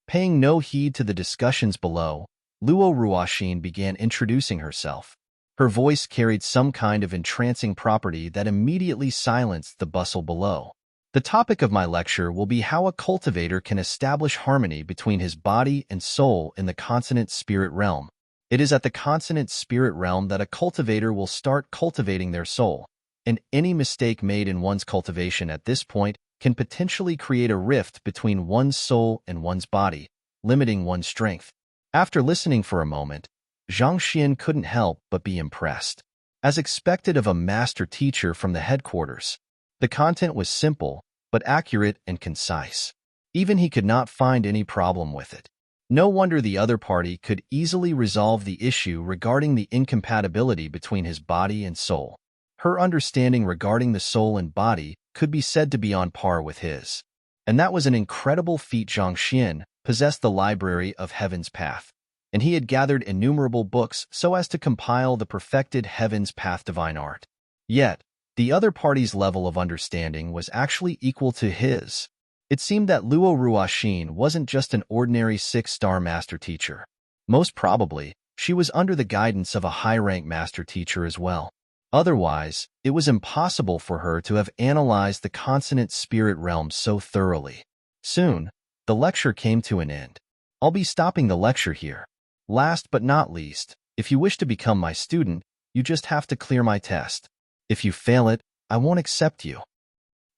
Paying no heed to the discussions below, Luo Ruoxin began introducing herself. Her voice carried some kind of entrancing property that immediately silenced the bustle below. The topic of my lecture will be how a cultivator can establish harmony between his body and soul in the consonant spirit realm. It is at the consonant spirit realm that a cultivator will start cultivating their soul, and any mistake made in one's cultivation at this point can potentially create a rift between one's soul and one's body, limiting one's strength. After listening for a moment, Zhang Xian couldn't help but be impressed. As expected of a master teacher from the headquarters, The content was simple, but accurate and concise. Even he could not find any problem with it. No wonder the other party could easily resolve the issue regarding the incompatibility between his body and soul. Her understanding regarding the soul and body could be said to be on par with his. And that was an incredible feat. Zhang Xian possessed the library of Heaven's Path, and he had gathered innumerable books so as to compile the perfected Heaven's Path divine art. Yet, the other party's level of understanding was actually equal to his. It seemed that Luo Ruoxin wasn't just an ordinary 6-star master teacher. Most probably, she was under the guidance of a high-rank master teacher as well. Otherwise, it was impossible for her to have analyzed the consonant spirit realm so thoroughly. Soon, the lecture came to an end. I'll be stopping the lecture here. Last but not least, if you wish to become my student, you just have to clear my test. If you fail it, I won't accept you.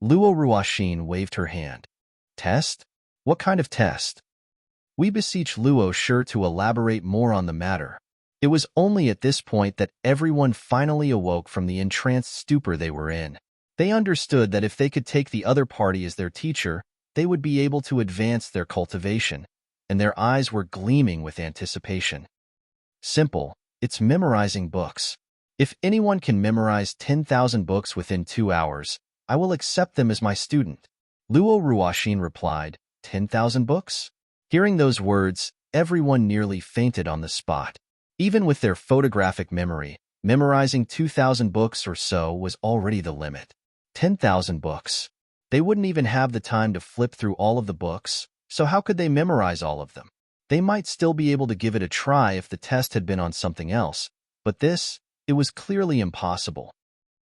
Luo Ruoxin waved her hand. Test? What kind of test? We beseech Luo Shi to elaborate more on the matter. It was only at this point that everyone finally awoke from the entranced stupor they were in. They understood that if they could take the other party as their teacher, they would be able to advance their cultivation, and their eyes were gleaming with anticipation. Simple, it's memorizing books. If anyone can memorize 10,000 books within 2 hours, I will accept them as my student. Luo Ruoxin replied, 10,000 books? Hearing those words, everyone nearly fainted on the spot. Even with their photographic memory, memorizing 2,000 books or so was already the limit. 10,000 books. They wouldn't even have the time to flip through all of the books, so how could they memorize all of them? They might still be able to give it a try if the test had been on something else, but it was clearly impossible.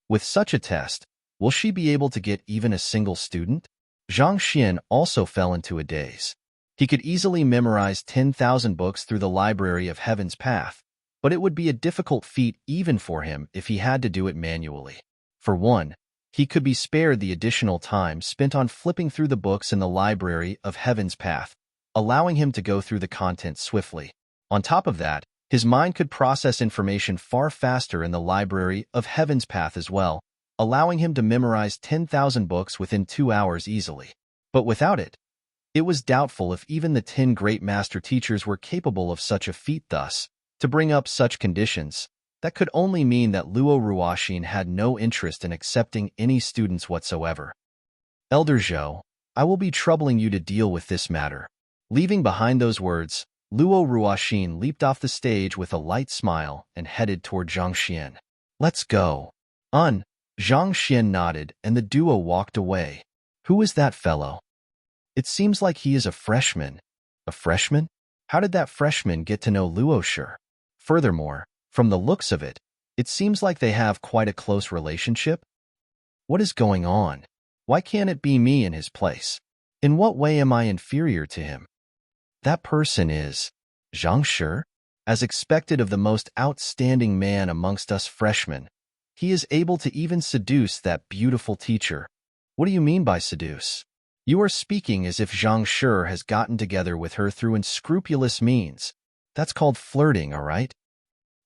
With such a test, will she be able to get even a single student? Zhang Xian also fell into a daze. He could easily memorize 10,000 books through the library of Heaven's Path, but it would be a difficult feat even for him if he had to do it manually. For one, he could be spared the additional time spent on flipping through the books in the library of Heaven's Path, allowing him to go through the content swiftly. On top of that, his mind could process information far faster in the library of Heaven's Path as well, allowing him to memorize 10,000 books within 2 hours easily. But without it was doubtful if even the 10 great master teachers were capable of such a feat. Thus, to bring up such conditions, that could only mean that Luo Ruoxin had no interest in accepting any students whatsoever. Elder Zhou, I will be troubling you to deal with this matter. Leaving behind those words, Luo Ruoxin leaped off the stage with a light smile and headed toward Zhang Xian. Let's go. Zhang Xian nodded and the duo walked away. Who is that fellow? It seems like he is a freshman. A freshman? How did that freshman get to know Luo Shi? Furthermore, from the looks of it, it seems like they have quite a close relationship. What is going on? Why can't it be me in his place? In what way am I inferior to him? That person is Zhang Shi. As expected of the most outstanding man amongst us freshmen, he is able to even seduce that beautiful teacher. What do you mean by seduce? You are speaking as if Zhang Shi has gotten together with her through unscrupulous means. That's called flirting, all right?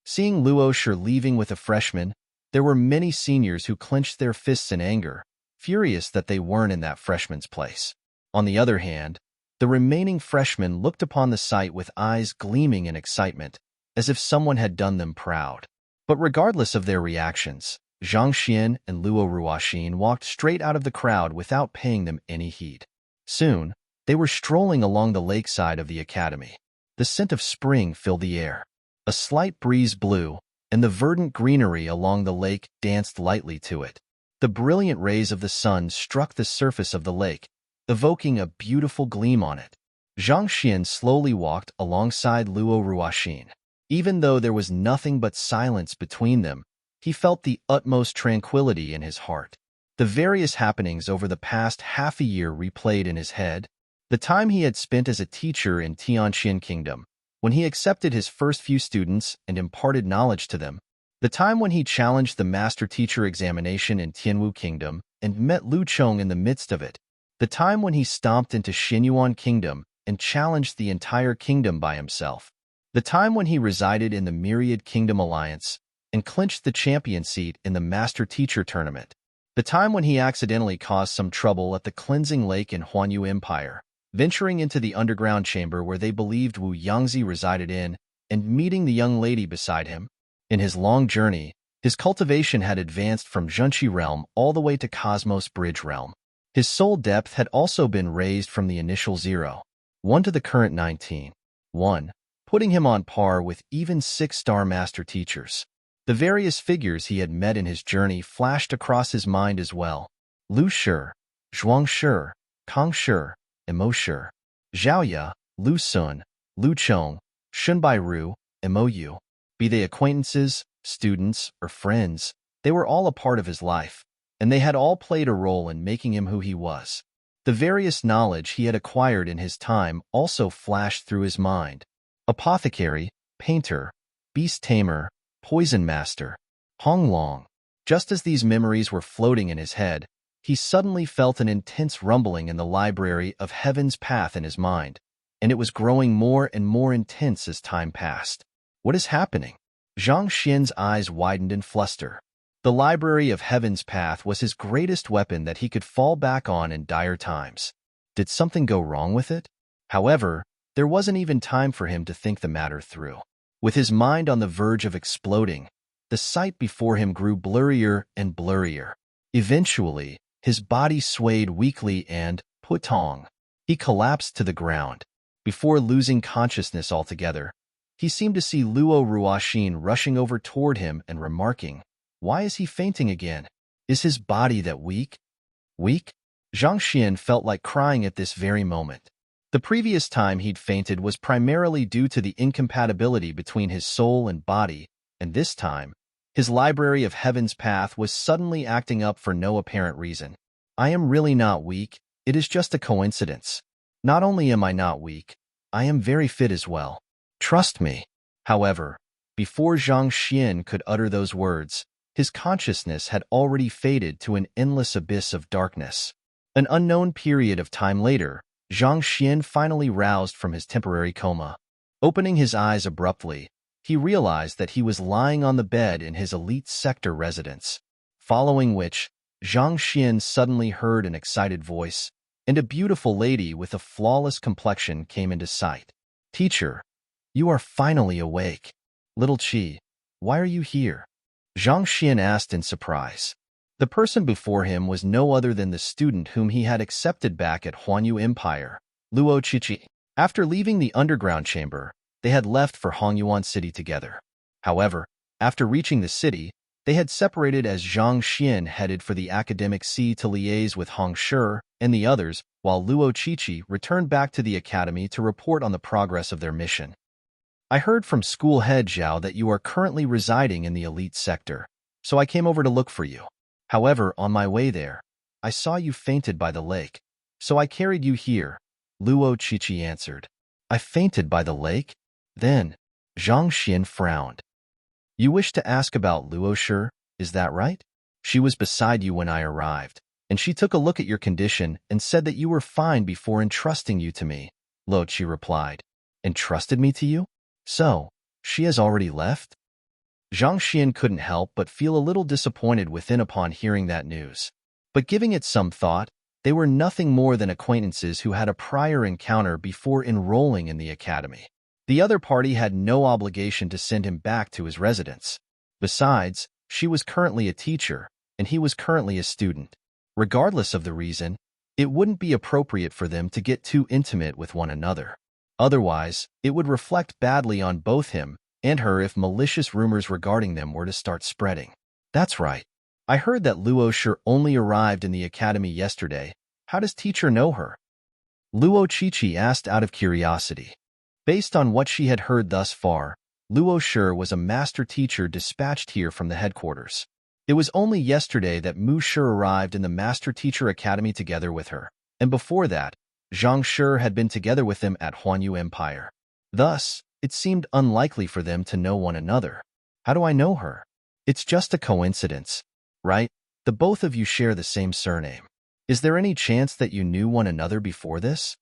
Seeing Luo Shi leaving with a freshman, there were many seniors who clenched their fists in anger, furious that they weren't in that freshman's place. On the other hand, the remaining freshmen looked upon the sight with eyes gleaming in excitement, as if someone had done them proud. But regardless of their reactions, Zhang Xian and Luo Ruoxin walked straight out of the crowd without paying them any heed. Soon, they were strolling along the lakeside of the academy. The scent of spring filled the air. A slight breeze blew, and the verdant greenery along the lake danced lightly to it. The brilliant rays of the sun struck the surface of the lake, evoking a beautiful gleam on it. Zhang Xian slowly walked alongside Luo Ruoxin. Even though there was nothing but silence between them, he felt the utmost tranquility in his heart. The various happenings over the past half a year replayed in his head. The time he had spent as a teacher in Tianqian Kingdom, when he accepted his first few students and imparted knowledge to them. The time when he challenged the master teacher examination in Tianwu Kingdom and met Lu Chong in the midst of it. The time when he stomped into Xinyuan Kingdom and challenged the entire kingdom by himself. The time when he resided in the Myriad Kingdom Alliance and clinched the champion seat in the Master Teacher Tournament. The time when he accidentally caused some trouble at the cleansing lake in Huanyu Empire, venturing into the underground chamber where they believed Wu Yangzi resided in, and meeting the young lady beside him. In his long journey, his cultivation had advanced from Zhunqi realm all the way to Cosmos Bridge realm. His soul depth had also been raised from the initial 0.1 to the current 19.1, putting him on par with even 6-star master teachers. The various figures he had met in his journey flashed across his mind as well. Lu Shi, Zhuang Shi, Kang Shi, Mo Shi, Zhao Ya, Lu Sun, Lu Chong, Shunbai Ru, Mo Yu. Be they acquaintances, students, or friends, they were all a part of his life, and they had all played a role in making him who he was. The various knowledge he had acquired in his time also flashed through his mind. Apothecary, painter, beast tamer, poison master, Hong Long. Just as these memories were floating in his head, he suddenly felt an intense rumbling in the library of Heaven's Path in his mind, and it was growing more and more intense as time passed. What is happening? Zhang Xian's eyes widened in fluster. The library of Heaven's Path was his greatest weapon that he could fall back on in dire times. Did something go wrong with it? However, there wasn't even time for him to think the matter through. With his mind on the verge of exploding, the sight before him grew blurrier and blurrier. Eventually, his body swayed weakly and, putong, he collapsed to the ground. Before losing consciousness altogether, he seemed to see Luo Ruoxin rushing over toward him and remarking, "Why is he fainting again? Is his body that weak?" Weak? Zhang Xian felt like crying at this very moment. The previous time he'd fainted was primarily due to the incompatibility between his soul and body, and this time, his library of Heaven's Path was suddenly acting up for no apparent reason. I am really not weak, it is just a coincidence. Not only am I not weak, I am very fit as well. Trust me. However, before Zhang Xian could utter those words, his consciousness had already faded to an endless abyss of darkness. An unknown period of time later, Zhang Xian finally roused from his temporary coma. Opening his eyes abruptly, he realized that he was lying on the bed in his elite sector residence, following which, Zhang Xian suddenly heard an excited voice, and a beautiful lady with a flawless complexion came into sight. "Teacher, you are finally awake. Little Qi, why are you here?" Zhang Xian asked in surprise. The person before him was no other than the student whom he had accepted back at Huanyu Empire, Luo Qiqi. After leaving the underground chamber, they had left for Hongyuan City together. However, after reaching the city, they had separated as Zhang Xian headed for the academic sea to liaise with Hong Shi and the others, while Luo Qiqi returned back to the academy to report on the progress of their mission. "I heard from school head Zhao that you are currently residing in the elite sector, so I came over to look for you. However, on my way there, I saw you fainted by the lake, so I carried you here," Luo Qiqi answered. "I fainted by the lake?" Then, Zhang Xian frowned. "You wish to ask about Luo Shi, is that right? She was beside you when I arrived, and she took a look at your condition and said that you were fine before entrusting you to me," Luo Qi replied. "Entrusted me to you? So, she has already left?" Zhang Xian couldn't help but feel a little disappointed within upon hearing that news. But giving it some thought, they were nothing more than acquaintances who had a prior encounter before enrolling in the academy. The other party had no obligation to send him back to his residence. Besides, she was currently a teacher, and he was currently a student. Regardless of the reason, it wouldn't be appropriate for them to get too intimate with one another. Otherwise, it would reflect badly on both him and her if malicious rumors regarding them were to start spreading. "That's right. I heard that Luo Shi only arrived in the academy yesterday. How does teacher know her?" Luo Qiqi asked out of curiosity. Based on what she had heard thus far, Luo Shi was a master teacher dispatched here from the headquarters. It was only yesterday that Mu Shi arrived in the master teacher academy together with her, and before that, Zhang Shi had been together with them at Huanyu Empire. Thus, it seemed unlikely for them to know one another. "How do I know her?" "It's just a coincidence, right? The both of you share the same surname. Is there any chance that you knew one another before this?"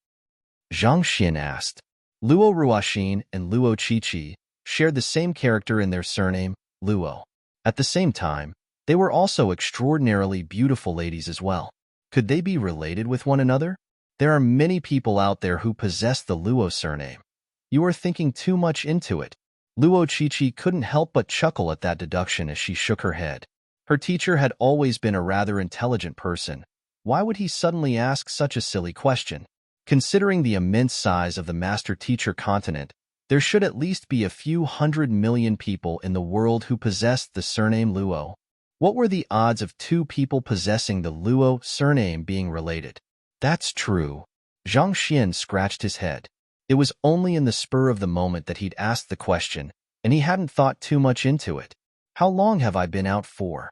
Zhang Xian asked. Luo Ruoxin and Luo Qiqi shared the same character in their surname, Luo. At the same time, They were also extraordinarily beautiful ladies as well. Could they be related with one another? There are many people out there who possess the Luo surname. You are thinking too much into it. Luo Qiqi couldn't help but chuckle at that deduction as she shook her head. Her teacher had always been a rather intelligent person. Why would he suddenly ask such a silly question? Considering the immense size of the master-teacher continent, there should at least be a few 100 million people in the world who possessed the surname Luo. What were the odds of two people possessing the Luo surname being related? That's true. Zhang Xian scratched his head. It was only in the spur of the moment that he'd asked the question, and he hadn't thought too much into it. How long have I been out for?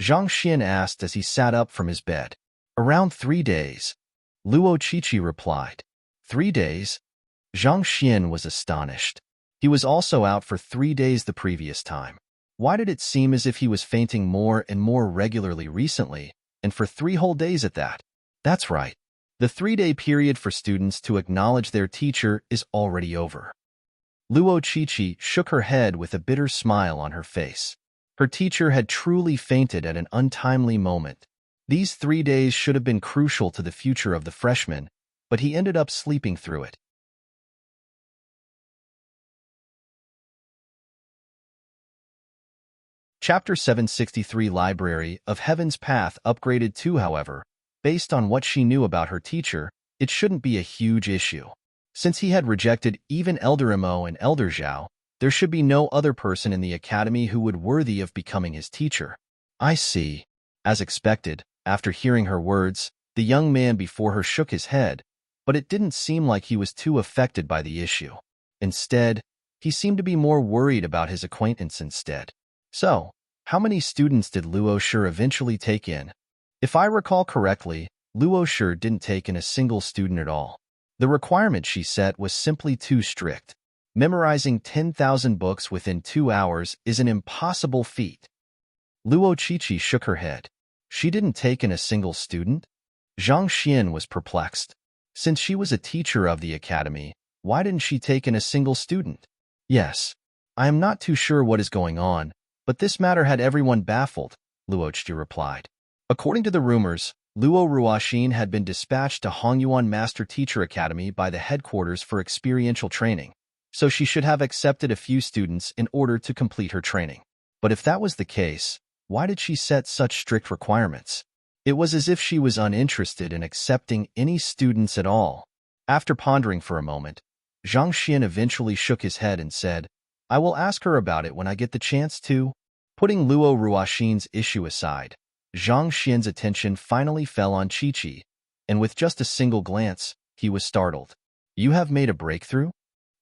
Zhang Xian asked as he sat up from his bed. Around 3 days. Luo Qiqi replied. 3 days? Zhang Xian was astonished. He was also out for 3 days the previous time. Why did it seem as if he was fainting more and more regularly recently, and for 3 whole days at that? That's right. The 3-day period for students to acknowledge their teacher is already over. Luo Qiqi shook her head with a bitter smile on her face. Her teacher had truly fainted at an untimely moment. These 3 days should have been crucial to the future of the freshman, but he ended up sleeping through it. Chapter 763 Library of Heaven's Path upgraded too, however. Based on what she knew about her teacher, it shouldn't be a huge issue. Since he had rejected even Elder Imo and Elder Zhao, there should be no other person in the academy who would worthy of becoming his teacher. I see. As expected, after hearing her words, the young man before her shook his head, but it didn't seem like he was too affected by the issue. Instead, he seemed to be more worried about his acquaintance instead. So, how many students did Luo Shi eventually take in? If I recall correctly, Luo Shi didn't take in a single student at all. The requirement she set was simply too strict. Memorizing 10,000 books within 2 hours is an impossible feat. Luo Qiqi shook her head. She didn't take in a single student? Zhang Xian was perplexed. Since she was a teacher of the academy, why didn't she take in a single student? Yes, I am not too sure what is going on, but this matter had everyone baffled, Luo Qiqi replied. According to the rumors, Luo Ruoxin had been dispatched to Hongyuan Master Teacher Academy by the headquarters for experiential training, so she should have accepted a few students in order to complete her training. But if that was the case, why did she set such strict requirements? It was as if she was uninterested in accepting any students at all. After pondering for a moment, Zhang Xian eventually shook his head and said, I will ask her about it when I get the chance to. Putting Luo Ruoxin's issue aside, Zhang Xian's attention finally fell on Qiqi, and with just a single glance, he was startled. You have made a breakthrough?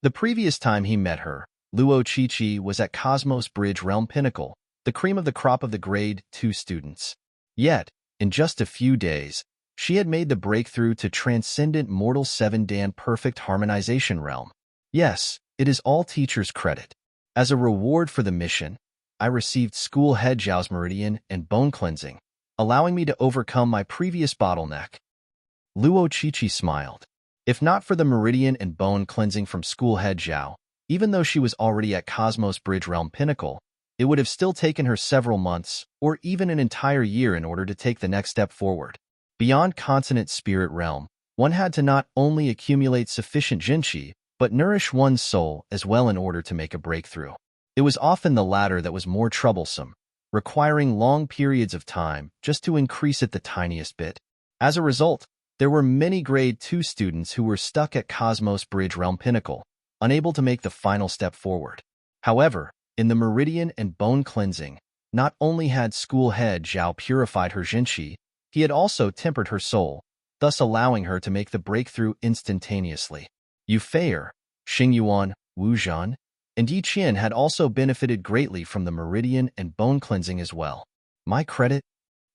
The previous time he met her, Luo Qiqi was at Cosmos Bridge Realm Pinnacle, the cream of the crop of the Grade 2 students. Yet, in just a few days, she had made the breakthrough to Transcendent Mortal 7-Dan Perfect Harmonization Realm. Yes, it is all teachers' credit. As a reward for the mission, I received School Head Zhao's Meridian and Bone Cleansing, allowing me to overcome my previous bottleneck. Luo Qiqi smiled. If not for the Meridian and Bone Cleansing from School Head Zhao, even though she was already at Cosmos Bridge Realm Pinnacle, it would have still taken her several months, or even an entire year in order to take the next step forward. Beyond Consonant Spirit Realm, one had to not only accumulate sufficient Jinqi, but nourish one's soul as well in order to make a breakthrough. It was often the latter that was more troublesome, requiring long periods of time just to increase it the tiniest bit. As a result, there were many Grade 2 students who were stuck at Cosmos Bridge Realm Pinnacle, unable to make the final step forward. However, in the Meridian and Bone Cleansing, not only had School Head Zhao purified her Jinqi, he had also tempered her soul, thus allowing her to make the breakthrough instantaneously. Yu Feier, Xingyuan, Wu Zhan, and Yi Qian had also benefited greatly from the Meridian and Bone Cleansing as well. My credit?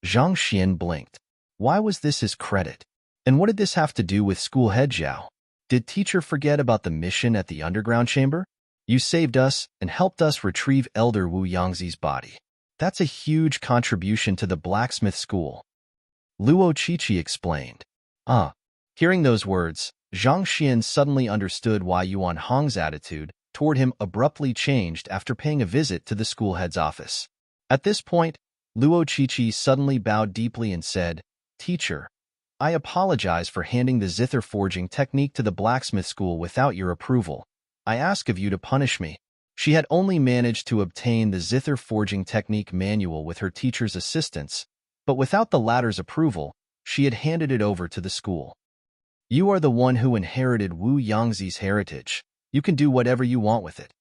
Zhang Xian blinked. Why was this his credit? And what did this have to do with School Head Zhao? Did teacher forget about the mission at the underground chamber? You saved us and helped us retrieve Elder Wu Yangzi's body. That's a huge contribution to the blacksmith school. Luo Qiqi explained. Hearing those words, Zhang Xian suddenly understood why Yuan Hong's attitude toward him abruptly changed after paying a visit to the school head's office. At this point, Luo Qiqi suddenly bowed deeply and said, "Teacher, I apologize for handing the zither forging technique to the blacksmith school without your approval. I ask of you to punish me." She had only managed to obtain the zither forging technique manual with her teacher's assistance, but without the latter's approval, she had handed it over to the school. "You are the one who inherited Wu Yangzi's heritage. You can do whatever you want with it.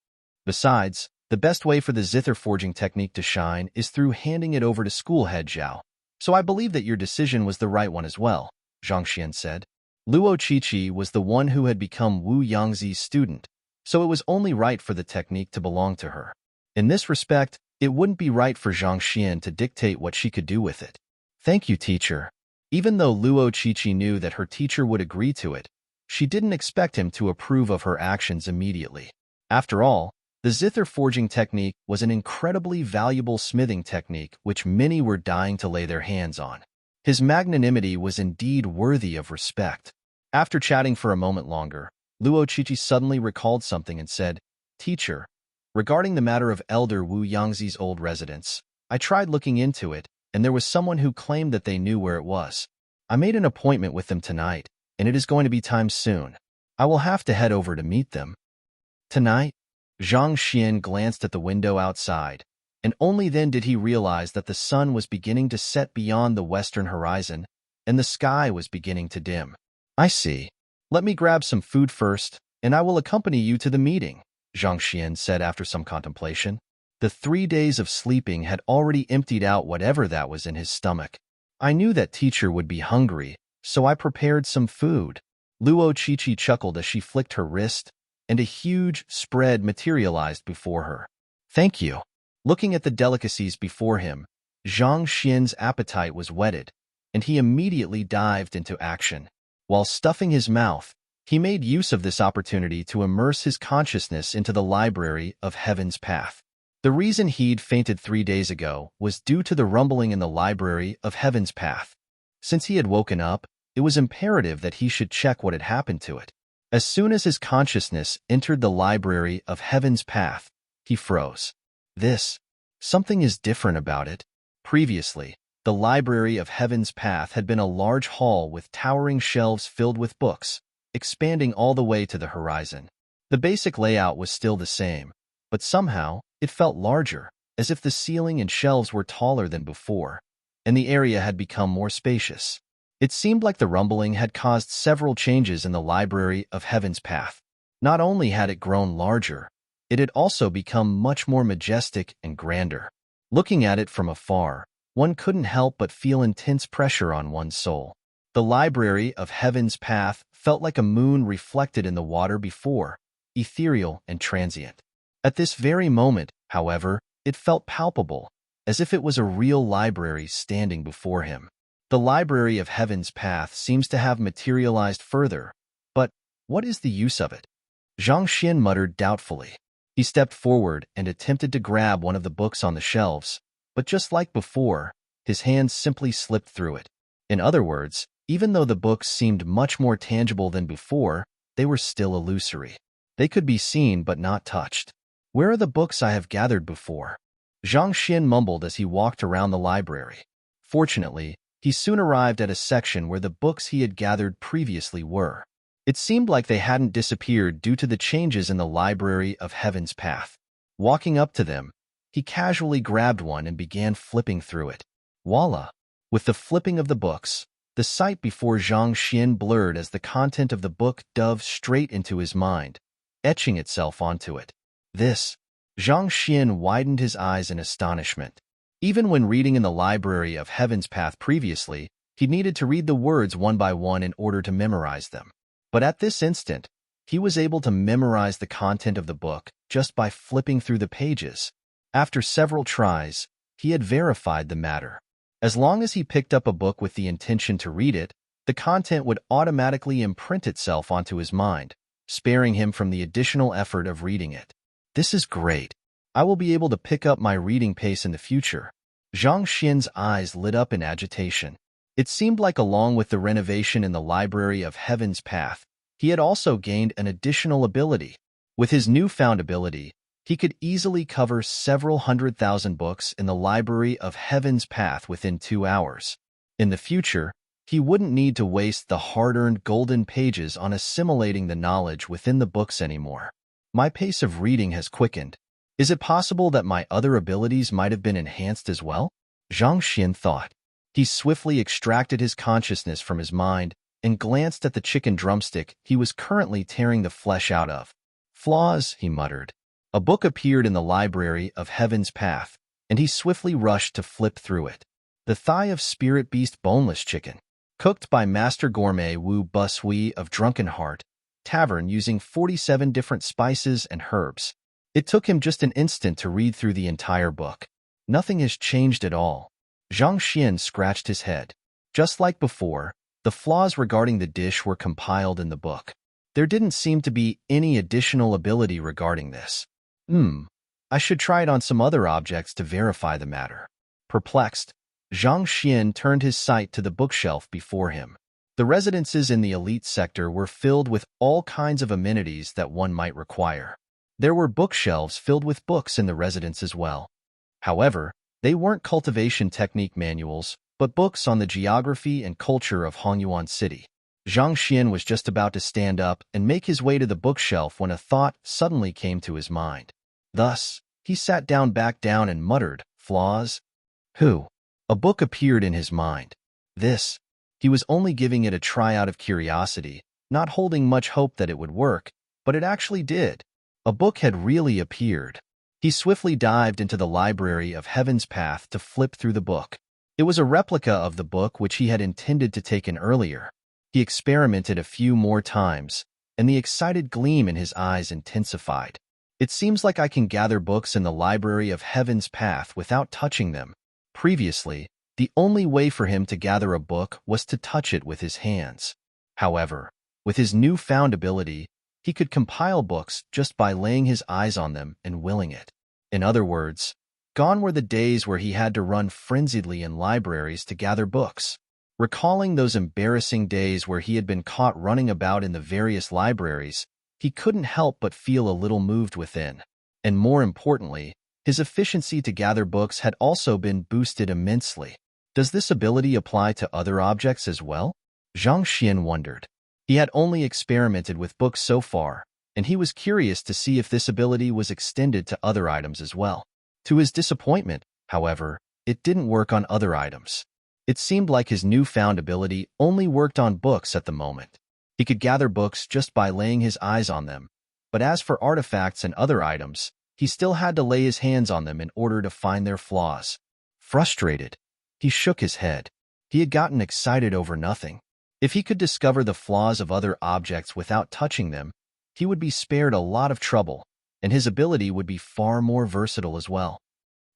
Besides, the best way for the zither forging technique to shine is through handing it over to school head Zhao. So I believe that your decision was the right one as well," Zhang Xian said. Luo Qiqi was the one who had become Wu Yangzi's student, so it was only right for the technique to belong to her. In this respect, it wouldn't be right for Zhang Xian to dictate what she could do with it. "Thank you, teacher." Even though Luo Qiqi knew that her teacher would agree to it, she didn't expect him to approve of her actions immediately. After all, the zither forging technique was an incredibly valuable smithing technique which many were dying to lay their hands on. His magnanimity was indeed worthy of respect. After chatting for a moment longer, Luo Qiqi suddenly recalled something and said, "Teacher, regarding the matter of Elder Wu Yangzi's old residence, I tried looking into it, and there was someone who claimed that they knew where it was. I made an appointment with them tonight, and it is going to be time soon. I will have to head over to meet them." "Tonight?" Zhang Xian glanced at the window outside, and only then did he realize that the sun was beginning to set beyond the western horizon, and the sky was beginning to dim. "I see. Let me grab some food first, and I will accompany you to the meeting," Zhang Xian said after some contemplation. The 3 days of sleeping had already emptied out whatever that was in his stomach. "I knew that teacher would be hungry, so I prepared some food." Luo Qiqi chuckled as she flicked her wrist, and a huge spread materialized before her. "Thank you." Looking at the delicacies before him, Zhang Xian's appetite was whetted, and he immediately dived into action. While stuffing his mouth, he made use of this opportunity to immerse his consciousness into the library of Heaven's Path. The reason he'd fainted 3 days ago was due to the rumbling in the library of Heaven's Path. Since he had woken up, it was imperative that he should check what had happened to it. As soon as his consciousness entered the library of Heaven's Path, he froze. Something is different about it. Previously, the library of Heaven's Path had been a large hall with towering shelves filled with books, expanding all the way to the horizon. The basic layout was still the same, but somehow it felt larger, as if the ceiling and shelves were taller than before, and the area had become more spacious. It seemed like the rumbling had caused several changes in the library of Heaven's Path. Not only had it grown larger, it had also become much more majestic and grander. Looking at it from afar, one couldn't help but feel intense pressure on one's soul. The library of Heaven's Path felt like a moon reflected in the water before, ethereal and transient. At this very moment, however, it felt palpable, as if it was a real library standing before him. The library of Heaven's Path seems to have materialized further, but what is the use of it? Zhang Xian muttered doubtfully. He stepped forward and attempted to grab one of the books on the shelves, but just like before, his hands simply slipped through it. In other words, even though the books seemed much more tangible than before, they were still illusory. They could be seen but not touched. "Where are the books I have gathered before?" Zhang Xian mumbled as he walked around the library. Fortunately, he soon arrived at a section where the books he had gathered previously were. It seemed like they hadn't disappeared due to the changes in the library of Heaven's Path. Walking up to them, he casually grabbed one and began flipping through it. Voila! With the flipping of the books, the sight before Zhang Xian blurred as the content of the book dove straight into his mind, etching itself onto it. Zhang Xian widened his eyes in astonishment. Even when reading in the library of Heaven's Path previously, he needed to read the words one by one in order to memorize them. But at this instant, he was able to memorize the content of the book just by flipping through the pages. After several tries, he had verified the matter. As long as he picked up a book with the intention to read it, the content would automatically imprint itself onto his mind, sparing him from the additional effort of reading it. This is great. I will be able to pick up my reading pace in the future. Zhang Xian's eyes lit up in agitation. It seemed like along with the renovation in the library of Heaven's Path, he had also gained an additional ability. With his newfound ability, He could easily cover several 100,000 books in the library of Heaven's Path within 2 hours. In the future, he wouldn't need to waste the hard-earned golden pages on assimilating the knowledge within the books anymore. My pace of reading has quickened. Is it possible that my other abilities might have been enhanced as well? Zhang Xian thought. He swiftly extracted his consciousness from his mind and glanced at the chicken drumstick he was currently tearing the flesh out of. Flaws, he muttered. A book appeared in the library of Heaven's Path, and he swiftly rushed to flip through it. The Thigh of Spirit Beast Boneless Chicken, cooked by Master Gourmet Wu Busui of Drunken Heart Tavern using 47 different spices and herbs. It took him just an instant to read through the entire book. Nothing has changed at all. Zhang Xian scratched his head. Just like before, the flaws regarding the dish were compiled in the book. There didn't seem to be any additional ability regarding this. I should try it on some other objects to verify the matter. Perplexed, Zhang Xian turned his sight to the bookshelf before him. The residences in the elite sector were filled with all kinds of amenities that one might require. There were bookshelves filled with books in the residence as well. However, they weren't cultivation technique manuals, but books on the geography and culture of Hongyuan City. Zhang Xian was just about to stand up and make his way to the bookshelf when a thought suddenly came to his mind. Thus, he sat back down and muttered, "Flaws? Who?" A book appeared in his mind. He was only giving it a try out of curiosity, not holding much hope that it would work, but it actually did. A book had really appeared. He swiftly dived into the library of Heaven's Path to flip through the book. It was a replica of the book which he had intended to take in earlier. He experimented a few more times, and the excited gleam in his eyes intensified. It seems like I can gather books in the library of Heaven's Path without touching them. Previously, the only way for him to gather a book was to touch it with his hands. However, with his newfound ability, he could compile books just by laying his eyes on them and willing it. In other words, gone were the days where he had to run frenziedly in libraries to gather books. Recalling those embarrassing days where he had been caught running about in the various libraries, he couldn't help but feel a little moved within. And more importantly, his efficiency to gather books had also been boosted immensely. Does this ability apply to other objects as well? Zhang Xian wondered. He had only experimented with books so far, and he was curious to see if this ability was extended to other items as well. To his disappointment, however, it didn't work on other items. It seemed like his newfound ability only worked on books at the moment. He could gather books just by laying his eyes on them, but as for artifacts and other items, he still had to lay his hands on them in order to find their flaws. Frustrated, he shook his head. He had gotten excited over nothing. If he could discover the flaws of other objects without touching them, he would be spared a lot of trouble, and his ability would be far more versatile as well.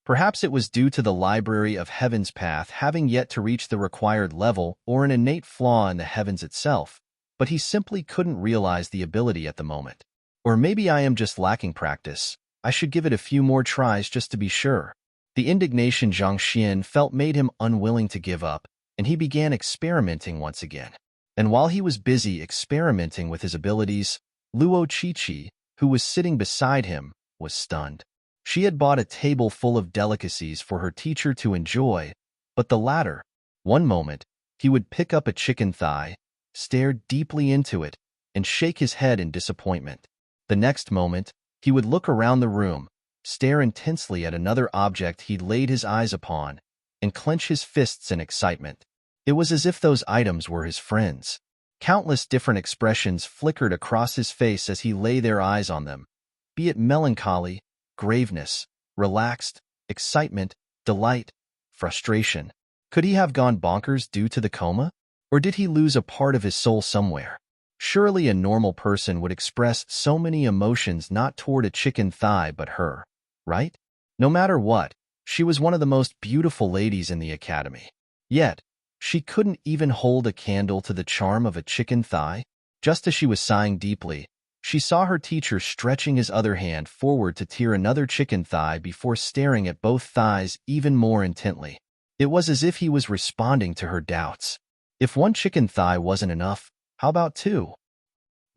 Perhaps it was due to the library of Heaven's Path having yet to reach the required level or an innate flaw in the heavens itself, but he simply couldn't realize the ability at the moment. Or maybe I am just lacking practice. I should give it a few more tries just to be sure. The indignation Zhang Xian felt made him unwilling to give up, and he began experimenting once again. And while he was busy experimenting with his abilities, Luo Qiqi, who was sitting beside him, was stunned. She had bought a table full of delicacies for her teacher to enjoy, but the latter, one moment, he would pick up a chicken thigh, stare deeply into it, and shake his head in disappointment. The next moment, he would look around the room, stare intensely at another object he'd laid his eyes upon, and clench his fists in excitement. It was as if those items were his friends. Countless different expressions flickered across his face as he lay there eyes on them, be it melancholy, graveness, relaxed, excitement, delight, frustration. Could he have gone bonkers due to the coma? Or did he lose a part of his soul somewhere? Surely a normal person would express so many emotions not toward a chicken thigh but her, right? No matter what, she was one of the most beautiful ladies in the academy. Yet, she couldn't even hold a candle to the charm of a chicken thigh. Just as she was sighing deeply, she saw her teacher stretching his other hand forward to tear another chicken thigh before staring at both thighs even more intently. It was as if he was responding to her doubts. If one chicken thigh wasn't enough, how about two?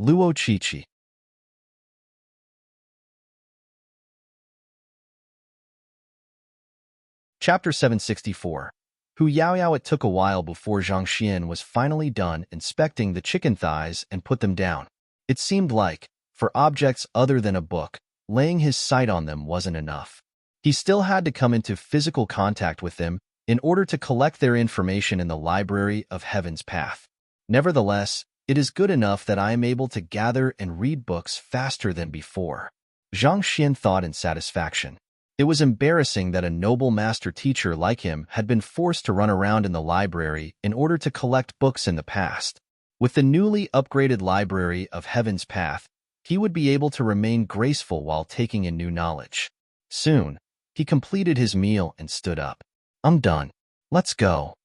Luo Qiqi. Chapter 764. Hu Yao Yao. It took a while before Zhang Xian was finally done inspecting the chicken thighs and put them down. It seemed like, for objects other than a book, laying his sight on them wasn't enough. He still had to come into physical contact with them in order to collect their information in the library of Heaven's Path. Nevertheless, it is good enough that I am able to gather and read books faster than before. Zhang Xian thought in satisfaction. It was embarrassing that a noble master teacher like him had been forced to run around in the library in order to collect books in the past. With the newly upgraded library of Heaven's Path, he would be able to remain graceful while taking in new knowledge. Soon, he completed his meal and stood up. I'm done. Let's go.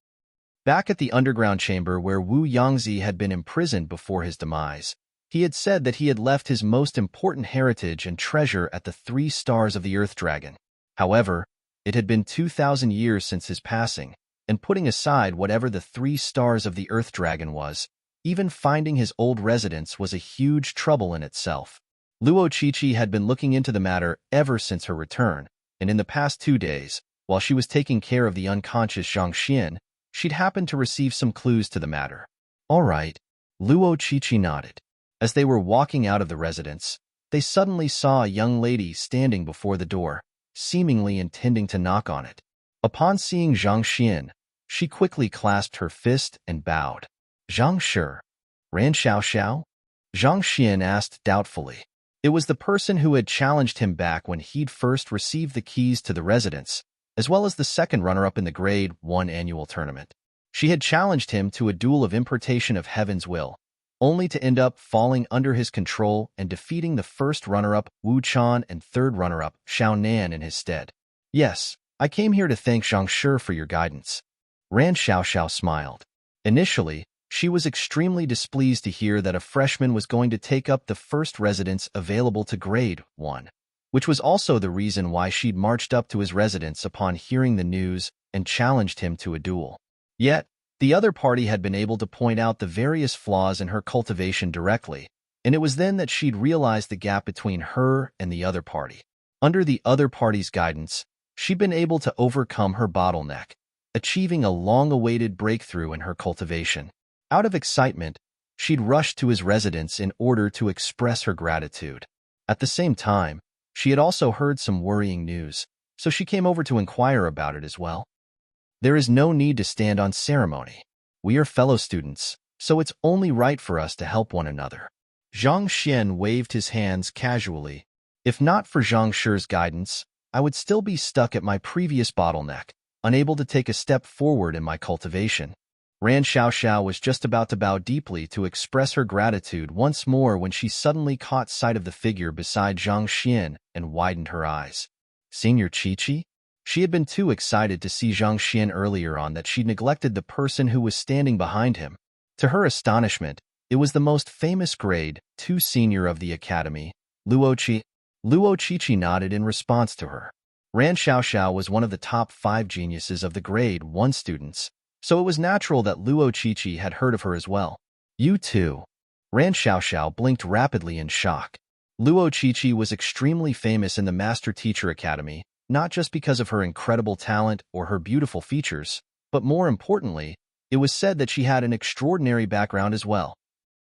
Back at the underground chamber where Wu Yangzi had been imprisoned before his demise, he had said that he had left his most important heritage and treasure at the 3 stars of the Earth Dragon. However, it had been 2,000 years since his passing, and putting aside whatever the 3 stars of the Earth Dragon was, even finding his old residence was a huge trouble in itself. Luo Qiqi had been looking into the matter ever since her return, and in the past 2 days, while she was taking care of the unconscious Zhang Xian, she'd happened to receive some clues to the matter. All right, Luo Qiqi nodded. As they were walking out of the residence, they suddenly saw a young lady standing before the door, seemingly intending to knock on it. Upon seeing Zhang Xian, she quickly clasped her fist and bowed. Zhang Shi, Ran Xiao? Zhang Xian asked doubtfully. It was the person who had challenged him back when he'd first received the keys to the residence, as well as the second runner-up in the Grade 1 annual tournament. She had challenged him to a duel of importation of Heaven's Will, only to end up falling under his control and defeating the first runner-up Wu Chan and third runner-up Xiao Nan in his stead. Yes, I came here to thank Zhang Shi for your guidance. Ran Xiao smiled. Initially, she was extremely displeased to hear that a freshman was going to take up the first residence available to Grade 1, which was also the reason why she'd marched up to his residence upon hearing the news and challenged him to a duel. Yet, the other party had been able to point out the various flaws in her cultivation directly, and it was then that she'd realized the gap between her and the other party. Under the other party's guidance, she'd been able to overcome her bottleneck, achieving a long-awaited breakthrough in her cultivation. Out of excitement, she'd rushed to his residence in order to express her gratitude. At the same time, she had also heard some worrying news, so she came over to inquire about it as well. There is no need to stand on ceremony. We are fellow students, so it's only right for us to help one another. Zhang Xian waved his hands casually. If not for Zhang Shi's guidance, I would still be stuck at my previous bottleneck, unable to take a step forward in my cultivation. Ran Xiao was just about to bow deeply to express her gratitude once more when she suddenly caught sight of the figure beside Zhang Xian and widened her eyes. Senior Qiqi? She had been too excited to see Zhang Xian earlier on that she'd neglected the person who was standing behind him. To her astonishment, it was the most famous Grade 2 senior of the academy, Luo Qi. Luo Qiqi nodded in response to her. Ran Xiao was one of the top 5 geniuses of the Grade 1 students, so it was natural that Luo Qiqi had heard of her as well. You too. Ran Xiao blinked rapidly in shock. Luo Qiqi was extremely famous in the Master Teacher Academy, not just because of her incredible talent or her beautiful features, but more importantly, it was said that she had an extraordinary background as well.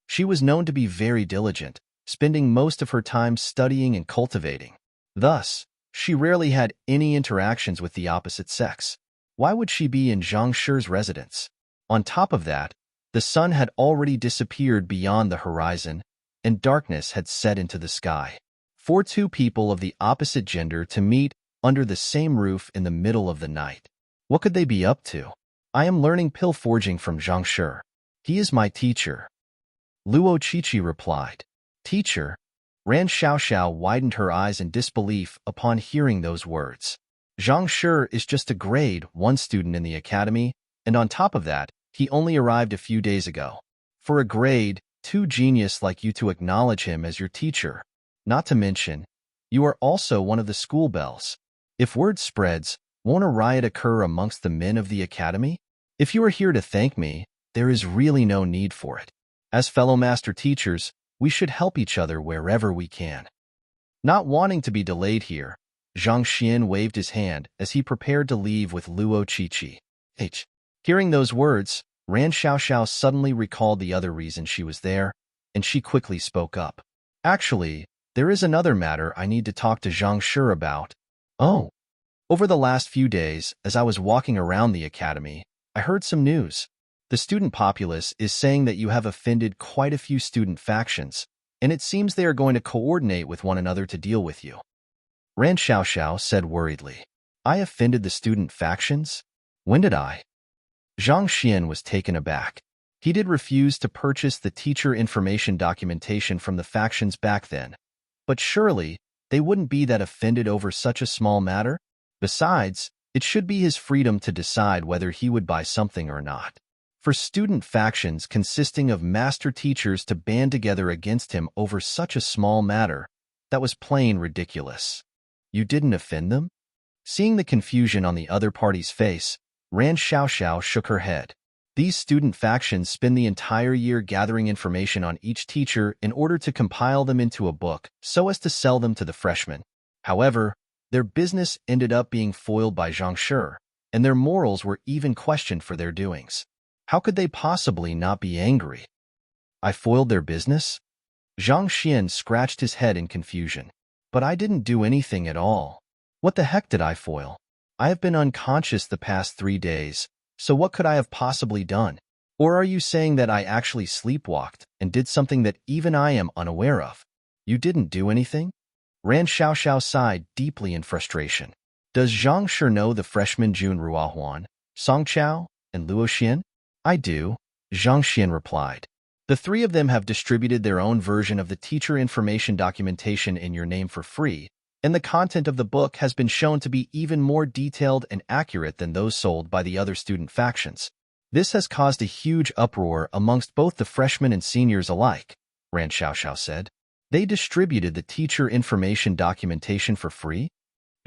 She was known to be very diligent, spending most of her time studying and cultivating. Thus, she rarely had any interactions with the opposite sex. Why would she be in Zhang Shi's residence? On top of that, the sun had already disappeared beyond the horizon, and darkness had set into the sky. For 2 people of the opposite gender to meet under the same roof in the middle of the night. What could they be up to? I am learning pill forging from Zhang Shi. He is my teacher. Luo Qiqi replied. Teacher? Ran Xiao widened her eyes in disbelief upon hearing those words. Zhang Shi is just a Grade 1 student in the academy, and on top of that, he only arrived a few days ago. For a Grade 2 genius like you to acknowledge him as your teacher, not to mention, you are also one of the school bells. If word spreads, won't a riot occur amongst the men of the academy? If you are here to thank me, there is really no need for it. As fellow master teachers, we should help each other wherever we can. Not wanting to be delayed here, Zhang Xian waved his hand as he prepared to leave with Luo Qiqi. Hearing those words, Ran Xiaoxiao suddenly recalled the other reason she was there, and she quickly spoke up. Actually, there is another matter I need to talk to Zhang Shi about. Oh. Over the last few days, as I was walking around the academy, I heard some news. The student populace is saying that you have offended quite a few student factions, and it seems they are going to coordinate with one another to deal with you. Ran Xiaoxiao said worriedly. I offended the student factions? When did I? Zhang Xian was taken aback. He did refuse to purchase the teacher information documentation from the factions back then, but surely they wouldn't be that offended over such a small matter? Besides, it should be his freedom to decide whether he would buy something or not. For student factions consisting of master teachers to band together against him over such a small matter, that was plain ridiculous. You didn't offend them? Seeing the confusion on the other party's face, Ran Xiaoxiao shook her head. These student factions spend the entire year gathering information on each teacher in order to compile them into a book so as to sell them to the freshmen. However, their business ended up being foiled by Zhang Shi, and their morals were even questioned for their doings. How could they possibly not be angry? I foiled their business? Zhang Xian scratched his head in confusion. But I didn't do anything at all. What the heck did I foil? I have been unconscious the past 3 days, so what could I have possibly done? Or are you saying that I actually sleepwalked and did something that even I am unaware of? You didn't do anything? Ran Xiaoxiao sighed deeply in frustration. Does Zhang Shi know the freshmen Jun Ruahuan, Song Chao, and Luo Xian? I do, Zhang Xian replied. The 3 of them have distributed their own version of the teacher information documentation in your name for free, and the content of the book has been shown to be even more detailed and accurate than those sold by the other student factions. This has caused a huge uproar amongst both the freshmen and seniors alike, Ran Xiaoxiao said. They distributed the teacher information documentation for free?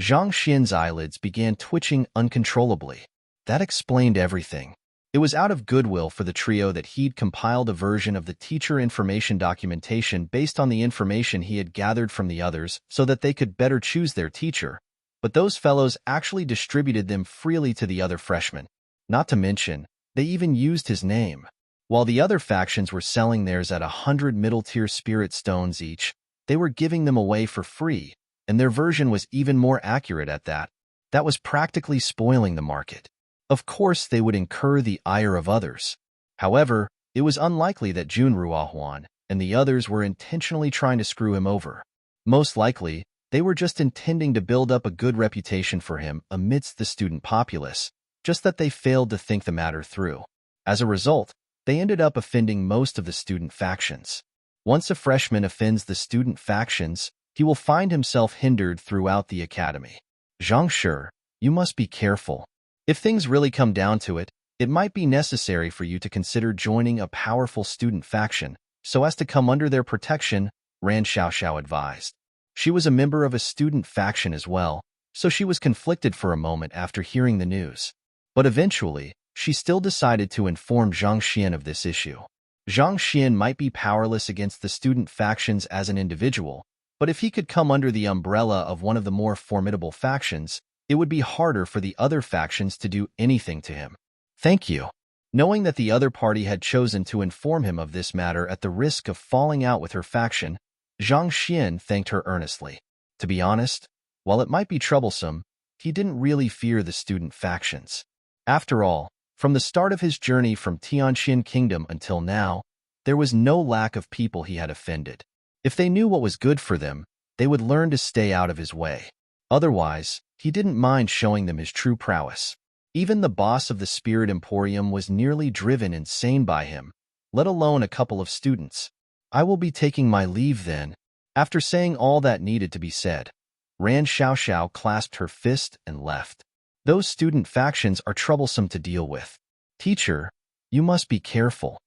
Zhang Xian's eyelids began twitching uncontrollably. That explained everything. It was out of goodwill for the trio that he'd compiled a version of the teacher information documentation based on the information he had gathered from the others so that they could better choose their teacher, but those fellows actually distributed them freely to the other freshmen. Not to mention, they even used his name. While the other factions were selling theirs at 100 middle-tier spirit stones each, they were giving them away for free, and their version was even more accurate at that. That was practically spoiling the market. Of course, they would incur the ire of others. However, it was unlikely that Jun Ruahuan and the others were intentionally trying to screw him over. Most likely, they were just intending to build up a good reputation for him amidst the student populace, just that they failed to think the matter through. As a result, they ended up offending most of the student factions. Once a freshman offends the student factions, he will find himself hindered throughout the academy. Zhang Shi, you must be careful. If things really come down to it, it might be necessary for you to consider joining a powerful student faction so as to come under their protection, Ran Xiaoxiao advised. She was a member of a student faction as well, so she was conflicted for a moment after hearing the news. But eventually, she still decided to inform Zhang Xian of this issue. Zhang Xian might be powerless against the student factions as an individual, but if he could come under the umbrella of one of the more formidable factions, it would be harder for the other factions to do anything to him. Thank you. Knowing that the other party had chosen to inform him of this matter at the risk of falling out with her faction, Zhang Xian thanked her earnestly. To be honest, while it might be troublesome, he didn't really fear the student factions. After all, from the start of his journey from Tianxin Kingdom until now, there was no lack of people he had offended. If they knew what was good for them, they would learn to stay out of his way. Otherwise, he didn't mind showing them his true prowess. Even the boss of the Spirit Emporium was nearly driven insane by him, let alone a couple of students. I will be taking my leave then. After saying all that needed to be said, Ran Xiaoxiao clasped her fist and left. Those student factions are troublesome to deal with. Teacher, you must be careful,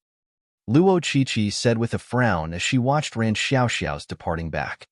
Luo Qiqi said with a frown as she watched Ran Xiaoxiao's departing back.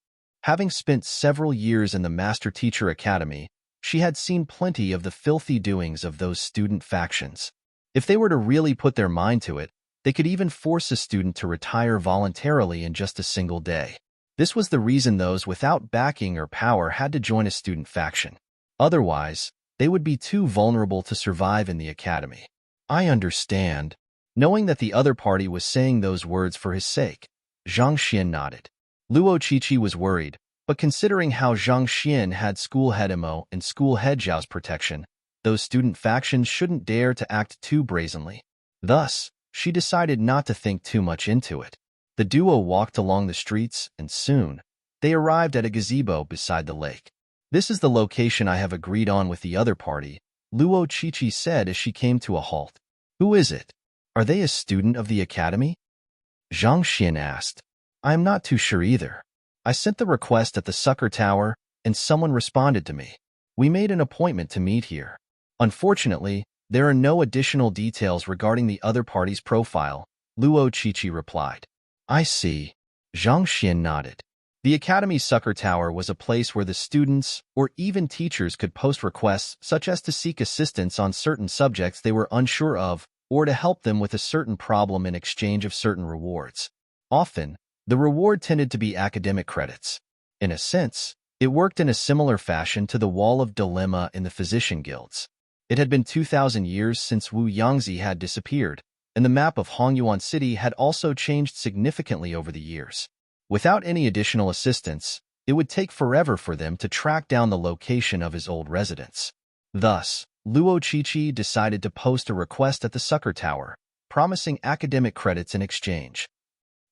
Having spent several years in the Master Teacher Academy, she had seen plenty of the filthy doings of those student factions. If they were to really put their mind to it, they could even force a student to retire voluntarily in just a single day. This was the reason those without backing or power had to join a student faction. Otherwise, they would be too vulnerable to survive in the academy. I understand. Knowing that the other party was saying those words for his sake, Zhang Xian nodded. Luo Qiqi was worried, but considering how Zhang Xian had school head Imo and school head Zhao's protection, those student factions shouldn't dare to act too brazenly. Thus, she decided not to think too much into it. The duo walked along the streets, and soon, they arrived at a gazebo beside the lake. This is the location I have agreed on with the other party, Luo Qiqi said as she came to a halt. Who is it? Are they a student of the academy? Zhang Xian asked. I am not too sure either. I sent the request at the Sucker Tower, and someone responded to me. We made an appointment to meet here. Unfortunately, there are no additional details regarding the other party's profile, Luo Qiqi replied. I see. Zhang Xian nodded. The Academy's Sucker Tower was a place where the students, or even teachers, could post requests such as to seek assistance on certain subjects they were unsure of, or to help them with a certain problem in exchange of certain rewards. Often, the reward tended to be academic credits. In a sense, it worked in a similar fashion to the Wall of Dilemma in the physician guilds. It had been 2,000 years since Wu Yangzi had disappeared, and the map of Hongyuan City had also changed significantly over the years. Without any additional assistance, it would take forever for them to track down the location of his old residence. Thus, Luo Qiqi decided to post a request at the Sucker Tower, promising academic credits in exchange.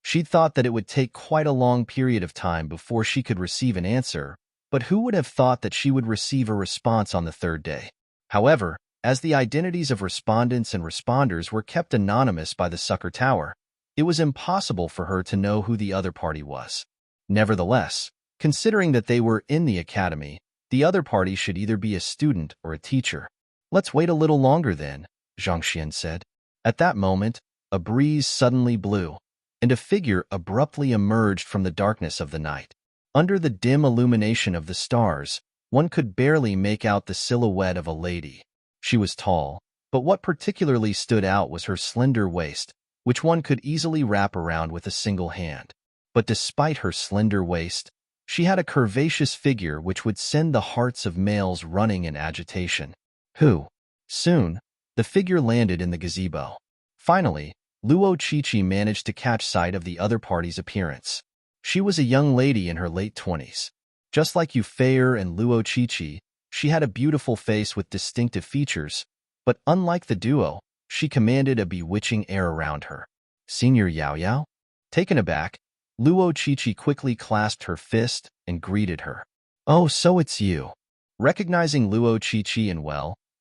She thought that it would take quite a long period of time before she could receive an answer, but who would have thought that she would receive a response on the third day? However, as the identities of respondents and responders were kept anonymous by the Sucker Tower, it was impossible for her to know who the other party was. Nevertheless, considering that they were in the academy, the other party should either be a student or a teacher. Let's wait a little longer then, Zhang Xian said. At that moment, a breeze suddenly blew, and a figure abruptly emerged from the darkness of the night. Under the dim illumination of the stars, one could barely make out the silhouette of a lady. She was tall, but what particularly stood out was her slender waist, which one could easily wrap around with a single hand. But despite her slender waist, she had a curvaceous figure which would send the hearts of males running in agitation. Who? Soon, the figure landed in the gazebo. Finally, Luo Qiqi managed to catch sight of the other party's appearance. She was a young lady in her late 20s. Just like Yu Feier and Luo Qiqi, she had a beautiful face with distinctive features, but unlike the duo, she commanded a bewitching air around her. Senior Yao Yao? Taken aback, Luo Qiqi quickly clasped her fist and greeted her. Oh, so it's you. Recognizing Luo Qiqi and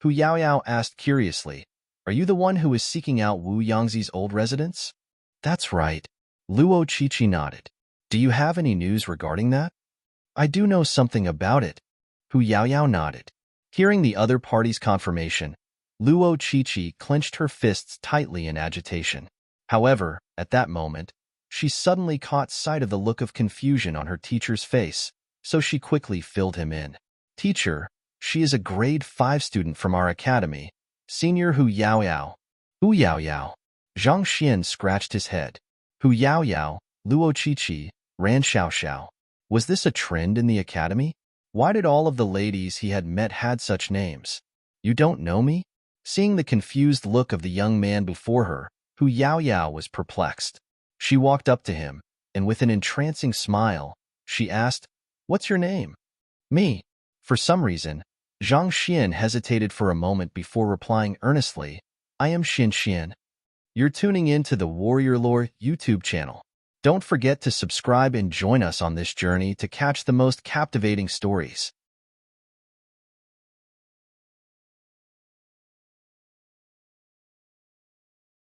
Hu Yao Yao asked curiously, are you the one who is seeking out Wu Yangzi's old residence? That's right. Luo Qiqi nodded. Do you have any news regarding that? I do know something about it. Hu Yao Yao nodded. Hearing the other party's confirmation, Luo Qiqi clenched her fists tightly in agitation. However, at that moment, she suddenly caught sight of the look of confusion on her teacher's face, so she quickly filled him in. Teacher, she is a grade 5 student from our academy, Senior Hu Yao Yao. Hu Yao Yao. Zhang Xian scratched his head. Hu Yao Yao, Luo Qiqi, Ran Xiao Xiao. Was this a trend in the academy? Why did all of the ladies he had met had such names? You don't know me? Seeing the confused look of the young man before her, Hu Yao Yao was perplexed. She walked up to him, and with an entrancing smile, she asked, What's your name? Me. For some reason, Zhang Xian hesitated for a moment before replying earnestly, I am Xin Xian. You're tuning in to the Warrior Lore YouTube channel. Don't forget to subscribe and join us on this journey to catch the most captivating stories.